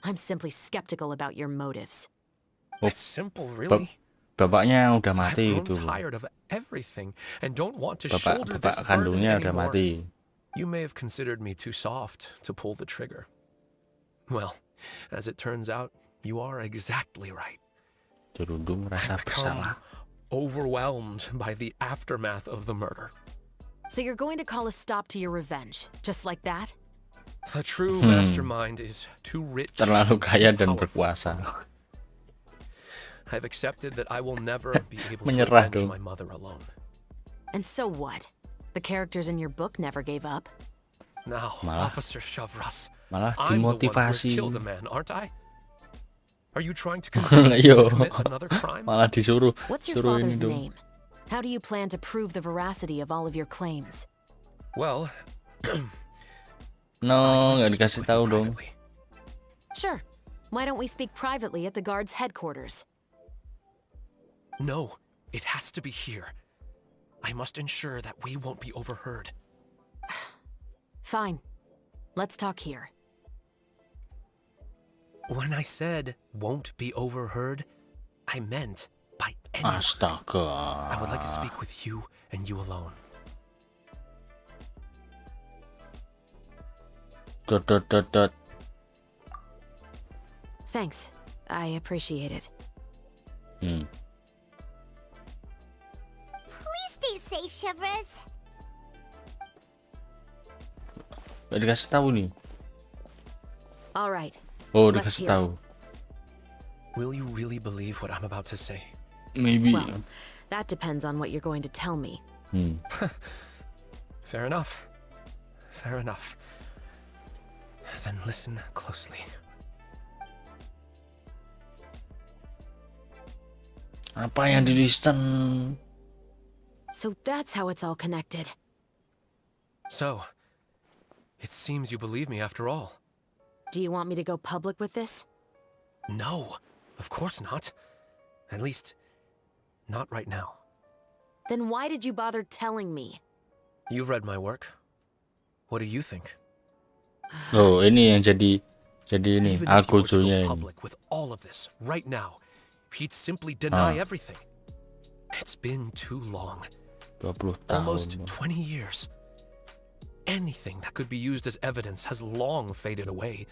S13: I'm simply skeptical about your motives.
S2: It's simple, really.
S1: Bapaknya udah
S2: I've
S1: mati
S2: grown
S1: gitu.
S2: tired of everything and don't want to
S1: Bapak
S2: shoulder this burden
S1: kandungnya udah
S2: anymore.
S1: mati.
S2: You may have considered me too soft to pull the trigger. Well, as it turns out, you are exactly right.
S1: Dirundung rasa bersalah.
S2: Overwhelmed by the aftermath of the murder.
S13: So you're going to call a stop to your revenge, just like that?
S2: The true mastermind is too rich.
S1: Terlalu kaya dan berkuasa.
S2: I've accepted that I will never be able to
S1: Menyerah
S2: avenge
S1: dong.
S2: my mother alone.
S13: And so what? The characters in your book never gave up.
S2: Now,
S1: Malah-
S2: Officer Shavras,
S1: malah
S2: I'm the one who has
S1: dimotivasi.
S2: killed a man, aren't I? Are you trying to convince me
S1: Yo,
S2: to commit another crime?
S1: malah disuruh.
S13: What's your
S1: suruh ini
S13: father's
S1: dong.
S13: name? How do you plan to prove the veracity of all of your claims?
S2: Well,
S1: No, nggak dikasih tahu dong.
S13: Sure. Why don't we speak privately at the guard's headquarters?
S2: no, it has to be here. I must ensure that we won't be overheard.
S13: Fine. Let's talk here.
S2: When I said won't be overheard, I meant by anyone.
S1: Astaga.
S2: I would like to speak with you and you alone.
S1: Dot dot dot dot.
S13: Thanks. I appreciate it.
S12: Please stay safe, Shavras.
S1: Nggak dikasih tahu nih.
S13: All right.
S1: Oh,
S13: Let's
S1: dikasih
S13: hear
S1: tahu.
S2: Will you really believe what I'm about to say?
S1: Maybe.
S13: Well, that depends on what you're going to tell me.
S2: Fair enough. Fair enough. Then listen closely.
S1: Apa yang di listen?
S13: So that's how it's all connected.
S2: So, it seems you believe me after all.
S13: Do you want me to go public with this?
S2: No, of course not. At least, not right now.
S13: Then why did you bother telling me?
S2: You've read my work. What do you think?
S1: Oh, ini yang jadi ini
S2: Even if you were to
S1: Algojonya
S2: go
S1: ini.
S2: public with all of this right now, he'd simply deny
S1: Ah.
S2: everything. It's been too long.
S1: 20
S2: Almost
S1: tahun.
S2: 20 years. Anything that could be used as evidence has long faded away.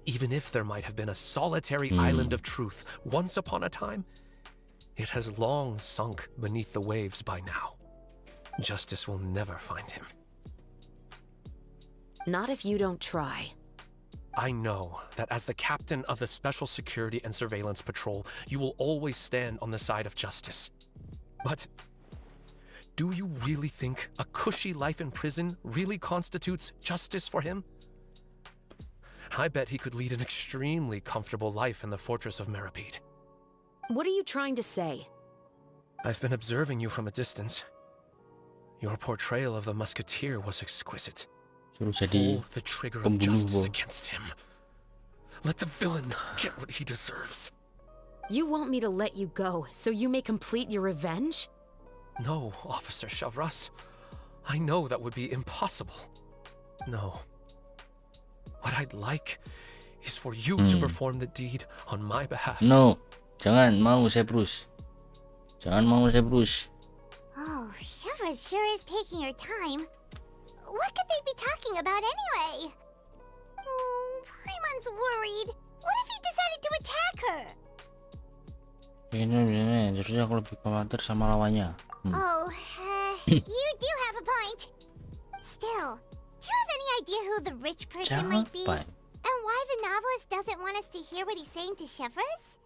S2: Even if there might have been a solitary island of truth once upon a time, it has long sunk beneath the waves by now. Justice will never find him.
S13: Not if you don't try.
S2: I know that as the captain of the Special Security and Surveillance Patrol, you will always stand on the side of justice. But do you really think a cushy life in prison really constitutes justice for him? I bet he could lead an extremely comfortable life in the fortress of Meripede.
S13: What are you trying to say?
S2: I've been observing you from a distance. Your portrayal of the musketeer was exquisite.
S1: Suruh jadi
S2: Pull the trigger of
S1: pembunuh,
S2: justice
S1: Bo.
S2: against him. Let the villain get what he deserves.
S13: You want me to let you go so you may complete your revenge?
S2: No, Officer Shavras. I know that would be impossible. No. What I'd like is for you to perform the deed on my behalf.
S1: No, jangan mau saya Bruce. Jangan mau saya Bruce.
S12: Oh, Shavras sure is taking her time. What could they be talking about anyway? Paimon's worried. What if he decided to attack her?
S1: Ini justru aku lebih khawatir sama lawannya.
S12: Oh, you do have a point. Still, do you have any idea who the rich person might be? And why the novelist doesn't want us to hear what he's saying to Chevreuse?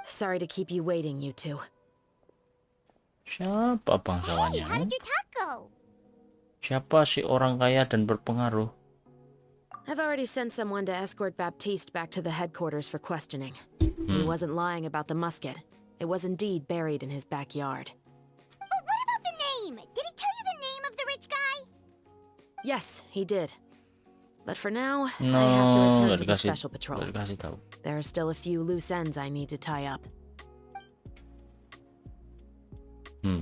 S13: Sorry to keep you waiting, you two.
S1: Siapa bangsawannya?
S12: Hey, how did your talk go?
S1: Siapa si orang kaya dan berpengaruh?
S13: I've already sent someone to escort Baptiste back to the headquarters for questioning. He wasn't lying about the musket. It was indeed buried in his backyard.
S12: But what about the name? Did he tell you the name of the rich guy?
S13: Yes, he did. But for now, I have to return to the special patrol. There are still a few loose ends I need to tie up.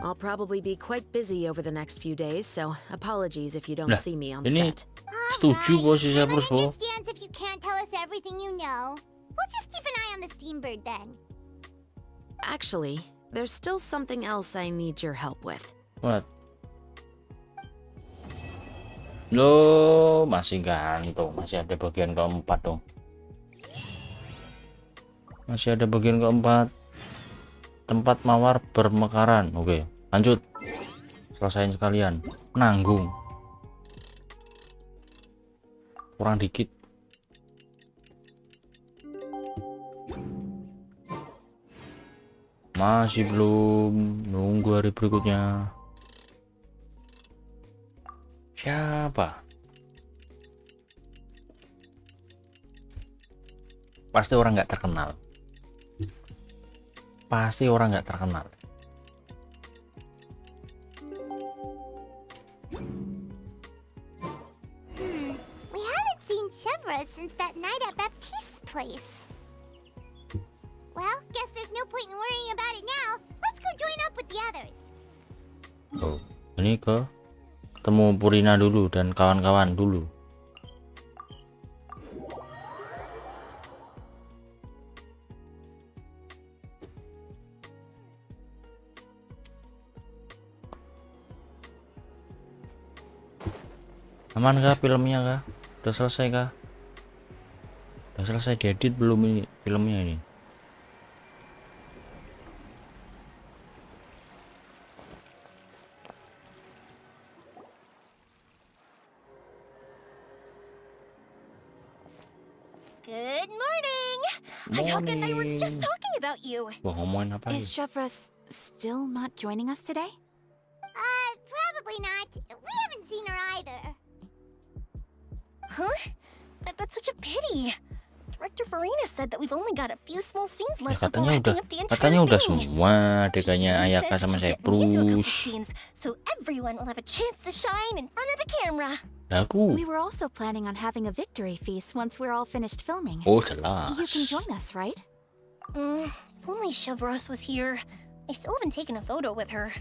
S13: I'll probably be quite busy over the next few days, so apologies if you don't see me on set.
S1: Setuju bos si Chevreuse bos.
S12: Understands if you can't tell us everything you know. We'll just keep an eye on the steambird then.
S13: Actually, there's still something else I need your help with.
S1: What? Loh, masih gantung. Masih ada bagian keempat dong. Masih ada bagian keempat. Tempat mawar bermekaran. Oke, lanjut. Selesain sekalian. Nanggung. Kurang dikit. Masih belum. Nunggu hari berikutnya. Siapa? Pasti orang nggak terkenal. Pasti orang nggak terkenal.
S12: We haven't seen Chevreuse since that night at Baptiste's place. Well, guess there's no point in worrying about it now. Let's go join up with the others.
S1: Oh, ini ke ketemu Purina dulu dan kawan-kawan dulu. Aman kah filmnya kah? Udah selesai kah? Udah selesai diedit belum ini filmnya ini?
S15: Good morning! Ayaka and I were just talking about you.
S1: Wah, ngomongin apa
S21: Is Chevreuse still not joining us today?
S12: Probably not. We haven't seen her either.
S15: Huh? That's such a pity. Director Farina said that we've only got a few small scenes left before wrapping up the entire
S1: katanya udah
S15: thing.
S1: semua adegannya Ayaka sama Chevreuse.
S15: So everyone will have a chance to shine in front of the camera.
S21: We were also planning on having a victory feast once we're all finished filming.
S1: Oh, jelas.
S21: You can join us, right?
S15: If only Chevreuse was here. I still haven't taken a photo with her.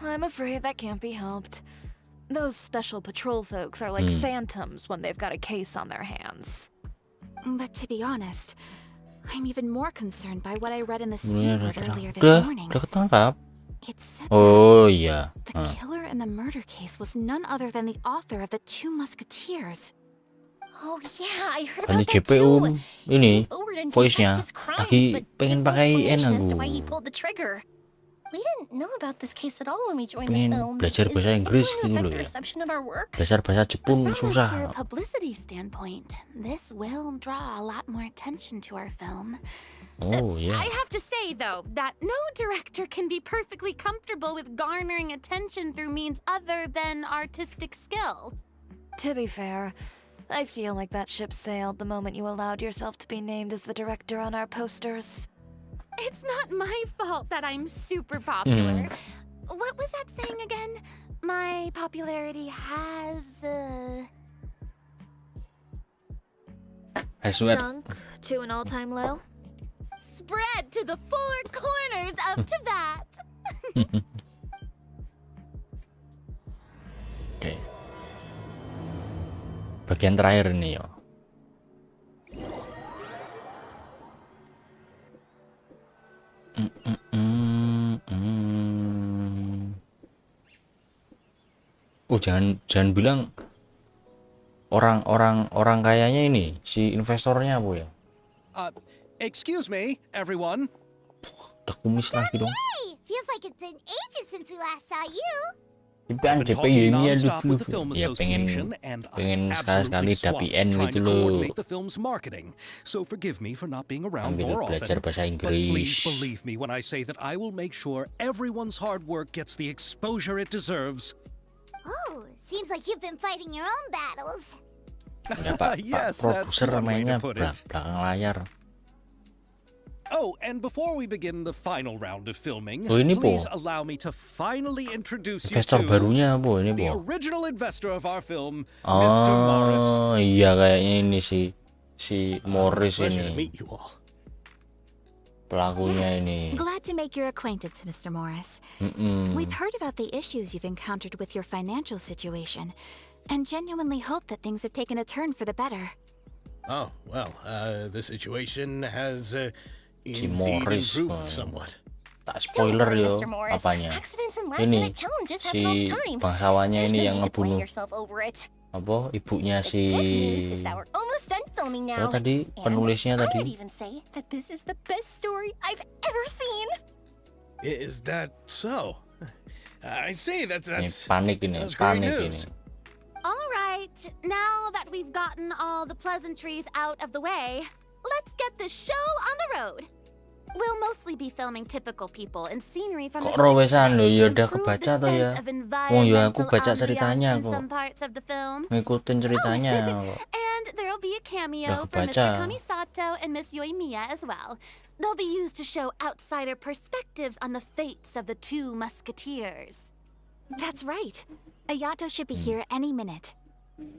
S11: I'm afraid that can't be helped. Those special patrol folks are like phantoms when they've got a case on their hands.
S21: But to be honest, I'm even more concerned by what I read in the steamboat earlier this morning.
S1: Udah ketangkap.
S21: It said
S1: Oh iya.
S21: the killer in the murder case was none other than the author of the Two Musketeers.
S15: Oh yeah, I heard
S1: Ini
S15: about that
S1: JPU
S15: too.
S1: ini
S15: Overed and
S1: voice-nya
S15: confessed his crimes,
S1: lagi
S15: but
S1: pengen
S15: gave no
S1: pakai
S15: explanation
S1: N
S15: as to
S1: aku.
S15: why he pulled the trigger. We didn't know about this case at all when we joined the
S1: Pengen
S15: film.
S1: belajar
S15: Is
S1: bahasa
S15: it
S1: Inggris
S15: going to
S1: gitu
S15: affect
S1: loh
S15: the
S1: ya.
S15: reception of our work?
S1: Belajar bahasa Jepun
S21: From a pure
S1: susah.
S21: publicity standpoint, this will draw a lot more attention to our film.
S1: Oh yeah.
S4: I have to say, though, that no director can be perfectly comfortable with garnering attention through means other than artistic skill.
S11: To be fair, I feel like that ship sailed the moment you allowed yourself to be named as the director on our posters.
S4: It's not my fault that I'm super popular. What was that saying again? My popularity has
S11: Sunk to an all-time low.
S4: spread to the four corners of Tibet.
S1: Oke. Bagian terakhir nih yo. Oh, jangan bilang orang kayanya ini si investornya apa ya?
S5: Excuse me, everyone.
S1: Udah kumis lagi dong.
S12: Hey, feels like it's been ages since we last saw you.
S1: I've been talking non-stop with the film association, and pengen sekali dapian gitu loh.
S5: The film's marketing, so forgive me for not being around more
S1: belajar
S5: often.
S1: bahasa
S5: But
S1: Inggris.
S5: please believe me when I say that I will make sure everyone's hard work gets the exposure it deserves.
S12: Oh, seems like you've been fighting your own battles.
S1: Ya, Pak
S5: Yes, that's
S1: produser
S5: one way to
S1: mainnya
S5: put it.
S1: belakang layar.
S5: Oh, and before we begin the final round of filming,
S1: Oh, ini,
S5: please
S1: Po.
S5: allow me to finally introduce you
S1: Investor
S5: to
S1: barunya apa ini,
S5: the
S1: Po?
S5: original investor of our film, Mr. Morris.
S1: Oh, iya kayaknya ini si Morris
S5: Pleasure to
S1: ini.
S5: meet you all.
S1: Pelakunya ini.
S21: Glad to make your acquaintance, Mr. Morris. We've heard about the issues you've encountered with your financial situation, and genuinely hope that things have taken a turn for the better.
S9: Oh, well, the situation has
S1: Si
S9: indeed
S1: Morris,
S9: improved somewhat.
S1: tak spoiler
S15: worry,
S1: yo
S15: Mr. Morris.
S1: apanya.
S15: Accidents and
S1: Ini
S15: last-minute challenges
S1: si
S15: happen all the time.
S1: bangsawannya
S15: There's
S1: ini
S15: no
S1: yang
S15: need to blame
S1: ngebunuh
S15: yourself over it.
S1: apa ibunya si.
S15: Good news is that we're almost done filming now.
S1: Oh, tadi
S15: And
S1: penulisnya
S15: I would
S1: tadi.
S15: even say that this is the best story I've ever seen.
S9: Is that so? I see.
S1: Ini
S9: That's
S1: panik ini,
S9: that's great
S1: panik
S9: news.
S1: ini.
S4: All right, now that we've gotten all the pleasantries out of the way, let's get this show on the road. We'll mostly be filming typical people and scenery from the
S1: Kok rawesan lho
S4: streets
S1: ya
S4: to
S1: udah
S4: improve
S1: kebaca
S4: the
S1: toh ya.
S4: sense of
S1: Wong ya aku
S4: environmental
S1: baca
S4: ambiance
S1: ceritanya
S4: in
S1: kok.
S4: some parts of the film.
S1: Ngikutin ceritanya kok.
S4: And there'll be a cameo
S1: Udah
S4: for Mr.
S1: kebaca.
S4: Kamisato and Miss Yoimiya as well. They'll be used to show outsider perspectives on the fates of the two musketeers.
S21: That's right. Ayato should be here any minute.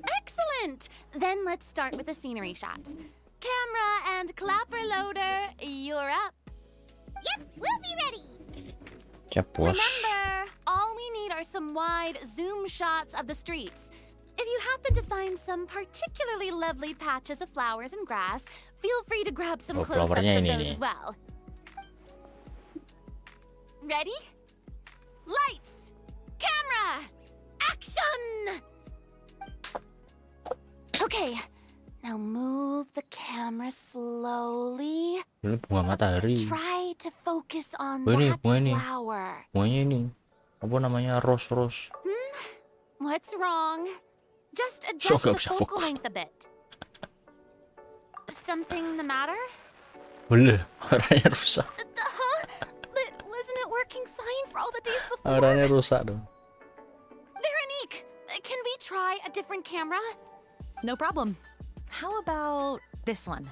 S4: Excellent! Then let's start with the scenery shots. Camera and clapper loader, you're up.
S12: Yep, we'll be ready.
S1: Ya bos.
S4: Remember, all we need are some wide zoom shots of the streets. If you happen to find some particularly lovely patches of flowers and grass, feel free to grab some
S1: Oh,
S4: close-ups of
S1: flowernya ini
S4: those
S1: nih.
S4: as well. Ready? Lights! Camera! Action! Okay, now move the camera slowly.
S1: Ini bunga matahari.
S4: Try to focus on
S1: Oh, ini
S4: that
S1: bunga ini.
S4: flower.
S1: Bunganya ini. Apa namanya? Rose.
S4: What's wrong? Just
S1: So
S4: adjust
S1: nggak
S4: the
S1: bisa
S4: focal
S1: fokus.
S4: length a bit. Something the matter?
S1: Boleh, warnanya rusak.
S4: Huh? But wasn't it working fine for all the days before?
S1: Warnanya rusak dong.
S4: Veronique, can we try a different camera?
S17: No problem. How about this one?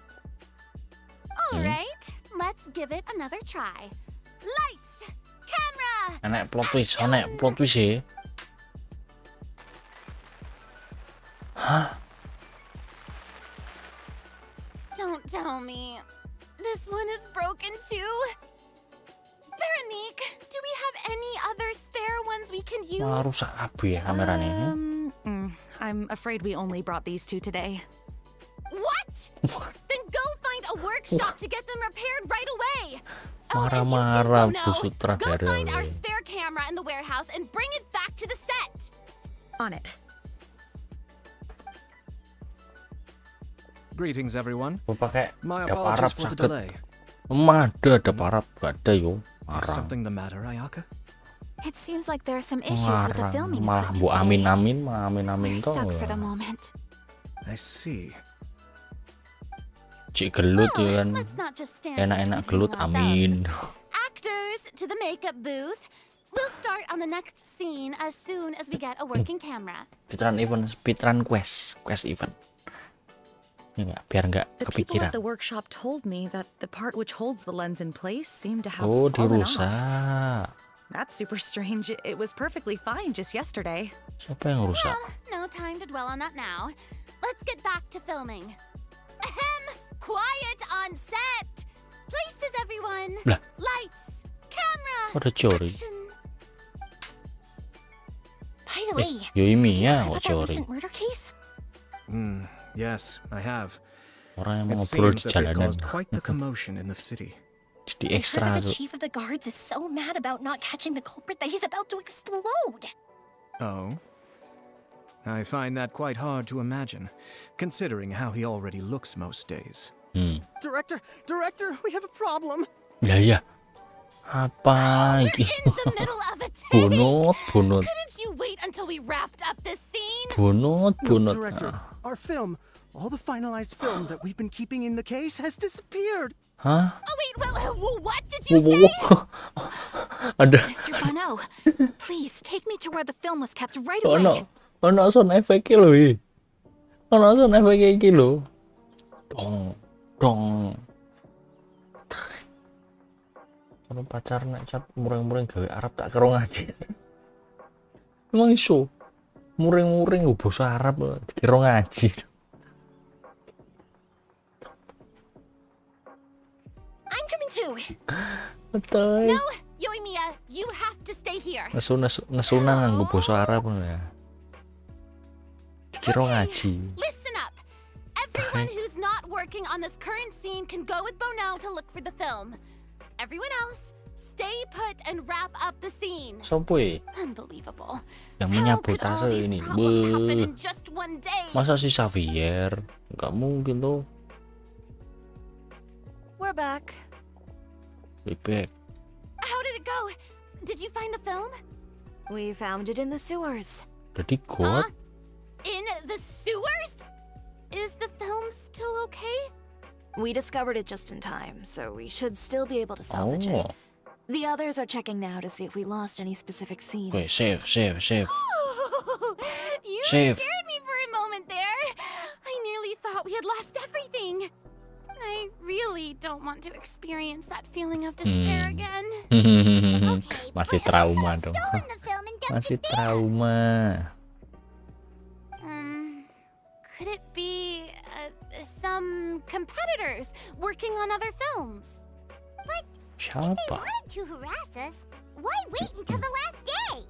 S4: All right, let's give it another try. Lights, camera.
S1: Enak plot twist ya. Hah?
S4: Don't tell me. This one is broken too. Veronique, do we have any other spare ones we can use?
S1: Wah, rusak kabeh ya kameranya.
S17: I'm afraid we only brought these two today.
S4: What? Then go find a workshop to get them repaired right away.
S1: Marah-marah
S4: No,
S1: Bu
S4: go
S1: sutradara.
S4: find our spare camera in the warehouse and bring it back to the set.
S17: On it.
S16: Greetings, everyone.
S1: Gue pakai
S16: My
S1: ada
S16: apologies
S1: parap
S16: for the
S1: sakit.
S16: delay.
S1: Emang ada parap, gak ada yo.
S16: Is
S1: Marah.
S16: something the matter, Ayaka?
S21: It seems like there are some issues with the
S1: Marah.
S21: filming
S1: Malah
S21: equipment
S1: bu
S21: today.
S1: amin
S21: We're
S1: toh.
S21: stuck for the moment.
S16: I see.
S1: Cik gelut ya kan.
S4: Let's not just stand
S1: Enak-enak
S4: here
S1: gelut,
S4: twiddling our
S1: amin.
S4: thumbs. Actors to the makeup booth. We'll start on the next scene as soon as we get a working camera.
S1: Speedrun quest event. Ya nggak, biar nggak
S17: The people
S1: kepikiran.
S17: at the workshop told me that the part which holds the lens in place seemed to have
S1: Oh,
S17: fallen off.
S1: dirusak.
S17: That's super strange. It was perfectly fine just yesterday.
S1: Siapa yang rusak?
S4: No time to dwell on that now. Let's get back to filming. Ahem! Quiet on set! Places, everyone!
S1: Lah.
S4: Lights! Camera!
S1: Ada curi.
S4: Action!
S15: By the way,
S1: Yoimiya
S15: about
S1: kok
S15: that
S1: curi.
S15: recent murder case?
S16: Yes, I have.
S1: Orang yang
S16: It
S1: mau ngobrol
S16: seems
S1: di
S16: that they
S1: jalanan.
S16: caused quite the commotion in the city.
S1: Jadi
S15: I heard
S1: ekstra
S15: that the
S1: tuh.
S15: chief of the guards is so mad about not catching the culprit that he's about to explode.
S16: Oh? I find that quite hard to imagine, considering how he already looks most days.
S6: Director, we have a problem.
S1: Ya. Apa iki? Bunut.
S4: Couldn't you wait until we wrapped up this scene?
S1: Bunut.
S14: No, Director, our film, all the finalized film that we've been keeping in the case has disappeared.
S1: Hah?
S4: Oh wait, what did you say?
S1: Ada.
S21: Mr. Bono, please take me to where the film was kept right away.
S1: Ono sound effect lho iki. Ono sound effect iki lho. Dong. Kalau pacar nek cap muring-muring gawe Arab tak kero ngaji. Emang iso. Muring-muring basa Arab dikira ngaji.
S4: I'm coming too.
S1: Betul.
S4: No, Yoimiya, you have to stay here.
S1: Nesunan nganggo basa Arab ya. Dikira ngaji.
S4: Listen up. Everyone who's not working on this current scene can go with Bono to look for the film. Everyone else, stay put and wrap up the scene.
S1: Sopo
S4: Unbelievable.
S1: Yang menyabotase ini.
S4: In just one day.
S1: Masa si Xavier? Enggak mungkin tuh.
S11: We're back.
S1: Be back.
S4: How did it go? Did you find the film?
S11: We found it in the sewers.
S1: Jadi got?
S4: In the sewers? Is the film still okay?
S11: We discovered it just in time, so we should still be able to salvage it. The others are checking now to see if we lost any specific scenes.
S1: Wait, save.
S4: You
S1: Save.
S4: scared me for a moment there. I nearly thought we had lost everything. I really don't want to experience that feeling of despair again.
S1: Masih trauma dong. Masih trauma.
S4: Could it be some competitors working on other films?
S12: But
S1: Siapa?
S12: if they wanted to harass us, why wait until the last day?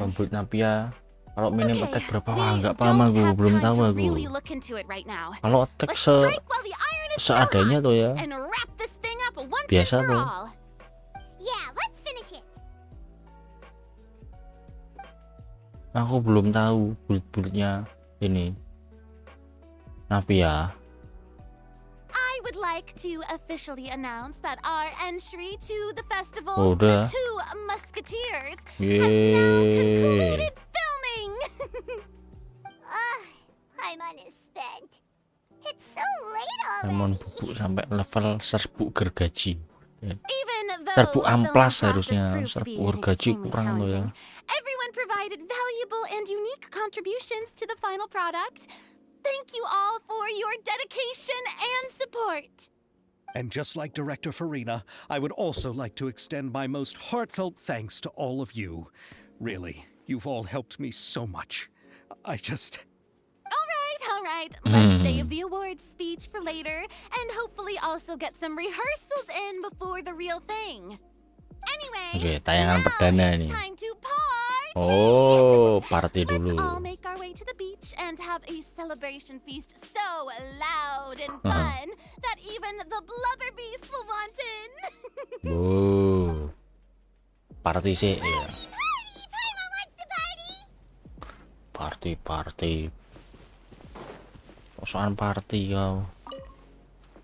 S1: Rambut Napia. Kalau minim attack berapa? Wah, nggak paham aku, belum tahu aku. Kalau attack seadanya tuh ya. Biasa tuh.
S12: Yeah, let's finish it.
S1: Aku belum tahu build-buildnya ini. Napia.
S4: I would like to officially announce that our entry to the festival,
S1: Udah.
S4: The Two Musketeers, has now concluded filming.
S12: Paimon is spent. It's so late already.
S1: Paimon bubuk sampai level serbuk gergaji.
S4: Even though
S1: Serbuk
S4: the
S1: amplas
S4: filming
S1: harusnya,
S4: process proved to be
S1: serbuk gergaji
S4: extremely
S1: kurang loh ya.
S4: challenging, everyone provided valuable and unique contributions to the final product. Thank you all for your dedication and support.
S5: And just like Director Farina, I would also like to extend my most heartfelt thanks to all of you. Really, you've all helped me so much.
S4: All right. Let's save the awards speech for later, and hopefully also get some rehearsals in before the real thing. Anyway,
S1: Oke, tayangan perdana nih.
S4: time to party.
S1: Oh, party dulu.
S4: Let's all make our way to the beach and have a celebration feast so loud and fun that even the blubber beast will want in.
S1: Party sih ya.
S12: Paimon wants to party.
S1: Party. Sosokan party kau.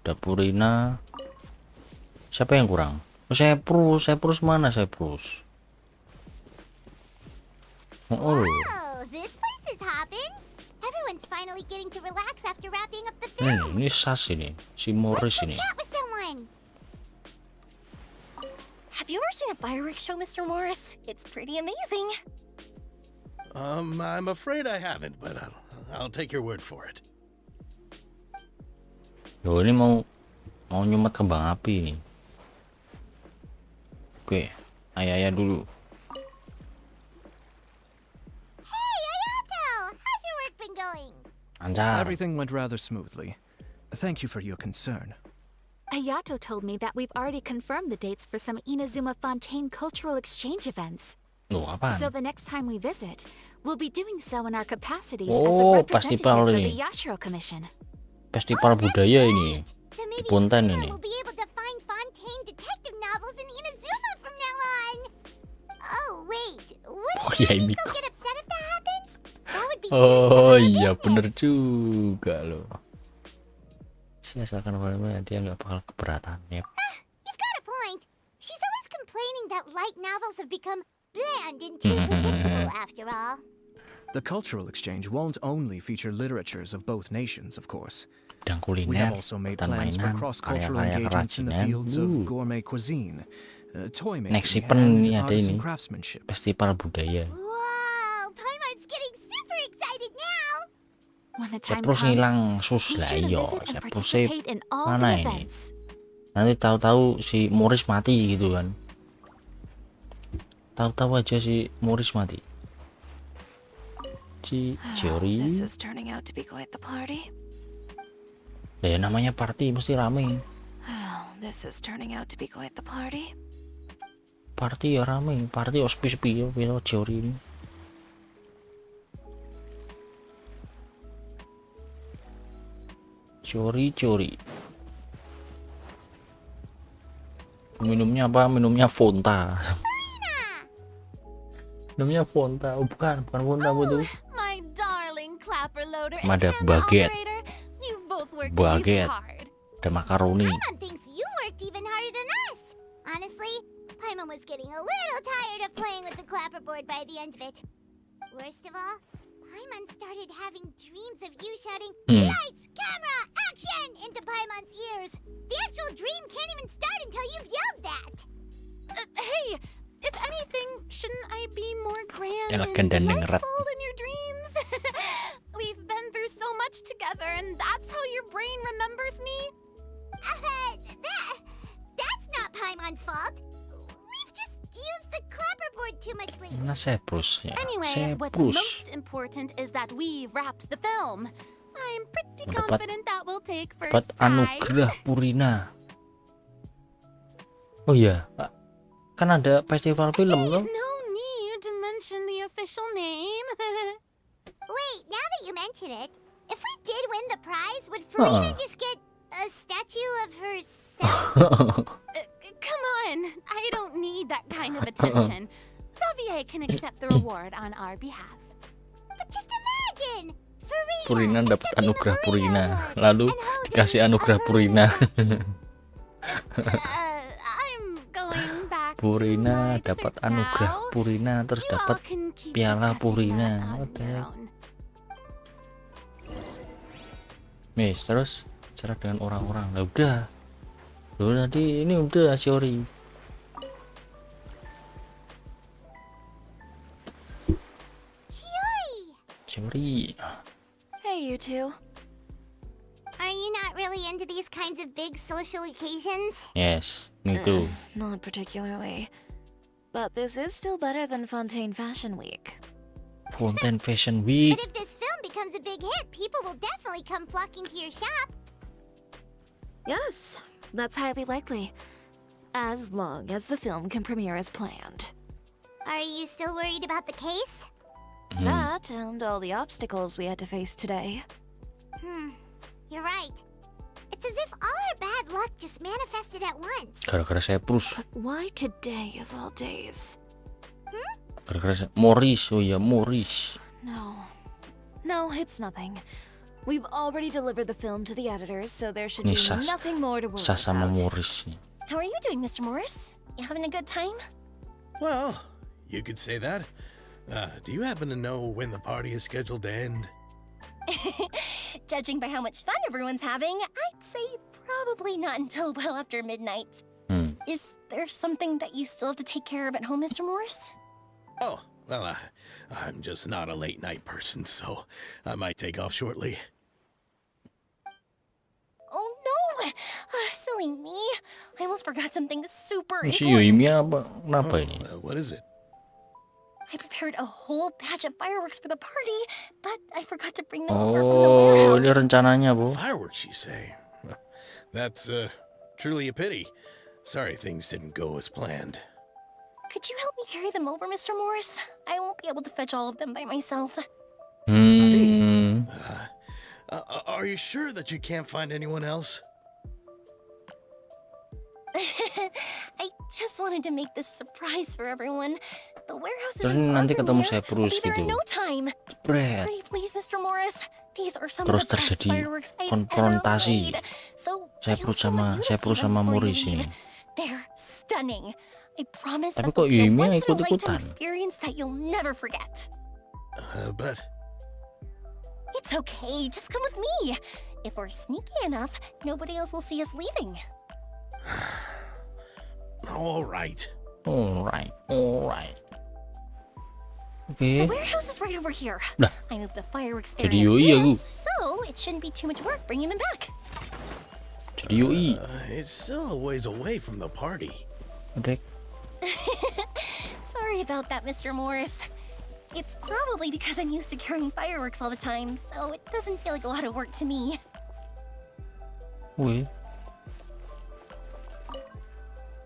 S1: Dapurina. Siapa yang kurang? Oh, Seprus mana Seprus?
S12: Oh, this place is hopping. Everyone's finally getting to relax after wrapping up the film.
S1: Ini Sas ini, si Morris ini.
S12: Chat with someone.
S15: Have you ever seen a fireworks show, Mr. Morris? It's pretty amazing.
S9: I'm afraid I haven't, but I'll take your word for it.
S1: Yo, ini mau nyumet kembang api nih. Oke, ayah dulu.
S12: Hey, Ayato! How's your work been going?
S1: Anjar.
S16: Everything went rather smoothly. Thank you for your concern.
S21: Ayato told me that we've already confirmed the dates for some Inazuma Fontaine cultural exchange events.
S1: Loh, apaan?
S21: So the next time we visit, we'll be doing so in our capacities as
S1: Oh,
S21: the
S1: festival
S21: representatives of
S1: ini.
S21: the Yashiro Commission.
S1: Festival budaya ini. Di Ponten ini.
S12: We'll be able to find Fontaine detective novels in Inazuma from now on. Oh, wait. Wouldn't
S1: Oh, ya,
S12: Miko
S1: Miko.
S12: get upset if that happens?
S1: Oh iya bener juga loh. Si asalkan filmnya dia nggak bakal keberatan ya.
S12: You've got a point. She's always complaining that light novels have become bland and too predictable after all.
S16: The cultural exchange won't only feature literatures of both nations, of course.
S1: Bidang
S16: We have
S1: kuliner,
S16: also made
S1: hutan
S16: plans for
S1: mainan,
S16: cross-cultural
S1: karya-karya
S16: engagements in the
S1: kerajinan.
S16: fields of gourmet cuisine, toy
S1: Next
S16: making,
S1: event
S16: and
S1: ini ada
S16: artisan
S1: ini
S16: craftsmanship.
S1: festival budaya.
S12: Wow, Paimon's getting super excited now.
S21: When the
S1: Saya
S21: time
S1: terus
S21: comes,
S1: ngilang sus
S21: be
S1: lah
S21: sure to
S1: iyo.
S21: visit and
S1: Saya terus
S21: participate in all
S1: mana
S21: the
S1: ini?
S21: events.
S1: Nanti tahu-tahu si Morris mati gitu kan? Tahu-tahu aja si Morris mati. Si Jerry.
S11: This is turning out to be quite the party.
S1: Ya namanya party mesti rame.
S11: This is turning out to be quite the party.
S1: Party ya rame, party sepi-sepi ya Jerry ini. Curi. Minumnya apa? Minumnya Fonta. Minumnya Fonta. Oh, bukan Fonta betul.
S4: My darling clapper loader and
S1: Ada
S4: camera
S1: baget.
S4: operator. You both worked
S1: Baget.
S4: really hard.
S1: Ada makaroni.
S12: Paimon thinks you worked even harder than us. Honestly, Paimon was getting a little tired of playing with the clapperboard by the end of it. Worst of all, Paimon started having dreams of you shouting, "Lights, camera, action!" into Paimon's ears. The actual dream can't even start until you've yelled that.
S4: Hey, if anything, shouldn't I be more grand
S1: Elegan
S4: and
S1: dan ningrat.
S4: delightful in your dreams? We've been through so much together, and that's how your brain remembers me?
S12: That's not Paimon's fault. We've just used the clapperboard too much lately.
S1: Mana Seprus ya?
S4: Anyway, what's
S1: Seprus.
S4: most important is that we've wrapped the film. I'm pretty
S1: Dapat-
S4: confident that we'll take first
S1: Dapat
S4: prize.
S1: anugerah Purina. Oh iya, kan ada festival film tuh.
S4: No need to mention the official name.
S12: Wait, now that you mention it, if we did win the prize, would Farina just get a statue of herself?
S4: Come on, I don't need that kind of attention. Xavier can accept the reward on our behalf.
S12: But just imagine!
S1: Purina dapat anugerah Purina, lalu dikasih anugerah Purina.
S4: I'm going back
S1: Purina dapat anugerah Purina, terus dapat piala Purina. Mis, terus cara dengan orang-orang. Lah udah. Loh tadi ini udah Shiori. Shiori.
S11: Hey, you two.
S12: Are you not really into these kinds of big social occasions?
S1: Yes, me too.
S11: Not particularly. But this is still better than Fontaine Fashion Week.
S1: Fontaine Fashion Week.
S12: But if this film becomes a big hit, people will definitely come flocking to your shop.
S11: Yes, that's highly likely. As long as the film can premiere as planned.
S12: Are you still worried about the case?
S11: That and all the obstacles we had to face today.
S12: You're right. It's as if all our bad luck just manifested at once.
S1: Gara-gara Seprus.
S11: Why today of all days?
S1: Gara-gara Morris, oh ya Morris.
S11: No, it's nothing. We've already delivered the film to the editors, so there should be
S1: Ini
S11: nothing more to worry
S1: sama
S11: about.
S1: Morris nih.
S15: How are you doing, Mr. Morris? You having a good time?
S9: Well, you could say that. Do you happen to know when the party is scheduled to end?
S15: Judging by how much fun everyone's having, I'd say probably not until well after midnight. Is there something that you still have to take care of at home, Mr. Morris?
S9: Oh, well, I'm just not a late night person, so I might take off shortly.
S15: Oh no! Silly me. I almost forgot something super
S1: Si
S15: important.
S1: Yuimi apa? Kenapa ini?
S9: What is it?
S15: I prepared a whole batch of fireworks for the party, but I forgot to bring them over from the warehouse.
S1: Oh, ini rencananya, Bu.
S9: Fireworks, you say? That's truly a pity. Sorry things didn't go as planned.
S15: Could you help me carry them over, Mr. Morris? I won't be able to fetch all of them by myself.
S9: Are you sure that you can't find anyone else?
S15: I Just wanted to make this surprise for everyone. The warehouse is
S1: Terus nanti ketemu Cyprus
S15: I'll be there in
S1: gitu.
S15: no time.
S1: Jepret.
S15: Pretty please, Mr. Morris. These are some
S1: Terus
S15: of the best
S1: terjadi
S15: fireworks I've
S1: konfrontasi
S15: ever made. So
S1: Cyprus sama Morris ini.
S15: They're stunning. I promise
S1: Tapi
S15: that will
S1: kok
S15: be a
S1: Yumi
S15: once-in-a-lifetime
S1: ikut-ikutan?
S15: experience that you'll never forget.
S9: But
S15: It's okay, just come with me. If we're sneaky enough, nobody else will see us leaving.
S9: all right.
S1: Alright.
S15: The
S1: Oke.
S15: warehouse is right over here.
S1: Nah.
S15: I moved the fireworks there
S1: Jadi
S15: in
S1: yoi aku.
S15: advance, so it shouldn't be too much work bringing them back.
S1: Jadi yoi.
S9: It's still a ways away from the party.
S1: Dek.
S15: Sorry about that, Mr. Morris. It's probably because I'm used to carrying fireworks all the time, so it doesn't feel like a lot of work to me.
S1: Wih.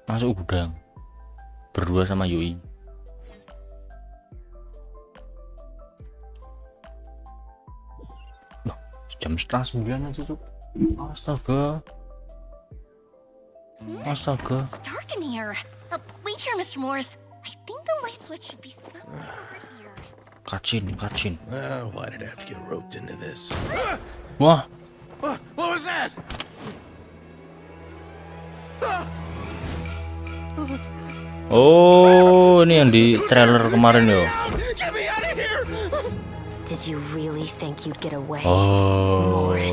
S1: Masuk gudang. Berdua sama Yui. Bah, jam 8:30 aja, Cuk. Astaga. Astaga.
S15: It's dark in here. Wait here, Mr. Morris. I think the light switch should be somewhere over here.
S1: Kacin.
S9: Why did I have to get roped into this?
S1: Wah.
S9: What was that?
S1: Oh, ini yang di trailer kemarin yo.
S9: Get me out of here!
S13: Did you really think you'd get away,
S1: Oh.
S13: Morris?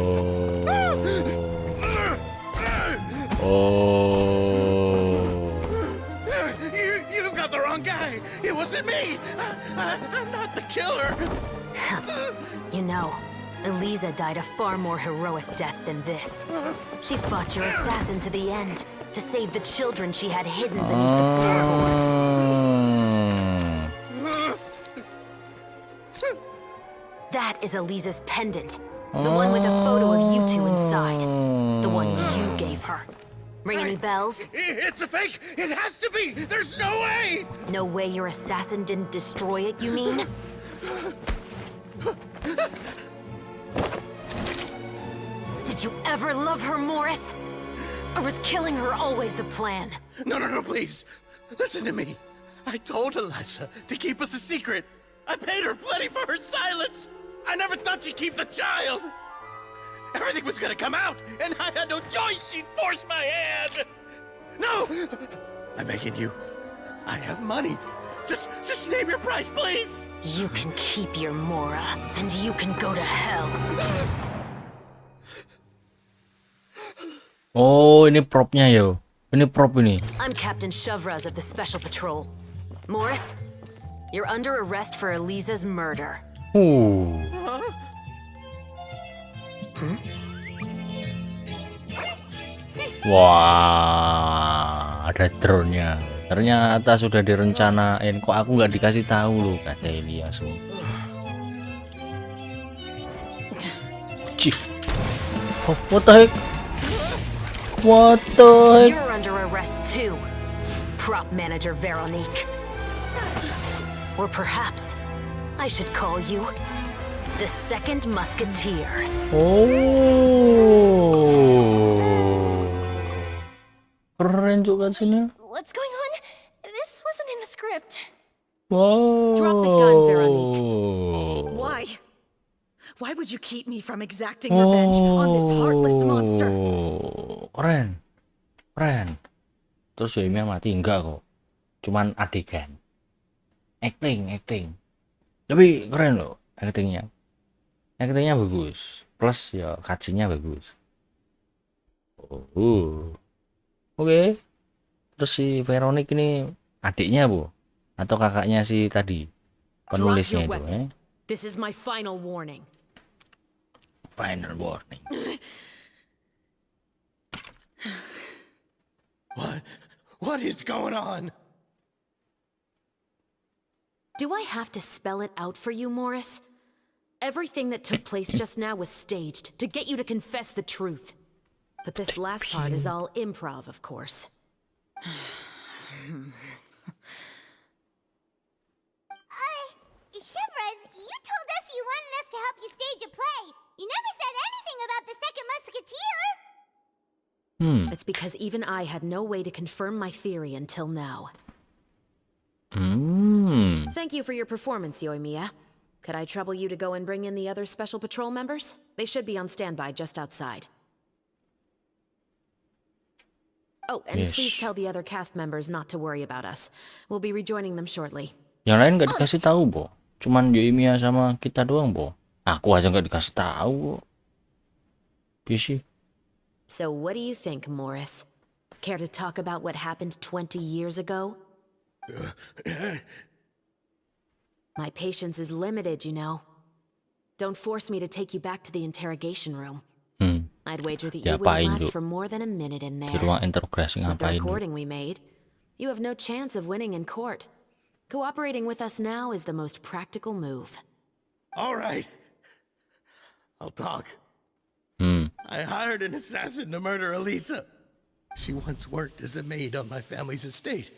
S1: Oh.
S9: You've got the wrong guy. It wasn't me. I'm not the killer.
S13: You know, Eliza died a far more heroic death than this. She fought your assassin to the end to save the children she had hidden beneath the floorboards. That is Eliza's pendant. The one with a photo of you two inside. The one you gave her. Ring any bells?
S9: It's a fake. It has to be. There's no way.
S13: No way your assassin didn't destroy it, you mean? Did you ever love her, Morris? Or was killing her always the plan?
S9: No, please. Listen to me. I told Eliza to keep us a secret. I paid her plenty for her silence. I never thought she'd keep the child. Everything was gonna come out, and I had no choice. She'd force my hand. No! I'm begging you. I have money. Just name your price, please.
S13: You can keep your Mora, and you can go to hell.
S1: Oh, ini propnya yo. Ini prop ini.
S13: I'm Captain Shovraz of the Special Patrol. Morris, you're under arrest for Eliza's murder.
S1: Wah, ada drone-nya. Ternyata sudah direncanain. Kok aku nggak dikasih tahu loh, kata Elias. Cih. Oh, what the heck? What the heck?
S13: You're under arrest too, prop manager Veronique. Or perhaps I should call you the Second Musketeer.
S1: Oh. Keren juga sini.
S15: What's going on? This wasn't in the script.
S1: Wow.
S10: Drop the gun, Veronique. Why? Why would you keep me from exacting revenge on this heartless monster?
S1: Keren. Terus Yumi mati enggak kok. Cuman adegan. Acting. Tapi keren loh actingnya. Actingnya bagus. Plus ya cutscene-nya bagus. Oke. Terus si Veronique ini adiknya bu? Atau kakaknya si tadi? Penulisnya itu
S10: This is my final warning.
S1: Final warning.
S9: What is going on?
S13: Do I have to spell it out for you, Morris? Everything that took place just now was staged to get you to confess the truth. But this last part is all improv, of course.
S12: Shivers, you told us you wanted us to help you stage a play. You never said anything about the Second Musketeer.
S13: It's because even I had no way to confirm my theory until now. Thank you for your performance, Yoimiya. Could I trouble you to go and bring in the other Special Patrol members? They should be on standby just outside. Oh, and please tell the other cast members not to worry about us. We'll be rejoining them shortly.
S1: Yang lain nggak dikasih tahu, Bo. Cuman Yoimiya sama kita doang, Bo. Aku aja nggak dikasih tahu, Bo. Bisa.
S13: So what do you think, Morris? Care to talk about what happened 20 years ago? My patience is limited, you know. Don't force me to take you back to the interrogation room. I'd wager that you wouldn't last for more than a minute in there.
S1: Di ruang interogasi
S13: With the
S1: ngapain?
S13: recording we made, you have no chance of winning in court. Cooperating with us now is the most practical move.
S9: All right. I'll talk. I hired an assassin to murder Elisa. She once worked as a maid on my family's estate.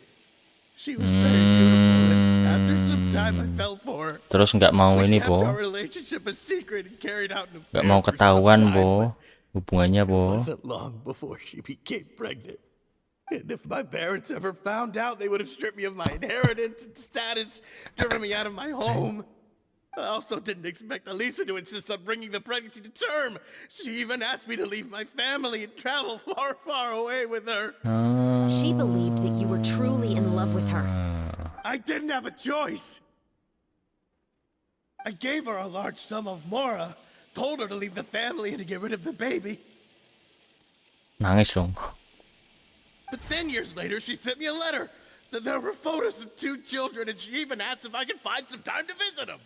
S9: She was very beautiful, and after some time I fell for her.
S1: Terus nggak mau ini,
S9: kept
S1: Bo.
S9: our relationship a secret and carried out an
S1: Nggak
S9: affair
S1: mau
S9: for some
S1: ketahuan,
S9: time,
S1: Bo. Hubungannya,
S9: It
S1: Bo.
S9: wasn't long before she became pregnant. And if my parents ever found out, they would have stripped me of my inheritance and status, driven me out of my home. I also didn't expect Elisa to insist on bringing the pregnancy to term. She even asked me to leave my family and travel far, far away with her.
S13: She believed that you were truly in love with her.
S9: I didn't have a choice. I gave her a large sum of mora, told her to leave the family and to get rid of the baby.
S1: Nangis dong.
S9: But then years later, she sent me a letter. There were photos of 2 children, and she even asked if I could find some time to visit them.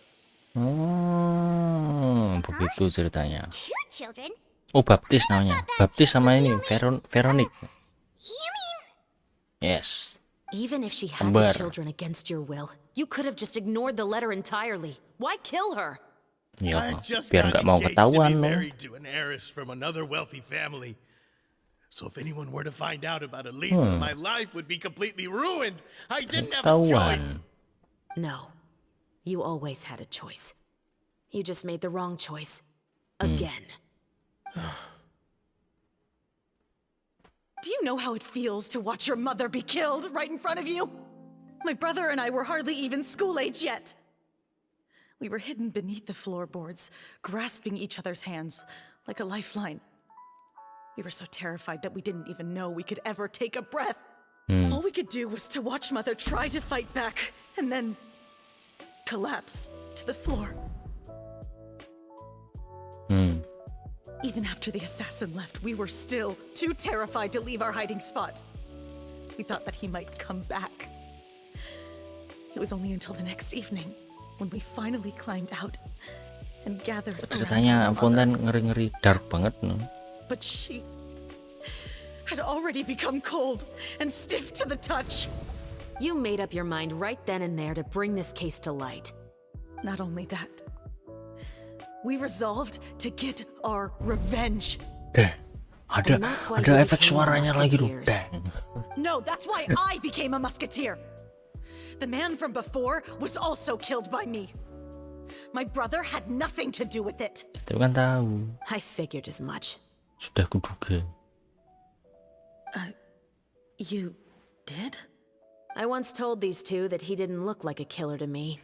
S1: Begitu ceritanya.
S12: 2 children?
S1: Oh, baptis namanya. Baptis sama ini, Veronik.
S12: You mean...
S1: Yes.
S13: Even if she had the children against your will, you could have just ignored the letter entirely. Why kill her?
S1: Iya,
S9: I just
S1: biar
S9: got
S1: nggak mau
S9: engaged
S1: ketahuan
S9: to be
S1: loh.
S9: married to an heiress from another wealthy family. So if anyone were to find out about Elisa, my life would be completely ruined. I didn't have a choice.
S13: No, you always had a choice. You just made the wrong choice. Again.
S10: Do you know how it feels to watch your mother be killed right in front of you? My brother and I were hardly even school age yet. We were hidden beneath the floorboards, grasping each other's hands like a lifeline. We were so terrified that we didn't even know we could ever take a breath. All we could do was to watch Mother try to fight back, and then collapse to the floor. Even after the assassin left, we were still too terrified to leave our hiding spot. We thought that he might come back. It was only until the next evening when we finally climbed out and gathered
S1: Ceritanya
S10: around
S1: Fontaine ngeri-ngeri dark banget no.
S10: But she had already become cold and stiff to the touch.
S13: You made up your mind right then and there to bring this case to light.
S10: Not only that, we resolved to get our revenge.
S1: Ada efek suaranya lagi tuh.
S10: No, that's why I became a musketeer. The man from before was also killed by me. My brother had nothing to do with it.
S1: Tapi kan tahu.
S13: I figured as much.
S1: Sudah kuduga.
S10: You did?
S13: I once told these two that he didn't look like a killer to me.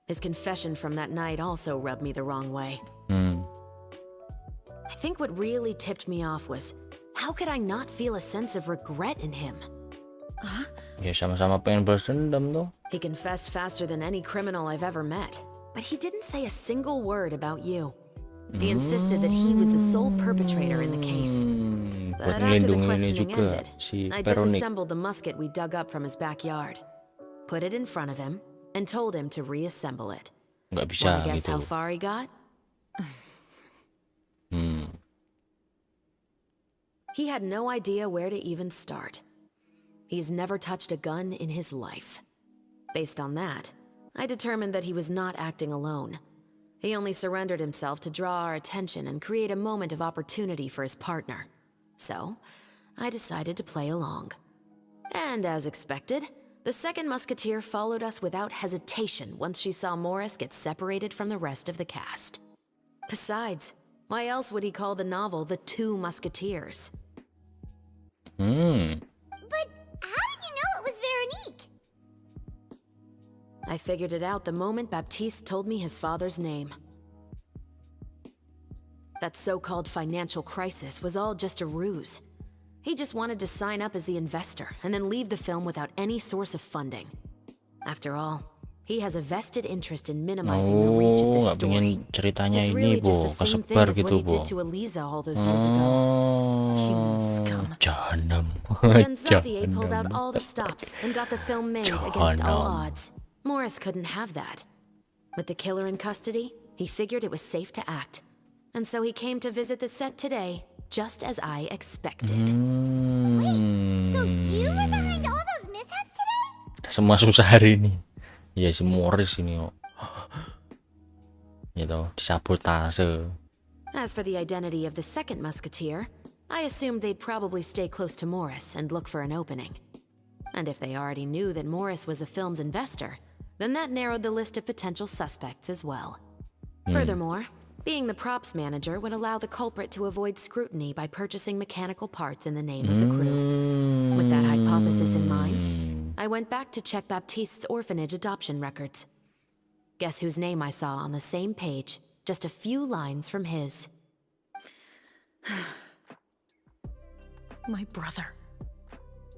S13: His confession from that night also rubbed me the wrong way. I think what really tipped me off was, how could I not feel a sense of regret in him?
S1: Ya sama-sama pengen balas dendam tuh.
S13: He confessed faster than any criminal I've ever met, but he didn't say a single word about you. He insisted that he was the sole perpetrator in the case.
S1: Buat
S13: But after the
S1: ngelindungin ini
S13: questioning
S1: juga
S13: ended,
S1: si
S13: I
S1: Veronik.
S13: disassembled the musket we dug up from his backyard, put it in front of him, and told him to reassemble it.
S1: Nggak bisa
S13: Wanna guess
S1: gitu.
S13: how far he got? He had no idea where to even start. He's never touched a gun in his life. Based on that, I determined that he was not acting alone. He only surrendered himself to draw our attention and create a moment of opportunity for his partner. So, I decided to play along. And as expected, the second musketeer followed us without hesitation once she saw Morris get separated from the rest of the cast. Besides, why else would he call the novel The Two Musketeers?
S12: But how did you know it was Veronique?
S13: I figured it out the moment Baptiste told me his father's name. That so-called financial crisis was all just a ruse. He just wanted to sign up as the investor and then leave the film without any source of funding. After all, he has a vested interest in minimizing the reach of this story.
S1: Ceritanya
S13: It's
S1: ini,
S13: really just
S1: Bu,
S13: the same thing
S1: kesebar
S13: as what
S1: gitu,
S13: he
S1: Bu.
S13: did to Eliza all those years ago. Human scum.
S1: Jahanam.
S13: Then Xavier pulled out all the stops and got the film made against all
S1: Jahanam.
S13: odds. Morris couldn't have that. With the killer in custody, he figured it was safe to act. And so he came to visit the set today, just as I expected.
S12: So you were behind all those mishaps today?
S1: Semua susah hari ini. Ya si Morris ini kok. Gitu, disabotase.
S13: As for the identity of the second musketeer, I assumed they'd probably stay close to Morris and look for an opening. And if they already knew that Morris was the film's investor, then that narrowed the list of potential suspects as well. Furthermore, being the props manager would allow the culprit to avoid scrutiny by purchasing mechanical parts in the name of the crew. With that hypothesis in mind, I went back to check Baptiste's orphanage adoption records. Guess whose name I saw on the same page, just a few lines from his.
S10: My brother.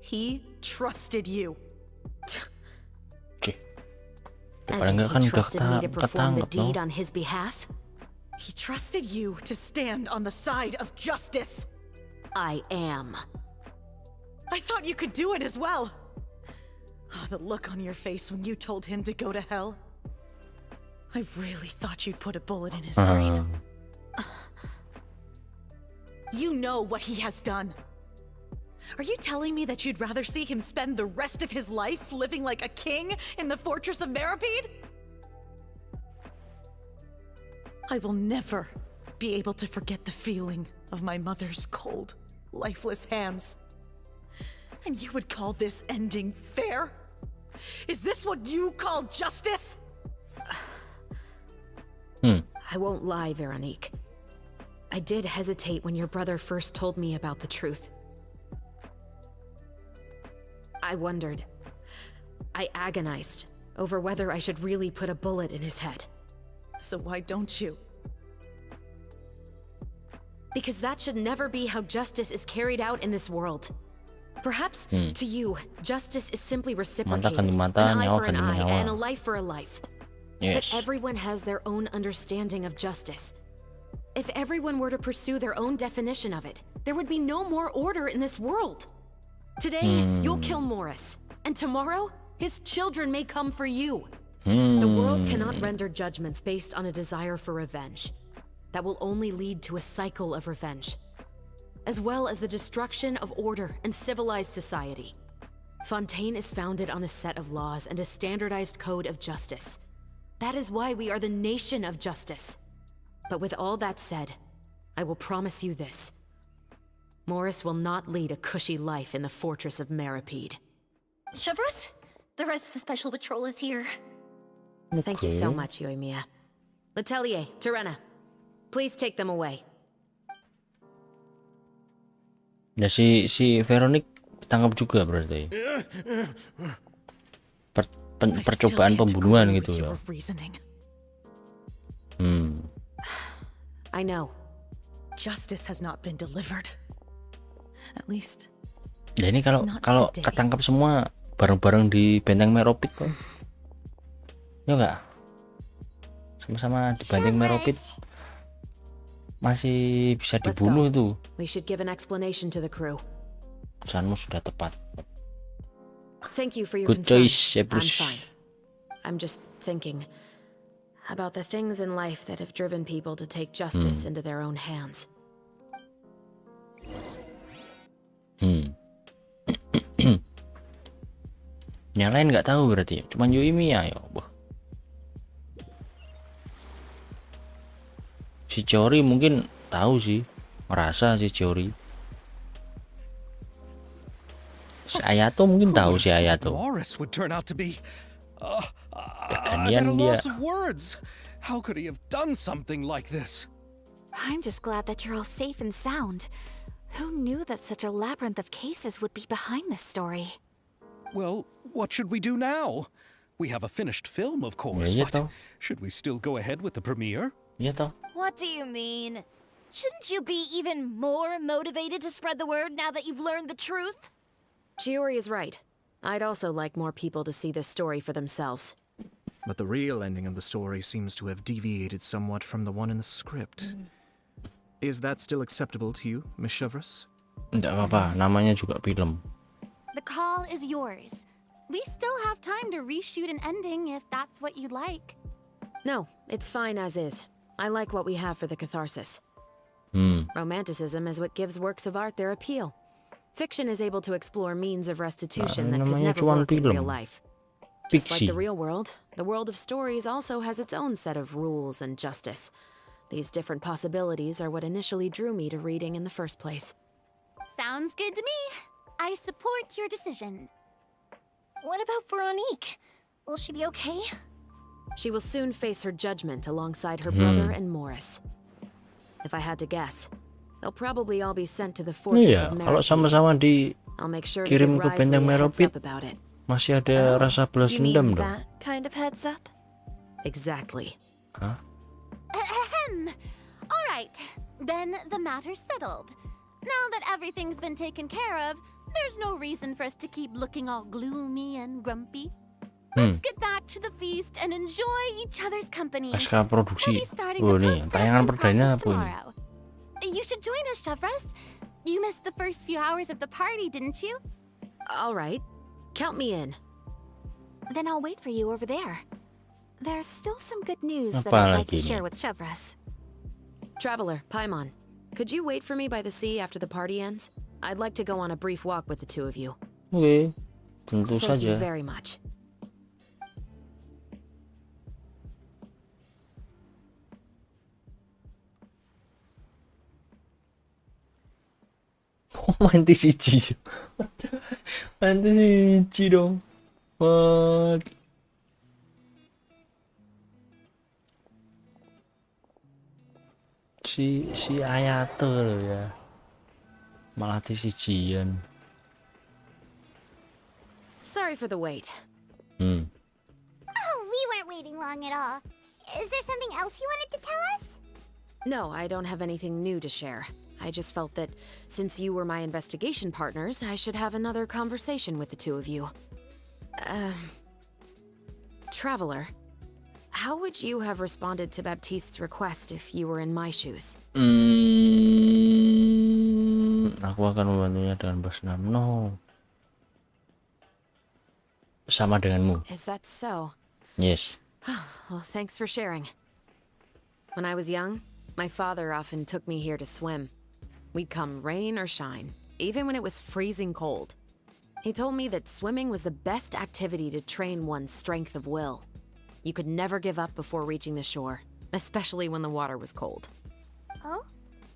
S10: He trusted you. As
S1: Paling
S10: if
S1: nggak kan
S10: he
S1: udah
S10: trusted me to perform the
S1: ketangkep
S10: deed
S1: no?
S10: on his behalf. He trusted you to stand on the side of justice.
S13: I am.
S10: I thought you could do it as well. Oh, the look on your face when you told him to go to hell. I really thought you'd put a bullet in his brain. You know what he has done. Are you telling me that you'd rather see him spend the rest of his life living like a king in the fortress of Meripede? I will never be able to forget the feeling of my mother's cold, lifeless hands. And you would call this ending fair? Is this what you call justice?
S13: I won't lie, Veronique. I did hesitate when your brother first told me about the truth. I wondered. I agonized over whether I should really put a bullet in his head.
S10: So why don't you?
S13: Because that should never be how justice is carried out in this world. Perhaps to you, justice is simply reciprocated.
S1: Mata,
S13: An eye
S1: nyawa
S13: for an eye
S1: nyawa.
S13: and a life for a life.
S1: Yes.
S13: But everyone has their own understanding of justice. If everyone were to pursue their own definition of it, there would be no more order in this world. Today, you'll kill Morris, and tomorrow, his children may come for you. The world cannot render judgments based on a desire for revenge. That will only lead to a cycle of revenge, as well as the destruction of order and civilized society. Fontaine is founded on a set of laws and a standardized code of justice. That is why we are the nation of justice. But with all that said, I will promise you this. Morris will not lead a cushy life in the fortress of Meripede.
S15: Chevros, the rest of the special patrol is here.
S13: Thank you so much, Yoimiya. Letelier, Terena, please take them away.
S1: Ya si Veronique ditangkap juga berarti. Percobaan pembunuhan gitu ya.
S13: I know.
S10: Justice has not been delivered. At least.
S1: Ya ini kalau ketangkap semua bareng-bareng di benteng Meropit kok. Ya enggak? Sama-sama di benteng Meropit. Masih bisa dibunuh itu.
S13: We should give an explanation to the crew.
S1: Pesanmu sudah tepat.
S13: Thank you for your
S1: Good
S13: concern.
S1: choice,
S13: I'm
S1: Bruce.
S13: fine. I'm just thinking about the things in life that have driven people to take justice into their own hands.
S1: Yang lain nggak tahu berarti, cuman Yoimiya ya. Si Chori mungkin tahu sih, merasa si Chori. Si Ayato mungkin tahu si Ayato.
S5: Morris would turn out to be. I'm at a
S1: Keganian dia.
S5: loss of words. How could he have done something like this?
S21: I'm just glad that you're all safe and sound. Who knew that such a labyrinth of cases would be behind this story?
S5: Well, what should we do now? We have a finished film, of course,
S1: iya
S5: but
S1: toh.
S5: should we still go ahead with the premiere?
S1: Iya toh.
S11: What do you mean? Shouldn't you be even more motivated to spread the word now that you've learned the truth?
S13: Chiori is right. I'd also like more people to see this story for themselves.
S16: But the real ending of the story seems to have deviated somewhat from the one in the script. Is that still acceptable to you, Miss Chevreuse?
S1: Nggak apa-apa, namanya juga film.
S4: The call is yours. We still have time to reshoot an ending if that's what you'd like.
S13: No, it's fine as is. I like what we have for the catharsis. Romanticism is what gives works of art their appeal. Fiction is able to explore means of restitution that could
S1: namanya
S13: never
S1: cuman
S13: work in real
S1: film.
S13: life. Just like
S1: Fiksi.
S13: the real world, the world of stories also has its own set of rules and justice. These different possibilities are what initially drew me to reading in the first place.
S4: Sounds good to me. I support your decision.
S15: What about Veronique? Will she be okay?
S13: She will soon face her judgment alongside her brother and Morris. If I had to guess, they'll probably all be sent to the fortress
S1: Iya,
S13: of
S1: kalau
S13: Merrick.
S1: sama-sama
S13: I'll make sure to give
S1: dikirim ke
S13: Risley
S1: benteng
S13: a heads
S1: Meropit,
S13: up about it.
S1: masih ada rasa balas
S11: You mean
S1: dendam dong.
S11: that kind of heads up?
S13: Exactly.
S1: Hah?
S4: Ahem. All right, then the matter's settled. Now that everything's been taken care of, there's no reason for us to keep looking all gloomy and grumpy. Let's get back to the feast and enjoy each other's company.
S1: SK produksi.
S4: We'll be starting
S1: Oh
S4: the
S1: nih, tayangan
S4: post-production
S1: perdana
S4: process
S1: apa ini?
S4: tomorrow. You should join us, Chevreuse. You missed the first few hours of the party, didn't you?
S13: All right. Count me in.
S21: Then I'll wait for you over there. There's still some good news that
S1: Apa
S21: I'd like to
S1: lagi
S21: share
S1: nih?
S21: with Chevreuse.
S13: Traveler, Paimon, could you wait for me by the sea after the party ends? I'd like to go on a brief walk with the two of you.
S1: Oke, tentu
S13: Thank you
S1: saja.
S13: very much.
S1: Manti siji. Manti siji dong. What? Si Ayato loh ya. Malah sijian.
S13: Sorry for the wait.
S12: Oh, we weren't waiting long at all. Is there something else you wanted to tell us?
S13: No, I don't have anything new to share. I just felt that since you were my investigation partners, I should have another conversation with the two of you. Traveler, how would you have responded to Baptiste's request if you were in my shoes?
S1: Aku akan membantunya dengan balas dendam. No. Sama denganmu.
S13: Is that so?
S1: Yes.
S13: Well, thanks for sharing. When I was young, my father often took me here to swim. We'd come rain or shine, even when it was freezing cold. He told me that swimming was the best activity to train one's strength of will. You could never give up before reaching the shore, especially when the water was cold.
S12: Oh?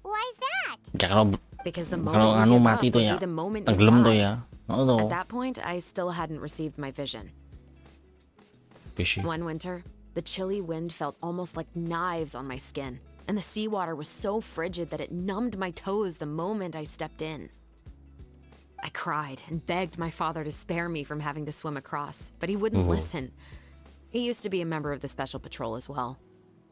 S12: Why is that?
S1: Ya kalau
S13: Because the
S1: kalau
S13: moment
S1: anu
S13: you give up
S1: mati
S13: would
S1: tuh
S13: be
S1: ya.
S13: the moment you
S1: Tenggelam tuh
S13: die.
S1: ya. Oh, tuh.
S13: At that point, I still hadn't received my vision.
S1: Fishy.
S13: One winter, the chilly wind felt almost like knives on my skin, and the seawater was so frigid that it numbed my toes the moment I stepped in. I cried and begged my father to spare me from having to swim across, but he wouldn't listen. He used to be a member of the Special Patrol as well.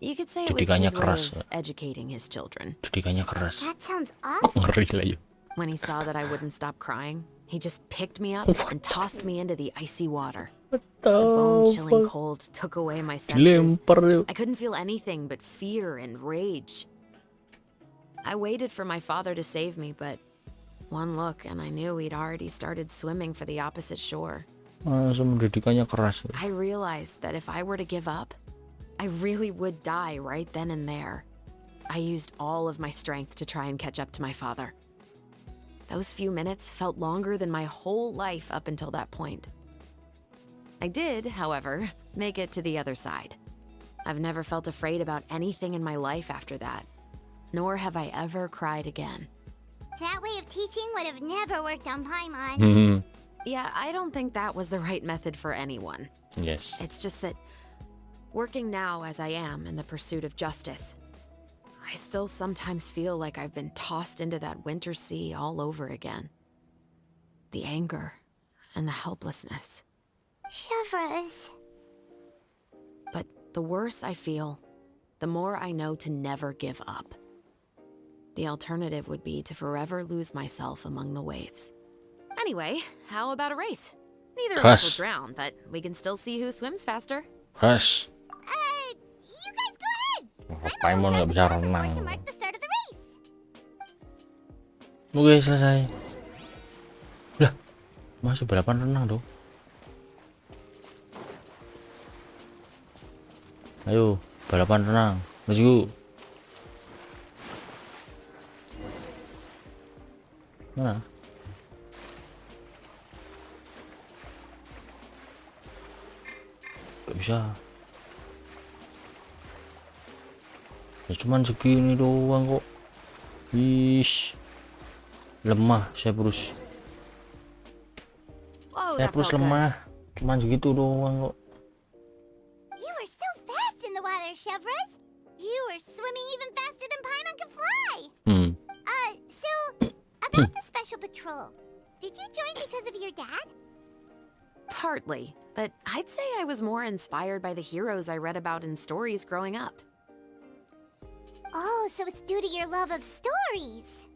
S13: You could say it was
S1: Didikannya
S13: his way
S1: keras,
S13: of educating his children.
S1: Didikannya keras.
S12: That sounds awful.
S1: Ngeri lah ya.
S13: When he saw that I wouldn't stop crying, he just picked me up and tossed me into the icy water. The bone-chilling cold took away my senses.
S1: Dilempar yuk.
S13: I couldn't feel anything but fear and rage. I waited for my father to save me, but one look and I knew he'd already started swimming for the opposite shore.
S1: Langsung didikannya keras.
S13: I realized that if I were to give up, I really would die right then and there. I used all of my strength to try and catch up to my father. Those few minutes felt longer than my whole life up until that point. I did, however, make it to the other side. I've never felt afraid about anything in my life after that, nor have I ever cried again.
S12: That way of teaching would have never worked on Paimon.
S13: Yeah, I don't think that was the right method for anyone.
S1: Yes.
S13: It's just that working now as I am in the pursuit of justice, I still sometimes feel like I've been tossed into that winter sea all over again. The anger and the helplessness.
S12: Chevres.
S13: But the worse I feel, the more I know to never give up. The alternative would be to forever lose myself among the waves. Anyway, how about a race? Neither of us will drown, but we can still see who swims faster.
S1: Hush.
S12: You guys go ahead.
S1: Paimon nggak bisa renang.
S12: To mark the start of the race.
S1: Oke, selesai. Lah, masih balapan renang dong. Ayo, balapan renang. Let's go. Mana? Gak bisa. Ya cuman segini doang kok. Ish. Lemah Cyprus. Cyprus lemah. Cuman segitu doang kok.
S12: You are so fast in the water, Chevres. You are swimming even faster than Paimon can fly. So about the special patrol. Did you join because of your dad?
S13: Partly, but I'd say I was more inspired by the heroes I read about in stories growing up.
S12: Oh, so it's due to your love of stories.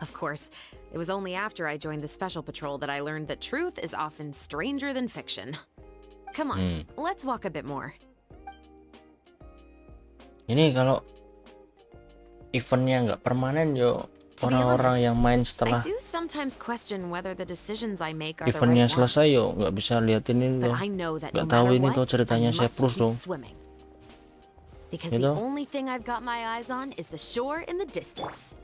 S13: Of course, it was only after I joined the Special Patrol that I learned that truth is often stranger than fiction. Come on, let's walk a bit more.
S1: Ini kalau eventnya nggak permanen yo, orang-orang yang main setelah
S13: I do sometimes question whether the decisions I make are the
S1: eventnya
S13: right
S1: selesai
S13: ones.
S1: yo, nggak bisa liatin ini
S13: But
S1: loh.
S13: I know that
S1: Nggak
S13: no
S1: tahu
S13: matter
S1: ini
S13: what,
S1: tuh ceritanya
S13: I must
S1: Cyprus
S13: keep
S1: dong.
S13: swimming. Because
S1: Gitu.
S13: the only thing I've got my eyes on is the shore in the distance.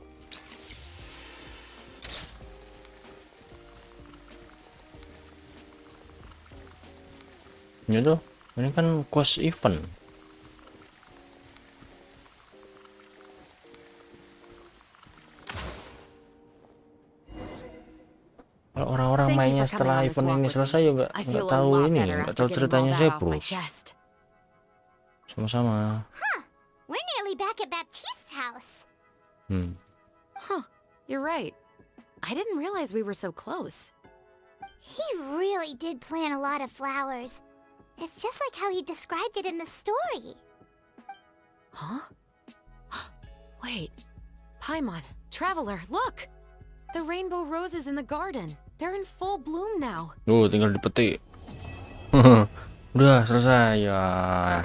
S1: Ini tuh, ini kan quest event. Kalau orang-orang mainnya setelah event ini selesai juga nggak tahu ini, nggak tahu ceritanya Cyprus. Sama-sama.
S12: We're nearly back at Baptiste's house.
S13: Huh, you're right. I didn't realize we were so close.
S12: He really did plant a lot of flowers. It's just like how he described it in the story.
S13: Huh? Wait. Paimon, Traveler, look! The rainbow roses in the garden. They're in full bloom now.
S1: Tinggal dipetik. Udah selesai ya,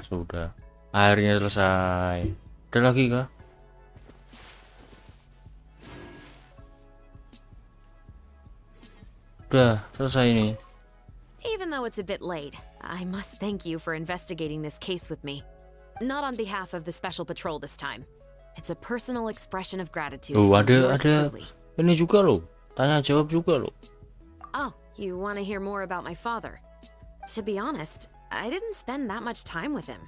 S1: sudah. Akhirnya selesai. Ada lagi kah? Udah selesai ini.
S13: Even though it's a bit late, I must thank you for investigating this case with me. Not on behalf of the Special Patrol this time. It's a personal expression of gratitude from yours truly.
S1: Ini juga loh. Tanya jawab juga loh.
S13: Oh, you want to hear more about my father? To be honest, I didn't spend that much time with him.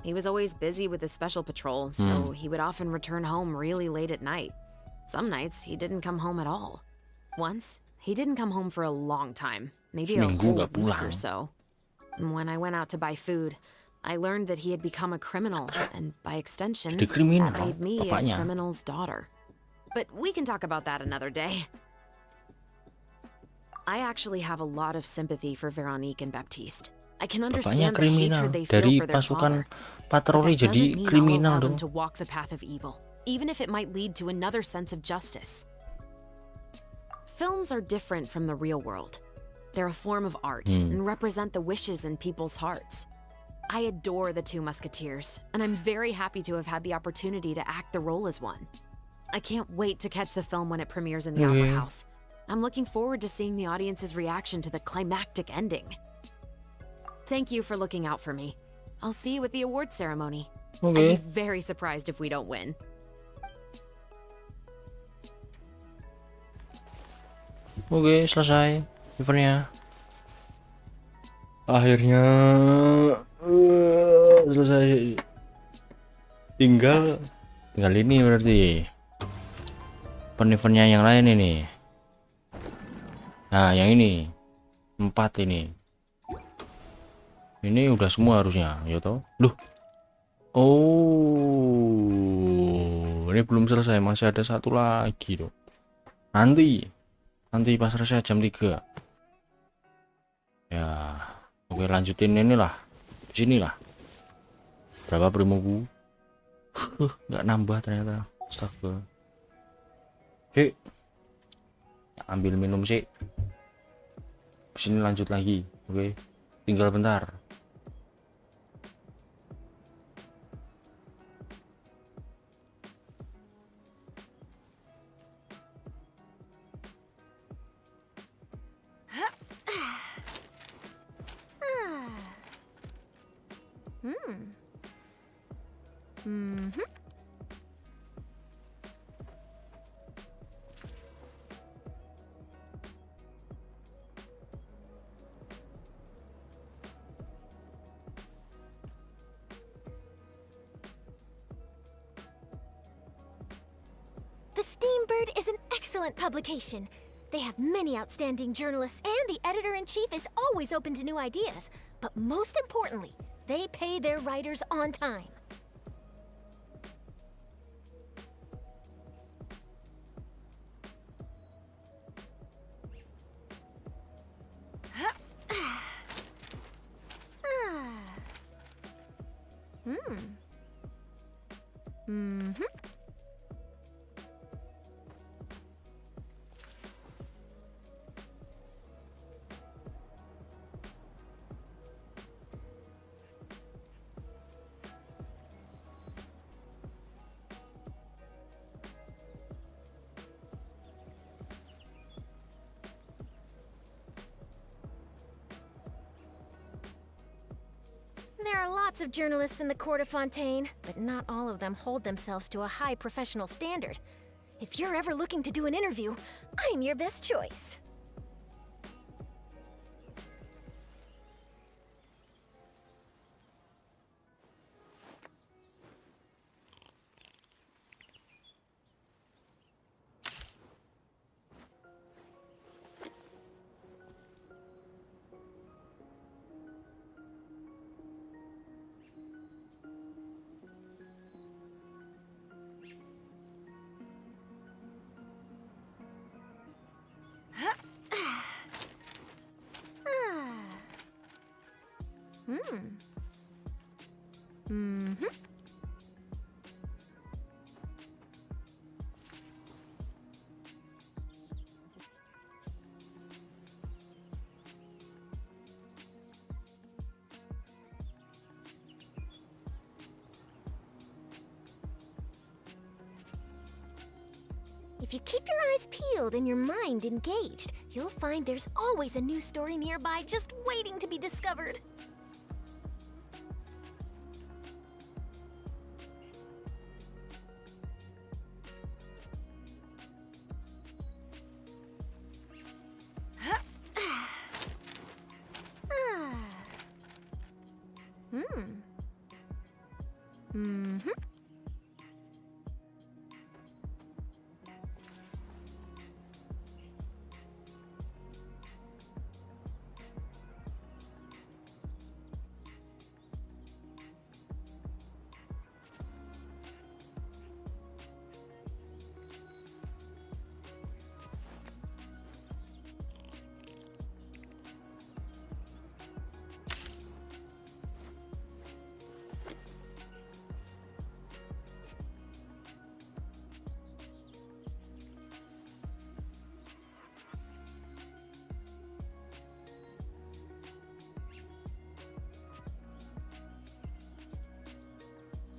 S13: He was always busy with the Special Patrol, so he would often return home really late at night. Some nights, he didn't come home at all. Once, he didn't come home for a long time, maybe a whole week or so. And when I went out to buy food, I learned that he had become a criminal, and by extension, that made me a criminal's daughter. But we can talk about that another day. I actually have a lot of sympathy for Veronique and Baptiste. I can understand the hatred they feel for their father. But that doesn't mean I'll allow them to walk the path of evil, even if it might lead to another sense of justice. Films are different from the real world. They're a form of art and represent the wishes in people's hearts. I adore the Two Musketeers, and I'm very happy to have had the opportunity to act the role as one. I can't wait to catch the film when it premieres in the Opera House. I'm looking forward to seeing the audience's reaction to the climactic ending. Thank you for looking out for me. I'll see you at the award ceremony. I'd be very surprised if we don't win.
S1: Oke, selesai eventnya. Akhirnya selesai. Tinggal ini berarti event-eventnya yang lain ini. Nah, yang ini 4 ini udah semua harusnya, ya toh. Loh, Oh, ini belum selesai, masih ada satu lagi dong. Nanti pas selesai jam 3. Ya, oke lanjutin inilah. Sinilah. Berapa primoku? Nggak nambah ternyata. Astaga. Hei, ambil minum sih. Sini lanjut lagi. Oke, tinggal bentar.
S15: The Steambird is an excellent publication. They have many outstanding journalists, and the editor-in-chief is always open to new ideas. But most importantly, they pay their writers on time. There are lots of journalists in the court of Fontaine, but not all of them hold themselves to a high professional standard. If you're ever looking to do an interview, I'm your best choice. If you keep your eyes peeled and your mind engaged, you'll find there's always a new story nearby just waiting to be discovered.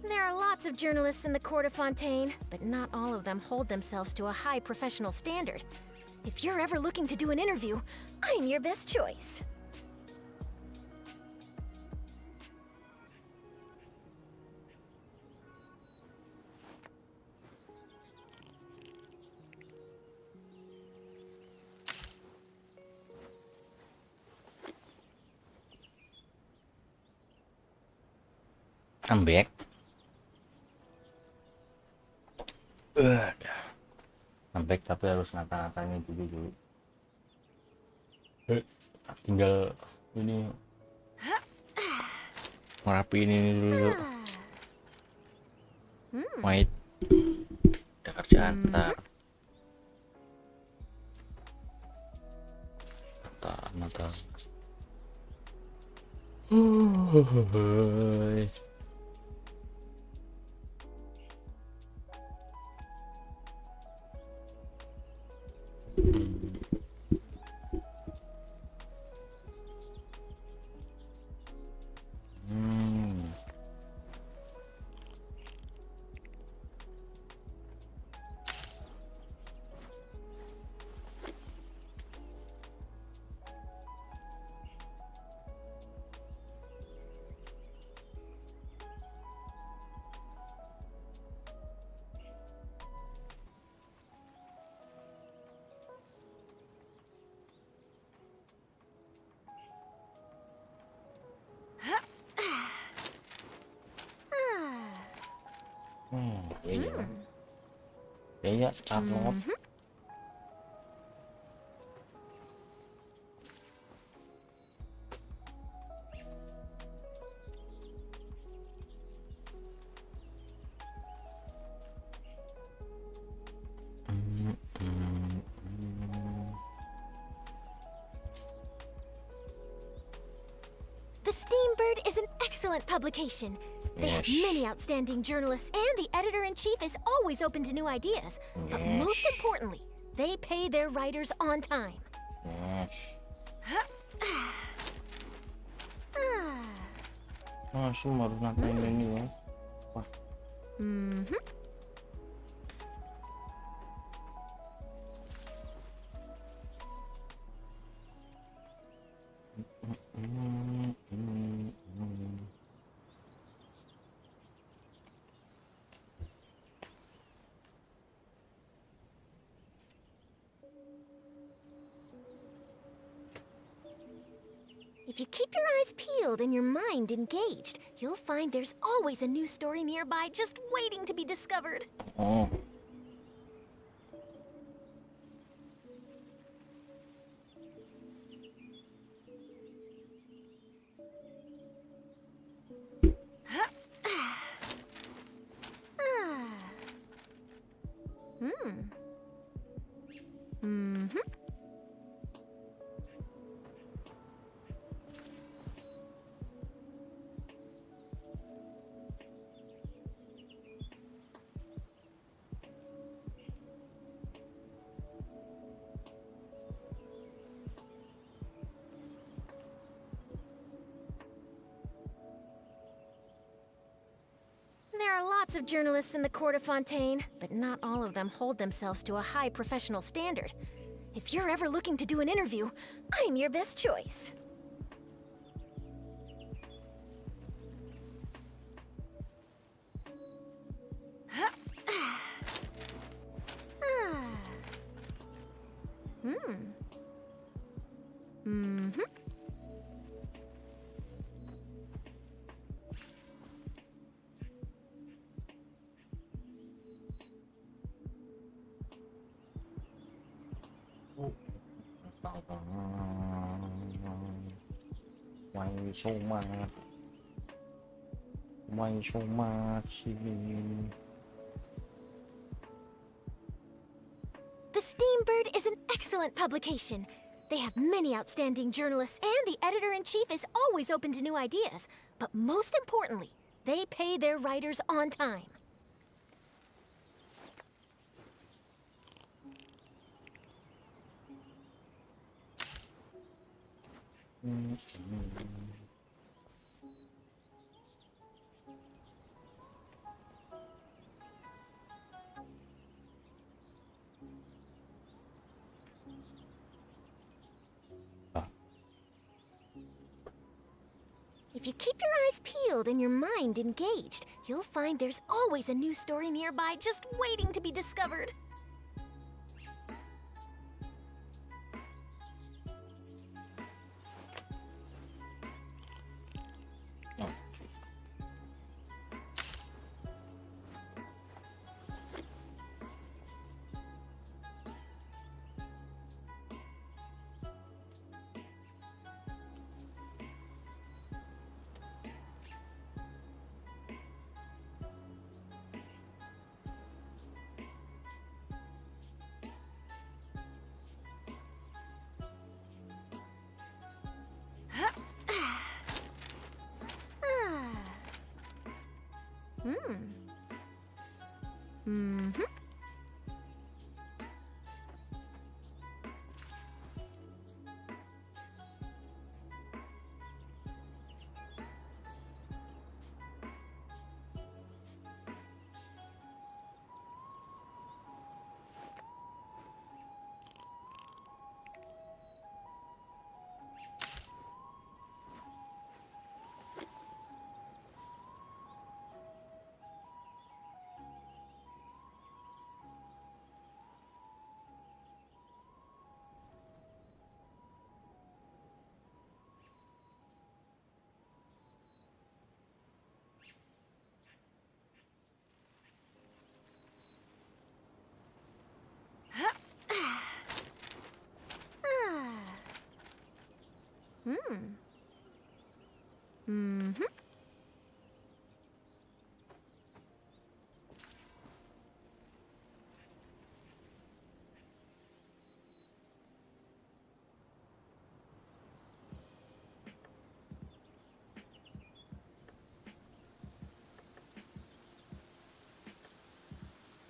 S15: There are lots of journalists in the court of Fontaine, but not all of them hold themselves to a high professional standard. If you're ever looking to do an interview, I'm your best choice.
S1: I'm back. I'm back tapi harus ngata-ngatain dulu. Tinggal ini ngerapiin ini dulu. Wait, ada kerjaan bentar. Matur. Iya, cakep.
S15: The Steambird is an excellent publication. They have many outstanding journalists, and the editor-in-chief is always open to new ideas. But most importantly, they pay their writers on time.
S1: Langsung baru ngatain ini ya. Wah.
S15: If you keep your eyes peeled and your mind engaged, you'll find there's always a new story nearby just waiting to be discovered.
S1: Oh.
S15: There are lots of journalists in the court of Fontaine, but not all of them hold themselves to a high professional standard. If you're ever looking to do an interview, I'm your best choice.
S1: May so much. May so much.
S15: The Steambird is an excellent publication. They have many outstanding journalists, and the editor-in-chief is always open to new ideas. But most importantly, they pay their writers on time. If you keep your eyes peeled and your mind engaged, you'll find there's always a new story nearby just waiting to be discovered.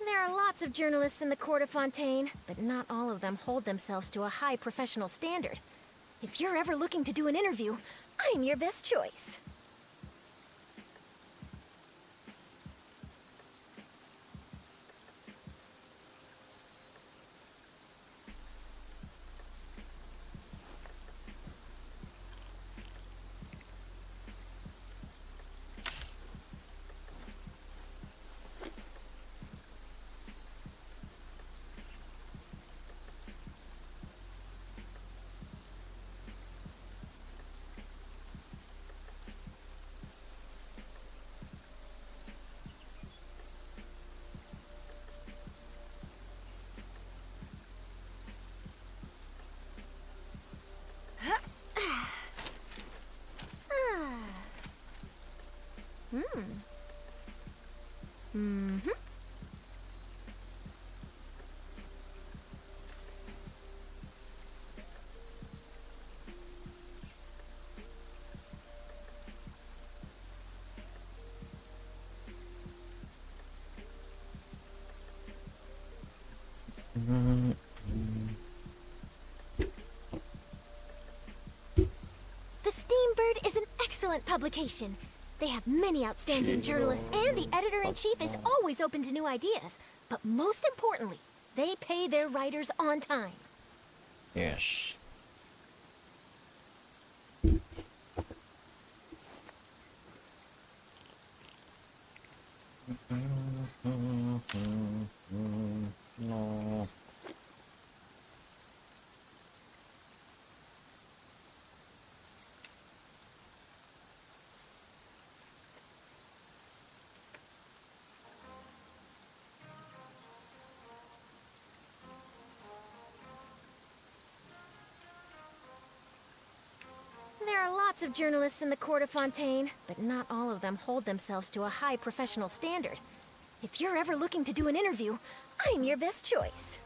S15: There are lots of journalists in the court of Fontaine, but not all of them hold themselves to a high professional standard. If you're ever looking to do an interview, I'm your best choice. The Steambird is an excellent publication. They have many outstanding journalists, and the editor-in-chief is always open to new ideas. But most importantly, they pay their writers on time.
S1: Yes. No.
S15: There are lots of journalists in the court of Fontaine, but not all of them hold themselves to a high professional standard. If you're ever looking to do an interview, I'm your best choice.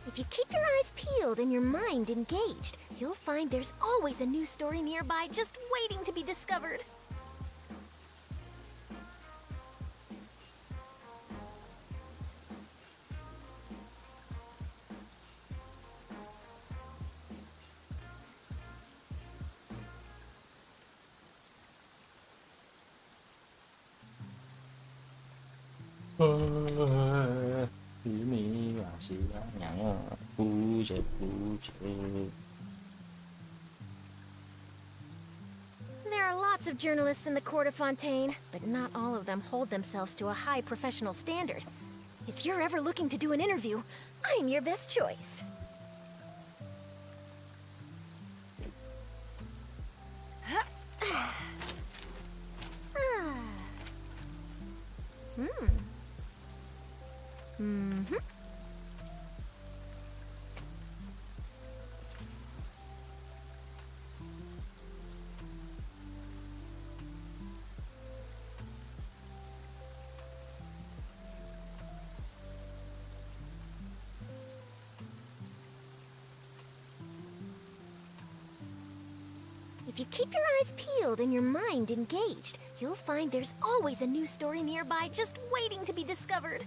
S15: If you keep your eyes peeled and your mind engaged, you'll find there's always a new story nearby just waiting to be discovered.
S1: Ini masih banyak puja-puja.
S15: There are lots of journalists in the court of Fontaine, but not all of them hold themselves to a high professional standard. If you're ever looking to do an interview, I'm your best choice. If you keep your eyes peeled and your mind engaged, you'll find there's always a new story nearby just waiting to be discovered.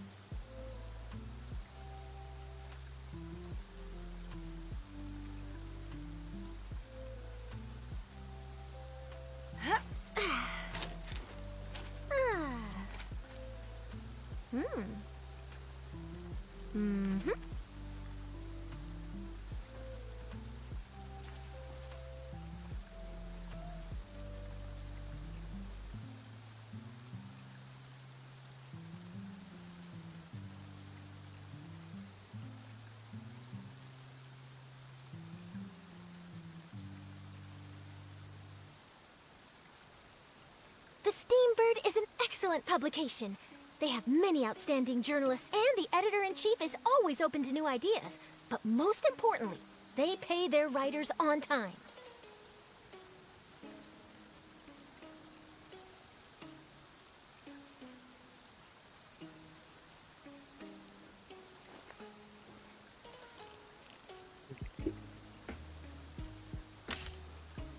S15: The Steambird is an excellent publication. They have many outstanding journalists, and the editor-in-chief is always open to new ideas. But most importantly, they pay their writers on time.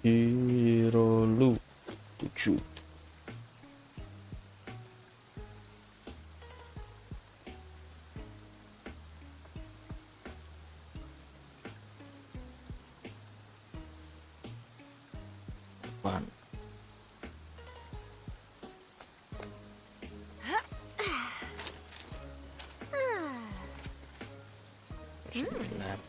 S1: Hirolu 7. One. Sembilan.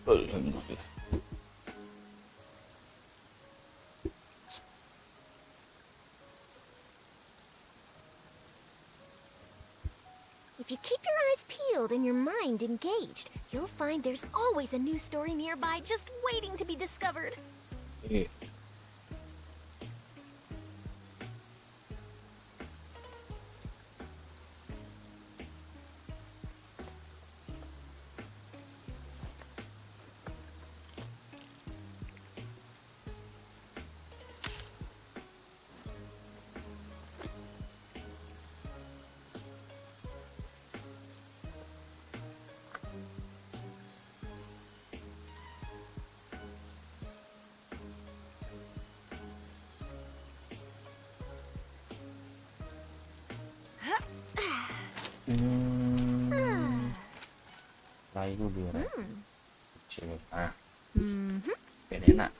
S1: Alhamdulillah.
S15: If you keep your eyes peeled and your mind engaged, you'll find there's always a new story nearby just waiting to be discovered.
S1: Yeah. Lalu dia. Sini. Ah. Biar enak.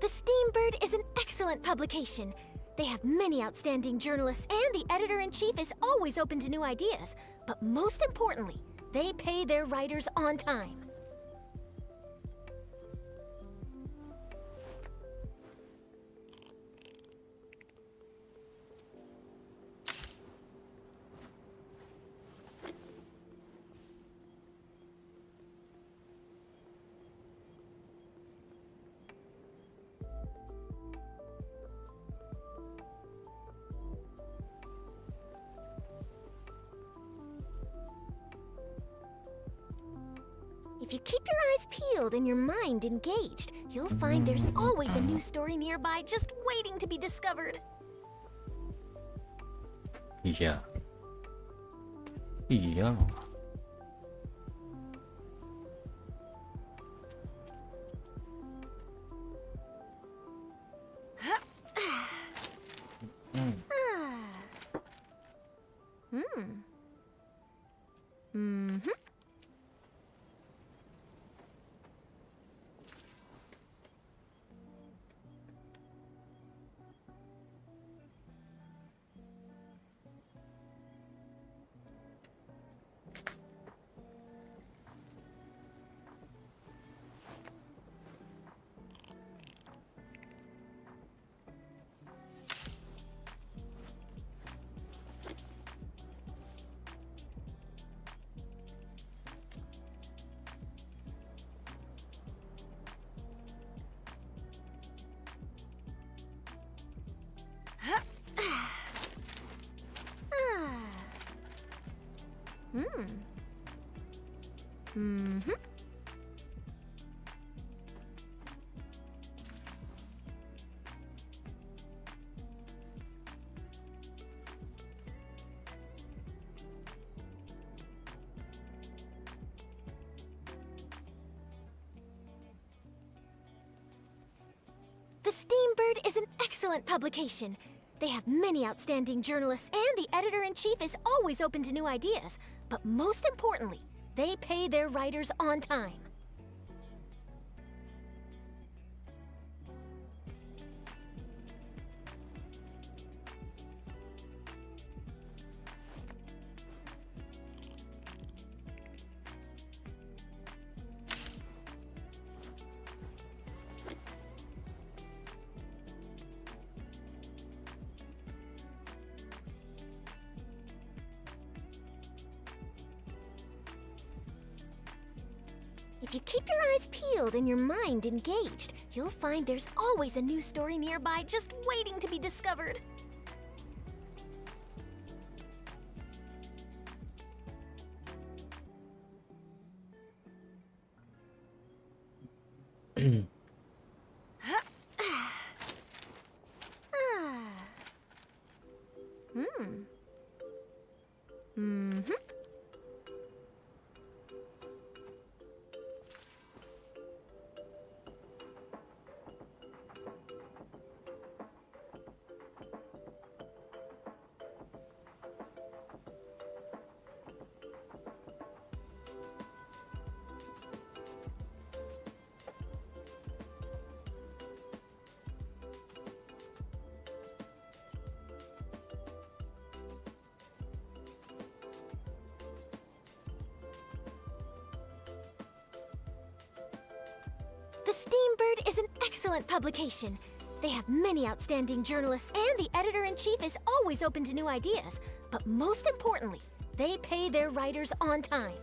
S15: The Steambird is an excellent publication. They have many outstanding journalists, and the editor-in-chief is always open to new ideas. But most importantly, they pay their writers on time. If you keep your eyes peeled and your mind engaged, you'll find there's always a new story nearby just waiting to be discovered.
S1: Iya. Iya.
S15: The Steambird is an excellent publication. They have many outstanding journalists, and the editor-in-chief is always open to new ideas. But most importantly, they pay their writers on time. If you keep your eyes peeled and your mind engaged, you'll find there's always a new story nearby just waiting to be discovered. The Steambird is an excellent publication. They have many outstanding journalists, and the editor-in-chief is always open to new ideas. But most importantly, they pay their writers on time.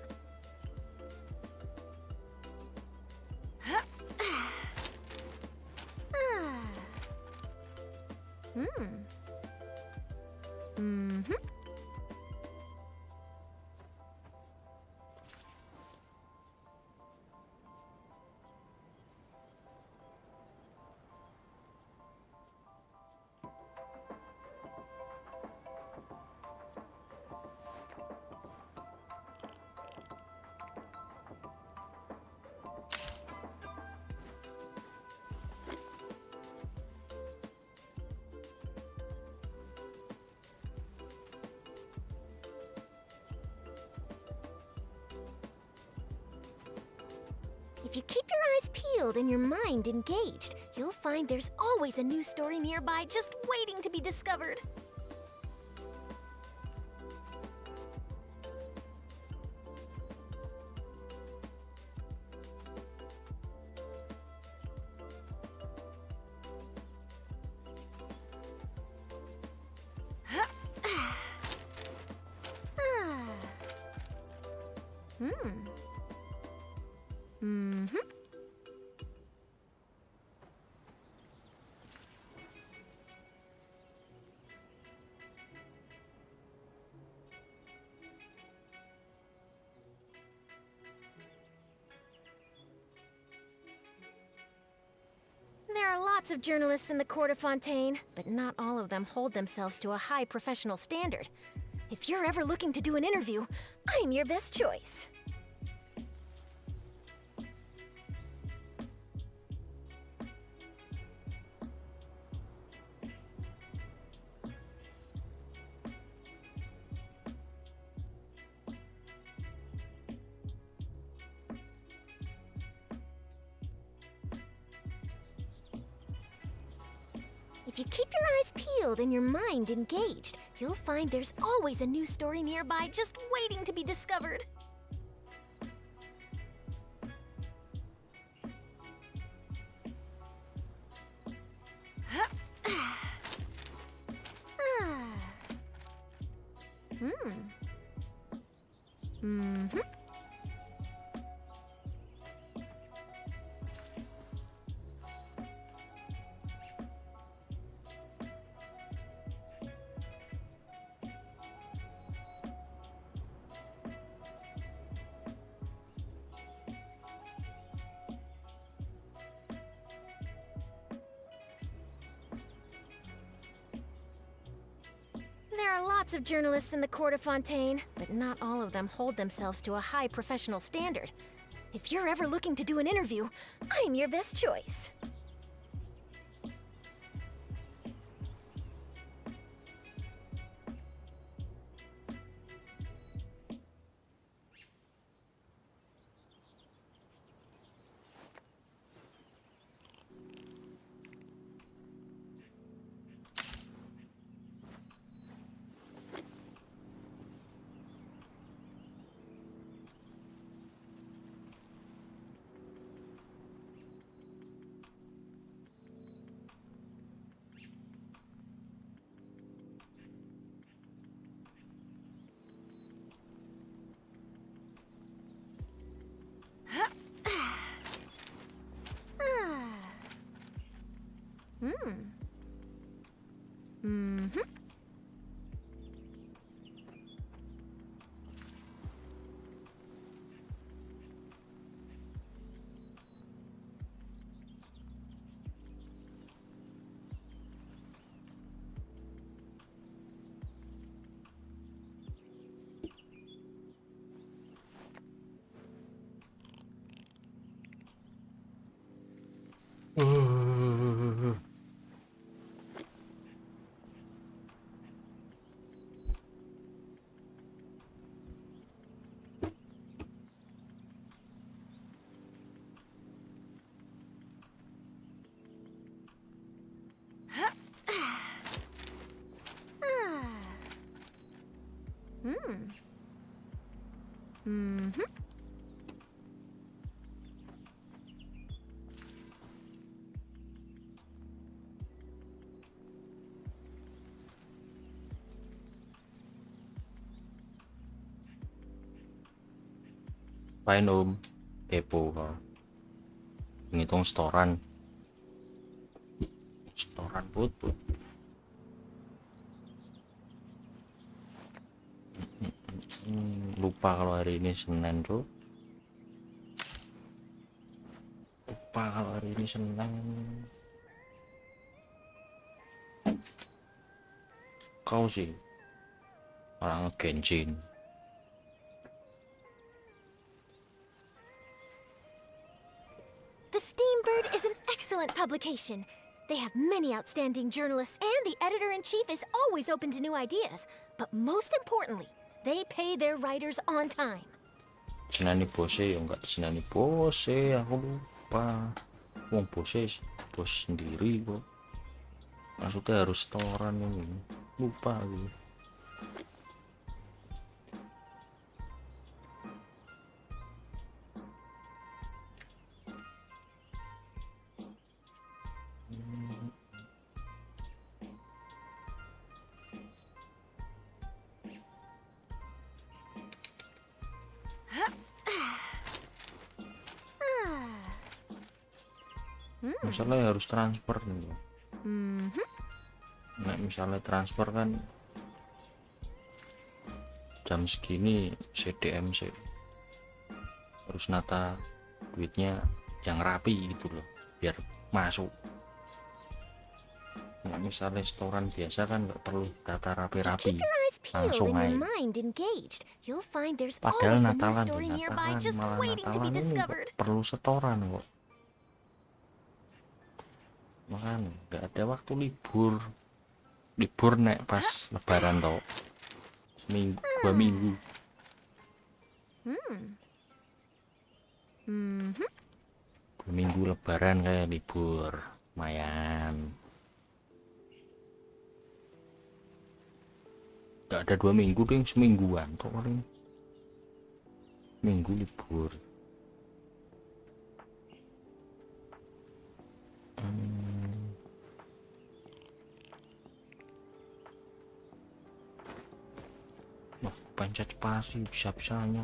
S15: If you keep your eyes peeled and your mind engaged, you'll find there's always a new story nearby just waiting to be discovered.
S13: lots of journalists in the court of Fontaine, but not all of them hold themselves to a high professional standard. If you're ever looking to do an interview, I'm your best choice. If you keep your eyes peeled and your mind engaged, you'll find there's always a new story nearby just waiting to be discovered. There are lots of journalists in the court of Fontaine, but not all of them hold themselves to a high professional standard. If you're ever looking to do an interview, I'm your best choice.
S1: Fine Om, kepo kau. Ngitung setoran put. Lupa kalau hari ini Senin tuh. Lupa kalau hari ini Senin. Kau sih orang Genshin.
S13: The Steambird is an excellent publication. They have many outstanding journalists, and the editor-in-chief is always open to new ideas. But most importantly, they pay their writers on time.
S1: Senani bose ya enggak senani bose, aku lupa. Wong bose bos sendiri kok. Maksudnya harus setoran ini. Lupa gitu. Misalnya harus transfer nih. Nah, misalnya transfer kan jam segini CDMC harus nata duitnya yang rapi gitu loh biar masuk. misal restoran biasa kan nggak perlu tata rapi-rapi,
S11: Keep your eyes peeled
S1: langsung
S11: and your
S1: aja.
S11: mind engaged. You'll find there's
S1: Padahal
S11: always a new
S1: Natalan
S11: story
S1: tuh,
S11: nearby
S1: Natalan
S11: just
S1: malah
S11: waiting to be
S1: Natalan ini
S11: discovered.
S1: nggak perlu setoran kok. Makanya nggak ada waktu libur. Libur nek pas lebaran toh. Seminggu, 2 minggu.
S19: Hmm.
S1: 2 minggu lebaran kayak libur. Lumayan. Nggak ada 2 minggu deh, semingguan kok paling. Minggu libur. Wah, pencet spasi bisa-bisanya.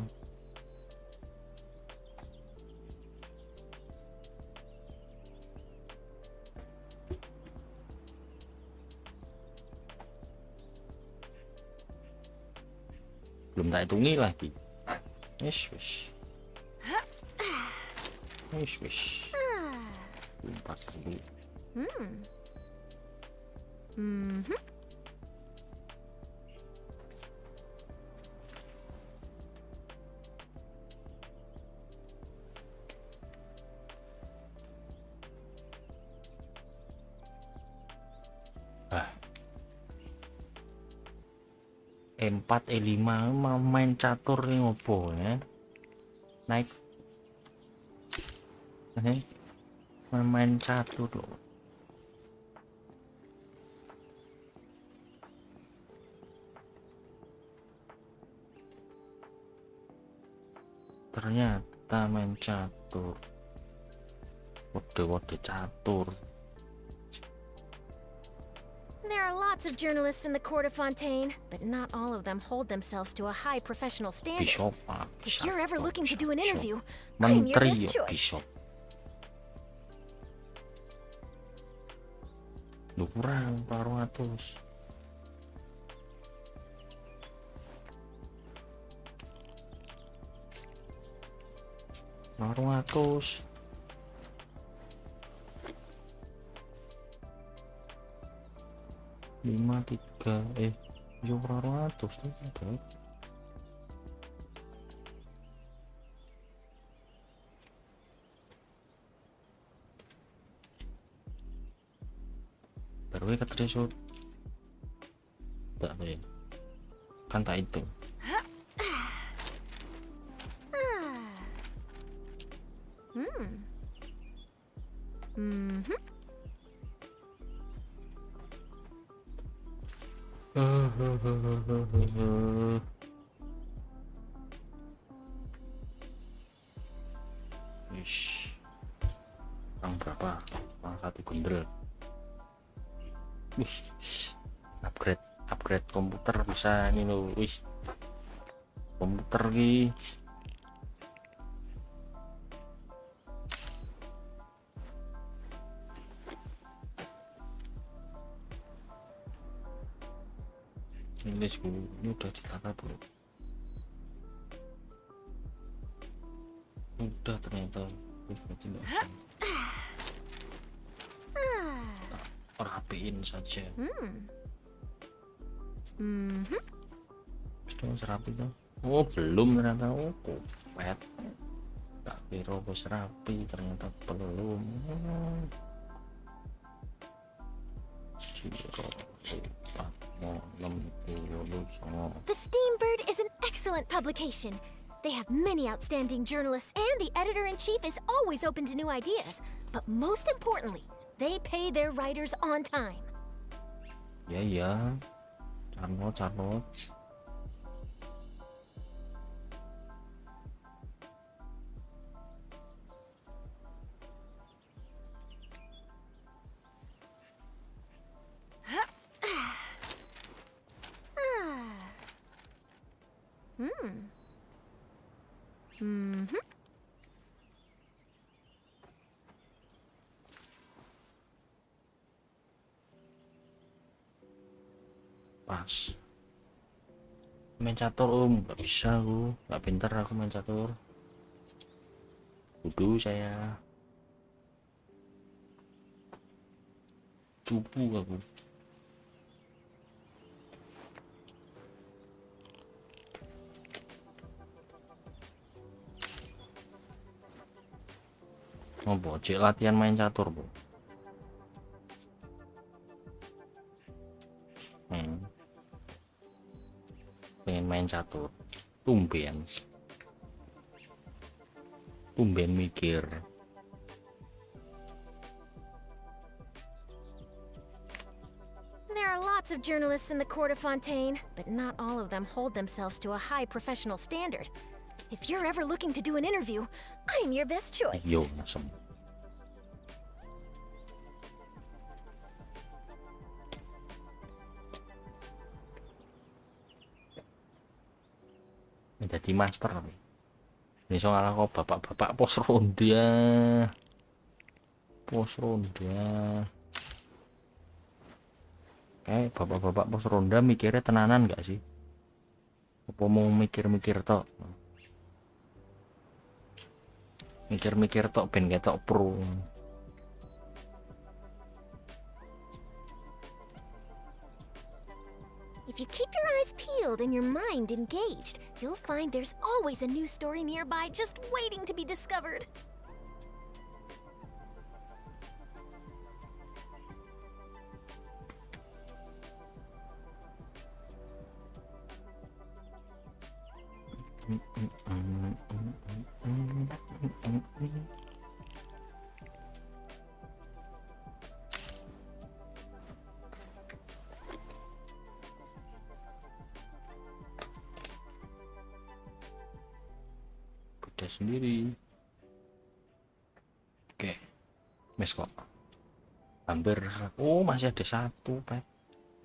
S1: Belum tak hitungi lagi. Wish. Empat dulu. E4 E5 mau main catur nih ngopo ya. Naik main catur loh. Ternyata main catur. Wode catur.
S11: There are lots of journalists in the court of Fontaine, but not all of them hold themselves to a high professional standard.
S1: Bishop,
S11: If you're ever looking to do an interview, I'm your
S1: Menteri
S11: best
S1: ya
S11: choice.
S1: Bishop. Lu kurang 400. Warung atus. Lima tiga yo warung atus tuh. Baru ke threshold. Tak deh. Kan tak itu. Wish. Orang berapa? Orang 1 gundel. Wih, upgrade komputer bisa ini loh. Wih, komputer ki. Ini udah ditata belum? Udah ternyata. Berarti nggak usah. Rapiin saja. Sudah rapi tuh. Oh belum ternyata. Oh kopet. Tak kira bos rapi ternyata belum.
S11: The Steambird is an excellent publication. They have many outstanding journalists, and the editor-in-chief is always open to new ideas. But most importantly, they pay their writers on time.
S1: Ya. Carnot. Pas main catur nggak bisa aku, nggak pinter aku main catur. Kudu saya cupu aku. Ngopo cek latihan main catur, Bu? Pengen main catur. Tumben mikir.
S13: There are lots of journalists in the court of Fontaine, but not all of them hold themselves to a high professional standard. If you're ever looking to do an interview, I'm your best choice.
S1: Yo, langsung. Jadi master. Ini soal kok bapak-bapak pos ronda. Bapak-bapak pos ronda mikirnya tenanan gak sih? Apa mau mikir-mikir tok? Mikir-mikir tok ben ketok pro.
S13: If you keep your eyes peeled and your mind engaged, you'll find there's always a new story nearby just waiting to be discovered.
S1: Beda sendiri. Oke, mes kok. Hampir. Oh, masih ada satu, Pep.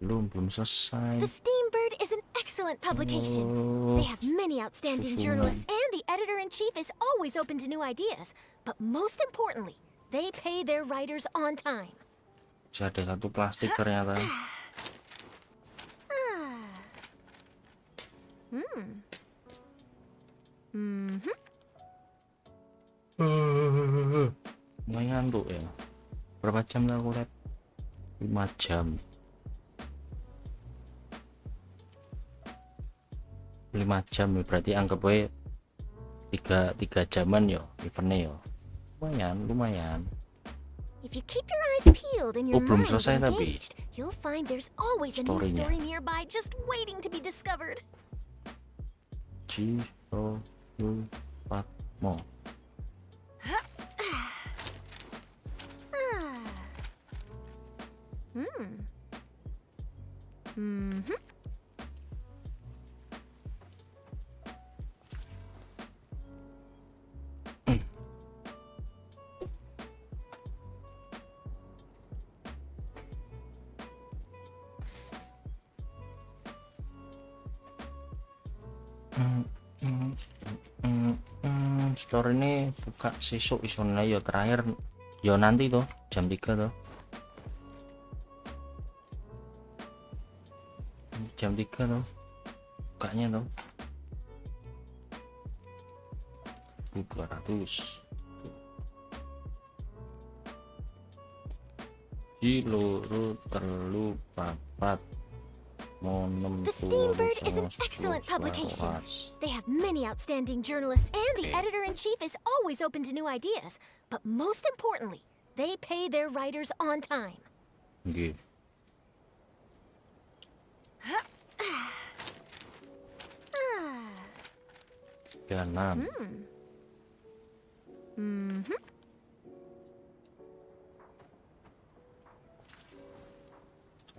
S1: Belum selesai.
S13: The Steambird is an excellent publication. They have many outstanding journalists, and the editor-in-chief is always open to new ideas. But most importantly, they pay their writers on time.
S1: Masih ada satu plastik ternyata. Mulai ngantuk ya. Berapa jam lah aku lihat? 5 jam. 5 jam ya, berarti anggap aja 3 jaman yo eventnya yo. Lumayan.
S13: If you keep your eyes peeled and your
S1: belum
S13: mind
S1: selesai tapi
S13: engaged, you'll find there's always a new story nearby just waiting to be discovered.
S1: Patmo. Store ini buka sesuk isone yo terakhir yo nanti tuh jam 3 tuh. Jam 3 tuh bukanya tuh 200 loro telu papat.
S13: The Steambird is an excellent publication. They have many outstanding journalists, and the editor-in-chief is always open to new ideas. But most importantly, they pay their writers on time.
S1: Okay. Kanan.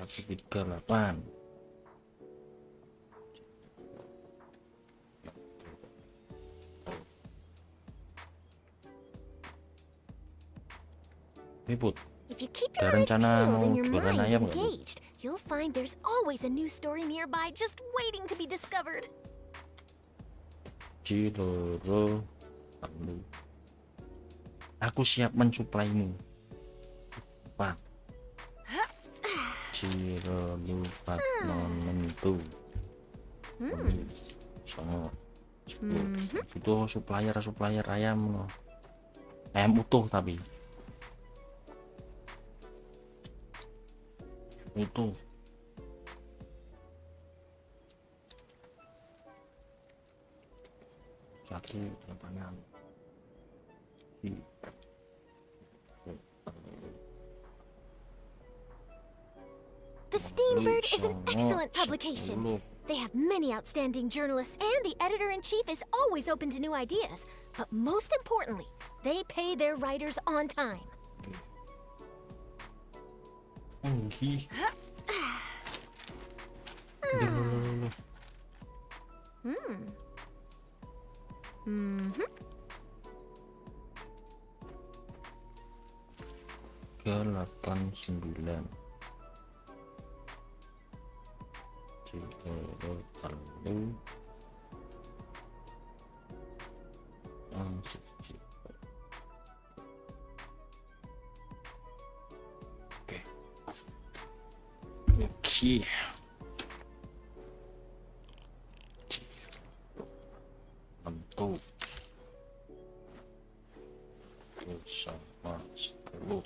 S1: Satu 38. Ribut.
S13: If you keep your eyes peeled and your mind engaged, you'll find there's always a new story nearby just waiting to be discovered.
S1: Ciloro. Aku siap mensuplaimu. 4. Ciloro menentu. Songo. Itu supplier ayam. Ayam utuh tapi. Itu satu lapangan
S15: Steambird is an excellent publication. They have many outstanding journalists, and the editor-in-chief is always open to new ideas. But most importantly, they pay their writers on time.
S1: Funky. Ke-8 9 Oke. Tentu sama 10.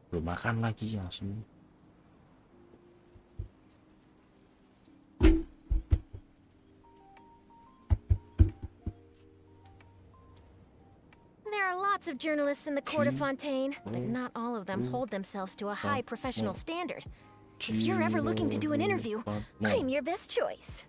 S1: Belum makan lagi ya semua.
S15: There are lots of journalists in the court of Fontaine, but not all of them hold themselves to a high professional standard. If you're ever looking to do an interview, I'm your best choice.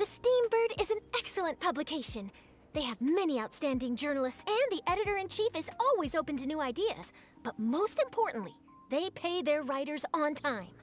S15: The Steambird is an excellent publication. They have many outstanding journalists, and the editor-in-chief is always open to new ideas. But most importantly, they pay their writers on time.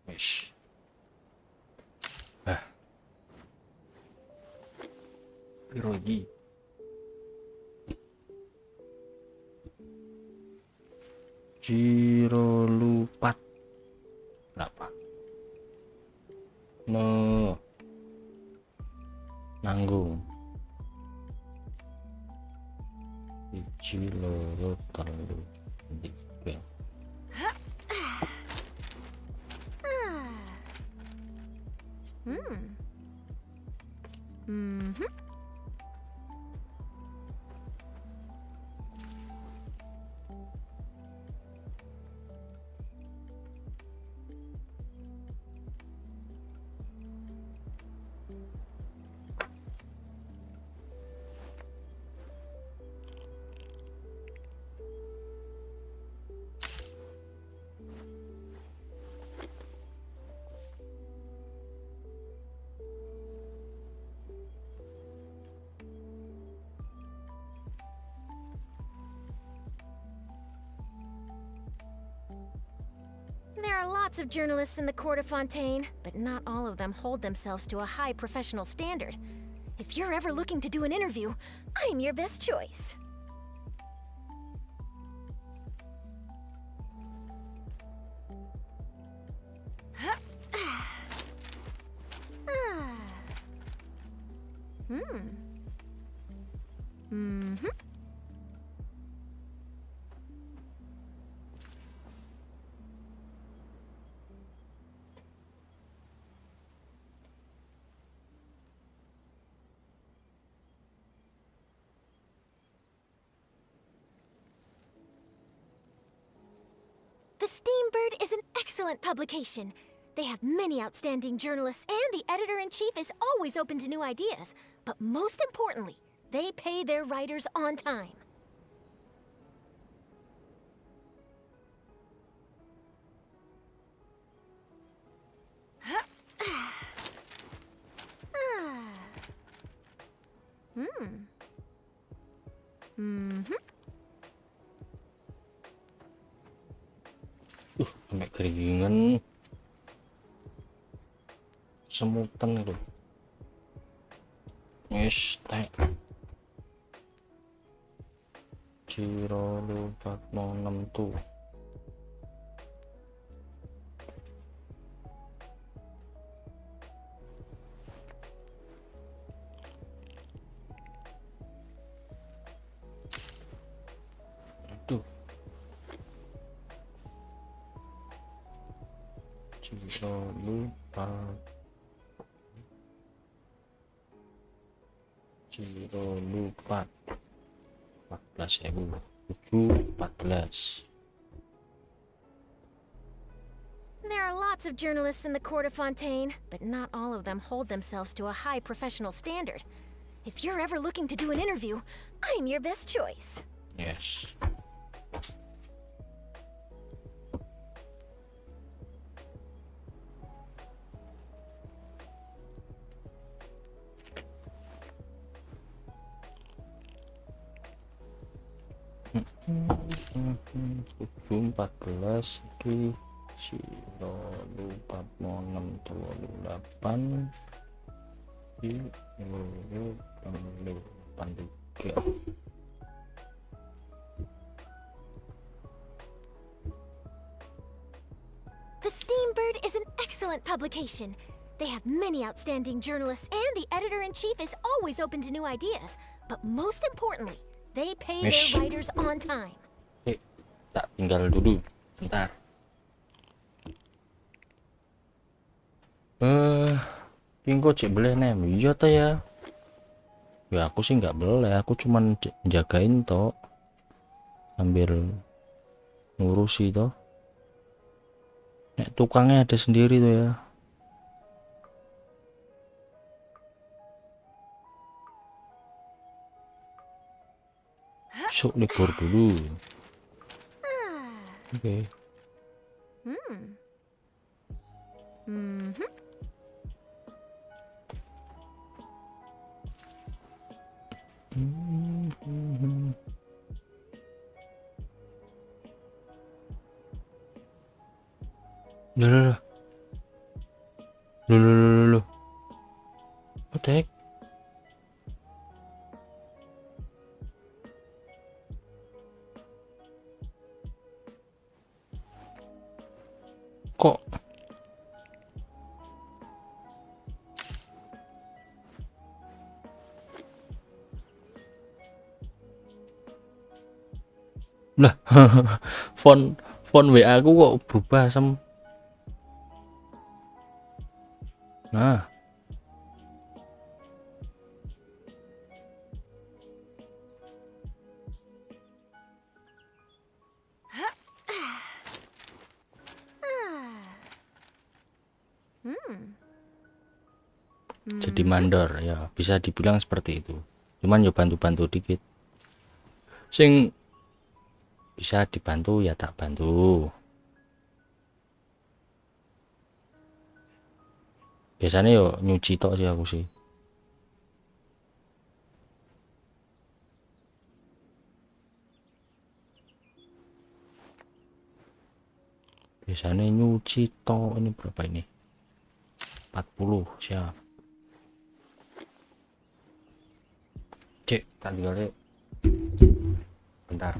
S1: Wish. Pirogi. Jiro lupat. Berapa? No. Nanggung. Jiro telu. Tiga.
S15: There are lots of journalists in the court of Fontaine, but not all of them hold themselves to a high professional standard. If you're ever looking to do an interview, I'm your best choice. The Steambird is an excellent publication. They have many outstanding journalists, and the editor-in-chief is always open to new ideas. But most importantly, they pay their writers on time.
S1: Sampai keringan. Semutan itu. Wis tek. Ciro lupa mau 6 tuh. Aduh. Ciro lupa. Ciro lupa. 14.000.
S13: There are lots of journalists in the court of Fontaine, but not all of them hold themselves to a high professional standard. If you're ever looking to do an interview, I'm your best choice.
S1: Yes. Tujuh 14 di Siro lupa mau 628 di 83.
S13: The Steambird is an excellent publication. They have many outstanding journalists, and the editor-in-chief is always open to new ideas. But most importantly, they pay their writers on time.
S1: Tak tinggal dulu, bentar. Kingko cek boleh nem, iya toh ya. Ya aku sih nggak boleh, aku cuman jagain toh, sambil ngurusi toh. Nek tukangnya ada sendiri tuh ya. Besok libur dulu. Oke. Loh. What the heck? Kok lah font WA aku kok berubah nah jadi mandor ya, bisa dibilang seperti itu. Cuman ya bantu-bantu dikit, sing bisa dibantu ya tak bantu. Biasanya yo nyuci tok sih aku sih. Biasanya nyuci tok. Ini berapa ini? 40 siap. Cek tak tinggal bentar.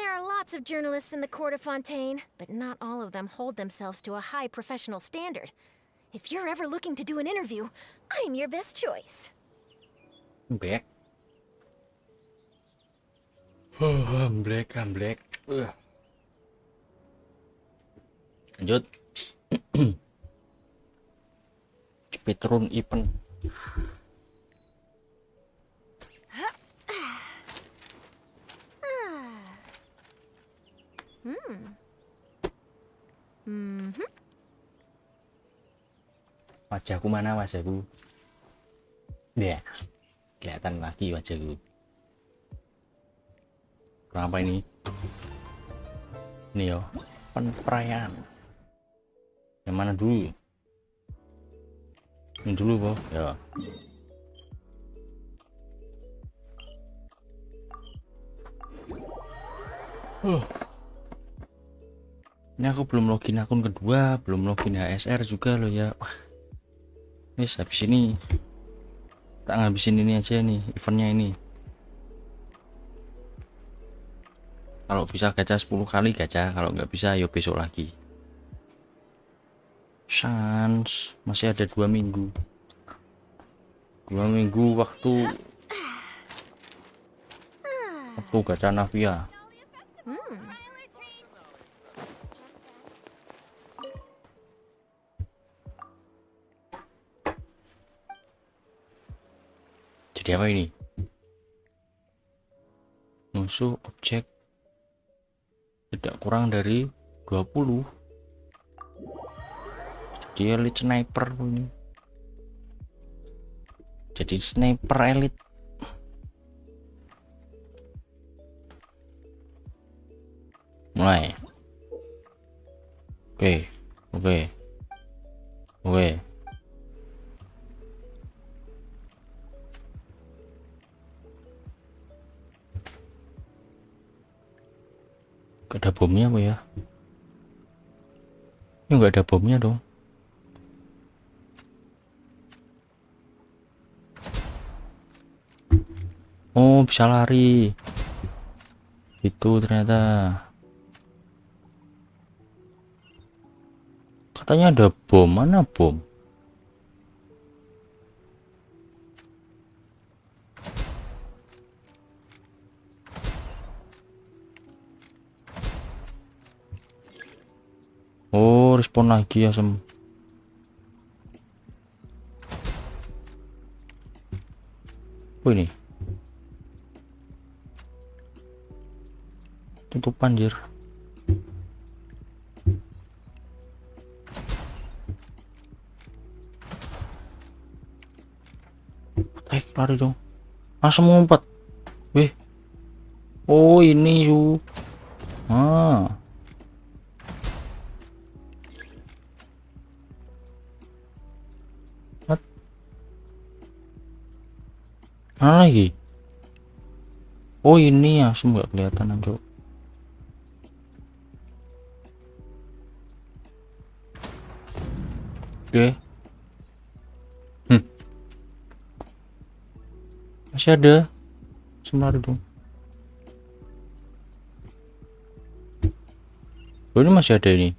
S13: There are lots of journalists in the court of Fontaine, but not all of them hold themselves to a high professional standard. If you're ever looking to do an interview, I'm your best choice.
S1: Black. Black. Lanjut. Speedrun event. Wajahku mana wajahku? Ya, kelihatan lagi wajahku. Kurang apa ini? Ini yo, perayaan. Yang mana dulu? Ini dulu, Bro. Ya. Ini aku belum login akun kedua, belum login HSR juga loh ya. Wah. Wis habis ini tak ngabisin ini aja nih, eventnya ini. Kalau bisa gacha 10 kali gacha, kalau nggak bisa ayo besok lagi. Sans masih ada 2 minggu. 2 minggu waktu gacha Navia. Jadi apa ini? Musuh objek tidak kurang dari 20. Jadi elite sniper ini. Jadi sniper elite. Mulai. Oke. Gak ada bomnya apa ya? Ini nggak ada bomnya dong. Oh, bisa lari. Itu ternyata. Katanya ada bom. Mana bom? Oh, respon lagi ya, Sem. Oh, ini. Tutup anjir. Lari dong. Langsung ngumpet. Weh. Oh, ini su. Mana lagi? Oh, ini ya, semua nggak kelihatan anjir. Oke. Masih ada. Semua dong. Oh, ini masih ada ini.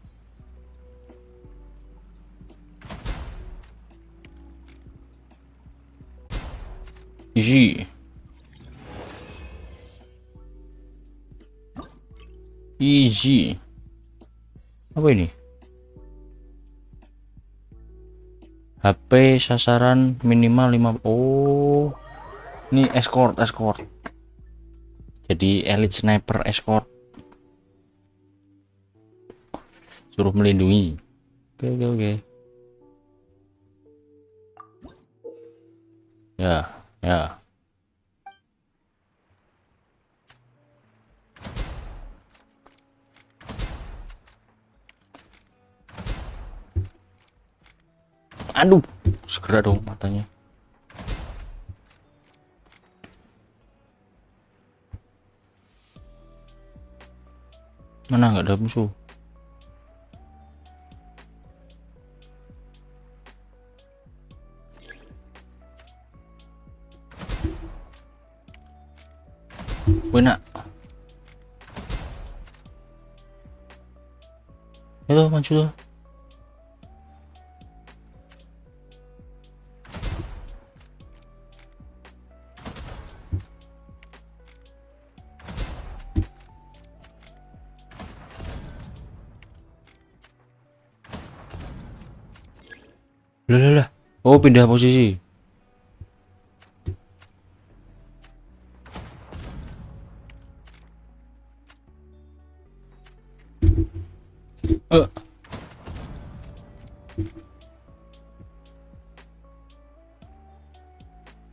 S1: Easy. Apa ini? HP sasaran minimal 5. Oh, ini escort. Jadi elite sniper escort. Suruh melindungi. Oke. Ya. Aduh, segera dong matanya. Mana nggak ada musuh? Wena. Itu maju tuh. Lah. Oh, pindah posisi.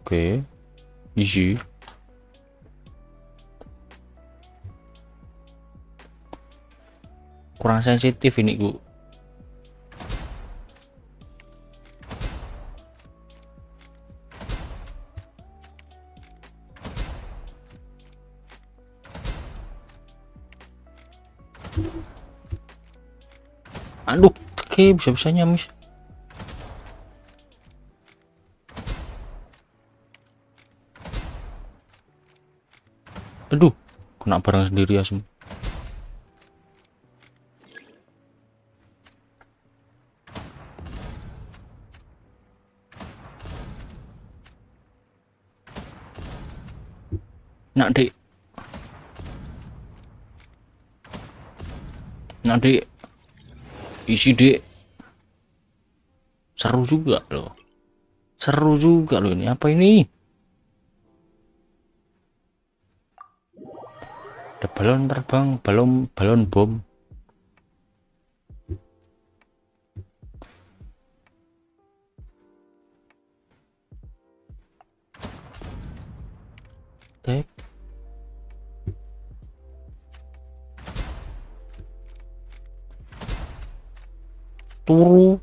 S1: Oke. Easy. Kurang sensitif ini, Bu. Aduh, oke, bisa-bisanya mis. Aduh, kena barang sendiri asem. Nak dek. Isi dek. Seru juga loh. Ini apa ini? Ada balon terbang, balon bom. Tek. Turu.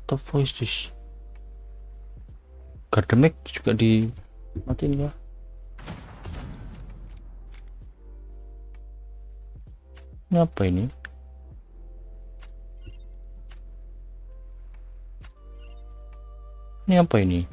S1: The voice this. Gardemek juga di matiin ya. Ini apa ini? Ini apa ini?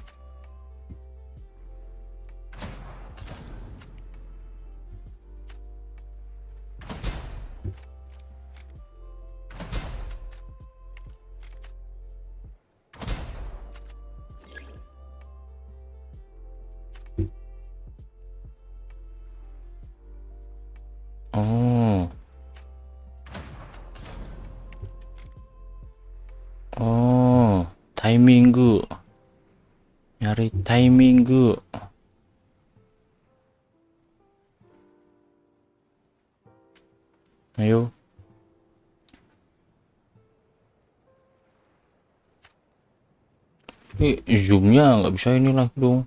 S1: Timinggu. Nyari timinggu. Ayo. Zoomnya nggak bisa ini lagi dong.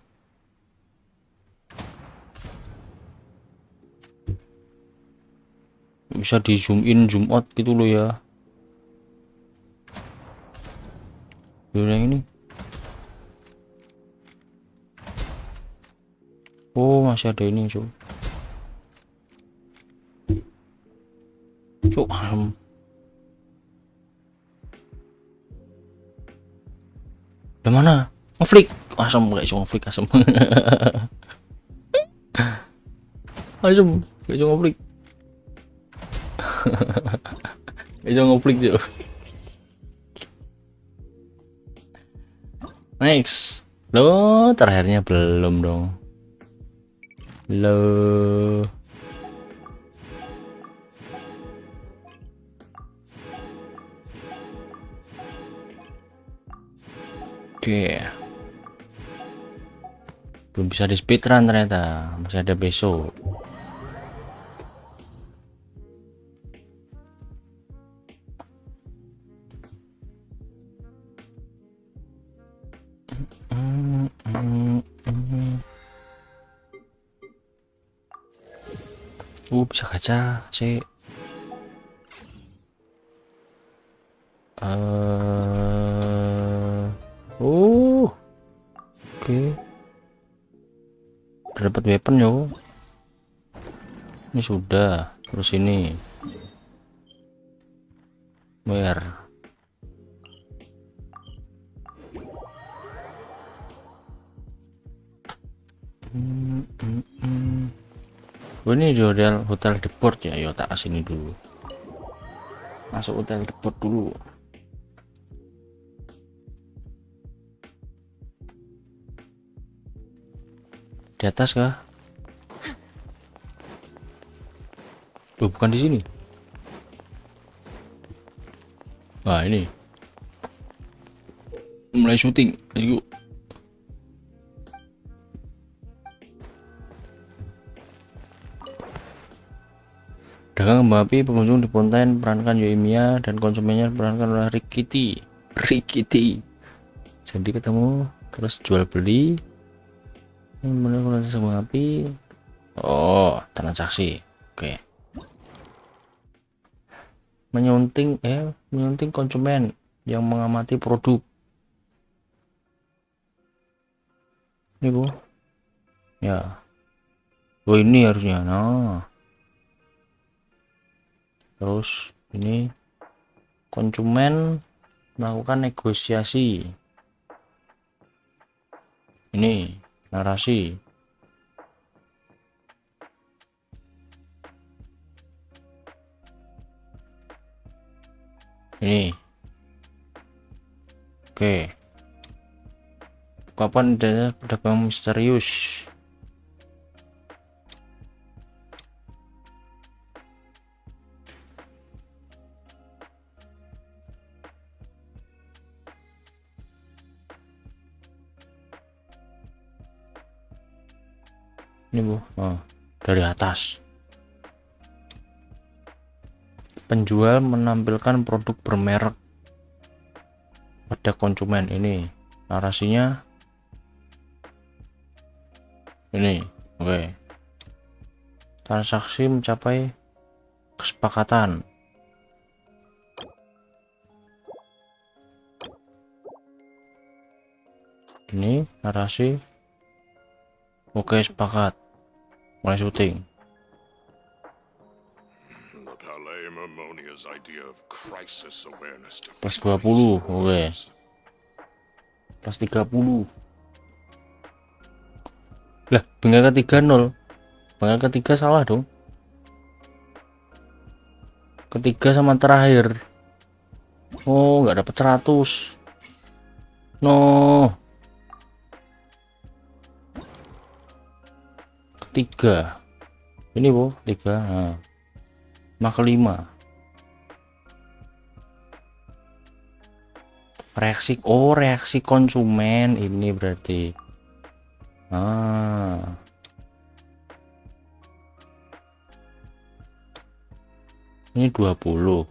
S1: Bisa di zoom in zoom out gitu loh ya. Yang ini. Oh, masih ada ini, Cuk. Udah mana? Ngeflick. Asem, gak bisa ngeflick asem. Asem, gak bisa ngeflick. Gak bisa ngeflick, Cuk. Next. Loh, terakhirnya belum dong. Loh. Oke. Belum bisa di speedrun ternyata. Masih ada besok. Bisa gacha sih. Oke. Dapat weapon yo. Ini sudah. Terus ini. Where? Oh, ini di hotel deport ya. Yo tak sini dulu. Masuk hotel deport dulu. Di atas kah? Loh, bukan di sini. Nah, ini. Mulai syuting. Let's go. Dagang kembang api, pengunjung di Fontaine perankan Yoimiya dan konsumennya perankan oleh Rikiti. Jadi ketemu terus jual beli. Menurut kembang api. Oh, transaksi. Oke. Menyunting konsumen yang mengamati produk. Ini Bu. Ya. Oh, ini harusnya. Nah. Terus ini konsumen melakukan negosiasi. Ini narasi. Ini. Oke. Kapan ada pedagang misterius? Ini Bu, dari atas. Penjual menampilkan produk bermerek pada konsumen. Ini narasinya. Ini, oke. Transaksi mencapai kesepakatan. Ini narasi. Oke, sepakat. Mulai syuting. Plus 20, oke. Plus 30. Lah, bingkai ketiga 0. Bingkai ketiga salah dong. Ketiga sama terakhir. Oh, nggak dapat 100. No. Ketiga. Ini Bu, 3. Nah. Maka 5. Reaksi, reaksi konsumen ini berarti. Ini 20.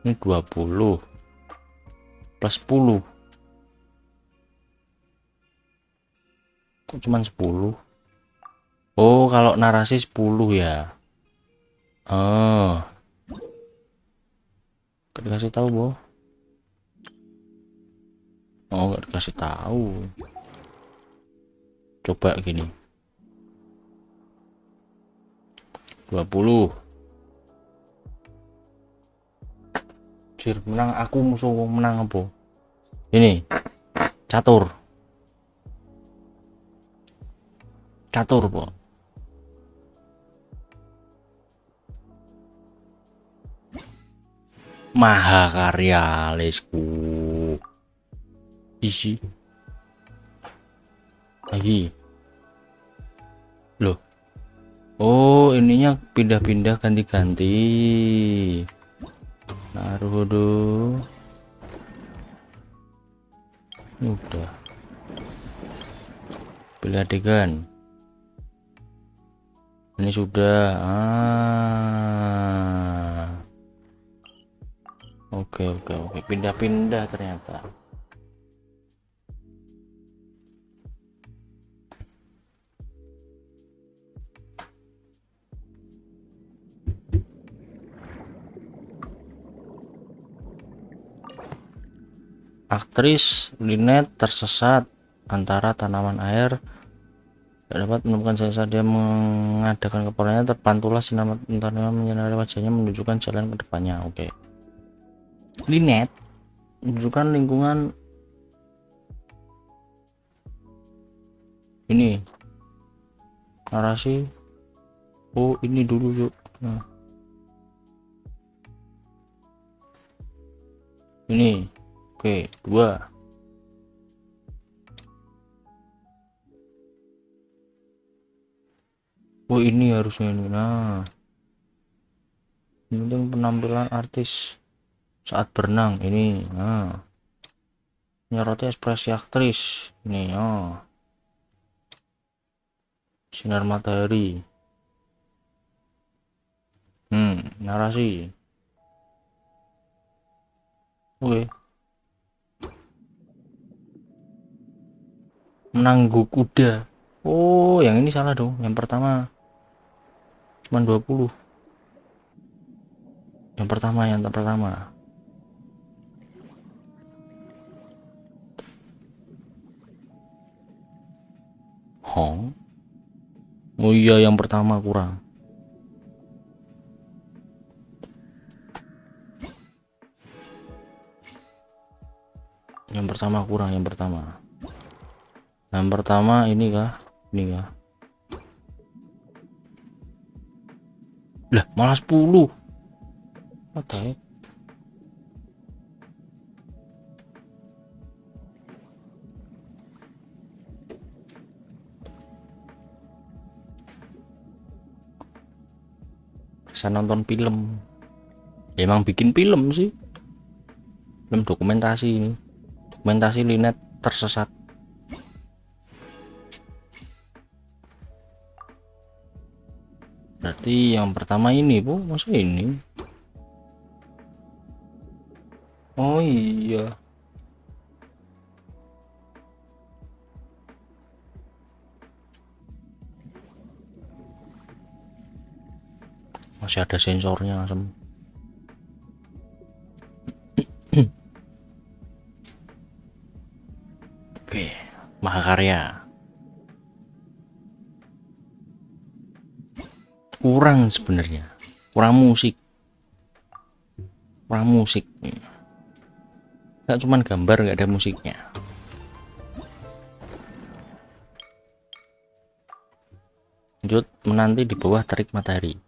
S1: Ini 20 plus 10. Kok cuman 10? Oh, kalau narasi 10 ya. Gak dikasih tahu, Bu. Oh, gak dikasih tahu. Coba gini. 20. Jir, menang aku, musuh menang apa? Ini. Catur. Catur, Bu. Mahakarya lesku. Isi. Lagi. Loh. Oh, ininya pindah-pindah ganti-ganti. Naruhodo. Ini udah. Pilih adegan. Ini sudah. Oke. Pindah-pindah ternyata. Aktris Lynette tersesat antara tanaman air, tidak dapat menemukan saat dia mengadakan keperluannya. Terpantulah sinar matahari menyinari wajahnya menunjukkan jalan ke depannya. Oke. Lynette menunjukkan lingkungan ini. Narasi. Oh, ini dulu yuk. Nah. Ini. Oke, 2. Oh, ini harusnya ini. Nah. Ini penampilan artis saat berenang ini. Nah. Menyoroti ekspresi aktris. Ini, oh. Sinar matahari. Narasi. Oke. Menangguk kuda. Oh, yang ini salah dong. Yang pertama cuman 20. Yang pertama. Oh. Oh iya, yang pertama kurang. Yang pertama ini kah? Lah, malah 10. What the heck? Bisa nonton film. Emang bikin film sih. Film dokumentasi ini. Dokumentasi Lynette tersesat. Berarti yang pertama ini, Bu. Masa ini? Oh iya. Masih ada sensornya, Asem. Oke, mahakarya. Kurang sebenarnya. Kurang musik. Nggak cuman gambar, nggak ada musiknya. Lanjut, menanti di bawah terik matahari.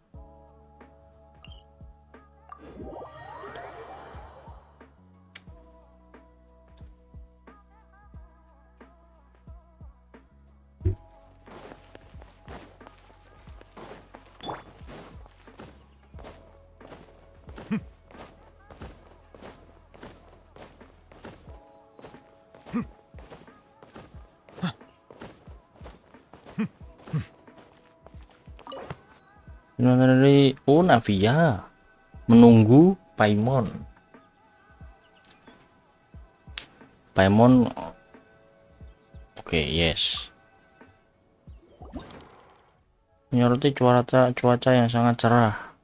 S1: Dari Navia menunggu Paimon. Oke, yes. Menyoroti cuaca yang sangat cerah.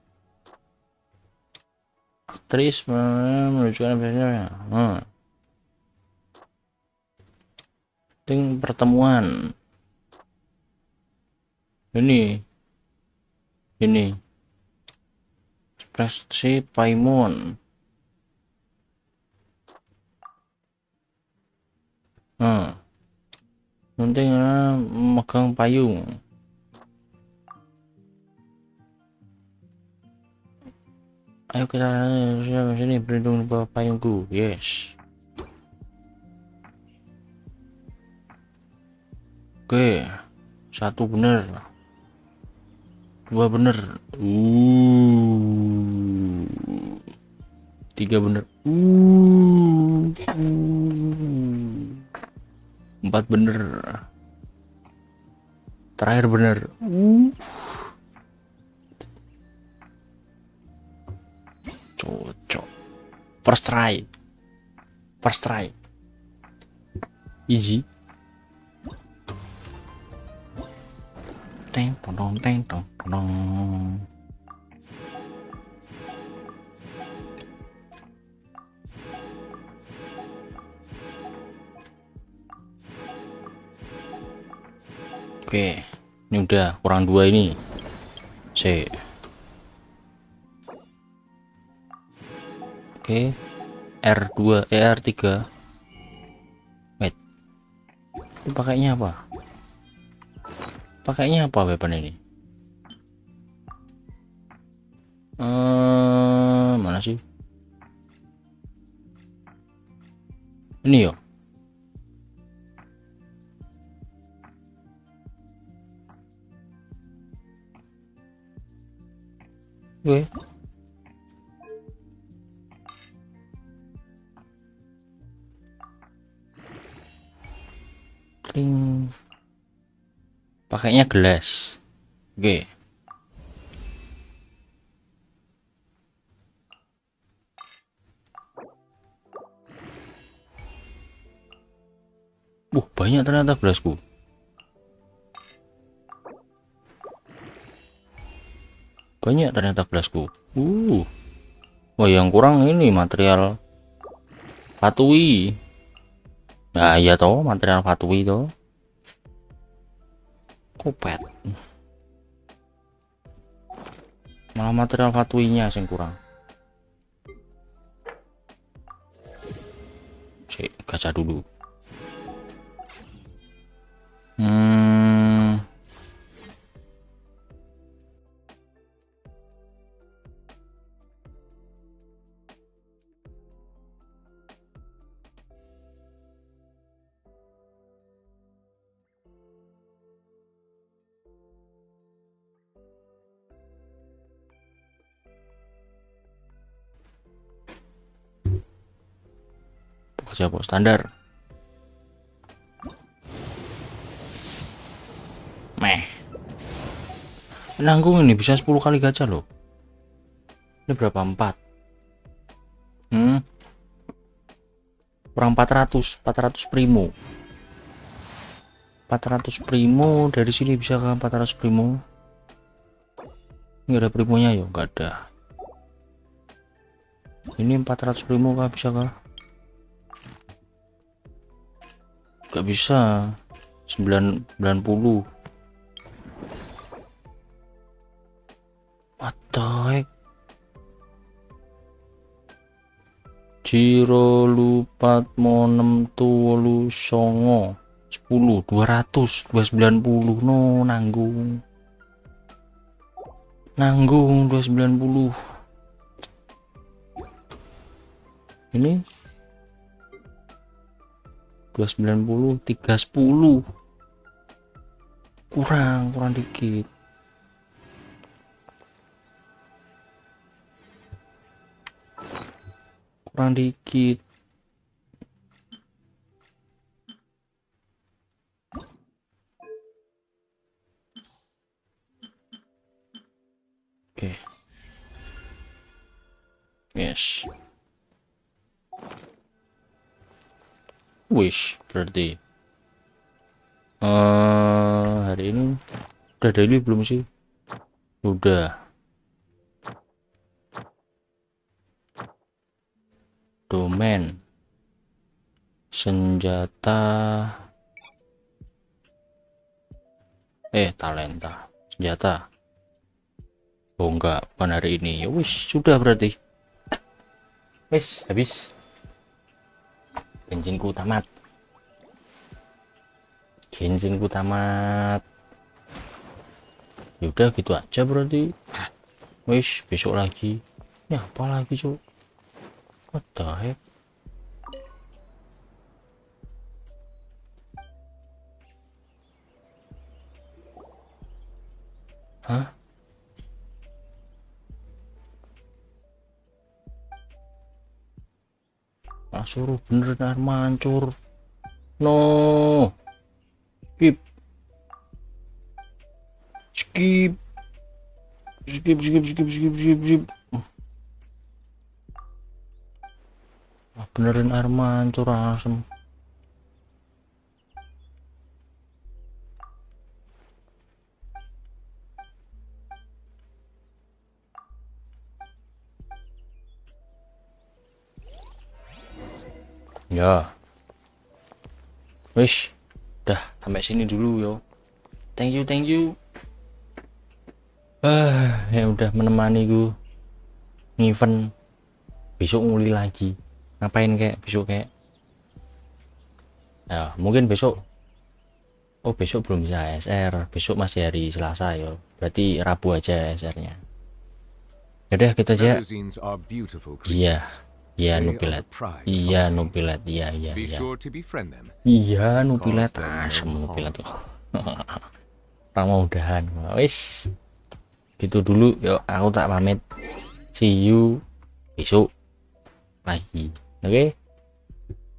S1: Aktris menunjukkan biasanya. Pertemuan. Ini ekspresi Paimon. Nanti memegang payung. Ayo kita sini, berlindung di bawah payungku. Yes. Oke, 1 bener. 2 bener. 3 bener. 4 bener. Terakhir bener. Cocok. First try. Easy. Teng tong. Oke, ini udah kurang 2 ini. C. Oke, R2, R3. Wait, ini pakainya apa? Pakainya apa weapon ini? Mana sih? Ini yo. Oke. Kling. Pakainya gelas. Oke. Banyak ternyata gelasku. Banyak ternyata gelasku. Wah, yang kurang ini material fatui. Nah, iya toh, material fatui toh. Kopet. Malah material fatuinya yang kurang. Cek gacha dulu. Siapa standar? Nanggung ini bisa 10 kali gacha loh. Ini berapa? 4 kurang 400 primo. 400 primo dari sini bisa ke 400 primo. Nggak ada primonya ya? Nggak ada. Ini 400 primo kah bisa kah? Nggak bisa. 90. What the heck? Jiro lupat monem tulu songo 10 200 290 no nanggung 290. Ini 290 310 kurang dikit. Kurang dikit. Oke. Yes. Wish berarti. Hari ini udah daily belum sih? Udah. Domain senjata talenta senjata. Oh enggak, bukan hari ini. Ya wis, sudah berarti. Wis, habis. Gensinku tamat. Yaudah gitu aja berarti. Wis, besok lagi. Ya apa lagi, Cuk? What the heck? Hah? Suruh beneran mancur. No. Skip. Benerin air mancur asem. Ya. Wis, udah sampai sini dulu yo. thank you. Ya udah menemani gue event. Besok nguli lagi. Ngapain kayak besok kayak? Ya, mungkin besok. Oh, besok belum bisa ASR. Besok masih hari Selasa ya. Berarti Rabu aja ASR-nya. Yaudah kita aja. Iya. Iya, Nubilet. Iya, Nubilet. Iya. Iya, Nubilet. Asem Nubilet tuh. Mau udahan. Wis. Gitu dulu. Yuk, aku tak pamit. See you besok lagi. Oke.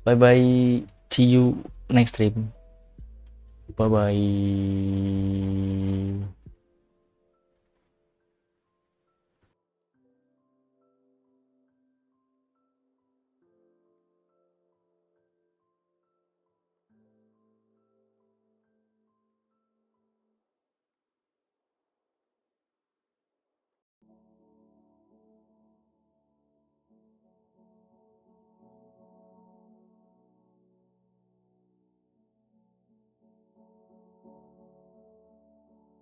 S1: Bye bye. See you next stream. Bye bye.